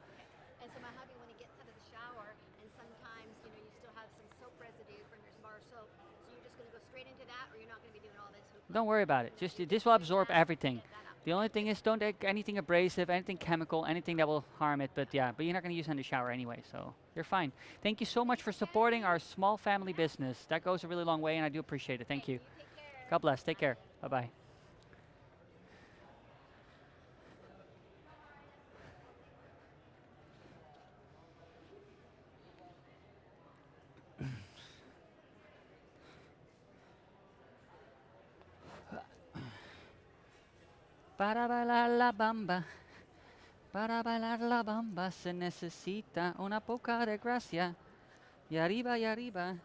And so my hubby, when he gets out of the shower, and sometimes, you still have some soap residue from your bar soap, so you're just going to go straight into that, or you're not going to be doing all this hoopla? Don't worry about it. This will absorb everything. The only thing is don't take anything abrasive, anything chemical, anything that will harm it. But yeah, you're not going to use it in the shower anyway, so you're fine. Thank you so much for supporting our small family business. That goes a really long way, and I do appreciate it. Thank you. God bless. Take care. Bye-bye. Para bailar la bamba, para bailar la bamba se necesita una poca de gracia. Y arriba y arriba.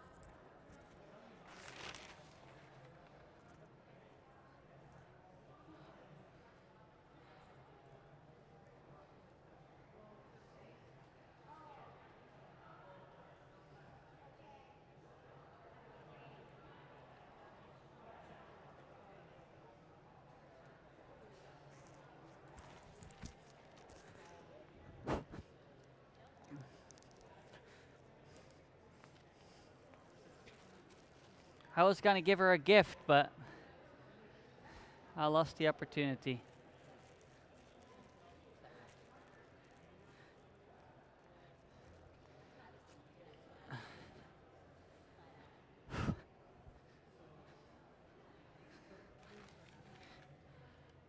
I was going to give her a gift, but I lost the opportunity.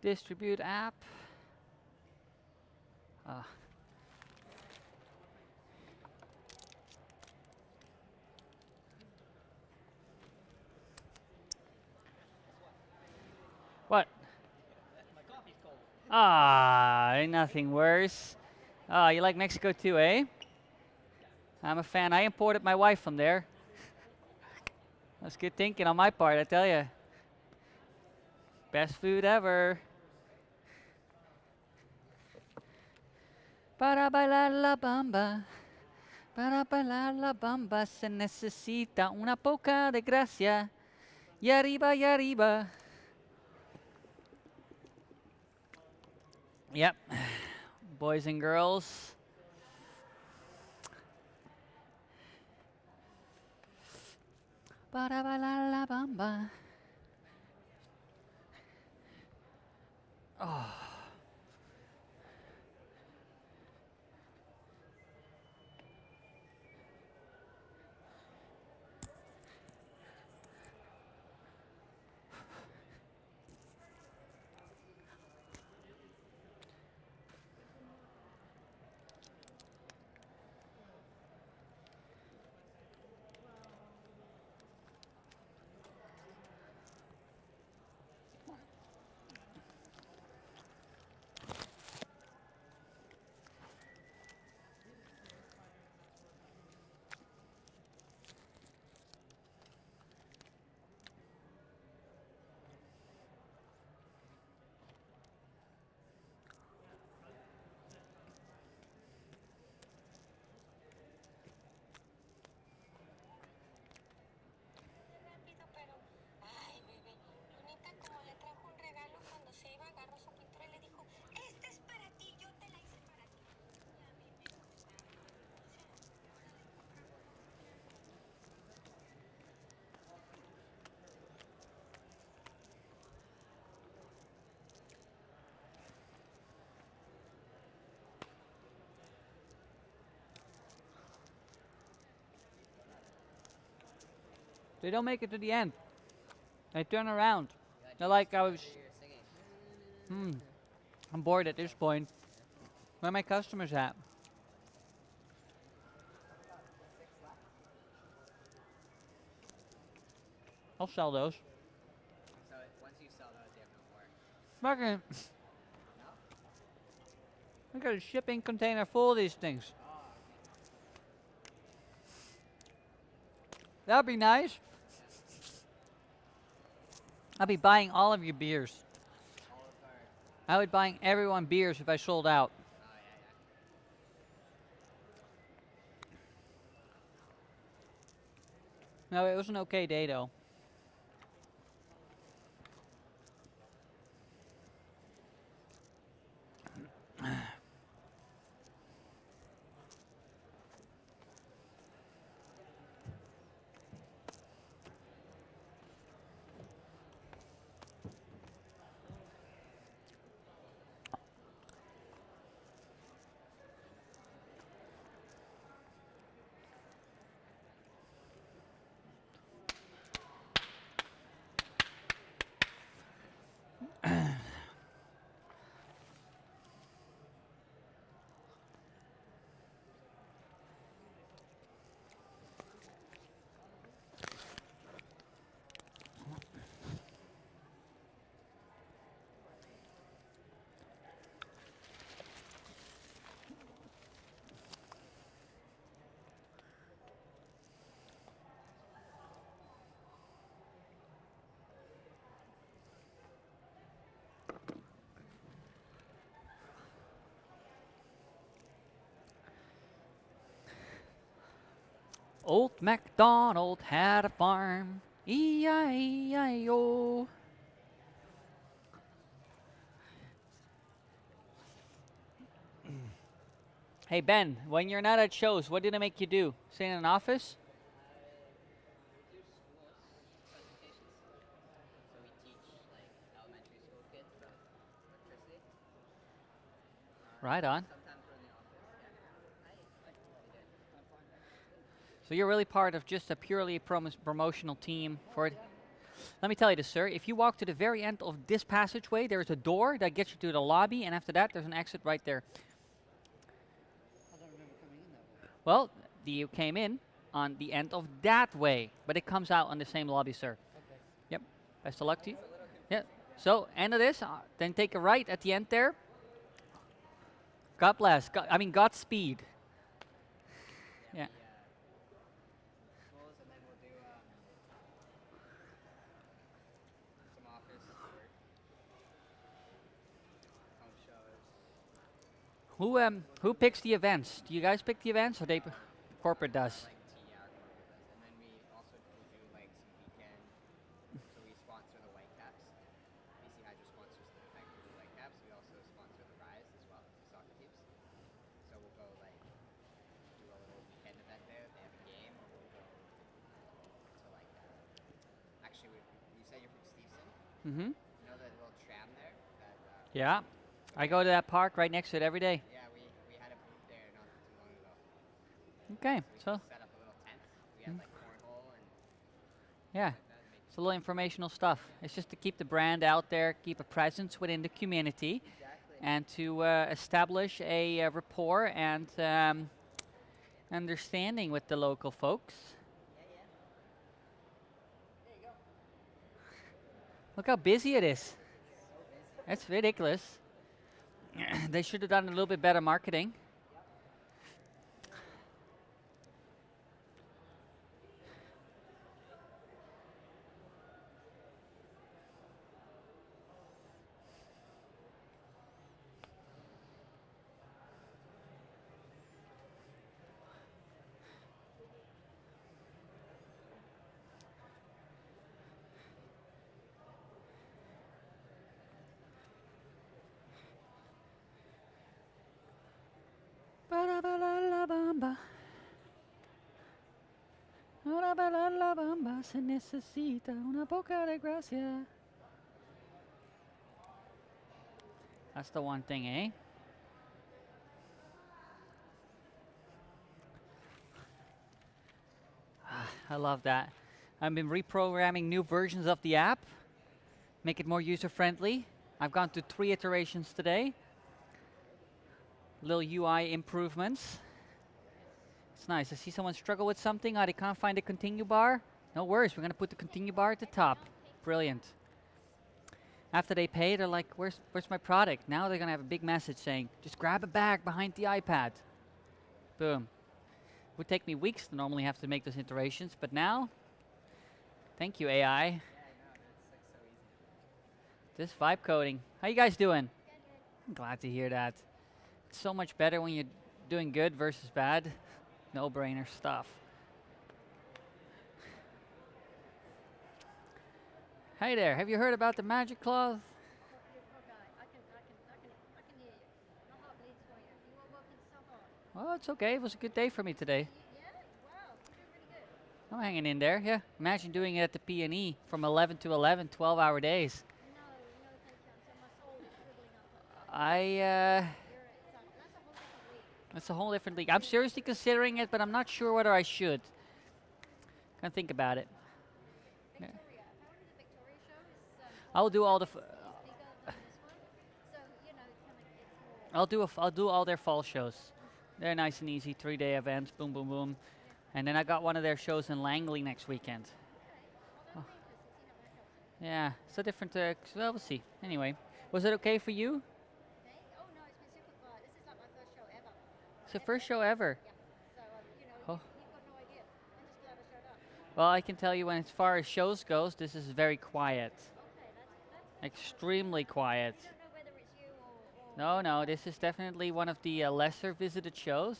Distribute app. What? My coffee's cold. Ain't nothing worse. You like Mexico too, eh? I'm a fan. I imported my wife from there. That's good thinking on my part, I tell you. Best food ever. Para bailar la bamba, para bailar la bamba se necesita una poca de gracia. Y arriba, y arriba. Yep, boys and girls. Para bailar la bamba. Oh. They don't make it to the end. They turn around. They're like, I'm bored at this point. Where are my customers at? I'll sell those. So once you sell those, you have no more. Fucking. I got a shipping container full of these things. That'd be nice. I'd be buying all of your beers. I would buying everyone beers if I sold out. No, it was an okay day though. Old MacDonald had a farm, E-I-E-I-O. Hey Ben, when you're not at shows, what do they make you do? Stay in an office? We do schools, presentations. So we teach like elementary school kids about electricity. Right on. Sometimes we're in the office. Yeah. So you're really part of just a purely promotional team for it. Let me tell you this, sir. If you walk to the very end of this passageway, there's a door that gets you to the lobby, and after that, there's an exit right there. I don't remember coming in that way. Well, you came in on the end of that way, but it comes out on the same lobby, sir. Okay. Yep. Best of luck to you. Yeah. So, end of this, then take a right at the end there. God bless. Godspeed. Yeah. Schools, and then we'll do some office work, home shows. Who picks the events? Do you guys pick the events, or corporate does? Like TR corporate does, and then we also will do like some weekend. So we sponsor the Whitecaps. BC Hydro sponsors the Vancouver Whitecaps. We also sponsor the Rise as well, the soccer teams. So we'll go like do a little weekend event there. They have a game, or we'll go to like. Actually, you said you're from Stevenson. Mm-hmm. You know that little tram there? That, Yeah. I go to that park right next to it every day. yeah, we had a booth there not too long ago. Okay, We so set up a little tent. We had like cornhole and yeah, it's a little informational stuff. It's just to keep the brand out there, keep a presence within the community, and to establish a rapport and understanding with the local folks. Look how busy it is. That's ridiculous. They should have done a little bit better marketing. Ba-da-ba-la-la-bamba. Ba-da-ba-la-la-bamba. Se necesita una poca de gracia. That's the one thing, eh? I love that. I've been reprogramming new versions of the app, make it more user-friendly. I've gone through 3 iterations today. Little UI improvements. It's nice. I see someone struggle with something. They can't find the continue bar. No worries. We're going to put the continue bar at the top. Brilliant. After they pay, they're like, where's my product? Now they're going to have a big message saying, just grab a bag behind the iPad. Boom. It would take me weeks to normally have to make those iterations, but now, thank you, AI. This vibe coding. How you guys doing? I'm glad to hear that. It's so much better when you're doing good versus bad. No-brainer stuff. Hey there, have you heard about the magic cloth? Well, it's okay. It was a good day for me today. I'm hanging in there, yeah. Imagine doing it at the P&E from 11 to 11, 12-hour days. That's a whole different league. I'm seriously considering it, but I'm not sure whether I should. Can't think about it. Yeah. I'll do all the. I'll do all their fall shows. They're nice and easy, 3-day events. Boom, boom, boom. And then I got one of their shows in Langley next weekend. Oh. Yeah, it's a different. Well, we'll see. Anyway, was it okay for you? It's the first show ever. Oh. Well, I can tell you, when as far as shows goes, this is very quiet. Extremely quiet. No, this is definitely one of the lesser visited shows.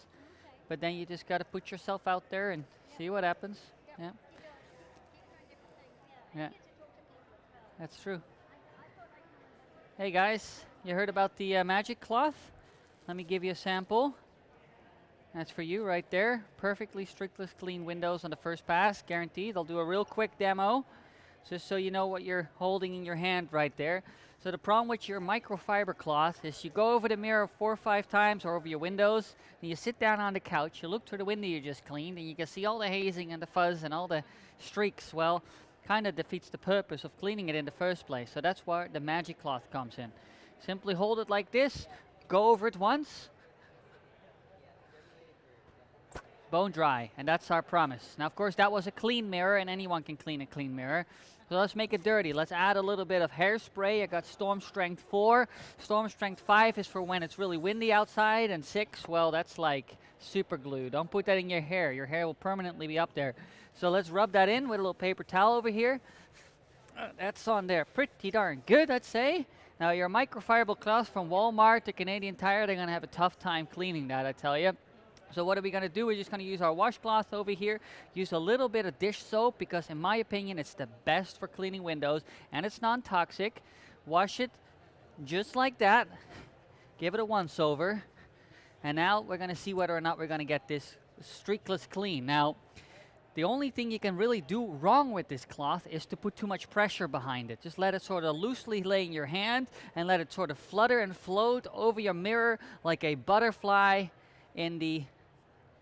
But then you just got to put yourself out there and see what happens. Yeah. Yeah. That's true. Hey guys, you heard about the magic cloth? Let me give you a sample. That's for you right there. Perfectly streakless clean windows on the first pass, guaranteed. I'll do a real quick demo, just so you know what you're holding in your hand right there. So the problem with your microfiber cloth is you go over the mirror 4 or 5 times, or over your windows, and you sit down on the couch, you look through the window you just cleaned, and you can see all the hazing and the fuzz and all the streaks. Well, kind of defeats the purpose of cleaning it in the first place. So that's where the magic cloth comes in. Simply hold it like this, go over it once, bone dry, and that's our promise. Now, of course, that was a clean mirror, and anyone can clean a clean mirror. So let's make it dirty. Let's add a little bit of hairspray. I got Storm Strength 4. Storm Strength 5 is for when it's really windy outside, and 6, well, that's like super glue. Don't put that in your hair. Your hair will permanently be up there. So let's rub that in with a little paper towel over here. That's on there pretty darn good, I'd say. Now, your microfiber cloth from Walmart to Canadian Tire, they're going to have a tough time cleaning that, I tell you. So what are we going to do? We're just going to use our washcloth over here, use a little bit of dish soap, because in my opinion it's the best for cleaning windows, and it's non-toxic. Wash it just like that, give it a once over, and now we're going to see whether or not we're going to get this streakless clean. Now, the only thing you can really do wrong with this cloth is to put too much pressure behind it. Just let it sort of loosely lay in your hand and let it sort of flutter and float over your mirror like a butterfly in the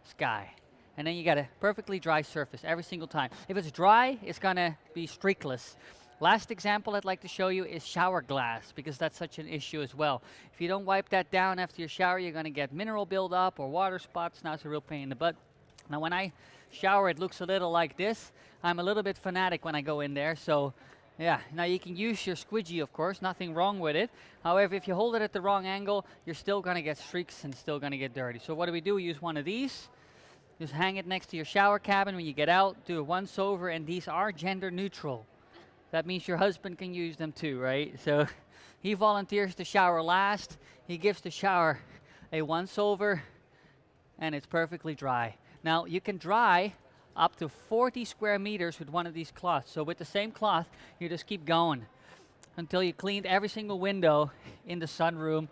sky. And then you got a perfectly dry surface every single time. If it's dry, it's gonna be streakless. Last example I'd like to show you is shower glass, because that's such an issue as well. If you don't wipe that down after your shower, you're gonna get mineral buildup or water spots. Now it's a real pain in the butt. Now when I shower, it looks a little like this. I'm a little bit fanatic when I go in there, so yeah. Now you can use your squeegee, of course, nothing wrong with it. However, if you hold it at the wrong angle, you're still gonna get streaks and still gonna get dirty. So what do? We use one of these. Just hang it next to your shower cabin when you get out, do a once over, and these are gender neutral. That means your husband can use them too, right? So he volunteers to shower last, he gives the shower a once over, and it's perfectly dry. Now you can dry up to 40 square meters with one of these cloths. So with the same cloth, you just keep going until you cleaned every single window in the sunroom.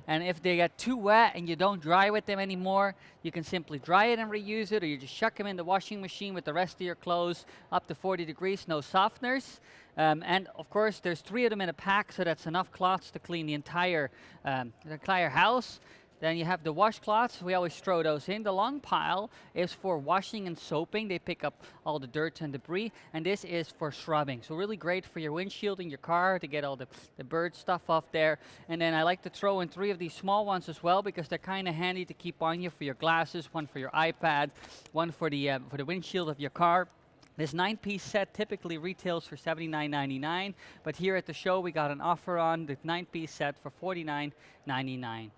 And if they get too wet and you don't dry with them anymore, you can simply dry it and reuse it, or you just chuck them in the washing machine with the rest of your clothes up to 40 degrees, no softeners. And of course, there's 3 of them in a pack, so that's enough cloths to clean the entire house. Then you have the washcloths. We always throw those in. The long pile is for washing and soaping. They pick up all the dirt and debris. And this is for scrubbing. So really great for your windshield in your car to get all the bird stuff off there. And then I like to throw in 3 of these small ones as well because they're kind of handy to keep on you for your glasses, one for your iPad, one for the windshield of your car. This 9-piece set typically retails for $79.99, but here at the show we got an offer on the 9-piece set for $49.99.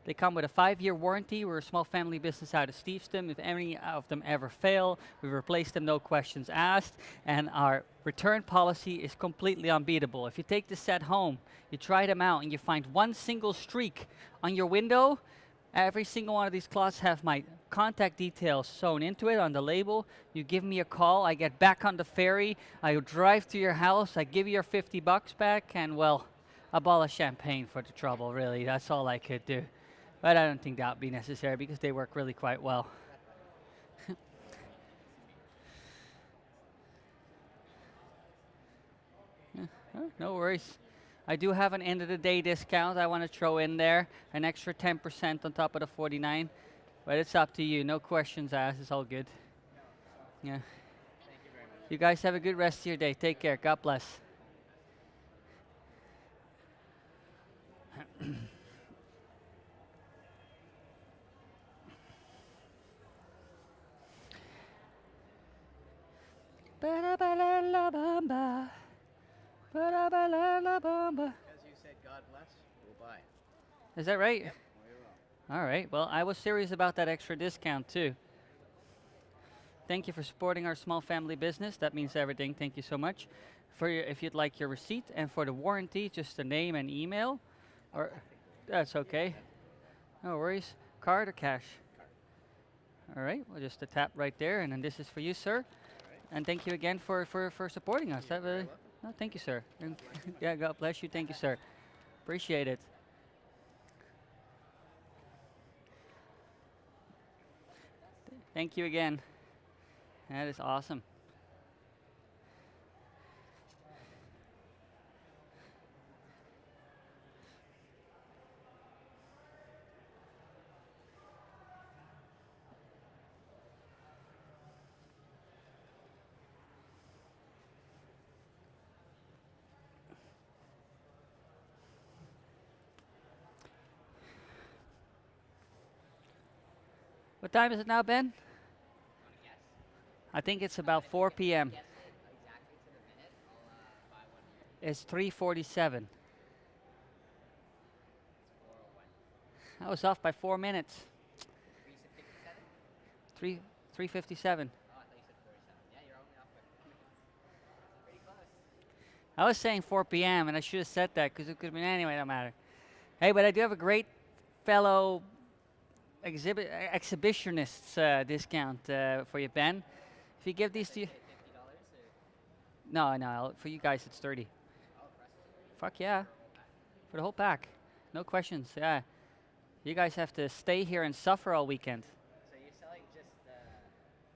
They come with a 5-year warranty. We're a small family business out of Steveston. If any of them ever fail, we replace them, no questions asked. And our return policy is completely unbeatable. If you take the set home, you try them out, and you find one single streak on your window, every single one of these cloths have my contact details sewn into it on the label. You give me a call, I get back on the ferry, I drive to your house, I give you your $50 back, and well, a bottle of champagne for the trouble, really. That's all I could do. But I don't think that would be necessary because they work really quite well. Yeah, no worries. I do have an end of the day discount I want to throw in there, an extra 10% on top of the 49, but it's up to you. No questions asked. It's all good. Yeah. You guys have a good rest of your day. Take care. God bless. Ba-da-ba-la-la-bamba. Ba-da-ba-la-la-bamba. As you said, God bless, we'll buy. Is that right? Yep, we will. All right. Well, I was serious about that extra discount too. Thank you for supporting our small family business. That means everything. Thank you so much. For your, if you'd like your receipt, and for the warranty, just the name and email, or that's okay. No worries. Card or cash? All right. Well, just a tap right there, and then this is for you, sir. And thank you again for supporting us. That really, no, thank you, sir. And yeah, God bless you. Thank you, sir. Appreciate it. Thank you again. That is awesome. What time is it now, Ben? I think it's about 4 p.m. It's 3:47. I was off by 4 minutes. 3:57. Oh, I thought you said 47. Yeah, you're only off by 4 minutes. Pretty close. I was saying 4 p.m. and I should have said that because it could have been anyway. Don't matter. Hey, but I do have a great fellow exhibitionist discount for you, Ben. If you give these to you. No, for you guys it's 30. Fuck yeah. For the whole pack. No questions, yeah. You guys have to stay here and suffer all weekend. So you're selling just,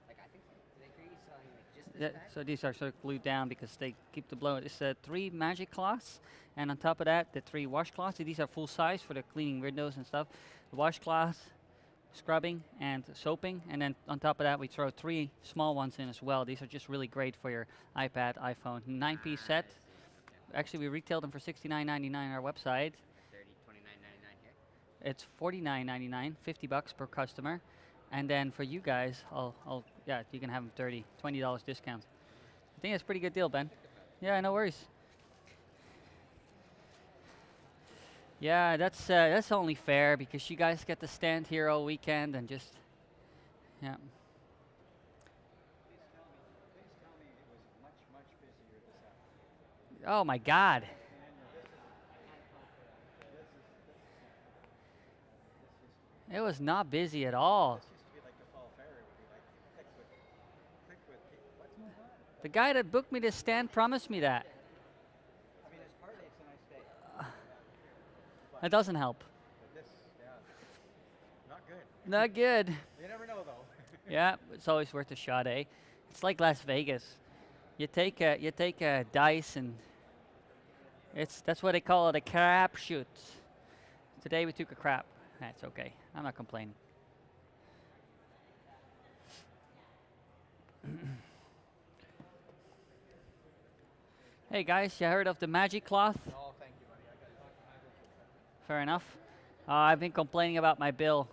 like I think, did I hear you selling like just this bag? So these are sort of glued down because they keep the blow. It's 3 magic cloths, and on top of that, the 3 washcloths. These are full size for the cleaning windows and stuff. The washcloths, scrubbing and soaping, and then on top of that we throw 3 small ones in as well. These are just really great for your iPad, iPhone. 9-piece set. Actually, we retail them for $69.99 on our website. $29.99 here. It's $49.99, $50 per customer, and then for you guys, yeah, you can have them $20 discount. I think that's a pretty good deal, Ben. Yeah, no worries. Yeah, that's only fair because you guys get to stand here all weekend and just, yeah. Please tell me it was much busier this afternoon. Oh my God. It was not busy at all. This used to be like the fall fair. It would be like thick with people. What's going on? The guy that booked me this stand promised me that. I mean, it's partly it's a nice day. That doesn't help. But this, yeah, not good. Not good. You never know, though. Yeah, it's always worth a shot, eh? It's like Las Vegas. You take a dice and that's what they call it, a crap shoot. Today we took a crap. That's okay. I'm not complaining. Hey guys, you heard of the magic cloth? Oh, thank you, buddy. I got Fair enough. I've been complaining about my bill.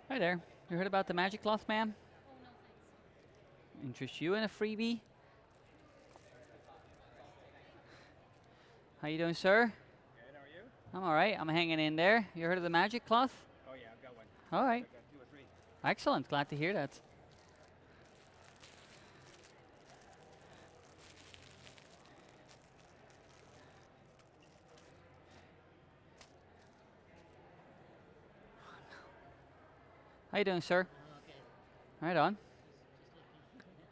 Hi there. You heard about the magic cloth, ma'am? Oh, no, thanks. Interest you in a freebie? How you doing, sir? Good, how are you? I'm all right. I'm hanging in there. You heard of the magic cloth? Oh yeah, I've got one. All right. I've got 2 or 3. Excellent. Glad to hear that. How you doing, sir? Okay. Right on.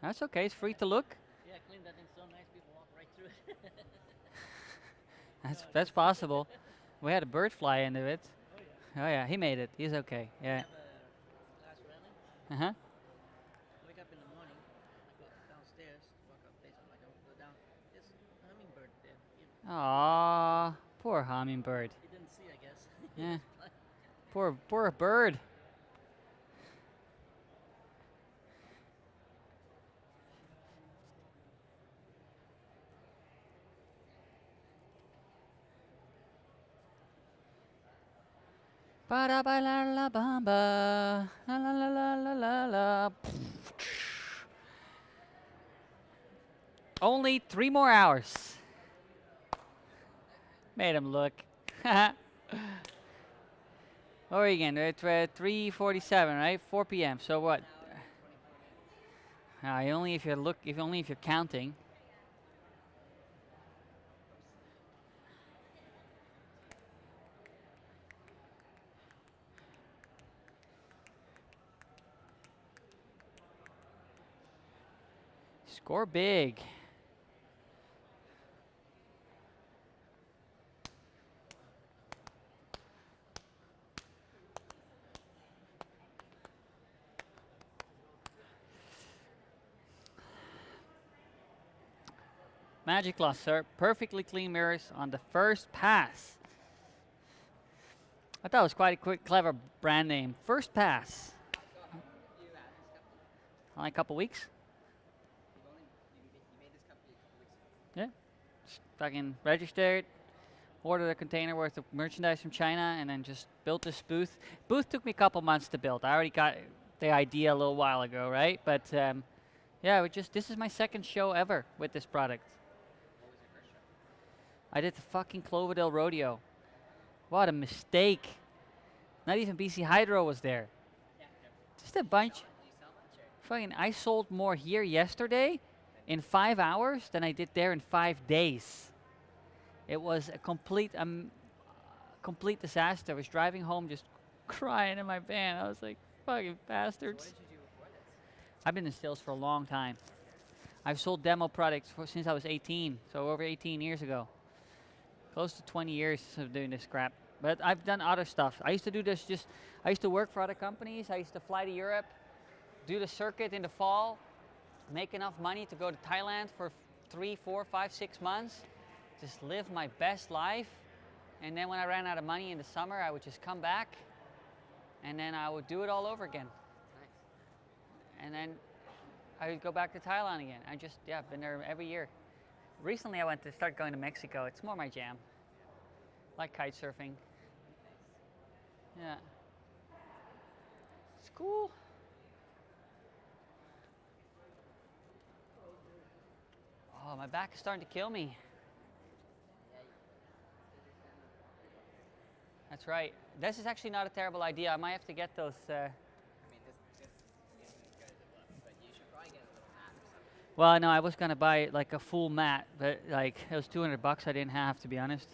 That's okay. It's free to look. Yeah, clean that thing so nice people walk right through it. That's possible. We had a bird fly into it. Oh yeah. Oh yeah, he made it. He's okay. I Yeah. have a glass railing. Uh huh. Wake up in the morning, I go downstairs, walk up basement, I go down. There's a hummingbird there. You know. Aw, poor hummingbird. He didn't see, I guess. Yeah. Poor bird. Ba da ba la la bamba, la la la la la la la. Only 3 more hours. Made him look. What are you again? It's 3:47, right? 4 p.m. So what? Only if you're counting. Score big. Magic loss, sir. Perfectly clean mirrors on the first pass. I thought it was quite a quick, clever brand name. First pass. Only a couple weeks. You made this company a couple weeks ago. Yeah. Just fucking registered, ordered a container worth of merchandise from China, and then just built this booth. Booth took me a couple months to build. I already got the idea a little while ago, right? But yeah, this is my second show ever with this product. What was your first show? I did the fucking Cloverdale Rodeo. What a mistake. Not even BC Hydro was there. Yeah. Just a bunch. Did you sell much or? Fucking, I sold more here yesterday in 5 hours than I did there in 5 days. It was a complete disaster. I was driving home just crying in my van. I was like, fucking bastards. So what did you do before this? I've been in sales for a long time. I've sold demo products since I was 18, so over 18 years ago. Close to 20 years of doing this crap. But I've done other stuff. I used to do this I used to work for other companies. I used to fly to Europe, do the circuit in the fall, make enough money to go to Thailand for 3, 4, 5, 6 months, just live my best life. And then when I ran out of money in the summer, I would just come back and then I would do it all over again. Nice. And then I would go back to Thailand again. I've been there every year. Recently I went to start going to Mexico. It's more my jam. Like kite surfing. Yeah. It's cool. Oh, my back is starting to kill me. That's right. This is actually not a terrible idea. I might have to get those. I mean, this isn't as good as it looks, but you should probably get a little mat or something. Well, no, I was gonna buy like a full mat, but like it was $200. I didn't have, to be honest.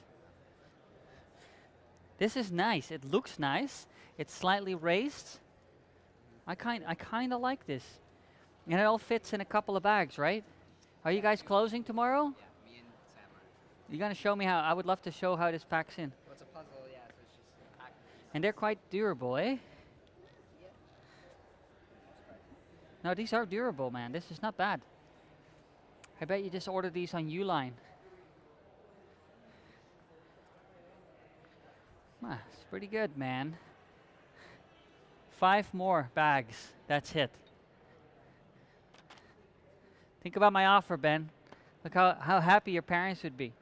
This is nice. It looks nice. It's slightly raised. I kind of like this, and it all fits in a couple of bags, right? Are you guys closing tomorrow? Yeah, me and Sam are. You're gonna show me how? I would love to show how this packs in. Well, it's a puzzle, yeah, so it's just packed pieces. And they're quite durable, eh? Yeah. No, these are durable, man. This is not bad. I bet you just ordered these on Uline. Ah, it's pretty good, man. 5 more bags. That's it. Think about my offer, Ben. Look how happy your parents would be.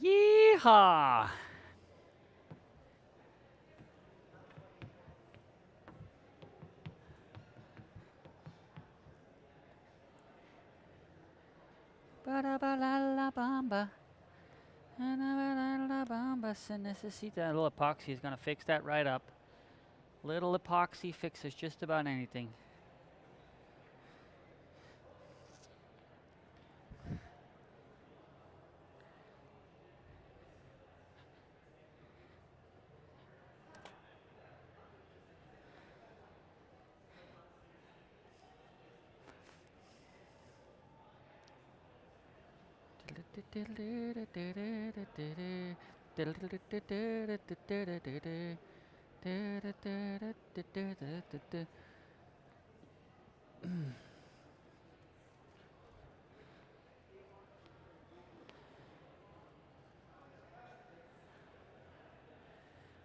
Yeehaw! Ba-da-ba-la-la-bamba. Ba-da-ba-la-la-bamba. Se necesita. A little epoxy is going to fix that right up. Little epoxy fixes just about anything.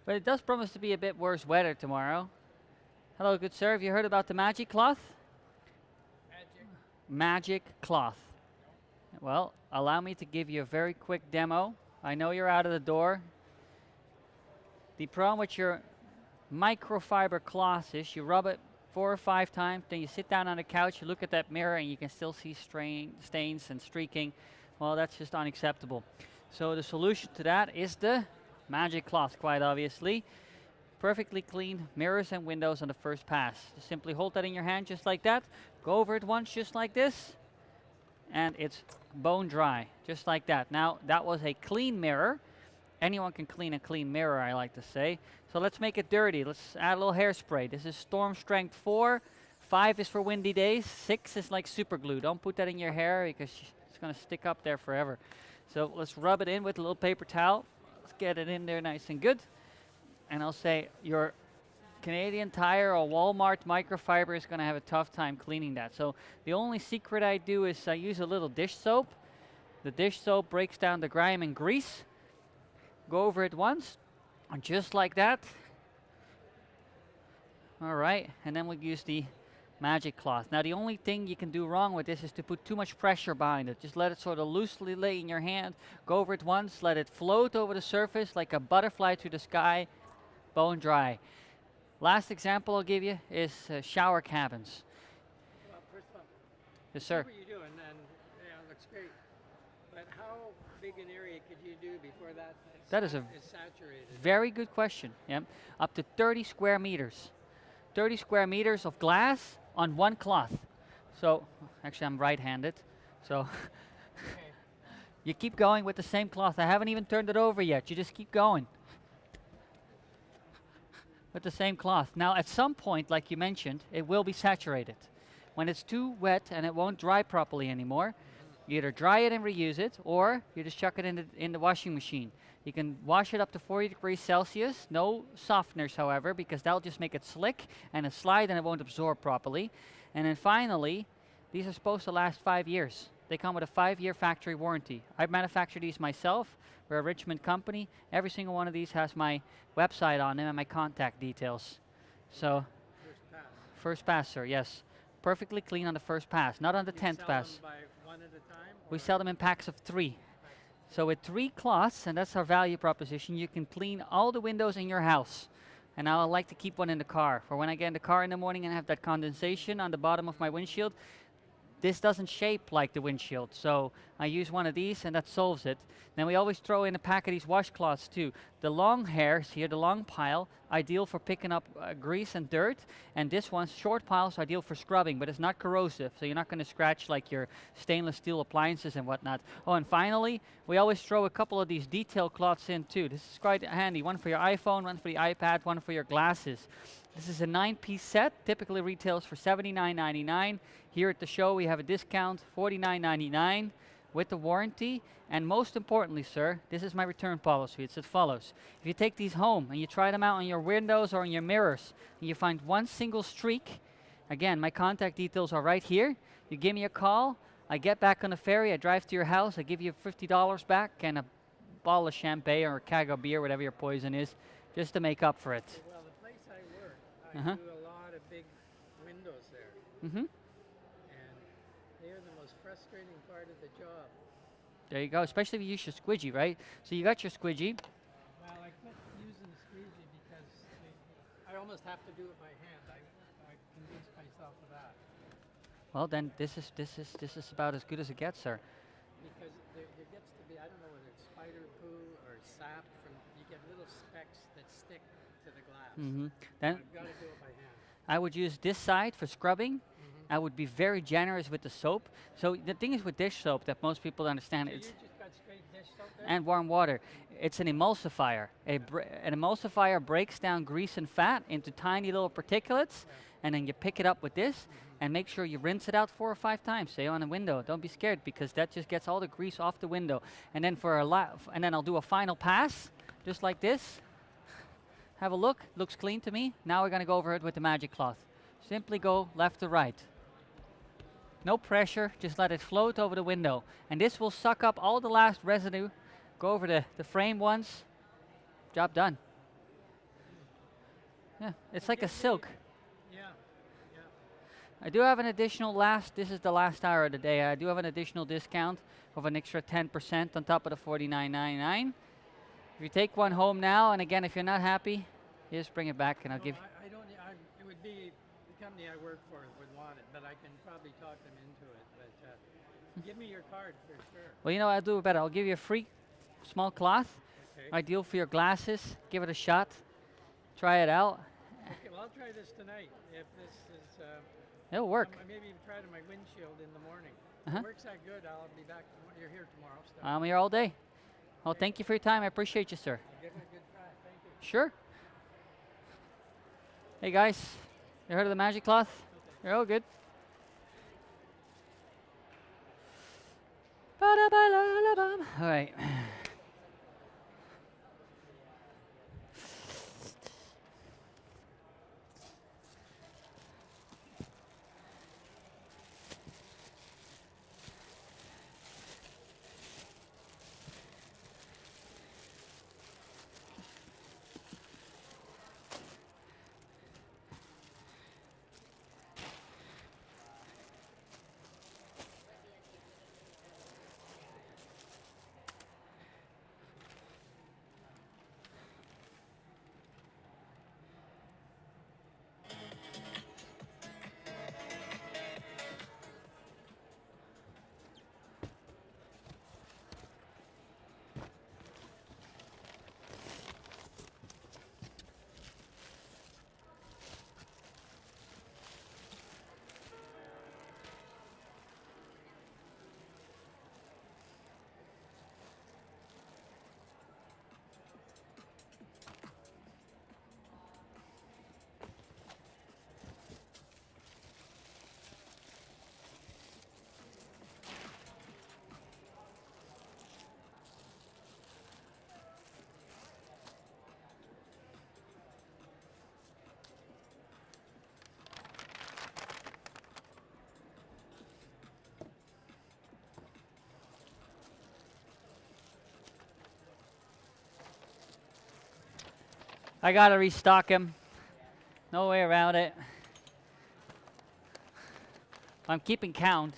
But it does promise to be a bit worse weather tomorrow. Hello, good sir. Have you heard about the magic cloth? Magic cloth. Well, allow me to give you a very quick demo. I know you're out of the door. The problem with your microfiber cloth is you rub it 4 or 5 times, then you sit down on the couch, you look at that mirror, and you can still see stains and streaking. Well, that's just unacceptable. So the solution to that is the magic cloth, quite obviously. Perfectly clean mirrors and windows on the first pass. Just simply hold that in your hand just like that. Go over it once just like this. And it's bone dry, just like that. Now, that was a clean mirror. Anyone can clean a clean mirror, I like to say. So let's make it dirty. Let's add a little hairspray. This is Storm Strength 4. 5 is for windy days. 6 is like super glue. Don't put that in your hair because it's going to stick up there forever. So let's rub it in with a little paper towel. Let's get it in there nice and good. And I'll say your Canadian Tire or Walmart microfiber is going to have a tough time cleaning that. So the only secret I do is I use a little dish soap. The dish soap breaks down the grime and grease. Go over it once, and just like that. All right, and then we'll use the magic cloth. Now the only thing you can do wrong with this is to put too much pressure behind it. Just let it sort of loosely lay in your hand. Go over it once, let it float over the surface like a butterfly to the sky, bone dry. Last example I'll give you is shower cabins. Well, first of all, Yes, sir. what you're doing, and yeah, it looks great. But how big an area could you do before that That is a is saturated? very good question. Yep. Up to 30 square meters. 30 square meters of glass on one cloth. So, actually I'm right-handed, so you keep going with the same cloth. I haven't even turned it over yet. You just keep going with the same cloth. Now, at some point, like you mentioned, it will be saturated. When it's too wet and it won't dry properly anymore, you either dry it and reuse it, or you just chuck it in the washing machine. You can wash it up to 40 degrees Celsius, no softeners, however, because that'll just make it slick and it slide and it won't absorb properly. And then finally, these are supposed to last 5 years. They come with a 5-year factory warranty. I've manufactured these myself. We're a Richmond company. Every single one of these has my website on them and my contact details. So, first pass, sir, yes. Perfectly clean on the first pass, not on the 10th pass. Them by one at a time? We sell them in packs of 3. So with 3 cloths, and that's our value proposition, you can clean all the windows in your house. And I like to keep one in the car. For when I get in the car in the morning and have that condensation on the bottom of my windshield, this doesn't shape like the windshield. So I use one of these and that solves it. Then we always throw in a pack of these washcloths too. The long hairs here, the long pile, ideal for picking up grease and dirt. And this one's short piles, ideal for scrubbing, but it's not corrosive. So you're not going to scratch like your stainless steel appliances and whatnot. Oh, and finally, we always throw a couple of these detail cloths in too. This is quite handy. One for your iPhone, one for the iPad, one for your glasses. This is a 9-piece set, typically retails for $79.99. Here at the show we have a discount, $49.99 with the warranty. And most importantly, sir, this is my return policy. It's as follows. If you take these home and you try them out on your windows or on your mirrors, and you find one single streak, again, my contact details are right here. You give me a call, I get back on the ferry, I drive to your house, I give you $50 back and a bottle of champagne or a keg of beer, whatever your poison is, just to make up for it. Well, the place I work, I do a lot of big windows there. Mm-hmm. And they're the most frustrating part of the job. There you go, especially if you use your squidgy, right? So you got your squidgy. Well, I quit using the squeegee because I almost have to do it by hand. I convinced myself of that. Well, then this is about as good as it gets, sir. Because there gets to be, I don't know whether it's spider poo or sap from, you get little specks that stick to the glass. Mm-hmm. Then I've got to do it by hand. I would use this side for scrubbing. I would be very generous with the soap. So the thing is with dish soap that most people don't understand, So it's you just got straight dish soap there? and warm water. It's an emulsifier. An emulsifier breaks down grease and fat into tiny little particulates, and then you pick it up with this, and make sure you rinse it out 4 or 5 times. Say on the window. Don't be scared because that just gets all the grease off the window. And then and then I'll do a final pass, just like this. Have a look. Looks clean to me. Now we're going to go over it with the magic cloth. Simply go left to right. No pressure, just let it float over the window. And this will suck up all the last residue. Go over the frame once. Job done. Yeah, it's like a silk. Yeah, yeah. I do have an additional this is the last hour of the day, I do have an additional discount of an extra 10% on top of the $49.99. If you take one home now, and again, if you're not happy, you just bring it back and I'll give you. I don't, it would be, the company I work for would want it, but I can probably talk them into it. But give me your card for sure. Well, you know, I'll do it better. I'll give you a free small cloth, ideal for your glasses. Give it a shot. Try it out. Okay, well, I'll try this tonight. If this is... It'll work. Maybe even try it on my windshield in the morning. If it works that good, I'll be back. You're here tomorrow. So. I'm here all day. Well, thank you for your time. I appreciate you, sir. I'll give it a good try. Thank you. Sure. Hey, guys. You heard of the magic cloth? Okay. You're all good. All right. I gotta restock him. No way around it. I'm keeping count.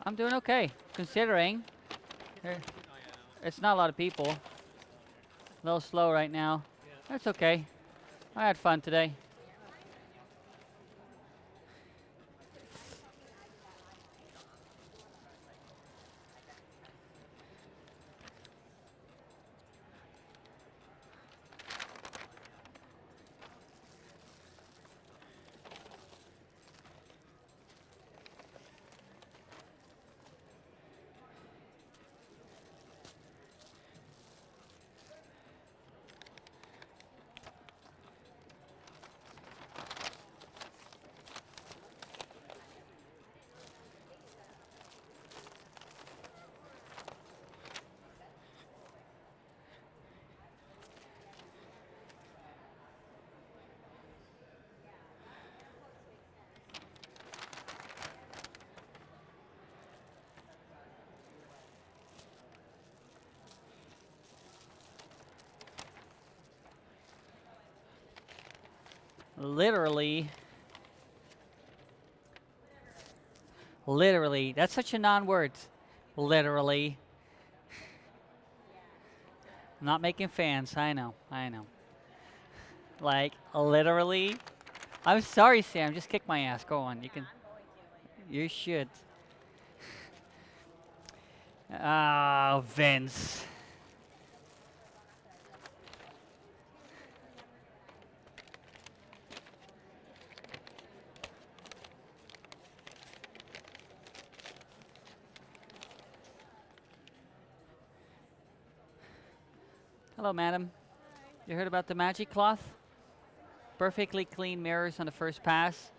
I'm doing okay, considering it's not a lot of people. A little slow right now. That's okay. I had fun today. Literally, that's such a non-word. Literally. I'm not making fans, I know. Like, literally. I'm sorry, Sam, just kick my ass. Go on, you can. You should. Ah, Vince. Hello, madam. You heard about the magic cloth? Perfectly clean mirrors on the first pass.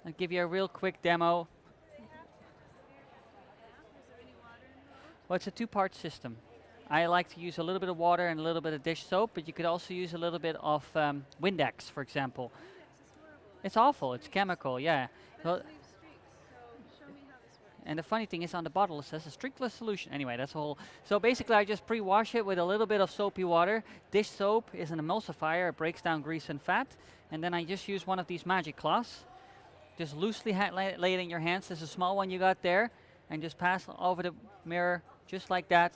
I'll give you a real quick demo. Well, it's a two-part system. I like to use a little bit of water and a little bit of dish soap, but you could also use a little bit of Windex, for example. It's awful. It's chemical, yeah. Well, and the funny thing is on the bottle it says a streakless solution. Anyway, that's a whole. So basically I just pre-wash it with a little bit of soapy water. Dish soap is an emulsifier. It breaks down grease and fat. And then I just use one of these magic cloths. Just loosely lay it in your hands. There's a small one you got there. And just pass over the mirror just like that.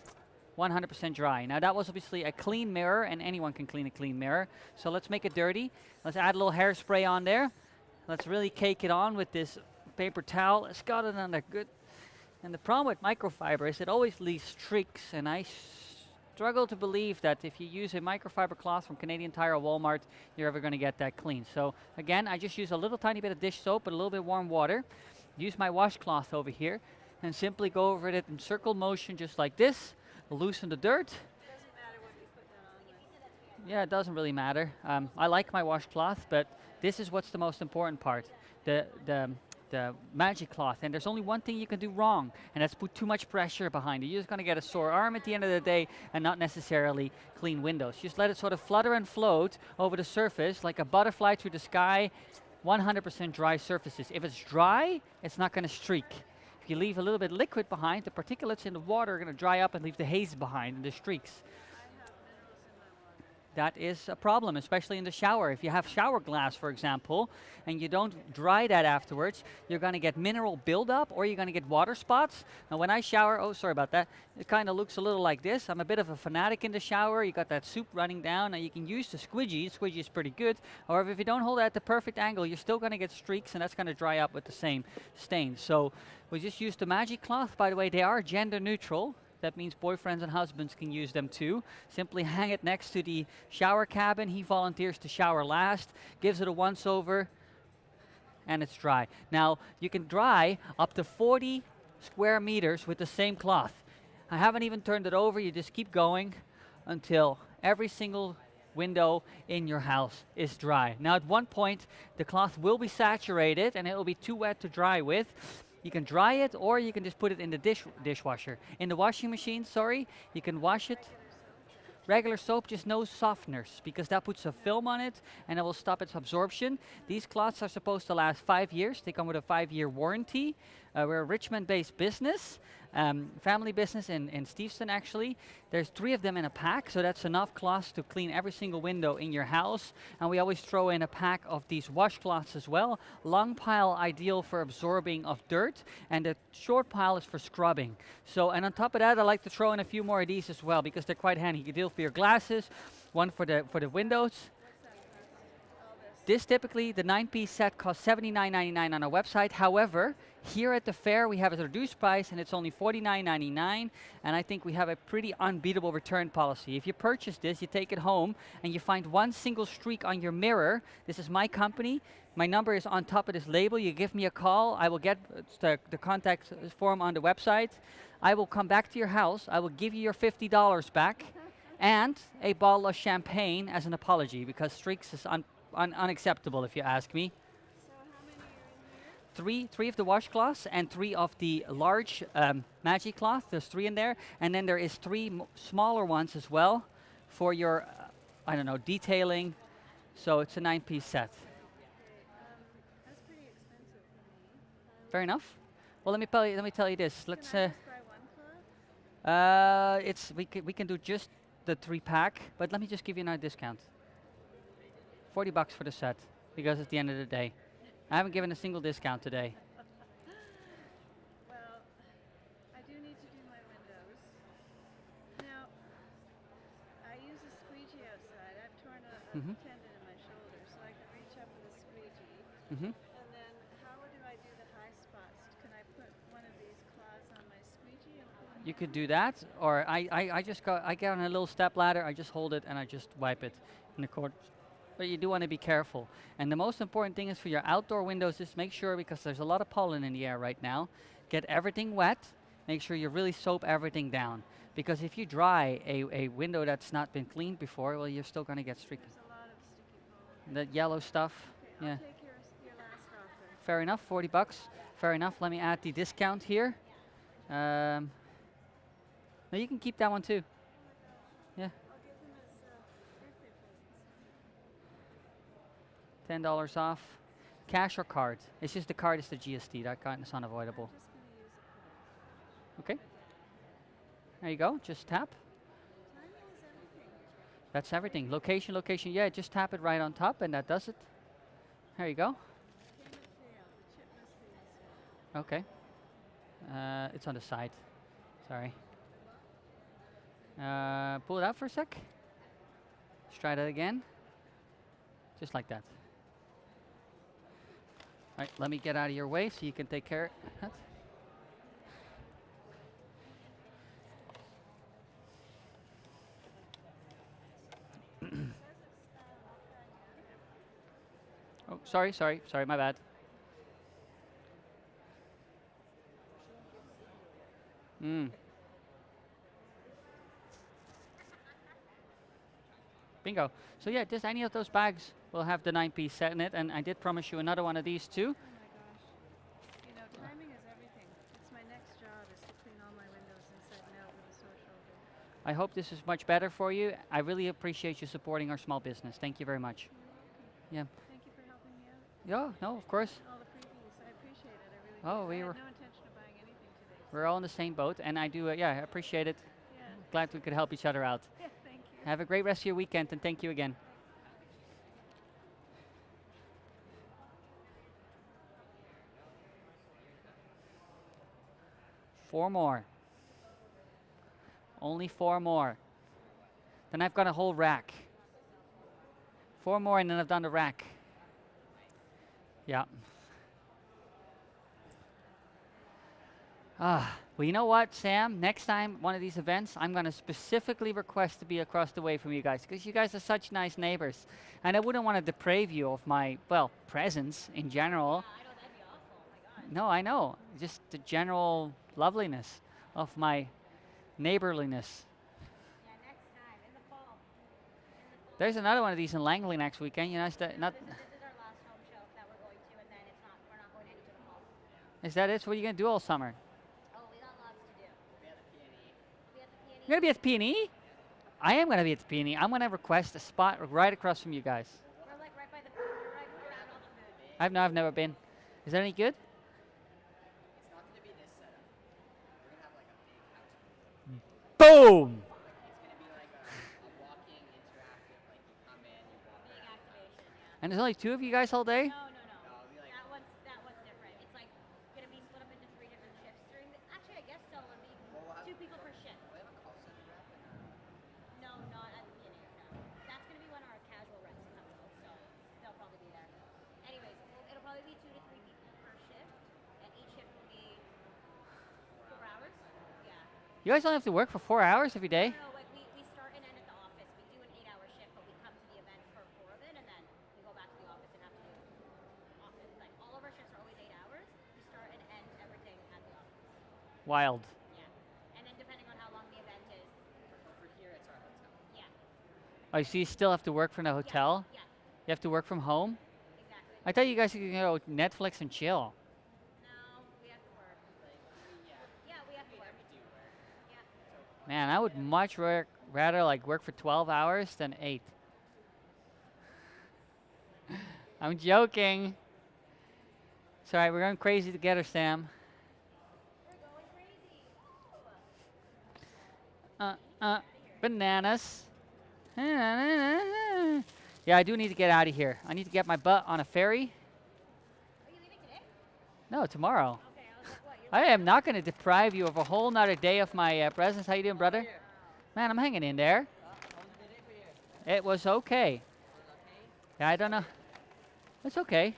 100% dry. Now that was obviously a clean mirror, and anyone can clean a clean mirror. So let's make it dirty. Let's add a little hairspray on there. Let's really cake it on with this paper towel. It's got it on there good. And the problem with microfiber is it always leaves streaks, and I struggle to believe that if you use a microfiber cloth from Canadian Tire or Walmart, you're ever going to get that clean. So again, I just use a little tiny bit of dish soap and a little bit of warm water. Use my washcloth over here and simply go over it in circle motion just like this. Loosen the dirt. Yeah, it doesn't really matter. I like my washcloth, but this is what's the most important part. The magic cloth, and there's only one thing you can do wrong, and that's put too much pressure behind it. You're just going to get a sore arm at the end of the day and not necessarily clean windows. Just let it sort of flutter and float over the surface like a butterfly through the sky. 100% dry surfaces. If it's dry, it's not going to streak. If you leave a little bit of liquid behind, the particulates in the water are going to dry up and leave the haze behind and the streaks. That is a problem, especially in the shower. If you have shower glass, for example, and you don't dry that afterwards, you're going to get mineral buildup or you're going to get water spots. Now, when I shower, oh, sorry about that, it kind of looks a little like this. I'm a bit of a fanatic in the shower. You got that soup running down. Now, you can use the squidgy. Squidgy is pretty good. However, if you don't hold it at the perfect angle, you're still going to get streaks, and that's going to dry up with the same stain. So we just use the magic cloth. By the way, they are gender neutral. That means boyfriends and husbands can use them too. Simply hang it next to the shower cabin. He volunteers to shower last, gives it a once over, and it's dry. Now, you can dry up to 40 square meters with the same cloth. I haven't even turned it over. You just keep going until every single window in your house is dry. Now at one point the cloth will be saturated and it will be too wet to dry with. You can dry it or you can just put it in the dishwasher. In the washing machine, sorry, you can wash it. Regular soap, just no softeners, because that puts a film on it and it will stop its absorption. These cloths are supposed to last 5 years. They come with a 5-year warranty. We're a Richmond-based business, family business in Steveston actually. There's 3 of them in a pack, so that's enough cloths to clean every single window in your house. And we always throw in a pack of these washcloths as well. Long pile ideal for absorbing of dirt, and the short pile is for scrubbing. So, and on top of that, I like to throw in a few more of these as well because they're quite handy. You can deal for your glasses, one for the windows. This typically, the 9-piece set costs $79.99 on our website. However, here at the fair, we have a reduced price and it's only $49.99. And I think we have a pretty unbeatable return policy. If you purchase this, you take it home and you find one single streak on your mirror. This is my company. My number is on top of this label. You give me a call. I will get the contact form on the website. I will come back to your house. I will give you your $50 back and a bottle of champagne as an apology because streaks is unacceptable if you ask me. So how many are in here? Three of the washcloths and 3 of the large magic cloth. There's 3 in there, and then there is 3 smaller ones as well for your, I don't know, detailing. So it's a 9-piece set. That's pretty expensive for me. Fair enough. Well, let me tell you this. Let's. Can I just buy one cloth? It's we can do just the 3-pack, but let me just give you another discount. $40 for the set, because it's the end of the day. I haven't given a single discount today. Well, I do need to do my windows. Now, I use a squeegee outside. I've torn a tendon in my shoulder, so I can reach up with a squeegee. And then, how do I do the high spots? Can I put one of these cloths on my squeegee? And You could do that, or I get on a little step ladder. I just hold it and I just wipe it in the corners. But you do want to be careful. And the most important thing is for your outdoor windows is make sure, because there's a lot of pollen in the air right now, get everything wet. Make sure you really soap everything down. Because if you dry a window that's not been cleaned before, well, you're still going to get streaky. there's a lot of sticky pollen. The yellow stuff. Okay, Yeah. I'll take your last offer. Fair enough, $40. Fair enough. Let me add the discount here. No, you can keep that one too. Yeah. I'll give them as birthday presents. $10 off. Cash or card? It's just the card is the GST. That kind is unavoidable. I'm just going to use a card. Okay. There you go. Just tap. Timing is everything. That's everything. Location, location. Yeah, just tap it right on top and that does it. There you go. Payment failed. The chip must be installed. Okay. It's on the side. Sorry. Pull it out for a sec. Let's try that again. Just like that. All right, let me get out of your way so you can take care of that. Oh, sorry, my bad. Bingo. So yeah, just any of those bags will have the 9-piece set in it, and I did promise you another one of these too. Oh my gosh. You know, timing is everything. It's my next job is to clean all my windows inside and out with a sore shoulder. I hope this is much better for you. I really appreciate you supporting our small business. Thank you very much. You're Yeah. welcome. Thank you for helping me out. Yeah, no, of course. All the freebies. I appreciate it. I really Oh, do. we I were- had no intention of buying anything today. We're all in the same boat, and I do, yeah, I appreciate it. Yeah. Glad we could help each other out. Yeah, thank you. Have a great rest of your weekend, and thank you again. Four more. Only 4 more. Then I've got a whole rack. 4 more, and then I've done the rack. Yeah. Well, you know what, Sam? Next time, one of these events, I'm going to specifically request to be across the way from you guys, because you guys are such nice neighbors. And I wouldn't want to deprave you of my, well, presence in general. I know that'd be awful. Oh my God. No, I know. Just the general loveliness of my Neighborliness. Yeah, next time in the fall. There's another one of these in Langley next weekend. You know, not. This is our last home show that we're going to, and then we're not going any to the fall. Is that it? So what are you gonna do all summer? Oh, we got lots to do. We have the P&E. We have the Peony. You're gonna be at the P&E? I am gonna be at the P&E. I'm gonna request a spot right across from you guys. We're like right by the food. We're right around all the food. I've never been. Is that any good? It's not going to be this setup. We're going to have like a big house. Boom! It's going to be like a walking, interactive, like you come in, you walk Big around. activation, yeah. And there's only 2 of you guys all day? No. No, we like That one's different. It's like gonna be split up into 3 different shifts during the. Actually, I guess so. It'll be Well, we'll have 2 people per shift. we have a call center rep and No, not at the beginning. No, that's gonna be when our casual reps come out. So they'll probably be there. Anyways, it'll probably be 2 to 3 people per shift, and each shift will be 4 hours. Yeah. You guys don't have to work for 4 hours every day? No, like we start and end at the office. We do an 8-hour shift, but we come to the event for 4 of it, and then we go back to the office and have to do office. Like all of our shifts are always 8 hours. We start and end everything at the office. Wild. Yeah. And then depending on how long the event is. over here it's our hotel. Yeah. Oh, so you still have to work from the hotel? Yeah. You have to work from home? Exactly. I thought you guys could go Netflix and chill. No, we have to work. Yeah, we have to work. We do work. Yeah. Man, I would much rather like work for 12 hours than 8. I'm joking. Sorry, we're going crazy together, Sam. We're going crazy. Bananas. Yeah, I do need to get out of here. I need to get my butt on a ferry. Are you leaving today? No, tomorrow. Okay, I was like, what? You're I am not going to deprive you of a whole nother day of my presence. How you doing, brother? Man, I'm hanging in there. It was okay. Yeah, I don't know. It's okay.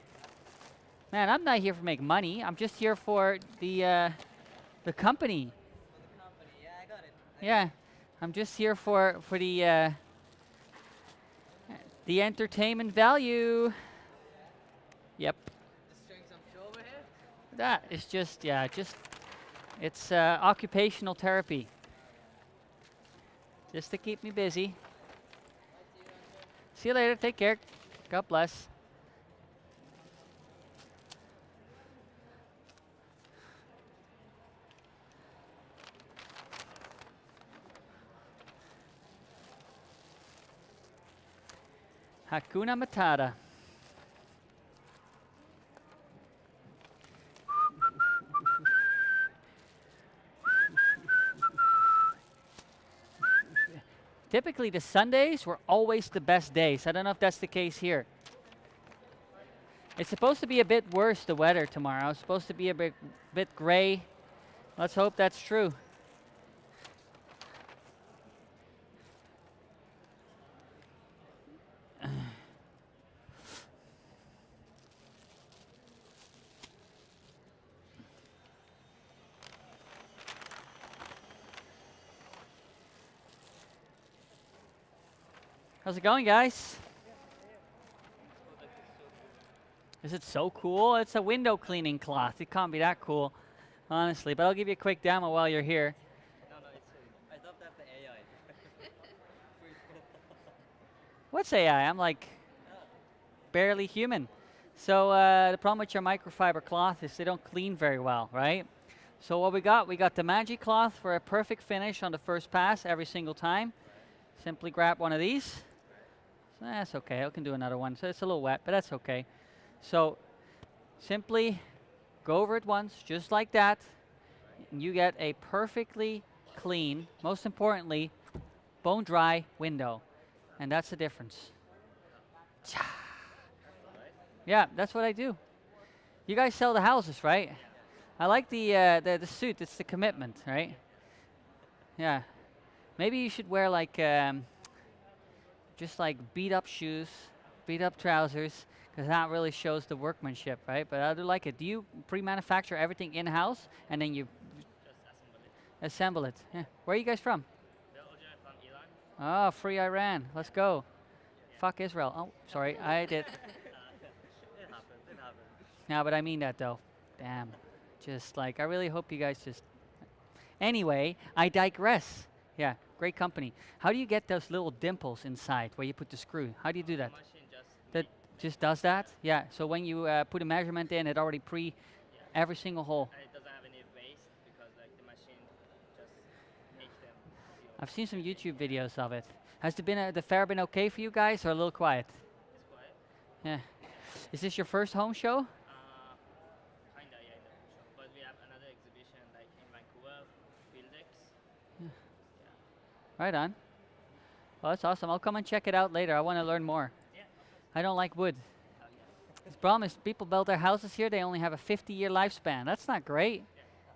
Man, I'm not here for make money. I'm just here for the company. For the company, yeah, I got it. Yeah, I'm just here for the entertainment value. Yep. Just doing some show over here? That is just it's occupational therapy. Just to keep me busy. See you later. Take care. God bless. Hakuna Matata. Typically, the Sundays were always the best days. I don't know if that's the case here. It's supposed to be a bit worse, the weather tomorrow. It's supposed to be a bit gray. Let's hope that's true. How's it going, guys? Is it so cool? It's a window cleaning cloth. It can't be that cool, honestly. But I'll give you a quick demo while you're here. No, it's I thought that's the AI. What's AI? I'm like barely human. So the problem with your microfiber cloth is they don't clean very well, right? So what we got the Magic cloth for a perfect finish on the first pass every single time. Simply grab one of these. So that's okay. I can do another one. So it's a little wet, but that's okay. So simply go over it once, just like that, and you get a perfectly clean, most importantly, bone dry window. And that's the difference. Yeah, that's what I do. You guys sell the houses, right? I like the suit. It's the commitment, right? Yeah. Maybe you should wear like just like beat up shoes, beat up trousers, because that really shows the workmanship, right? But I do like it. Do you pre-manufacture everything in-house and then you assemble it? Yeah. Where are you guys from? Oh, free Iran. Let's go. Fuck Israel. Oh, sorry. I did. It happens. No, but I mean that though. Damn. Just like, I really hope you guys just... Anyway, I digress. Yeah, great company. How do you get those little dimples inside where you put the screw? How do you do that? Machine just That just does that? Yeah. So when you put a measurement in, it already every single hole. and it doesn't have any waste because like the machine just makes them. I've seen some YouTube videos of it. Has the fair been okay for you guys, or a little quiet? It's quiet. Yeah. Is this your first home show? Kinda, yeah, in the show. But we have another exhibition like in Vancouver, Buildex. Right on. Well, that's awesome. I'll come and check it out later. I want to learn more. Yeah. I don't like wood. The problem is people build their houses here, they only have a 50-year lifespan. That's not great.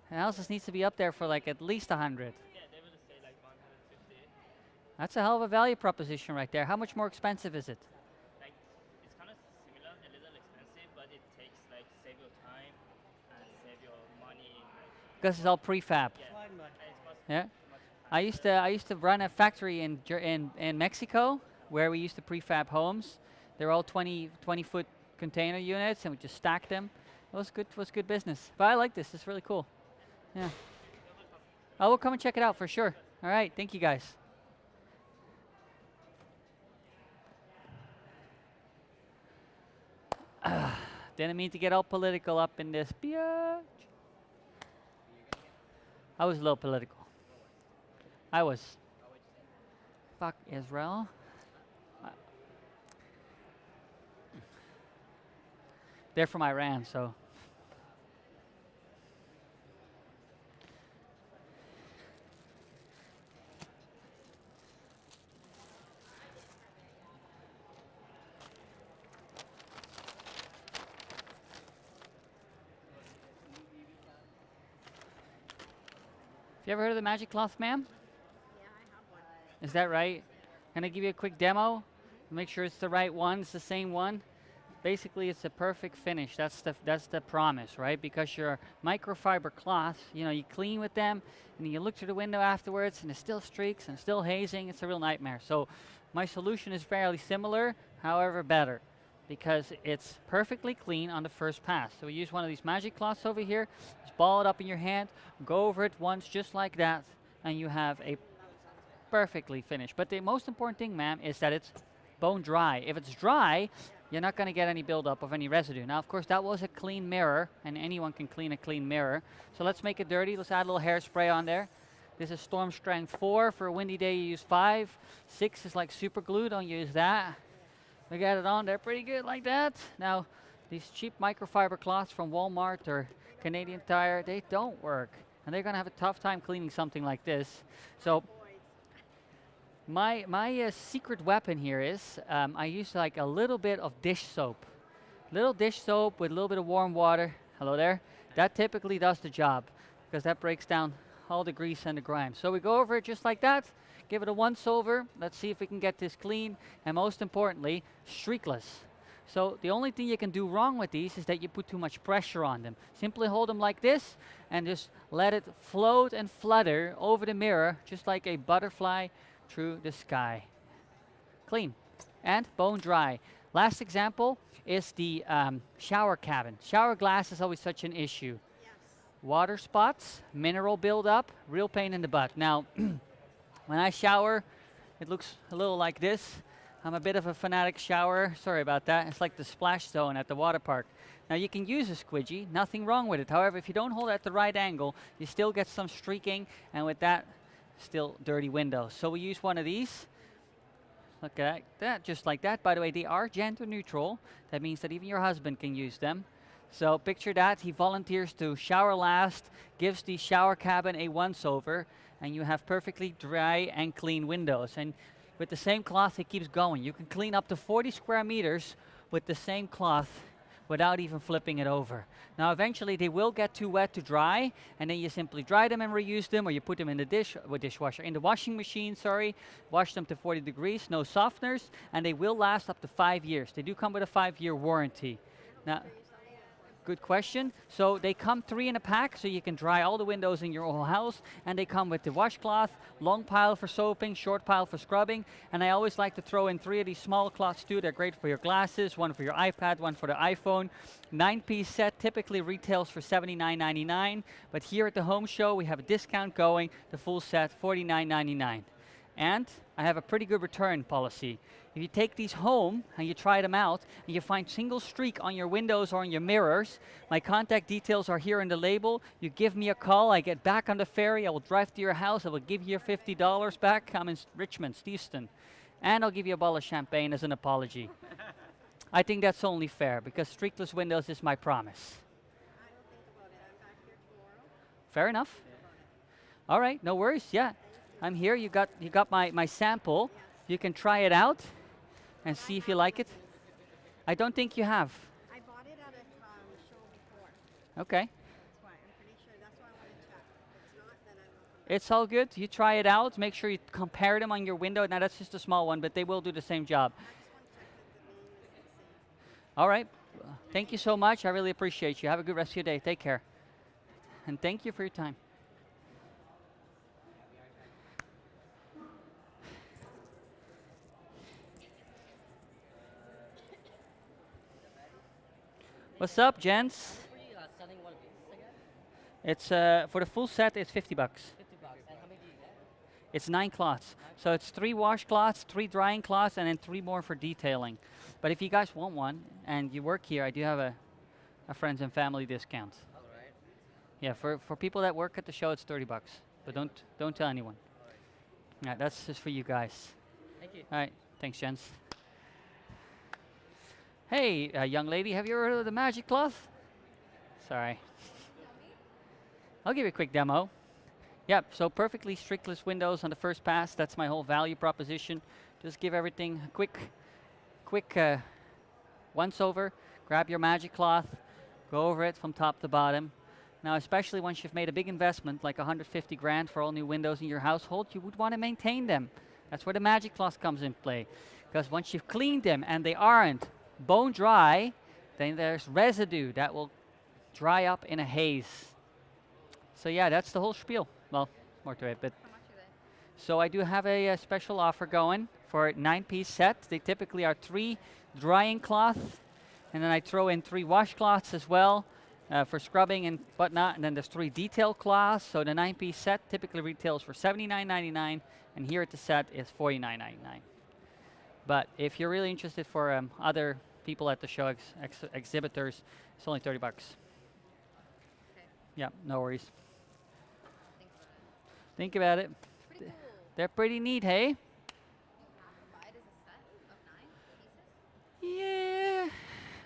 The houses needs to be up there for like at least 100. Yeah, they will say like 150. That's a hell of a value proposition right there. How much more expensive is it? Like it's kind of similar, a little expensive, but it takes like save your time and save your money. Because it's all prefab. Yeah. And it's cost Yeah. much. I used to run a factory in Mexico where we used to prefab homes. They're all 20 foot container units, and we just stacked them. It was good business. But I like this. It's really cool. Yeah. I will come and check it out for sure. All right. Thank you guys. Didn't mean to get all political up in this. Biatch. I was a little political. I was. Fuck Israel. They're from Iran, so. Have you ever heard of the magic cloth, ma'am? Yeah, I have one. Is that right? Can I give you a quick demo? Make sure it's the right one. It's the same one. Basically, it's a perfect finish. That's the promise, right? Because your microfiber cloths, you clean with them, and you look through the window afterwards, and there's still streaks and still hazing. It's a real nightmare. So my solution is fairly similar, however better, because it's perfectly clean on the first pass. So we use one of these magic cloths over here. Just ball it up in your hand, go over it once, just like that, and you have a perfectly finished. But the most important thing, ma'am, is that it's bone dry. If it's dry, you're not going to get any buildup of any residue. Now, of course, that was a clean mirror, and anyone can clean a clean mirror. So let's make it dirty. Let's add a little hairspray on there. This is Storm Strength 4. For a windy day, you use 5. 6 is like super glue. Don't use that. We got it on there pretty good like that. Now, these cheap microfiber cloths from Walmart or Canadian Tire, they don't work. And they're going to have a tough time cleaning something like this. So my secret weapon here is I use like a little bit of dish soap. Little dish soap with a little bit of warm water. Hello there. That typically does the job because that breaks down all the grease and the grime. So we go over it just like that. Give it a once over. Let's see if we can get this clean. And most importantly, streakless. So the only thing you can do wrong with these is that you put too much pressure on them. Simply hold them like this and just let it float and flutter over the mirror just like a butterfly through the sky. Clean and bone dry. Last example is the shower cabin. Shower glass is always such an issue. Yes. Water spots, mineral buildup, real pain in the butt. Now, when I shower, it looks a little like this. I'm a bit of a fanatic shower. Sorry about that. It's like the splash zone at the water park. Now you can use a squidgy, nothing wrong with it. However, if you don't hold it at the right angle, you still get some streaking, and with that, still dirty windows. So we use one of these. Look at that, just like that. By the way, they are gender neutral. That means that even your husband can use them. So picture that, he volunteers to shower last, gives the shower cabin a once-over, and you have perfectly dry and clean windows. And with the same cloth, it keeps going. You can clean up to 40 square meters with the same cloth without even flipping it over. Now eventually they will get too wet to dry, and then you simply dry them and reuse them, or you put them in the in the washing machine, wash them to 40 degrees, no softeners, and they will last up to 5 years. They do come with a 5-year warranty. Now, Good question. So they come 3 in a pack, so you can dry all the windows in your whole house, and they come with the washcloth, long pile for soaping, short pile for scrubbing, and I always like to throw in 3 of these small cloths too. They're great for your glasses, one for your iPad, one for the iPhone. 9-piece set typically retails for $79.99, but here at the Home Show we have a discount going, the full set $49.99. And I have a pretty good return policy. If you take these home and you try them out and you find single streak on your windows or on your mirrors, my contact details are here in the label. You give me a call, I get back on the ferry, I will drive to your house, I will give you your $50 back. I'm in Richmond, Steveston. And I'll give you a bottle of champagne as an apology. I think that's only fair because streakless windows is my promise. Fair enough. All right, no worries, yeah. I'm here, you got my sample. You can try it out and see if you like it. I don't think you have. I bought it at a show before. Okay. That's why. I'm pretty sure. That's why I want to check. If it's not, then I will come. It's all good. You try it out. Make sure you compare them on your window. Now that's just a small one, but they will do the same job. I just want to check that the name is the same. All right. Thank you so much. I really appreciate you. Have a good rest of your day. Take care. And thank you for your time. What's up, gents? Selling one of these again? It's for the full set. It's $50. 50 bucks. And how many do you get? It's 9 cloths. So it's 3 washcloths, 3 drying cloths, and then 3 more for detailing. But if you guys want one and you work here, I do have a friends and family discount. All right. Yeah, for people that work at the show, it's $30. But don't tell anyone. Yeah, that's just for you guys. Thank you. All right, thanks, gents. Hey, young lady, have you heard of the magic cloth? Sorry. I'll give you a quick demo. Yep, so perfectly streakless windows on the first pass. That's my whole value proposition. Just give everything a quick once over. Grab your magic cloth, go over it from top to bottom. Now, especially once you've made a big investment, like 150 grand for all new windows in your household, you would want to maintain them. That's where the magic cloth comes in play. Because once you've cleaned them and they aren't bone dry, then there's residue that will dry up in a haze. So yeah, that's the whole spiel. Well, more to it, but How much are they? so I do have a special offer going for a 9-piece set. They typically are 3 drying cloths, and then I throw in 3 washcloths as well for scrubbing and whatnot, and then there's 3 detail cloths. So the 9-piece set typically retails for $79.99, and here at the set is $49.99. But if you're really interested for other people at the show, exhibitors, it's only $30. Okay. Yeah, no worries. Think about it. Think about it. Pretty cool. They're pretty neat, hey? You buy it as a set of 9 pieces? Yeah,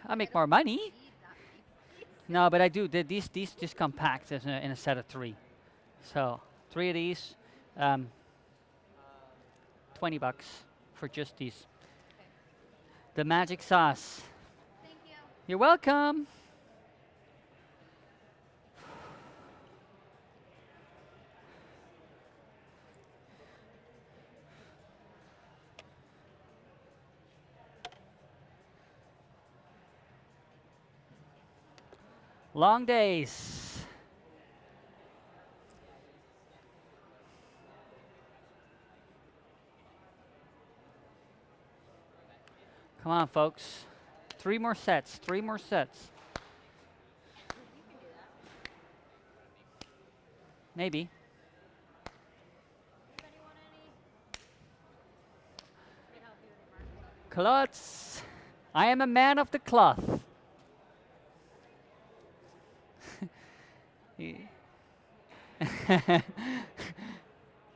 I make more money. Need that many pieces. No, but I do. These just come packed as in a set of 3. So 3 of these, $20 for just these. Okay. The magic sauce. Thank you. You're welcome. Long days. Come on, folks. 3 more sets. 3 more sets. Maybe. Anybody want any? Get healthier tomorrow. Cloths. I am a man of the cloth.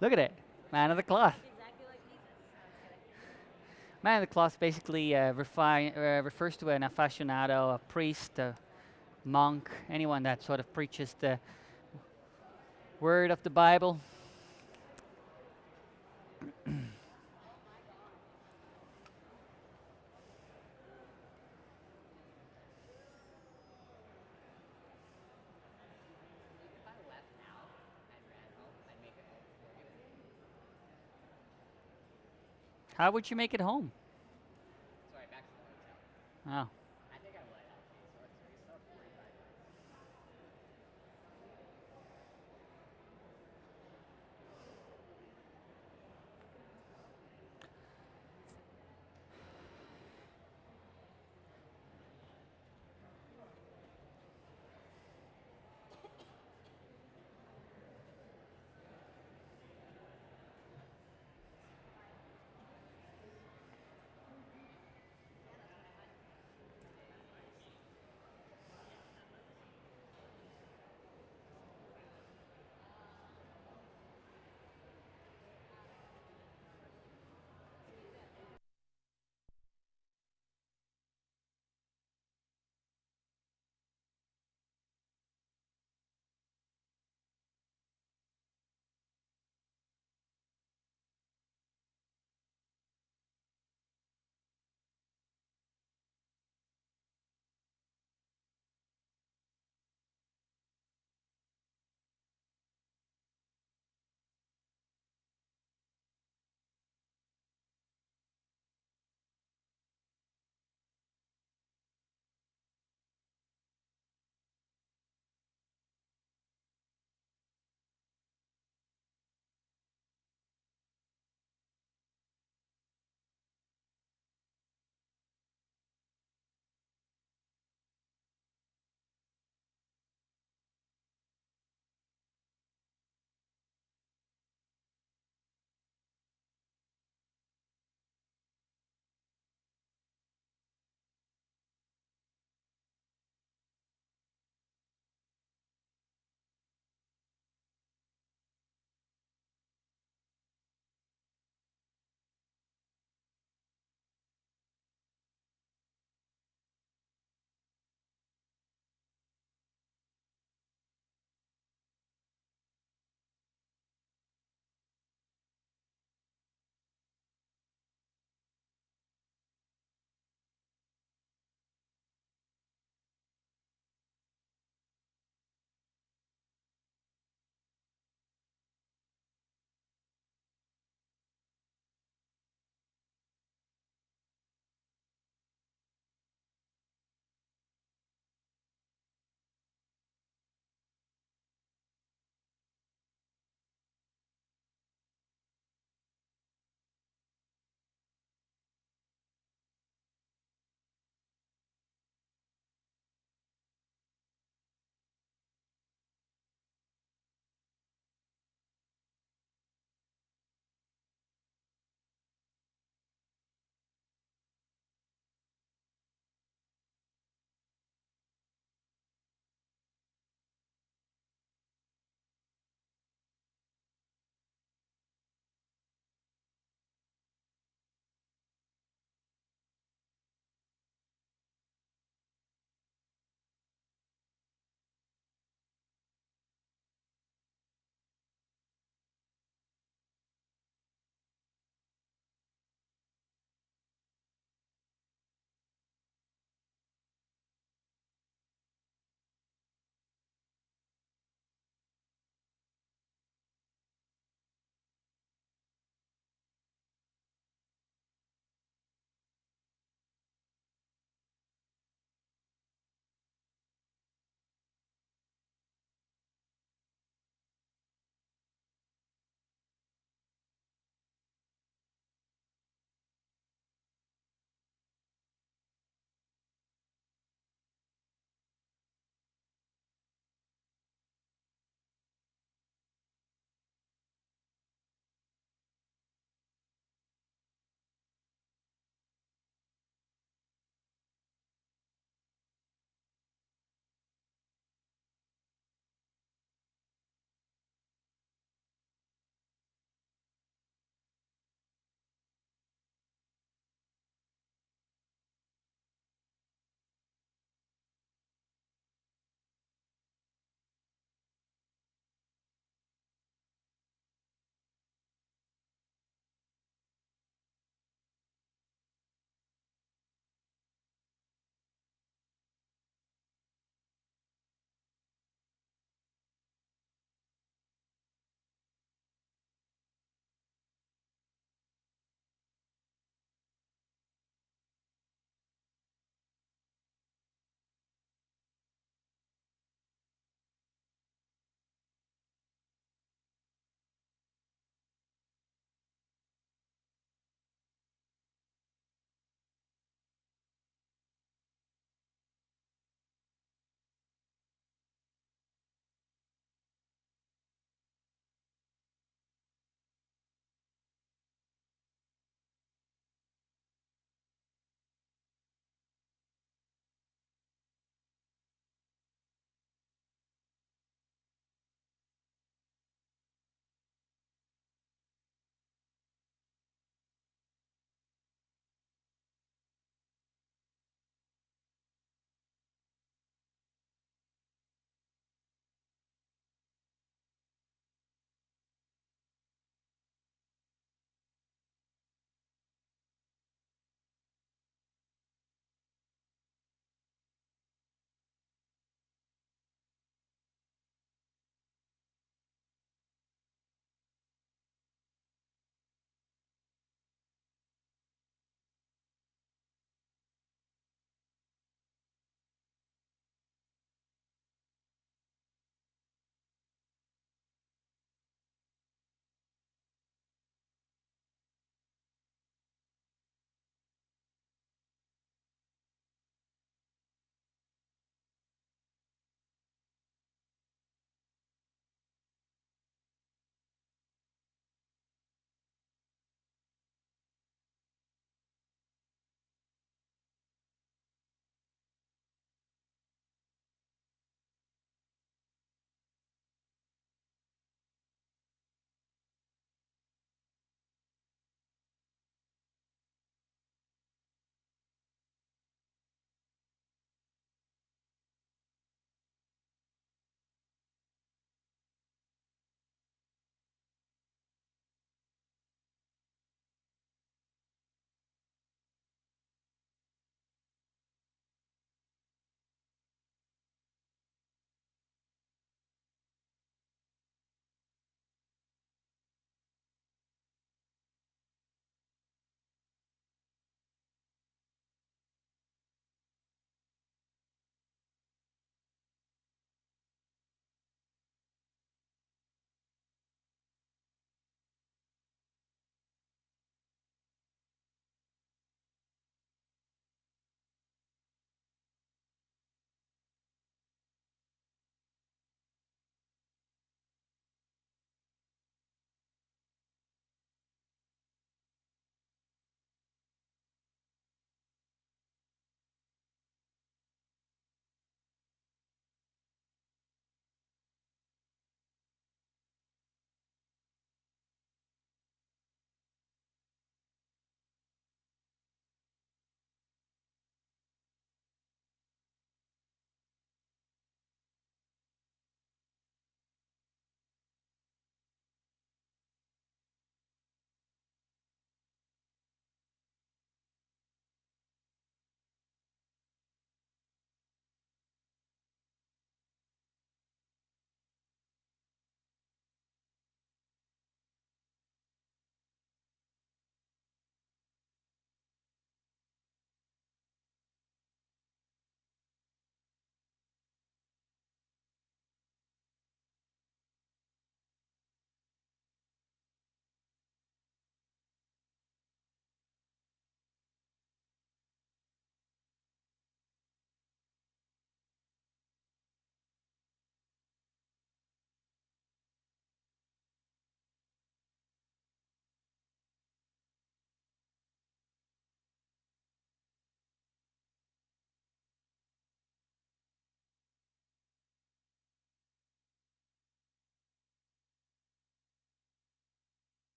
Look at it. Man of the cloth. Exactly like Jesus. No, I'm kidding. Man of the cloth basically refers to an aficionado, a priest, a monk, anyone that sort of preaches the word of the Bible. If I left now and ran home, I'd make it home before you. How would you make it home? Sorry, back to the hotel. Oh.